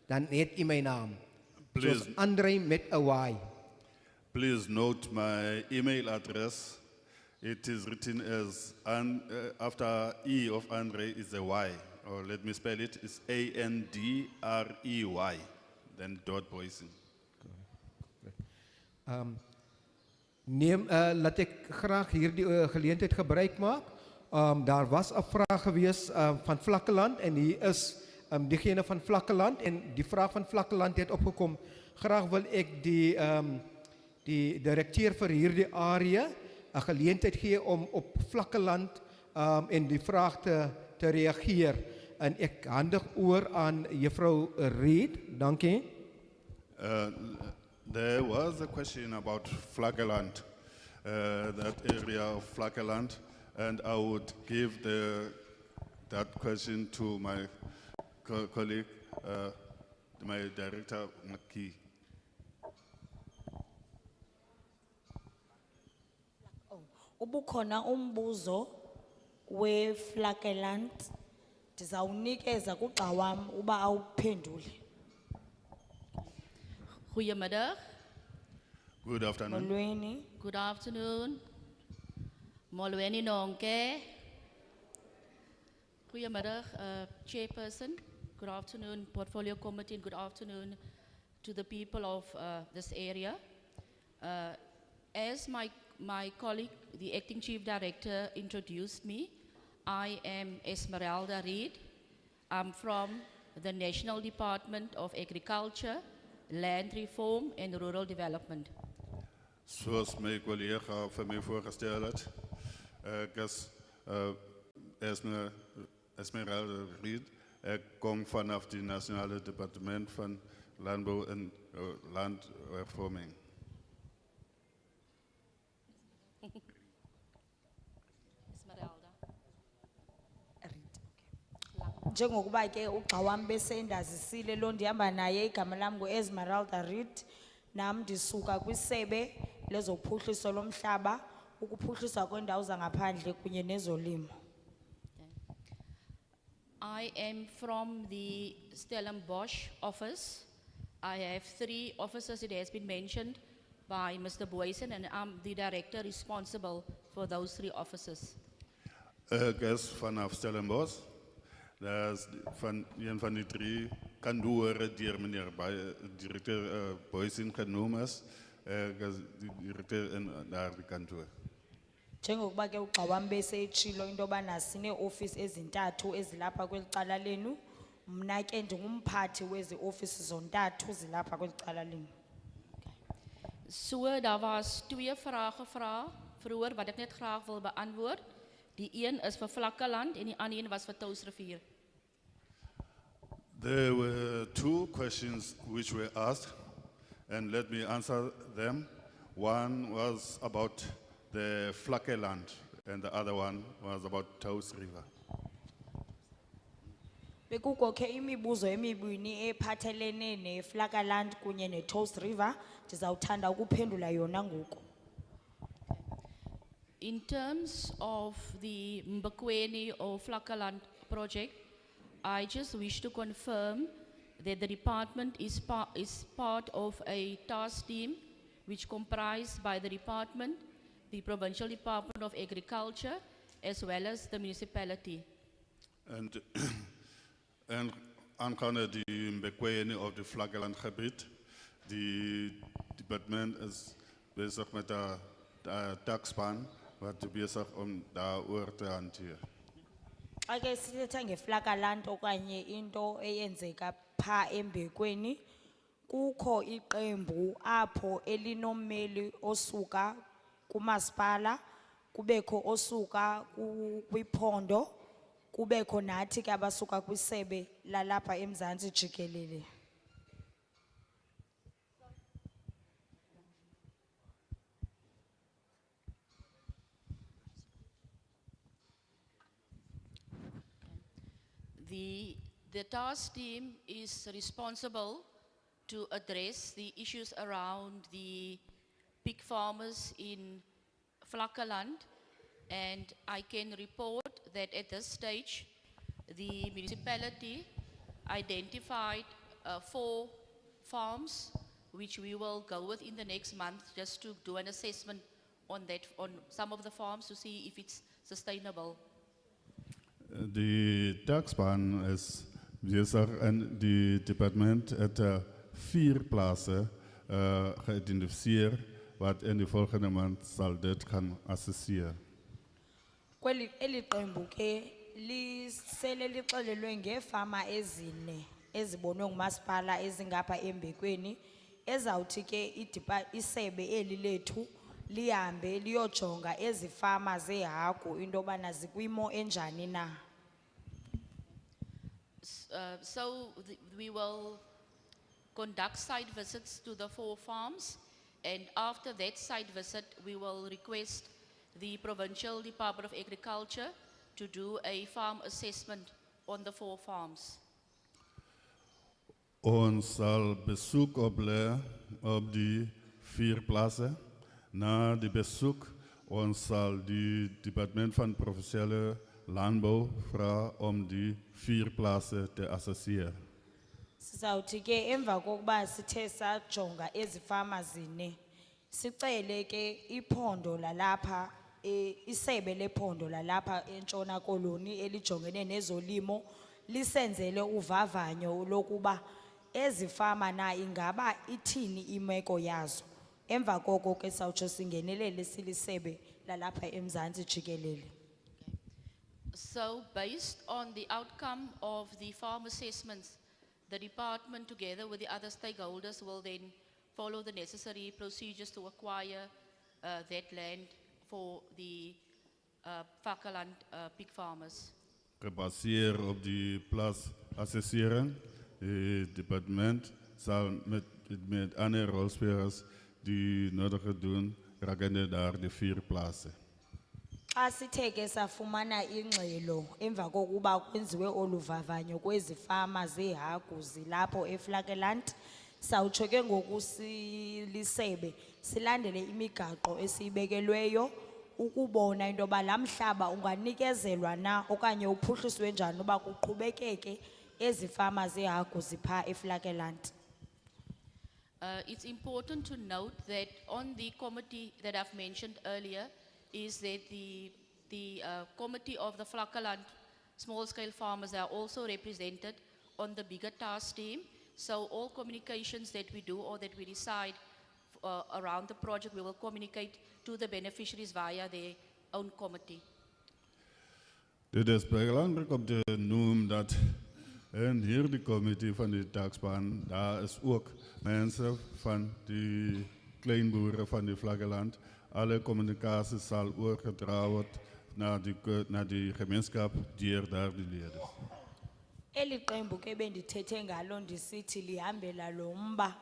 Dan net in my naam. Please. Soos Andre met 'n Y. Please note my email address. It is written as, after E of Andre is a Y, or let me spell it, it's ANDREY, then dot Boysen. Laat ek graag hierdie geleentheid gebruik maak. Daar was 'n vraag gewees van Vlakkeland en hier is diegene van Vlakkeland en die vraag van Vlakkeland het opgekom. Graag wil ek die direkteur vir hierdie area 'n geleentheid gee om op Vlakkeland en die vraag te reageer. En ek handig oor aan juffrou Reed. Dankie. There was a question about Flaggeland, that area of Flaggeland, and I would give that question to my colleague, my director, Maki. Ubukhona umbuzo weFlakkeland ndizawunikeza kugxa wam uba awuphendule. Goedemiddag. Good afternoon. Molweni. Good afternoon. Molweni nonke. Goedemiddag, Chairperson. Good afternoon, Portfolio Committee, and good afternoon to the people of this area. As my colleague, the Acting Chief Director, introduced me, I am Esmeralda Reed. I'm from the National Department of Agriculture, Land Reform and Rural Development. Zoals mijn collega van mij voorgesteld had, ik is Esmeralda Reed. Ik kom vanaf het Nationale Departement van Landbouw en Landhervorming. Njengokuba ke ugxa wam besendazisile lo ndihamba naye igama lam nguEsmeralda Reed nam ndisuka kwisebe lezophuhliso lomhlaba ukuphuhliswa kwendawo zangaphandle kunye nezolimo. I am from the Stellenbosch office. I have 3 offices, it has been mentioned by Mr. Boysen, and I'm the director responsible for those 3 offices. Ik is vanaf Stellenbosch. Dat is van een van die 3 kantoren die meneer directeur Boysen genoemd is. Ik is de directeur in daar die kantoor. Njengokuba ke ugxa wam besetshilo into yoba sinee-ofisi ezintathu ezilapha kweli cala lenu, mna ke ndingumphathi wezi ofisi zontathu zilapha kweli cala lenu. So, daar was 2 vrae gevra vroeër wat ek net graag wil beantwoord. Die een is vir Vlakkeland en die ander een was vir Touwsrivier. There were 2 questions which were asked, and let me answer them. One was about the Vlakkeland, and the other one was about Touws River. Bekukho ke imibuzo emibini ephathelene neFlakkeland kunye neTouws River, ndizawuthanda ukuphendula yona ngoku. In terms of the Mbekweni or Vlakkeland project, I just wish to confirm that the department is part of a task team which comprised by the department, the Provincial Department of Agriculture, as well as the municipality. And aangaande die Mbekweni of the Vlakkeland gebied, die departement is bezig met een takspan wat bezig om daaroor te hanteren. Ake sithetha ngeFlakkeland okanye into eyenzeka pha eMbekweni, kukho iqembu apho elinommeli osuka kumasipala, kubekho osuka kwiphondo, kubekho nathi ke abasuka kwisebe lalapha eMzantsi jikelele. The task team is responsible to address the issues around the pig farmers in Vlakkeland, and I can report that at this stage, the municipality identified 4 farms which we will go with in the next month just to do an assessment on that, on some of the farms to see if it's sustainable. De taxpan is bezig en die departement het 4 plaatsen geïdentificeerd wat in de volgende maand zal dit gaan assesseren. Kweli eliqembu ke lisele lixelelwe ngefama ezine ezibonwe ngumasipala ezingapha embekweni ezawuthi ke isebe eli lethu lihambe liyojonga ezifama zehagu into yobana zikwimo enjani na. We will conduct site visits to the 4 farms, and after that site visit we will request the Provincial Department of Agriculture to do a farm assessment on the 4 farms. Ons zal bezoek opleggen op die 4 plaatsen. Na die bezoek, ons zal die departement van provinciale landbouw vragen om die 4 plaatsen te assesseren. Sizawuthi ke emva kokuba sithe sajonga ezifama zine sicele ke iphondo lalapha isebe lephondo lalapha eNtshona Koloni elijongene nezolimo lisenzele uvavanyo lokuba ezifama na ingaba ithini imeko yazo. Emva koko ke sawutsho singenelele silisebe lalapha eMzantsi jikelele. So based on the outcome of the farm assessments, the department together with the other stakeholders will then follow the necessary procedures to acquire that land for the Vakkerland pig farmers. Gebaseerd op die plaats assesseren, het departement zal met andere rolspelers die nodige doen, rakende daar de 4 plaatsen. Xa sithe ke safumana ingxelo emva kokuba kwenziwe oluvavanyo kwezifama zehagu zilapho eVlakkeland sawutsho ke ngoku silisebe silandele imigaqo esibekelweyo ukubona into yoba laa mhlaba unganikezelwa na okanye uphuhliswe njani uba kuqhubekeke ezifama zehagu zipha eVlakkeland. It's important to note that on the committee that I've mentioned earlier is that the committee of the Vlakkeland small-scale farmers are also represented on the bigger task team. So all communications that we do or that we decide around the project, we will communicate to the beneficiaries via their own committee. Dit is belangrijk om te noemen dat in hierdie committee van die taxpan, daar is ook mensen van die kleinboeren van die Vlakkeland. Alle communicatie zal overgedragen worden naar die gemeenschap die daar die leden. Eli qembu ke bendithethe ngalo ndisithi lihambela lo mba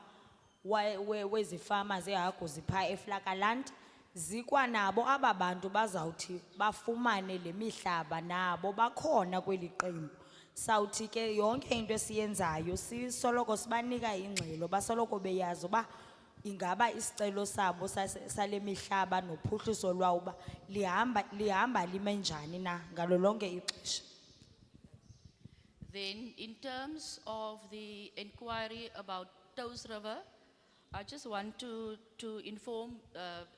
wezifama zehagu zipha eVlakkeland zikwanabo aba bantu bazawuthi bafumane le mihlaba nabo bakhona kweli qembu. Sawuthi ke yonke into esiyenzayo sisoloko sibanika ingxelo basoloko beyazi uba ingaba isicelo sabo sale mihlaba nophuhliso lwawo uba lihamba lime njani na ngalo lonke ixesha. Then in terms of the inquiry about Toes River, I just want to inform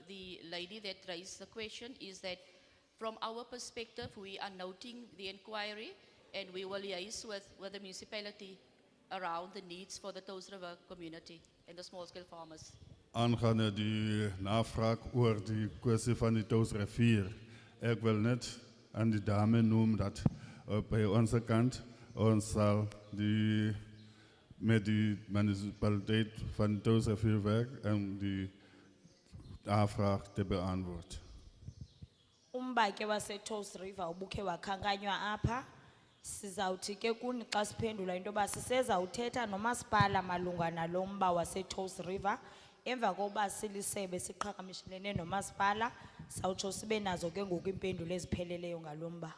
the lady that raised the question is that from our perspective, we are noting the inquiry and we will liaise with the municipality around the needs for the Toes River community and the small-scale farmers. Aangaande die navraag oor die kwestie van die Toosrivier, ek wil net aan die dame noem dat by onze kant ons sal met die municipaliteit van die Toosrivier werk om die navraag te beantwoord. Umba ke wase-Toes River ubukhe wakhankanywa apha. Sizawuthi ke kuni xa siphendula into yoba sisezawuthetha nomasipala malunga nalo mba wase-Toes River. Emva kokuba silisebe siqhagamshelene nomasipala sawutsho sibe nazo ke ngoku impendulo ezipheleleyo ngalo mba.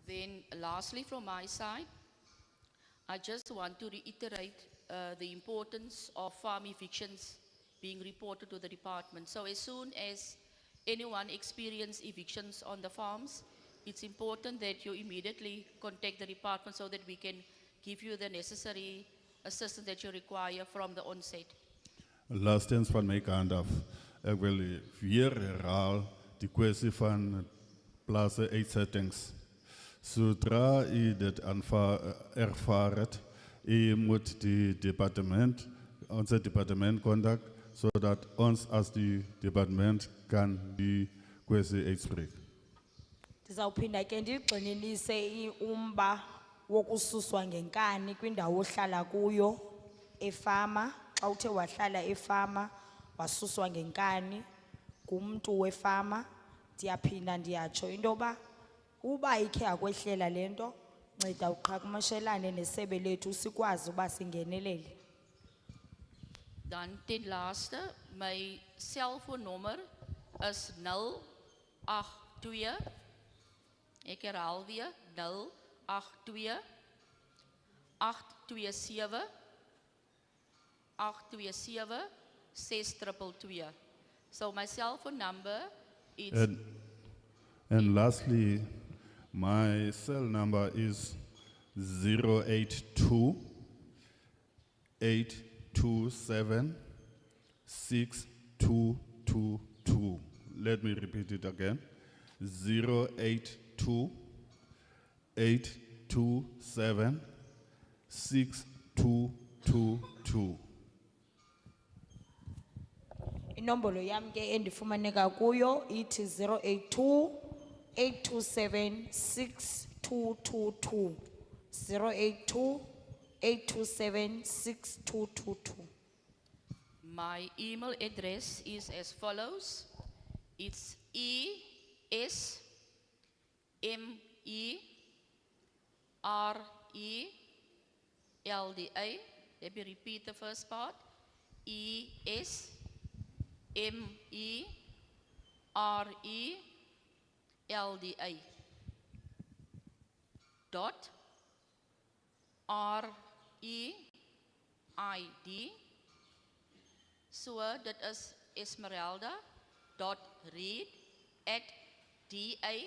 Then lastly from my side, I just want to reiterate the importance of farm evictions being reported to the department. So as soon as anyone experiences evictions on the farms, it's important that you immediately contact the department so that we can give you the necessary assistance that you require from the onset. Laatstens van my kant af, ek wil weer herhaal die kwessie van plaatse uitsettings. Zodra u dit ervaar het, u moet die departement, onze departement contact, zodat ons als die departement kan die kwestie uitspreken. Ndizawuphinda ke ndigxininise umba wokususwa ngenkani kwindawo ohlala kuyo efama. Xa uthe wahlala efama wasuswa ngenkani ngumntu wefama, ndiyaphinda ndiyatsho into yoba uba ikhe akwehlela le nto, nceda uqhagamshelane nesebe lethu sikwazi uba singenelele. Dan ten laatste, my selfoonnummer is 082, ek herhaal weer, 082 827 622. So my cell phone number is And lastly, my cell number is 082 827 6222. Let me repeat it again. 082 827 6222. Inombolo yam ke endifumaneka kuyo ithi 082 827 6222. 082 827 6222. my email address is as follows. It's ESMERELDA. Let me repeat the first part. ESMERELDA dot REID. So that is Esmeralda dot read at DAL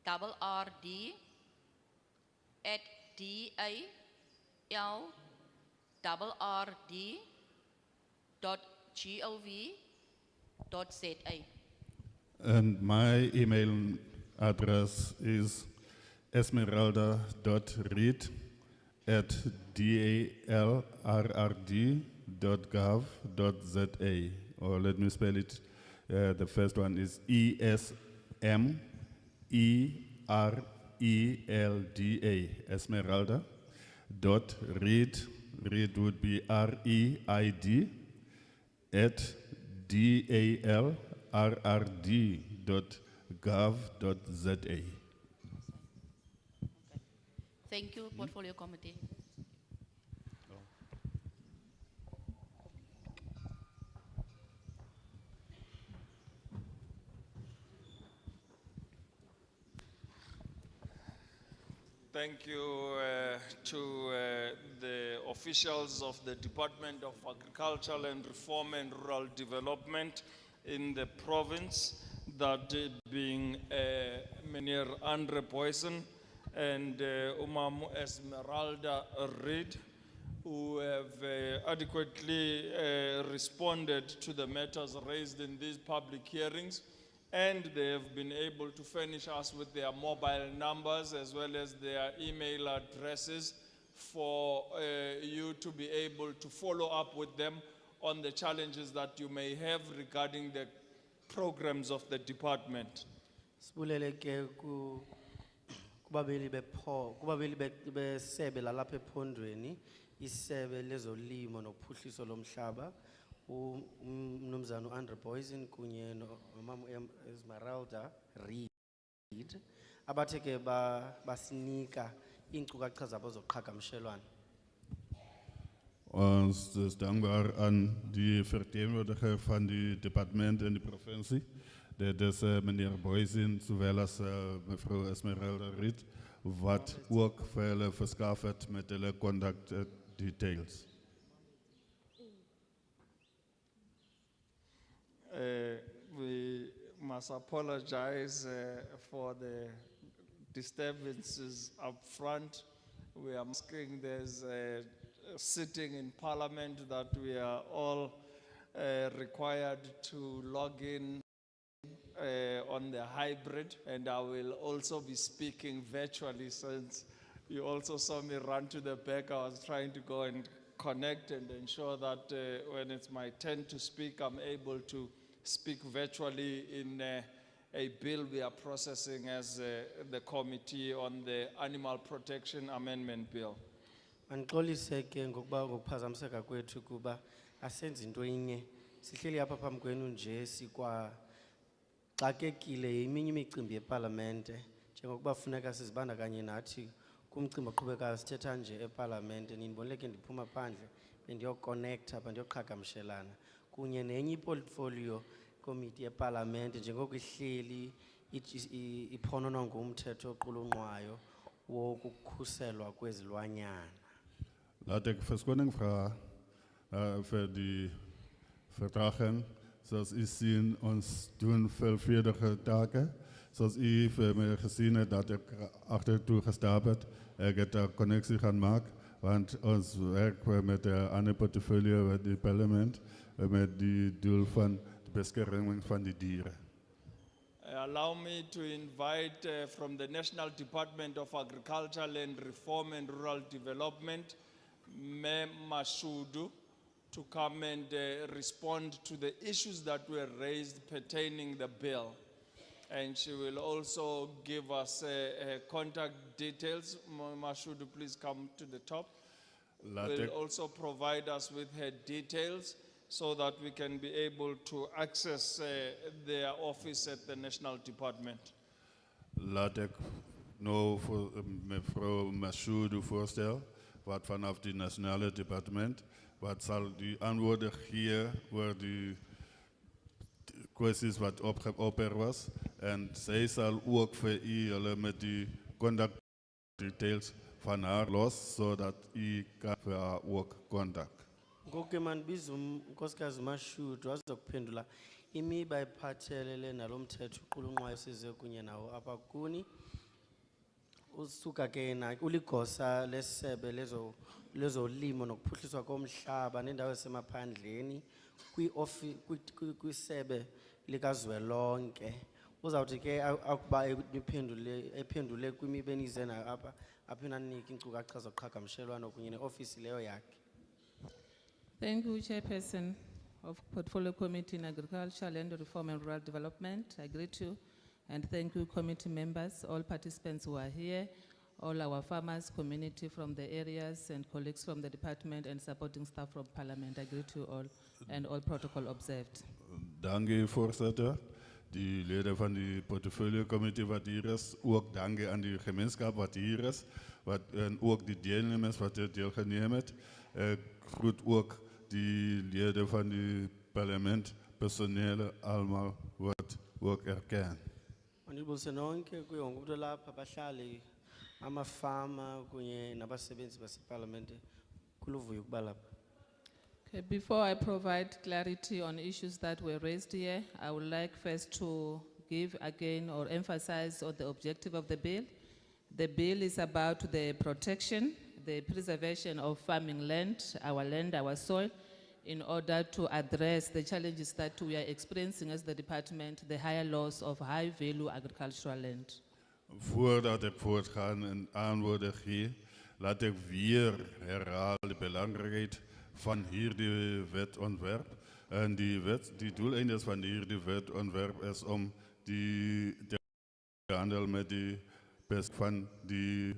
RRD at DAL RRD dot gov.za. And my email address is esmeralda.read at dalrrd.gov.za. Or let me spell it. The first one is ESMERELDA, Esmeralda. Dot read, read would be REID at dalrrd.gov.za. Thank you, Portfolio Committee. Thank you to the officials of the Department of Agriculture and Reform and Rural Development in the province, that being Meneer Andre Poison and Umam Esmeralda Reid, who have adequately responded to the matters raised in these public hearings, and they have been able to furnish us with their mobile numbers as well as their email addresses for you to be able to follow up with them on the challenges that you may have regarding the programs of the department. Sibulele ke kubabili besebe lalapha ephondweni, isebe lezolimo nophuhliso lomhlaba, umnumzana uAndre Poison kunye nomama Esmeralda Reid abathe ke basinika iinkcukacha zabo zoqhagamshelwano. Ons is dankbaar aan die vertegenwoordiger van die departement en die provincie. Dit is meneer Poison, zowel als mevrouw Esmeralda Reid, wat ook vir hulle verskaf het met hulle contact details. must apologize for the disturbances up front. We are asking there's a sitting in Parliament that we are all required to log in on the hybrid, and I will also be speaking virtually since you also saw me run to the back. I was trying to go and connect and ensure that when it's my turn to speak, I'm able to speak virtually in a bill we are processing as the committee on the Animal Protection Amendment Bill. Andixolise ke ngokuba ngokuphazamiseka kwethu kuba asenzi into inye. Sihleli apha phambi kwenu nje sikwaxakekile iminye imicimbi yeParlamente njengokuba funeka sizibandakanye nathi kumcimbi oqhubekayo sithetha nje eParlamente. Ninibonile ke ndiphuma phandle bendiyokonecta apha ndiyoqhagamshelana kunye nenye iportfolio committee yeParlamente njengoko ihleli iphononwa ngumthetho oqulunqwayo wokukhuselwa kwezilwanyana. Laat ik verskoning vragen voor die vertraging. Zoals u ziet, ons doen veelvuldige taken. Zoals u voor mij gezien hebt dat ik achtertoe gestapt heb. Ik heb daar connectie gaan maken. Want ons werk met de andere portfolio, met het parlement, met die doel van de bescherming van die dieren. Allow me to invite from the National Department of Agriculture, Land Reform and Rural Development, Me Mashudu, to come and respond to the issues that were raised pertaining the bill. And she will also give us contact details. Mashudu, please come to the top. Will also provide us with her details so that we can be able to access their office at the National Department. Laat ik nou voor mevrouw Mashudu voorstellen, wat vanaf het Nationale Departement, wat zal die antwoorden geven voor die kwesties wat op er was. En zij zal ook voor u met die contact details van haar los, zodat u kan voor haar ook contact. Ngoku man bizum unkosikazi Mashudu azokuphendula imiba ephathelele nalomthetho uqulunqwayo size kunye nawo apha kuni. Usuka ke na uligosa lesebe lezolimo nokuphuhliswa komhlaba nendawo esemaphandleni kwisebe likazwelonke. Uzawuthi ke akuba ephendule kwimiba enize nayo apha aphinde anike iinkcukacha zoqhagamshelwano kunye neofisi leyo yakhe. Thank you, Chairperson of Portfolio Committee in Agriculture, Land Reform and Rural Development. I greet you and thank you, committee members, all participants who are here, all our farmers, community from the areas and colleagues from the department and supporting staff from Parliament. I greet you all and all protocol observed. Dank u, voorzitter. Die leden van die portefeuillecommissie wat hier is, ook dank aan die gemeenschap wat hier is, en ook die deelnemers wat er deelgenomen heeft. Ik groet ook die leden van die parlement, personeel, allemaal wat ook erkennen. Mandibulise nonke kuyo wonke umuntu lapha abahlali amafama kunye nabasebenzi baseParlamente kuluvuyo ukuba lapha. Okay, before I provide clarity on issues that were raised here, I would like first to give again or emphasize on the objective of the bill. The bill is about the protection, the preservation of farming land, our soil, in order to address the challenges that we are experiencing as the department, the higher loss of high value agricultural land. Voordat ik voortga en antwoorden geef, laat ik weer herhalen de belangrijkheid van hierdie wetontwerp. En die doeleindes van hierdie wetontwerp is om de handel met die pest van die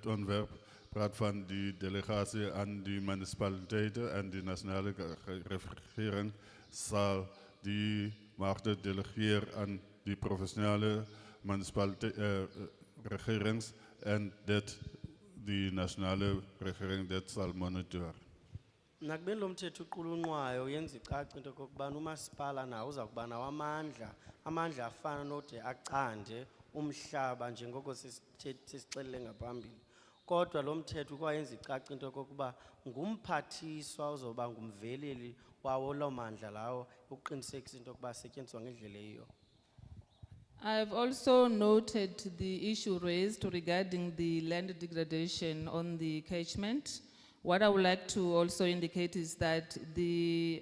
het ontwerp praat van die delegatie aan die municipaliteiten en die nationale regering zal die machten delegeren aan die provinciale regerings en dat die nationale regering dat zal monitoren. Nakubeni lo mthetho uqulunqwayo yenza icace into okokubana umasipala nawo uza kuba nawo amandla afana node acande umhlaba njengoko sisixelele ngaphambili. Kodwa lo mthetho ukwayenza icace into okokuba ngumphathiswa ozoba ngumveleli wawo lo mandla lawo ukuqinisekisa into okuba asetyenziswa ngendlela eyiyo. I've also noted the issue raised regarding the land degradation on the catchment. What I would like to also indicate is that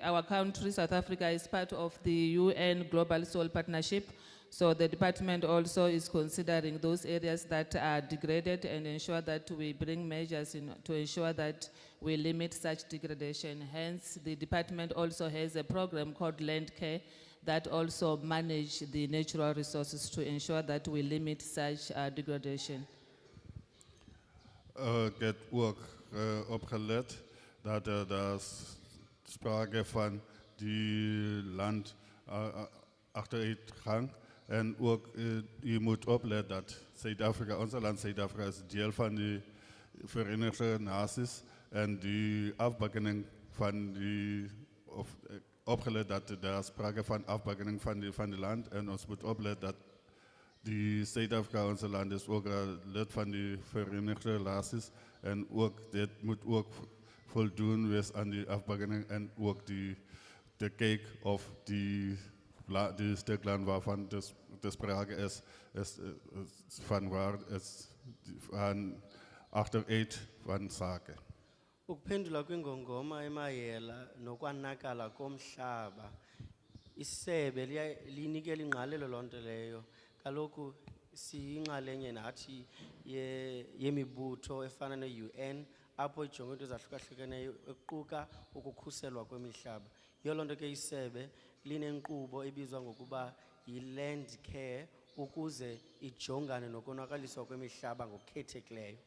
our country, South Africa, is part of the UN Global Soil Partnership. So the department also is considering those areas that are degraded and ensure that we bring measures to ensure that we limit such degradation. Hence, the department also has a program called Land Care that also manage the natural resources to ensure that we limit such degradation. Ik heb ook opgelet dat er sprake van die land achteruitgang en ook je moet opletten dat Zuid-Afrika, ons land Zuid-Afrika is deel van de Verenigde Naties en die afbakkening van die opgelet dat er sprake van afbakkening van die land en ons moet opletten dat die Zuid-Afrika, ons land is ook lid van die Verenigde Naties en ook dit moet ook voldoen wees aan die afbakkening en ook de kijk of die stuk land waarvan de sprake is van waar is van achteruit van zaken. Ukuphendula kwingongoma emayela nokwanakala komhlaba isebe linikela ingqalelo lonto leyo kaloku siyinxalenye nathi yemibutho efana ne-UN apho ijonga into ezahlukahlukeneyo equka ukukhuselwa kwemihlaba. Yiyo loo nto ke isebe linenkqubo ebizwa ngokuba yi-land care ukuze ijongane nokonakaliswa kwemihlaba ngokukhethekileyo.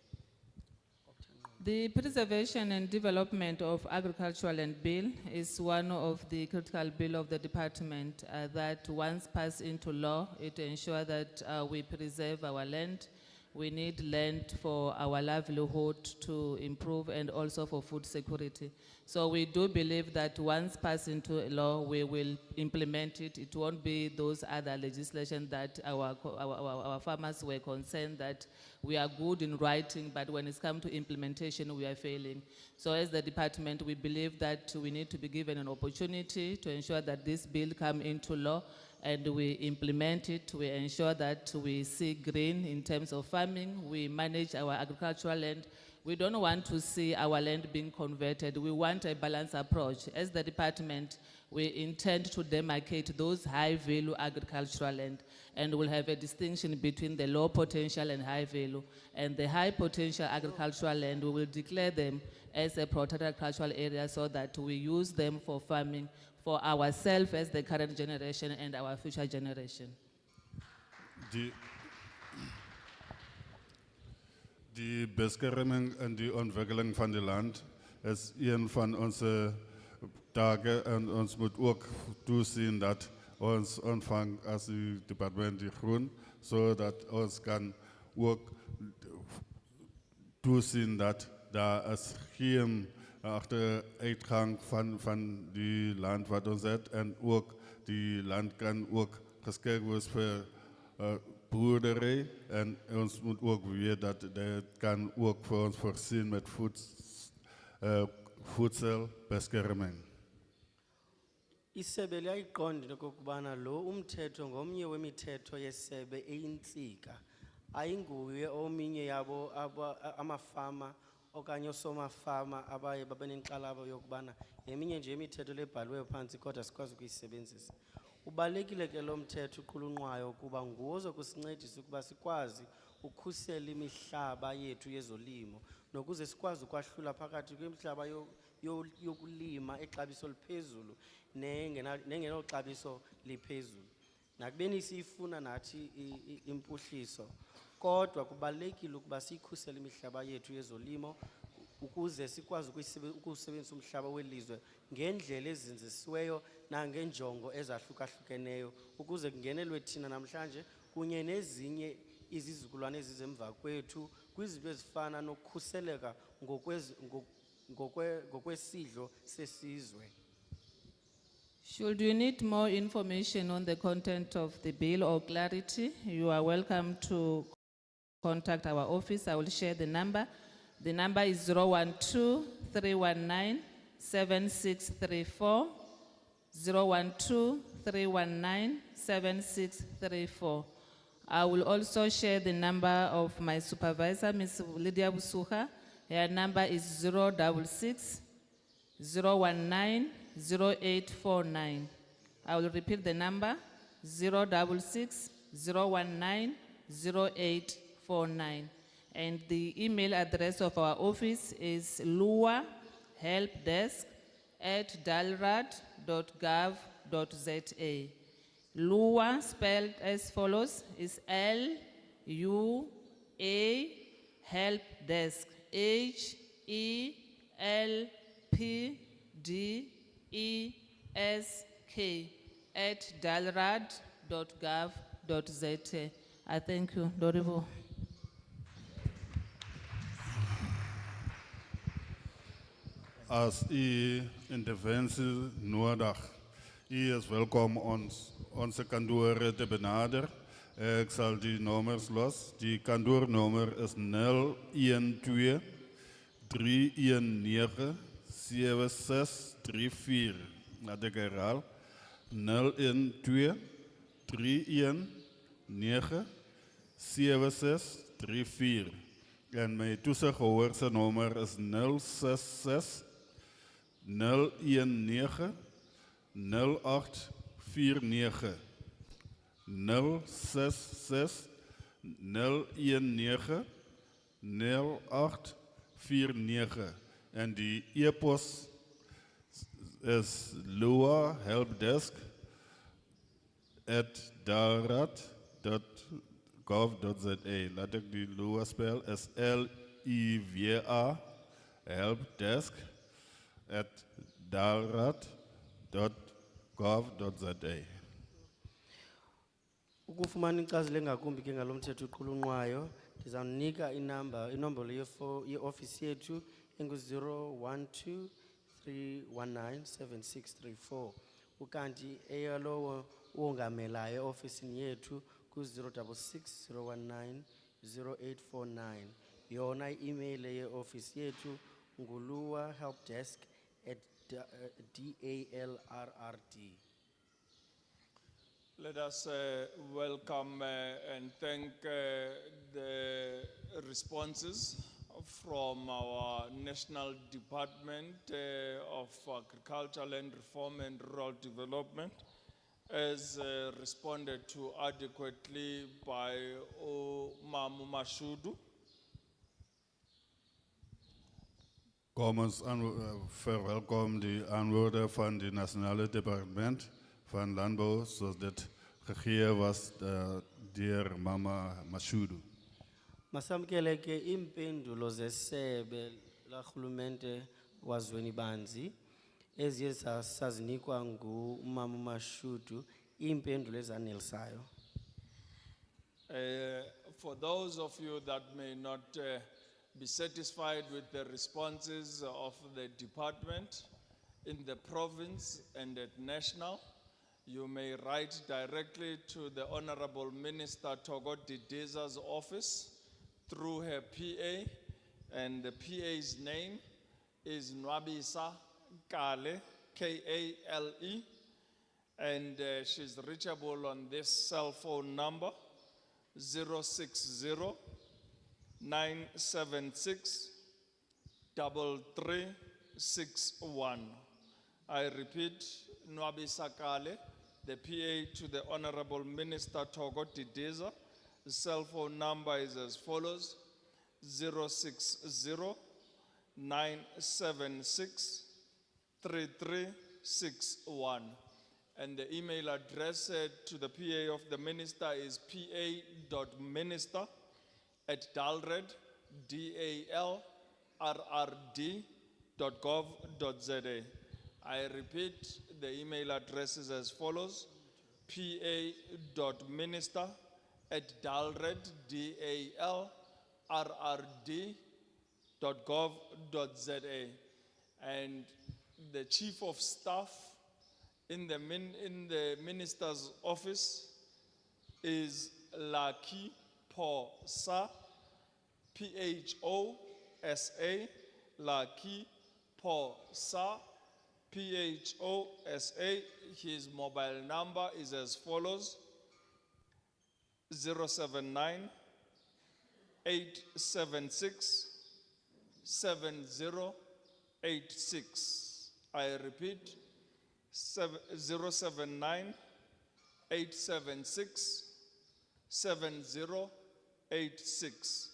The preservation and development of agricultural land bill is one of the critical bill of the department that once passed into law, it ensures that we preserve our land. We need land for our livelihood to improve and also for food security. So we do believe that once passed into law, we will implement it. It won't be those other legislation that our farmers were concerned that we are good in writing, but when it's come to implementation, we are failing. So as the department, we believe that we need to be given an opportunity to ensure that this bill come into law and we implement it. We ensure that we see green in terms of farming. We manage our agricultural land. We don't want to see our land being converted. We want a balanced approach. As the department, we intend to demarcate those high value agricultural land and we'll have a distinction between the low potential and high value. And the high potential agricultural land, we will declare them as a protected agricultural area so that we use them for farming for ourselves as the current generation and our future generation. Die bescherming en die ontwikkeling van die land is een van onze taken en ons moet ook toezien dat ons ontvang als het departement die groen, zodat ons kan ook toezien dat daar is geen achteruitgang van die land wat ons heeft en ook die land kan ook geschikt worden voor boerderij en ons moet ook weten dat het kan ook voor ons voorzien met voedselbescherming. Isebe liyayiqonda okokubana lo umthetho ngomnye wemithetho yesebe eyintsika ayinguye ominye yabo amafama okanye osomafama abaye babe nenkxalabo yokubana yeminye nje imithetho lebhaliweyo phantsi kodwa sikwazi ukuyisebenzisa. Ubalekile ke lo mthetho uqulunqwayo ukuba nguwo ozokusincedisa ukuba sikwazi ukhusela imihlaba yethu yezolimo nokuze sikwazi ukwahlula phakathi kwemihlaba yokulima exabiso liphezulu nengenoxabiso liphezulu. Nakubeni siyifuna nathi impuhliso kodwa kubalekile ukuba sikhusele imihlaba yethu yezolimo ukuze sikwazi ukusebenzisa umhlaba welizwe ngendlela ezinzisiweyo nangenjongo ezahlukahlukeneyo ukuze kungenelwe thina namhlanje kunye nezinye izizukulwane ezizemva kwethu kwizinto ezifana nokukhuseleka ngokwesidlo sesizwe. Should you need more information on the content of the bill or clarity, you are welcome to contact our office. I will share the number. The number is 012-319-7634, 012-319-7634. I will also share the number of my supervisor, Ms. Lydia Busuha. Her number is 066-019-0849. I will repeat the number, 066-019-0849. And the email address of our office is luahelpdesk@dalrad.gov.za. Lua, spelled as follows, is L-U-A, help desk, HELPDESK @dalrad.gov.za. I thank you, Doribo. As interventie nodig. U is welkom onze kantoor te benaderen. Ik zal die nummers los. Die kantoornummer is 012 319 7634. Laat ik herhalen. 012 319 7634. En mijn toezichthoudse nummer is 066 019 0849. 066 019 0849. En die e-post is lua@dalrad.gov.za. Laat ik die Lua spel, is LIVA helpdesk@dalrad.gov.za. Ukufumana inkcazelo engakumbi ke ngalomthetho uqulunqwayo ndizawunika inombolo ye-ofisi yethu engu-012 319 7634 ukanti eyalowo uwongamelayo ofisini yethu ku-066 019 0849 yona i-email ye-ofisi yethu ngulua@dalrrd. Let us welcome and thank the responses from our National Department of Agriculture, Land Reform and Rural Development, as responded to adequately by Mamu Mashudu. Kom ons verwelkom die aanwoorden van het Nationale Departement van Landbouw, zoals dit gegeven was door Mama Mashudu. Masamkele ke impendulo zesebe laRhulumente wazweni banzi eziye sazinikwa nguMama Mashudu impendulo ezanelisayo. For those of you that may not be satisfied with the responses of the department in the province and at national, you may write directly to the Honorable Minister Togo Didiza's office through her PA, and the PA's name is Nwabisa Kale, K-A-L-E, and she's reachable on this cell phone number, 060 976 3361. I repeat, Nwabisa Kale, the PA to the Honorable Minister Togo Didiza. The cell phone number is as follows, 060 976 3361. And the email address to the PA of the minister is pa.minister at dalred, DALRRD.gov.za. I repeat, the email address is as follows: pa.minister@dalred, DALRRD.gov.za. And the chief of staff in the minister's office is Lucky Posa, PHOSA, Lucky Posa, PHOSA. His mobile number is as follows: 079 876 7086. I repeat, 079 876 7086.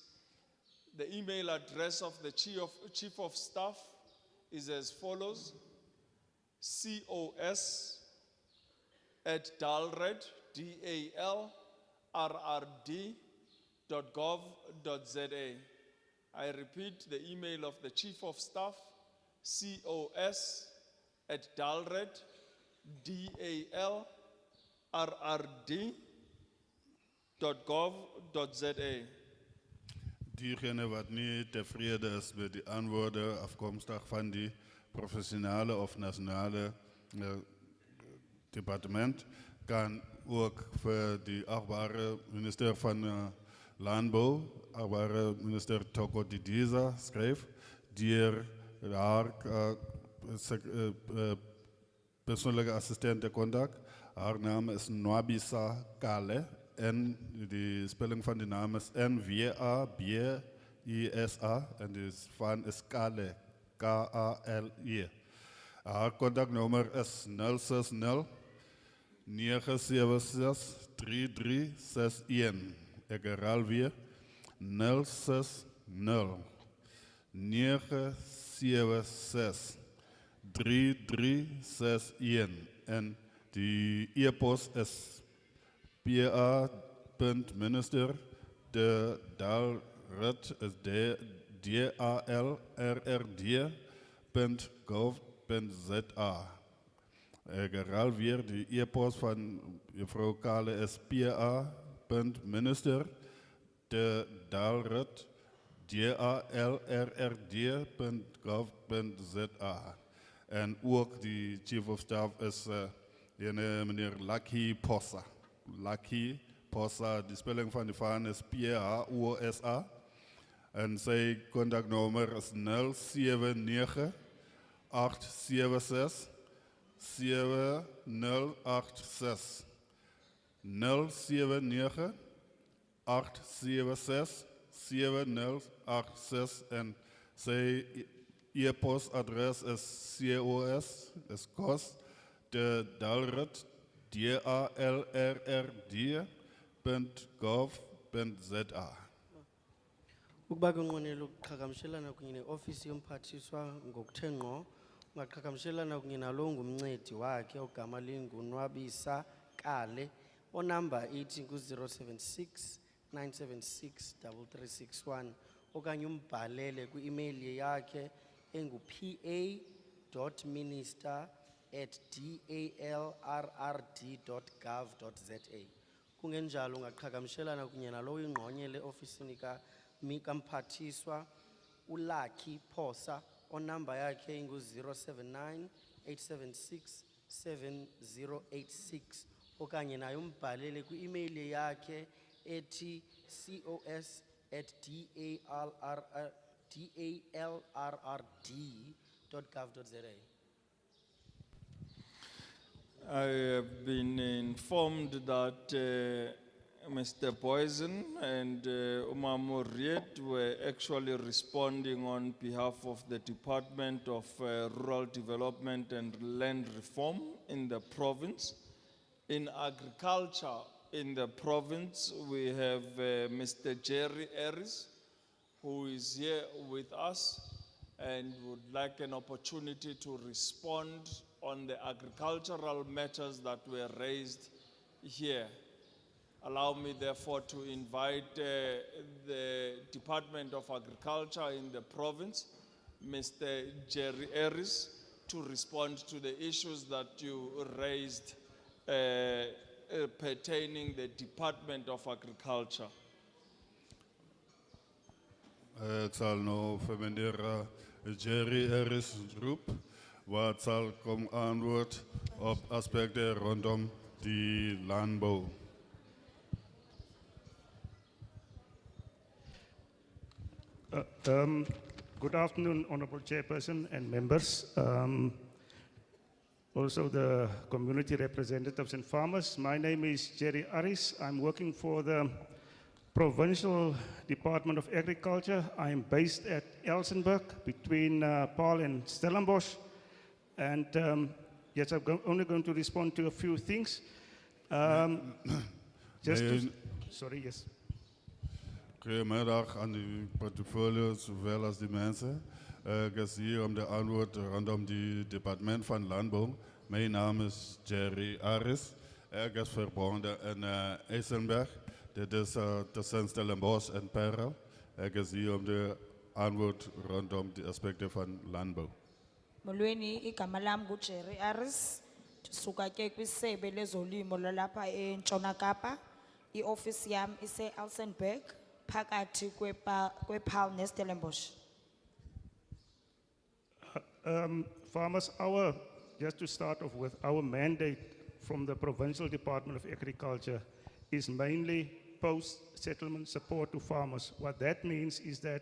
The email address of the chief of staff is as follows: COS@dalred, DALRRD.gov.za. I repeat, the email of the chief of staff, COS@dalred, DALRRD.gov.za. Diegene wat niet tevreden is met die antwoorden afkomstig van die professionele of nationale departement, kan ook voor die achtbare minister van Landbouw, achtbare minister Toko Didiza, schrijf, die haar persoonlijke assistente contact. Haar naam is Nwabisa Kale. En de spelling van de naam is Nwabisa. En de van is Kale. Kale. Haar contactnummer is 060 976 3361. Ik herhaal weer: 060 976 3361. En die e-post is pa.minister de dalred is DALRRD.gov.za. Ik herhaal weer, de e-post van mevrouw Kale is pa.minister de dalred DALRRD.gov.za. En ook de chief of staff is meneer Lucky Posa. Lucky Posa, de spelling van de van is PHOSA. En zijn contactnummer is 079 876 7086. 079 876 7086. En zijn e-postadres is COS, is KOS, de dalred, DALRRD.gov.za. Ukuba kunqwenela ukuqhagamshelana kunye neofisi yomphathiswa ngokuthe ngqo, ungaqhagamshelana kunye nalo ngumncedi wakhe ogama linguNwabisa Kale, onamba ithi ku-076 976 3361, okanye umbhalele kwi-email yakhe engu-pa.minister@dalrrd.gov.za. Kungenjalo ungaqhagamshelana kunye nalo ingqonye ofisini kamphathiswa uLucky Posa, onamba yakhe ingu-079 876 7086, okanye naye umbhalele kwi-email yakhe ethi cos@dalrrd.gov.za. I have been informed that Mr. Boysen and Umamo Riet were actually responding on behalf of the Department of Rural Development and Land Reform in the province. In agriculture in the province, we have Mr. Jerry Harris, who is here with us and would like an opportunity to respond on the agricultural matters that were raised here. Allow me therefore to invite the Department of Agriculture in the province, Mr. Jerry Harris, to respond to the issues that you raised pertaining the Department of Agriculture. Ik zal nu meneer Jerry Harris roep, wat zal komen antwoord op aspecten rondom die landbouw. Good afternoon, Honorable Chairperson and members. Also the community representatives and farmers. My name is Jerry Aris. I'm working for the Provincial Department of Agriculture. I am based at Elsenburg between Paarl and Stellenbosch. And yes, I'm only going to respond to a few things. Sorry, yes. Goedemiddag aan uw portfolio, zowel als die mensen. Ik is hier om de antwoord rondom die departement van Landbouw. Mijn naam is Jerry Aris. Ik is verbonden in IJsselberg. Dit is tussen Stellenbosch en Parel. Ik is hier om de antwoord rondom de aspecten van landbouw. Molweni igama lam nguJerry Aris. Ndisuka ke kwisebe lezolimo lalapha eNtshona Kapa. I-office yam ise-Elsenburg phakathi kwePaarl neStellenbosch. Farmers, just to start off with, our mandate from the Provincial Department of Agriculture is mainly post-settlement support to farmers. What that means is that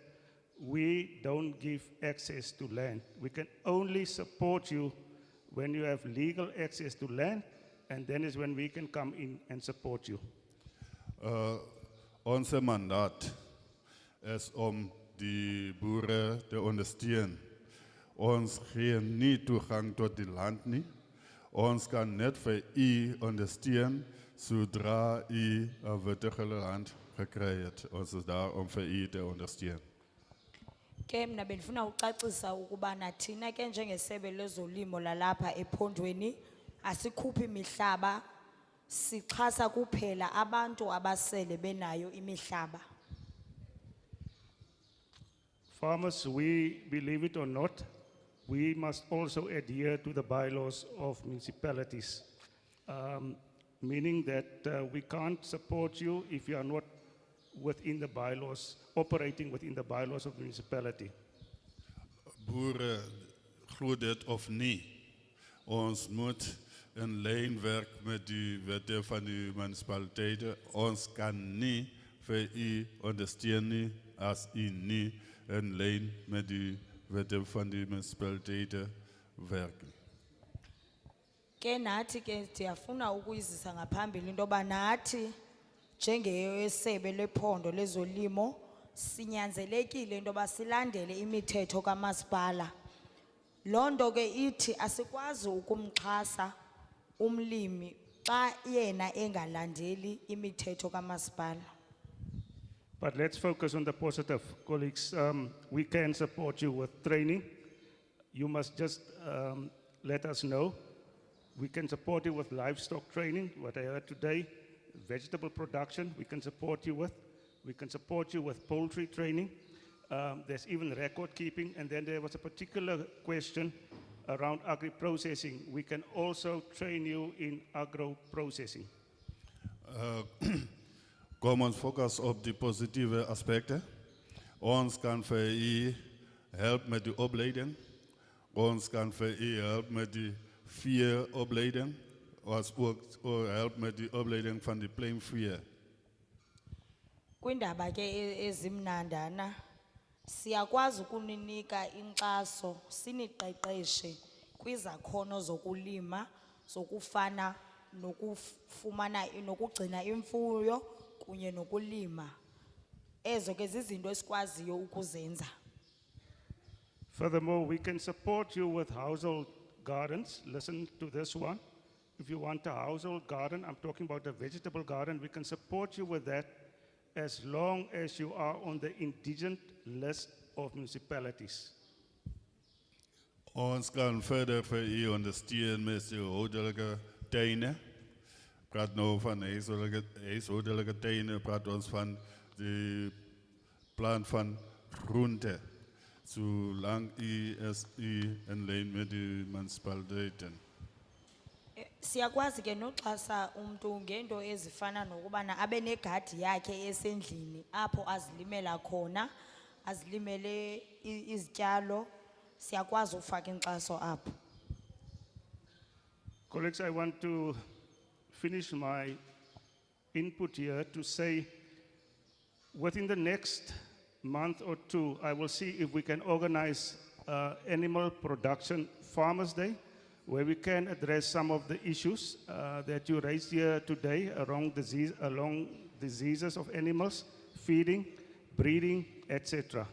we don't give access to land. We can only support you when you have legal access to land, and then is when we can come in and support you. Onze mandaat is om die boeren te ondersteunen. Ons geen niet toegang tot die land nie. Ons kan net vir u ondersteunen zodra u een wettige land gekry het. Ons is daar om vir u te ondersteunen. Ke mna bendifuna ucacisa ukuba nathina ke njengesebe lezolimo lalapha ephondweni asikhuphi mihlaba, sixhasa kuphela abantu abasele benayo imihlaba. Farmers, we believe it or not, we must also adhere to the bylaws of municipalities, meaning that we can't support you if you are not within the bylaws, operating within the bylaws of the municipality. Boeren, glo dit of nie, ons moet in lijn werken met die wetten van die municipaliteiten. Ons kan niet vir u ondersteunen als u niet in lijn met die wetten van die municipaliteiten werken. Ke nathi ke siyafuna ukuyizisa ngaphambili into yoba nathi njengesebe lephondo lezolimo sinyanzelekile into yoba silandele imithetho kamasipala. Loo nto ke ithi asikwazi ukumxhasa umlimi xa yena engalandeli imithetho kamasipala. But let's focus on the positive. Colleagues, we can support you with training. You must just let us know. We can support you with livestock training, what I heard today, vegetable production, we can support you with. We can support you with poultry training. There's even record keeping, and then there was a particular question around agri-processing. We can also train you in agro-processing. Kom ons focus op die positieve aspecten. Ons kan vir u help met die opleiding. Ons kan vir u help met die opleiding. Ons ook help met die opleiding van die pluimvee. Kwindaba ke ezimnandana siyakwazi ukuninika inkxaso siniqeqeshe kwizakhono zokulima zokufana nokufumana nokugcina imfuyo kunye nokulima. Ezo ke zizinto esikwaziyo ukuzenza. Furthermore, we can support you with household gardens. Listen to this one. If you want a household garden, I'm talking about a vegetable garden, we can support you with that as long as you are on the indigent list of municipalities. Ons kan verder vir u ondersteun met die houdelike tuine. praat nou van huishoudelijke tuinen, praat ons van de plant van groente. Zolang u in lijn met de municipaliteiten. Siyakwazi ke noxhasa umuntu ngento ezifana nokubana abe negadi yakhe esendlini apho azilimela khona, azilimele izityalo, siyakwazi ufaka inkxaso apho. Colleagues, I want to finish my input here to say within the next month or two, I will see if we can organize Animal Production Farmers Day, where we can address some of the issues that you raised here today along diseases of animals, feeding, breeding, etc.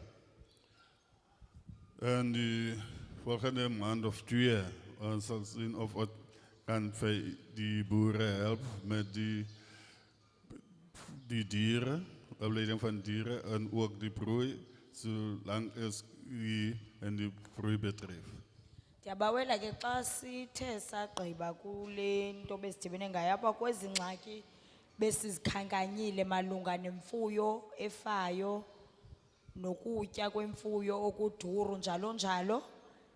En die volgende maand of 2, ons zal zien of het kan die boeren helpen met die dieren, opleiding van dieren en ook die prooi, zolang is u en die prooi betreft. Ndiyabawela ke xa sithe sagqiba kule nto besidibene ngayo apha kwezi ngxaki besizikhankanyile malunga nemfuyo efayo nokutya kwemfuyo okuduru njalo njalo,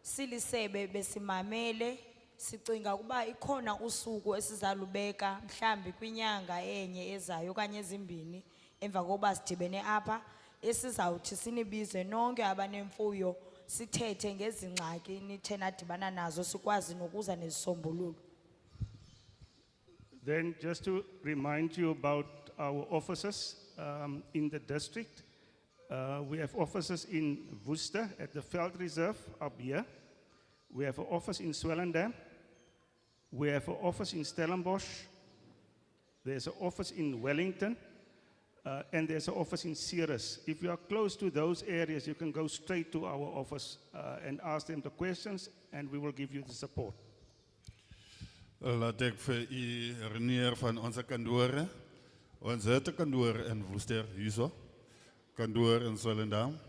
silisebe besimamele, sicinga ukuba ikhona usuku esizalubeka mhlambi kwinyanga enye ezayo okanye ezimbini emva kokuba sidibene apha, esizawuthi sinibize nonke abanemfuyo sithethe ngezi ngxaki nithe nadibana nazo sikwazi nokuza nezisombululo. Then just to remind you about our offices in the district, we have offices in Worcester at the Veld Reserve up here. We have an office in Swellendam. We have an office in Stellenbosch. There's an office in Wellington. And there's an office in Ceres. If you are close to those areas, you can go straight to our office and ask them the questions, and we will give you the support. Laat ek vir u herinner van onze kandore. Ons het 'n kandoor in Worcester hierso. Kandoor in Swellendam,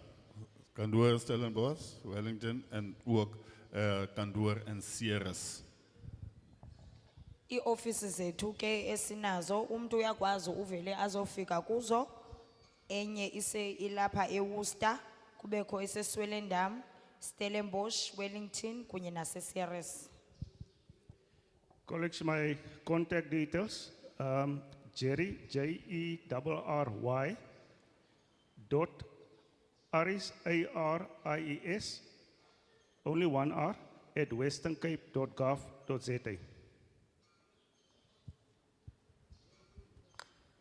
kandoor in Stellenbosch, Wellington en ook kandoor in Ceres. Ii-offices zethu ke esinazo umuntu uyakwazi uvele azofika kuzo, enye ilapha eWorcester, kubekho eseSwellendam, Stellenbosch, Wellington kunye naseCeres. Colleagues, my contact details, Jerry, Jerry, dot Aris, ARIES, only one R, at westerncape.gov.za.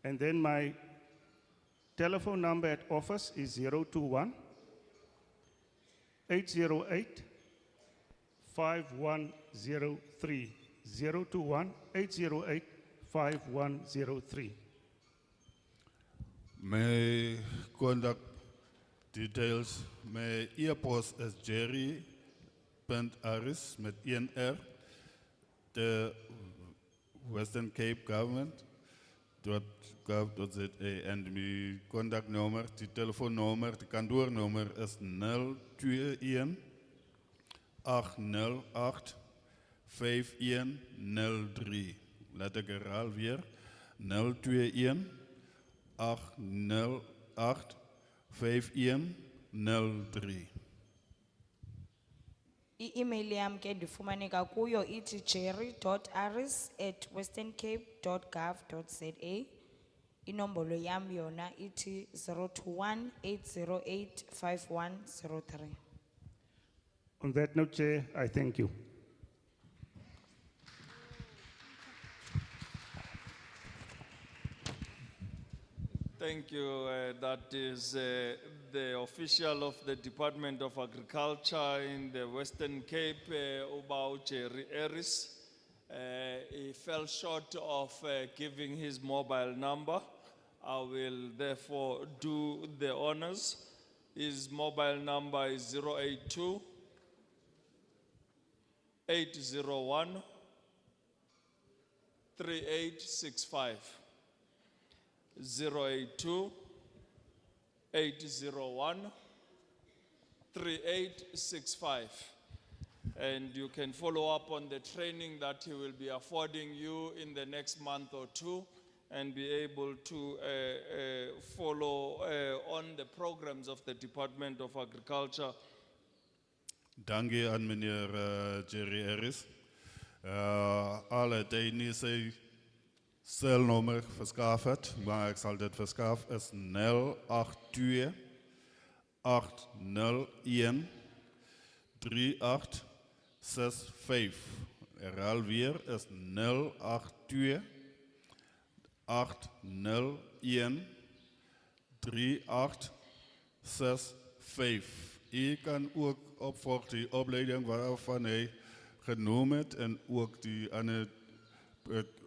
And then my telephone number at office is 021 808 5103. 021 808 5103. My contact details, my e-post is jerry.aris met 1 R, the Western Cape Government.gov.za, en my contact nummer, die telefoonnummer, die kantoornummer is 021 808 5103. Laat ek herhaal weer, 021 808 5103. I-email yam ke ndifumaneka kuyo ithi jerry.aris@westerncape.gov.za. Inombolo yam yona ithi 021 808 5103. On that note, Chair, I thank you. Thank you. That is the official of the Department of Agriculture in the Western Cape, about Jerry Harris. He fell short of giving his mobile number. I will therefore do the honors. His mobile number is 082 801 3865. 082 801 3865. And you can follow up on the training that he will be affording you in the next month or two and be able to follow on the programs of the Department of Agriculture. Dankie aan meneer Jerry Harris. Alle technische celnummer verskaaf het, maar ik zal dit verskaaf is 082 801 3865. Herhaal weer is 082 801 3865. U kan ook opvolgen die opleiding waarvan hij genoemd het en ook die andere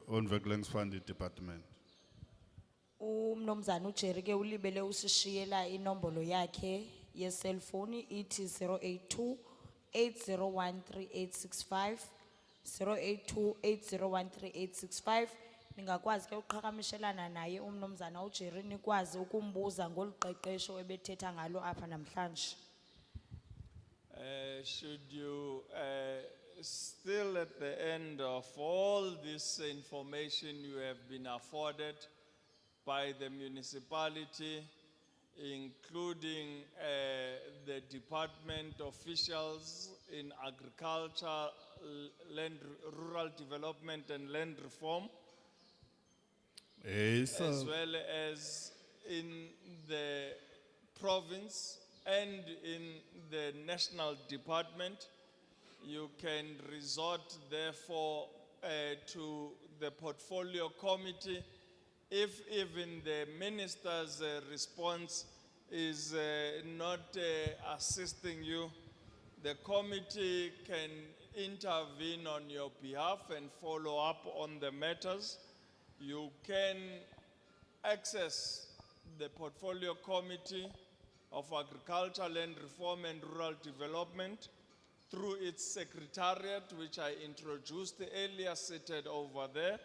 ontwikkelings van het departement. Umnomzana uJerry ke ulibele usishiyela inombolo yakhe yeselfoni ithi 082 8013865 082 8013865. Ningakwazi ke uqhakamishelana naye umnomzana uJerry nikwazi ukumbuza ngoluqeqesho ebethetha ngalo apha namhlanje. Should you still at the end of all this information you have been afforded by the municipality, including the department officials in agriculture, rural development and land reform, Yes, as well as in the province and in the national department, you can resort therefore to the portfolio committee. If even the minister's response is not assisting you, the committee can intervene on your behalf and follow up on the matters. You can access the portfolio committee of Agriculture, Land Reform and Rural Development through its secretariat, which I introduced earlier, seated over there,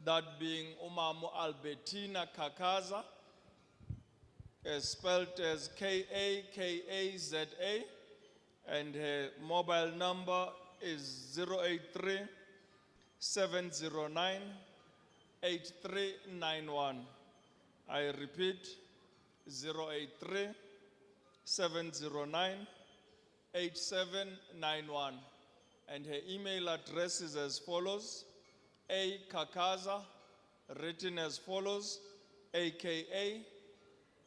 that being Umamu Albertina Kakaza, spelled as K-A-K-A-Z-A, and her mobile number is 083 709 8391. I repeat, 083 709 8791. And her email address is as follows: A Kakaza, written as follows, AKA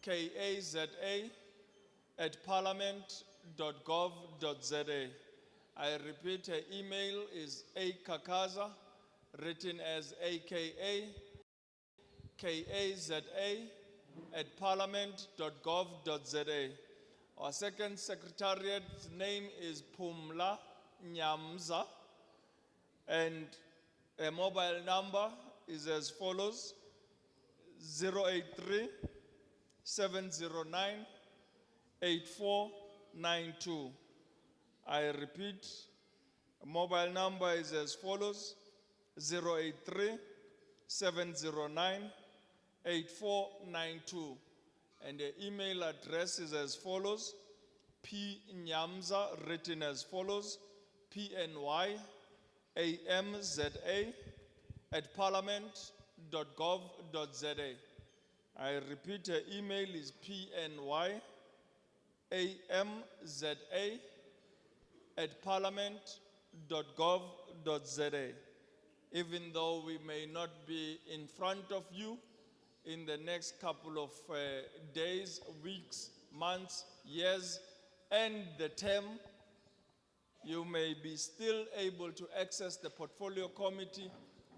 KAZA @parliament.gov.za. I repeat, her email is A Kakaza, written as AKA KAZA @parliament.gov.za. Our second secretariat's name is Pumla Nyamza, and a mobile number is as follows: 083 709 8492. I repeat, a mobile number is as follows: 083 709 8492. And the email address is as follows: P Nyamza, written as follows, PNYAMZA @parliament.gov.za. I repeat, her email is PNYAMZA @parliament.gov.za. Even though we may not be in front of you in the next couple of days, weeks, months, years, and the term, you may be still able to access the portfolio committee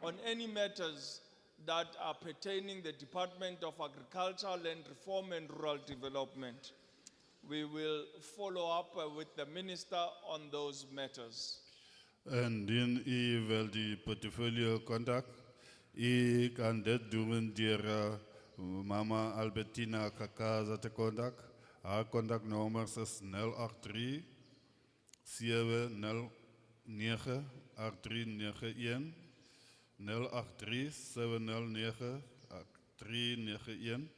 on any matters that are pertaining the Department of Agriculture, Land Reform and Rural Development. We will follow up with the minister on those matters. En indien u wel die portfolio contact, u kan dit doen door mama Albertina Kakaza te contact. Haar contactnummers is 083 709 8391 083 709 8391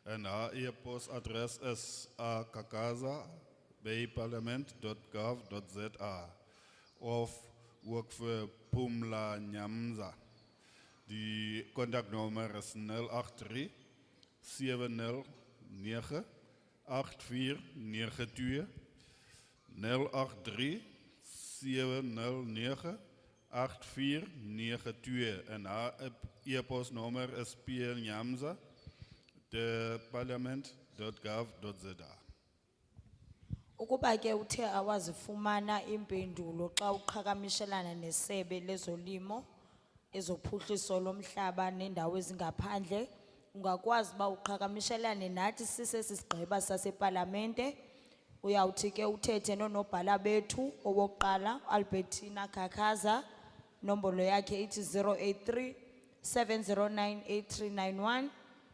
en haar e-postadres is akakaza@parliament.gov.za. of ook vir Pumla Nyamza. Die contactnommer is 083 709 8492 083 709 8492 en haar e-postnommer is pnyamza parliament.gov.za. Ukuba ke uthe awazifumana impendulo xa uqhakamishelana nesebe lezolimo ezophuhliso lomhlaba nendawo ezingaphandle ungakwazi ba uqhakamishelane nathi sisesigqiba saseParlamente uyawuthi ke uthethe nonobhala bethu owokuqala Albertina Kakaza nombolo yakhe ithi 083 709 8391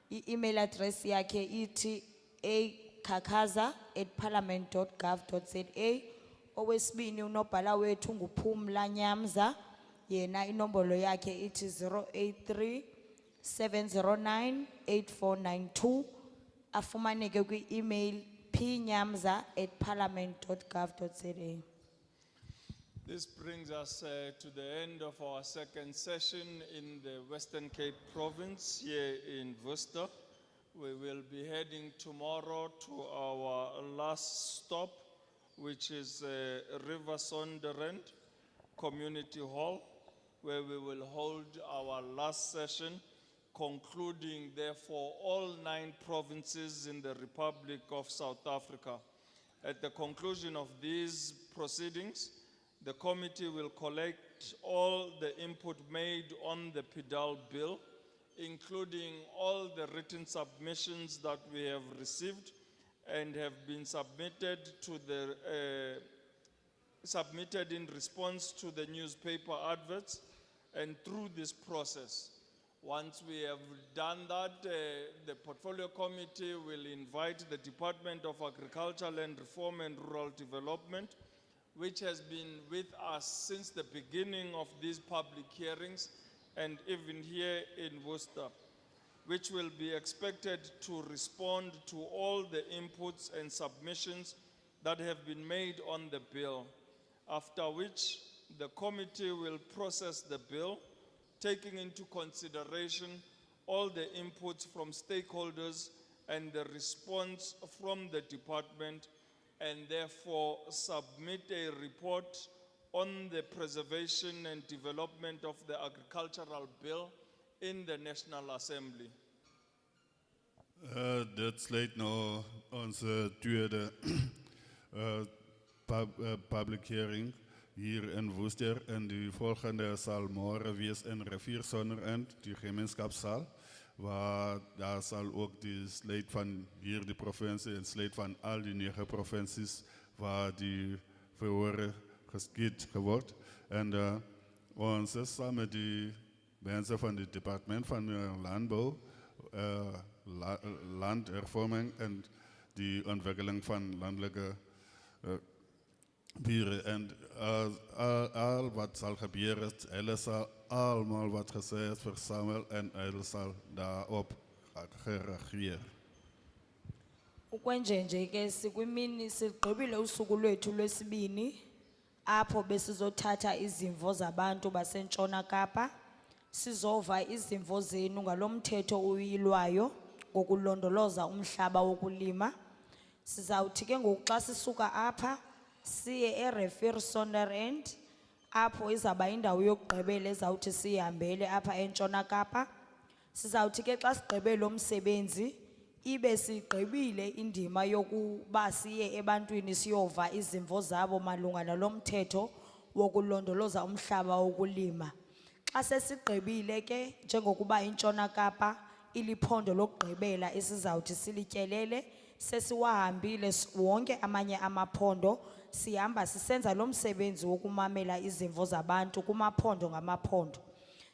i-email address yakhe ithi akakaza@parliament.gov.za. Owesibini unobhala wethu nguPhumla Nyamza yena inombolo yakhe ithi 083 709 8492 afumaneke kwi-email pnyamza@parliament.gov.za. This brings us to the end of our second session in the Western Cape province here in Worcester. We will be heading tomorrow to our last stop, which is River Sonderend Community Hall, where we will hold our last session, concluding therefore all 9 provinces in the Republic of South Africa. At the conclusion of these proceedings, the committee will collect all the input made on the PDAL Bill, including all the written submissions that we have received and have been submitted to the submitted in response to the newspaper adverts. And through this process, once we have done that, the portfolio committee will invite the Department of Agriculture, Land Reform and Rural Development, which has been with us since the beginning of these public hearings and even here in Worcester, which will be expected to respond to all the inputs and submissions that have been made on the bill, after which the committee will process the bill, taking into consideration all the inputs from stakeholders and the response from the department, and therefore submit a report on the preservation and development of the agricultural bill in the National Assembly. Dit sluit nou onze tweede public hearing hier in Worcester en die volgende sal morgen wees in Rivier Sonderend, die gemeenskapszaal, waar daar zal ook die sluit van hier die provincie en sluit van al die 9 provincies waar die verhoren geskied geword. En ons is samen met die mensen van het departement van landbouw, landhervorming en die ontwikkeling van landelijke buren. En al wat zal gebeuren, hij zal allemaal wat gezegd verzamelen en hij zal daarop reageren. Ukwenjenje ke sikwimini sigqibile usuku lwethu lwesibini apho besizothatha izimvo zabantu baseNtshona Kapa sizova izimvo zenu ngalomthetho uyilwayo ngokulondoloza umhlaba wokulima. Sizawuthi ke ngoku xa sisuka apha siye eRivier Sonderend apho izaba indawo yokugqibela ezawuthi sihambele apha eNtshona Kapa. Sizawuthi ke xa sigqibele umsebenzi ibe sigqibile indima yokuba siye ebantwini siyova izimvo zabo malunga nalomthetho wokulondoloza umhlaba wokulima. Xa sesigqibile ke njengokuba iNtshona Kapa iliphondo lokugqibela esizawuthi silityelele sesiwahambile wonke amanye amaphondo sihamba sisenza lo msebenzi wokumamela izimvo zabantu kumaphondo ngamaphondo.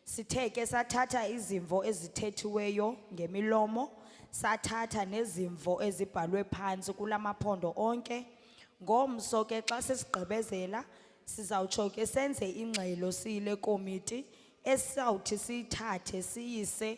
Sithe ke sathatha izimvo ezithethiweyo ngemilomo, sathatha nezimvo ezibhalwe phansi kulamaphondo onke. Ngomso ke xa sesigqibezela sizawutsho ke senze ingxelo siyile komiti esizawuthi siyithathe siyise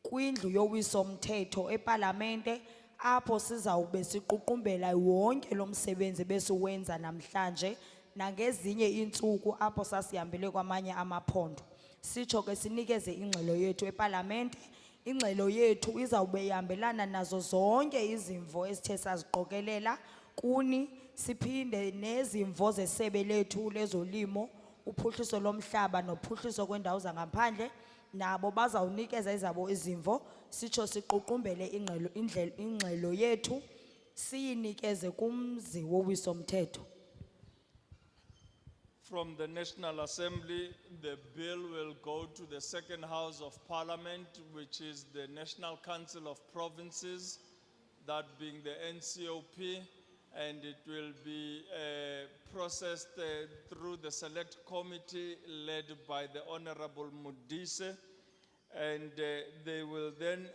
kwindlu yowiso mthetho eParlamente apho sizawube siququmbela wonke lo msebenzi besiwenza namhlanje nangezinye iintsuku apho sasihambele kwamanye amaphondo. Sitsho ke sinikeze ingxelo yethu eParlamente. Ingxelo yethu izawube ihambelana nazo zonke izimvo esithe saziqokelela kuni, siphinde nezimvo zesebe lethu lezolimo, uphuhliso lomhlaba nophuhliso kwendawo zangaphandle, nabo bazawunikeza izabo izimvo. Sitsho siququmbele ingxelo yethu siyinikeze kumzi wowiso-mthetho. From the National Assembly, the bill will go to the second House of Parliament, which is the National Council of Provinces, that being the NCOP, and it will be processed through the select committee led by the Honorable Mudise, and they will then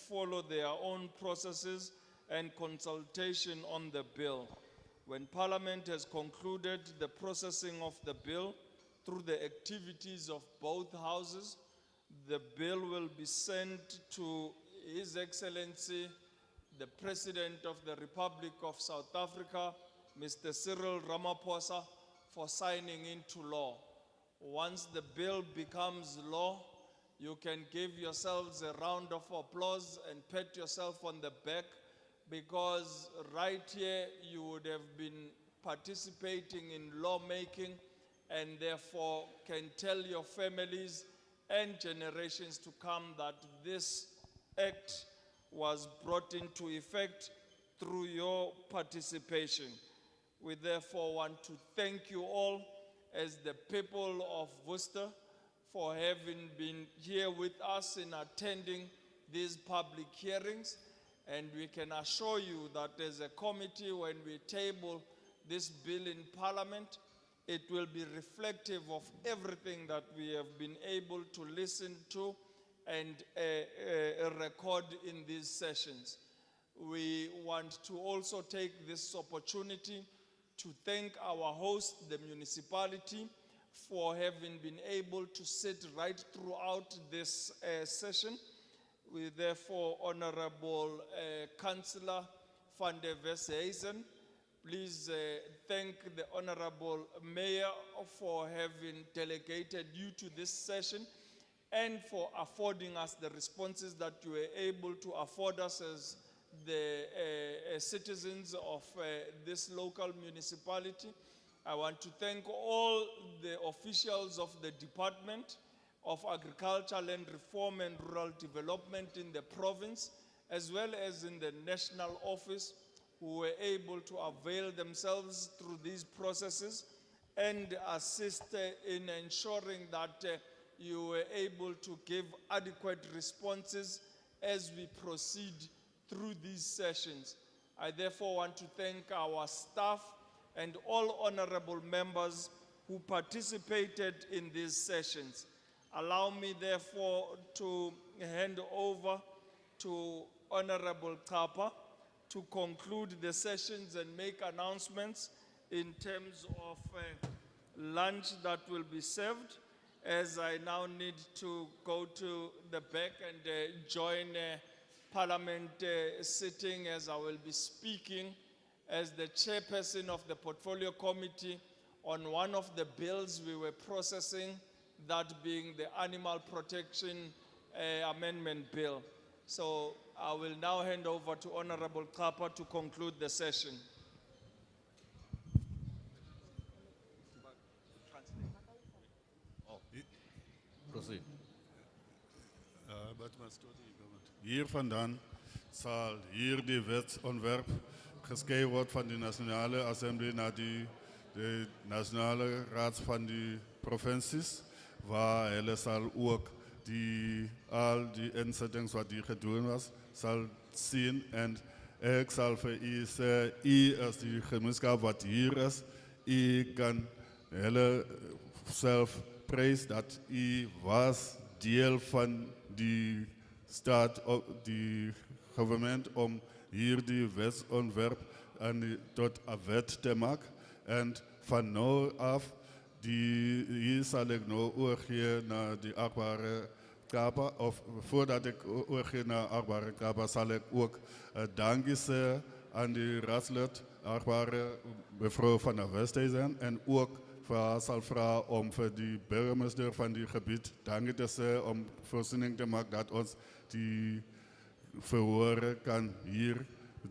follow their own processes and consultation on the bill. When Parliament has concluded the processing of the bill through the activities of both houses, the bill will be sent to His Excellency, the President of the Republic of South Africa, Mr. Cyril Ramaphosa, for signing into law. Once the bill becomes law, you can give yourselves a round of applause and pat yourself on the back, because right here you would have been participating in lawmaking and therefore can tell your families and generations to come that this act was brought into effect through your participation. We therefore want to thank you all as the people of Worcester for having been here with us in attending these public hearings. And we can assure you that as a committee, when we table this bill in Parliament, it will be reflective of everything that we have been able to listen to and record in these sessions. We want to also take this opportunity to thank our host, the municipality, for having been able to sit right throughout this session. We therefore, Honorable Councillor van der Westhuizen, please thank the Honorable Mayor for having delegated you to this session and for affording us the responses that you were able to afford us as the citizens of this local municipality. I want to thank all the officials of the Department of Agriculture, Land Reform and Rural Development in the province, as well as in the national office, who were able to avail themselves through these processes and assist in ensuring that you were able to give adequate responses as we proceed through these sessions. I therefore want to thank our staff and all honorable members who participated in these sessions. Allow me therefore to hand over to Honorable Kapa to conclude the sessions and make announcements in terms of lunch that will be served, as I now need to go to the back and join Parliament sitting, as I will be speaking as the chairperson of the Portfolio Committee on one of the bills we were processing, that being the Animal Protection Amendment Bill. So I will now hand over to Honorable Kapa to conclude the session. Proceed. Hier vandaan zal hier die wetsontwerp geschreven worden van de Nationale Assemblée naar de Nationale Raad van de Provincies, waar hij zal ook al die inzettings wat die gedaan was, zal zien. En ik zal voor u zeggen, als die gemeenschap wat hier is, u kan hele zelf prijs dat u was deel van die staat, die government, om hier die wetsontwerp tot een wet te maken. En van nu af, hier zal ik nou overgeven naar die achtbare Kapa. Of voordat ik overgeef naar achtbare Kapa, zal ik ook danken zeggen aan de raadslid achtbare mevrouw van der Westhuizen en ook voor haar zal vragen om voor die burgemeester van die gebied dank te zeggen om voorziening te maken dat ons die verhoren kan hier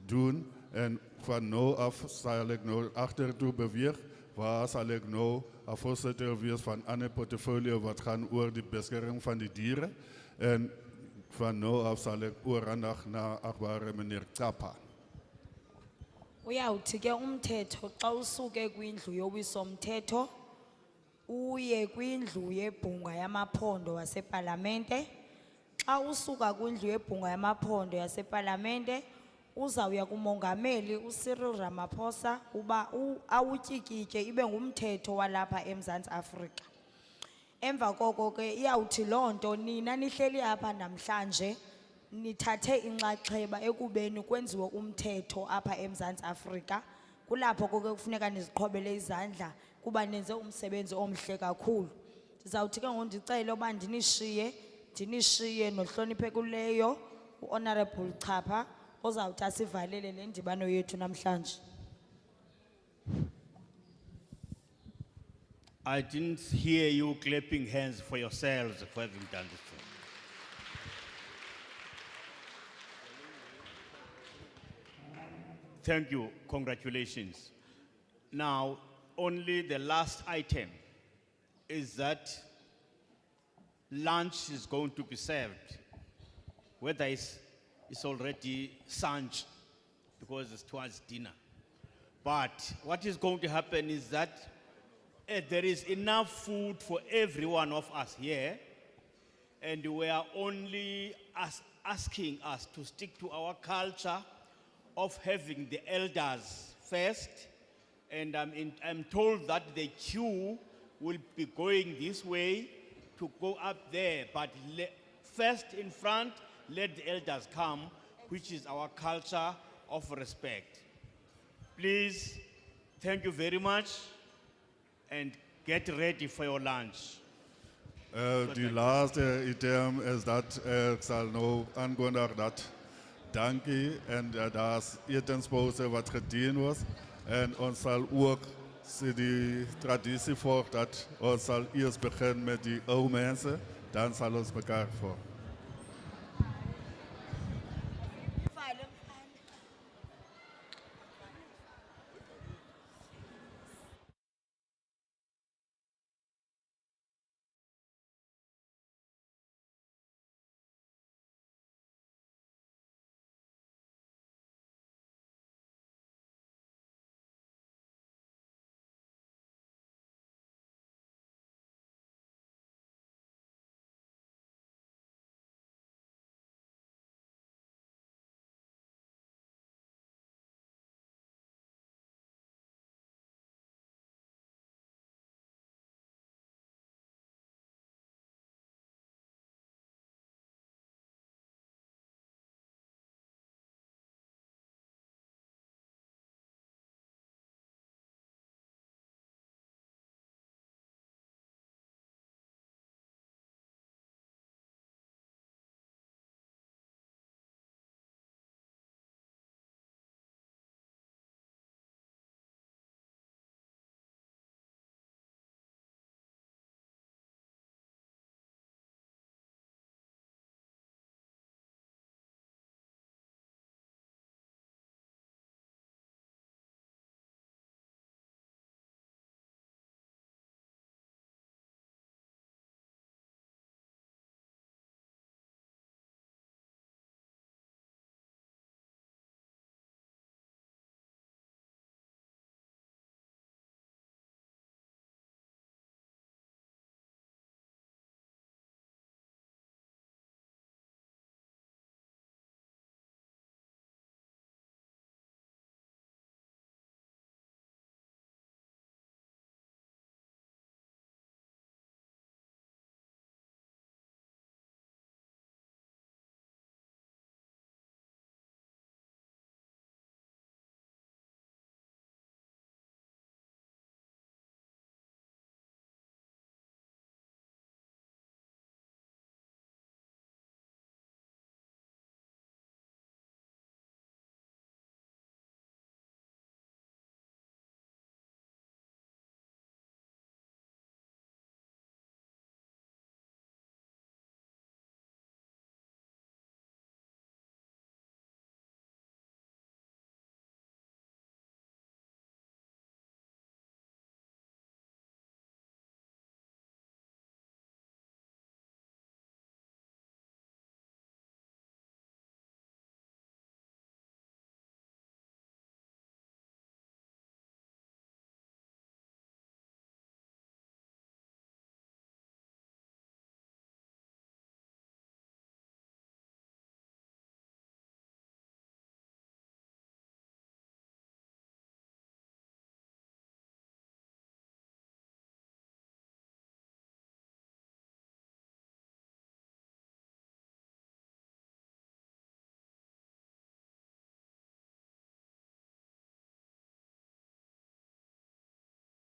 doen. En van nu af zal ik nou achtertoe bewegen, waar zal ik nou een voorzitter wees van een portfolio wat gaan over de bescherming van die dieren. En van nu af zal ik oorhandig naar achtbare meneer Kappa. Uyawuthi ke umthetho xa usuke kwindlu yowiso-mthetho uye kwindlu yebhunga yamaphondo wasepalamente. Xa usuka kwindlu yebhunga yamaphondo yasepalamente uzawuya kumongameli uCyril Ramaphosa uba awutyikitye ibe ngumthetho walapha eMzantsi Afrika. Emva koko ke iyawuthi loo nto nina nihleli apha namhlanje nithathe inxaxheba ekubeni kwenziwe umthetho apha eMzantsi Afrika. Kulapho koko kufuneka niziqhobele izandla kuba nenze umsebenzi omhle kakhulu. Ndizawuthi ke ngoku ndicele uba ndinishiye nohloniphekileyo uHonorable Chapha ozawuthi asivalele le ndibano yethu namhlanje. I didn't hear you clapping hands for yourselves for having done this. Thank you, congratulations. Now, only the last item is that lunch is going to be served. Whether it's already lunch because it's towards dinner. But what is going to happen is that there is enough food for every one of us here, and we are only asking us to stick to our culture of having the elders first, and I'm told that the queue will be going this way to go up there, but first in front, let the elders come, which is our culture of respect. Please, thank you very much, and get ready for your lunch. Die laatste item is dat ik zal nou aankondigen dat dankie en daar is etenspauze wat gediend was. En ons zal ook die traditie volgen dat ons zal eerst beginnen met die oude mensen, dan zal ons elkaar volgen.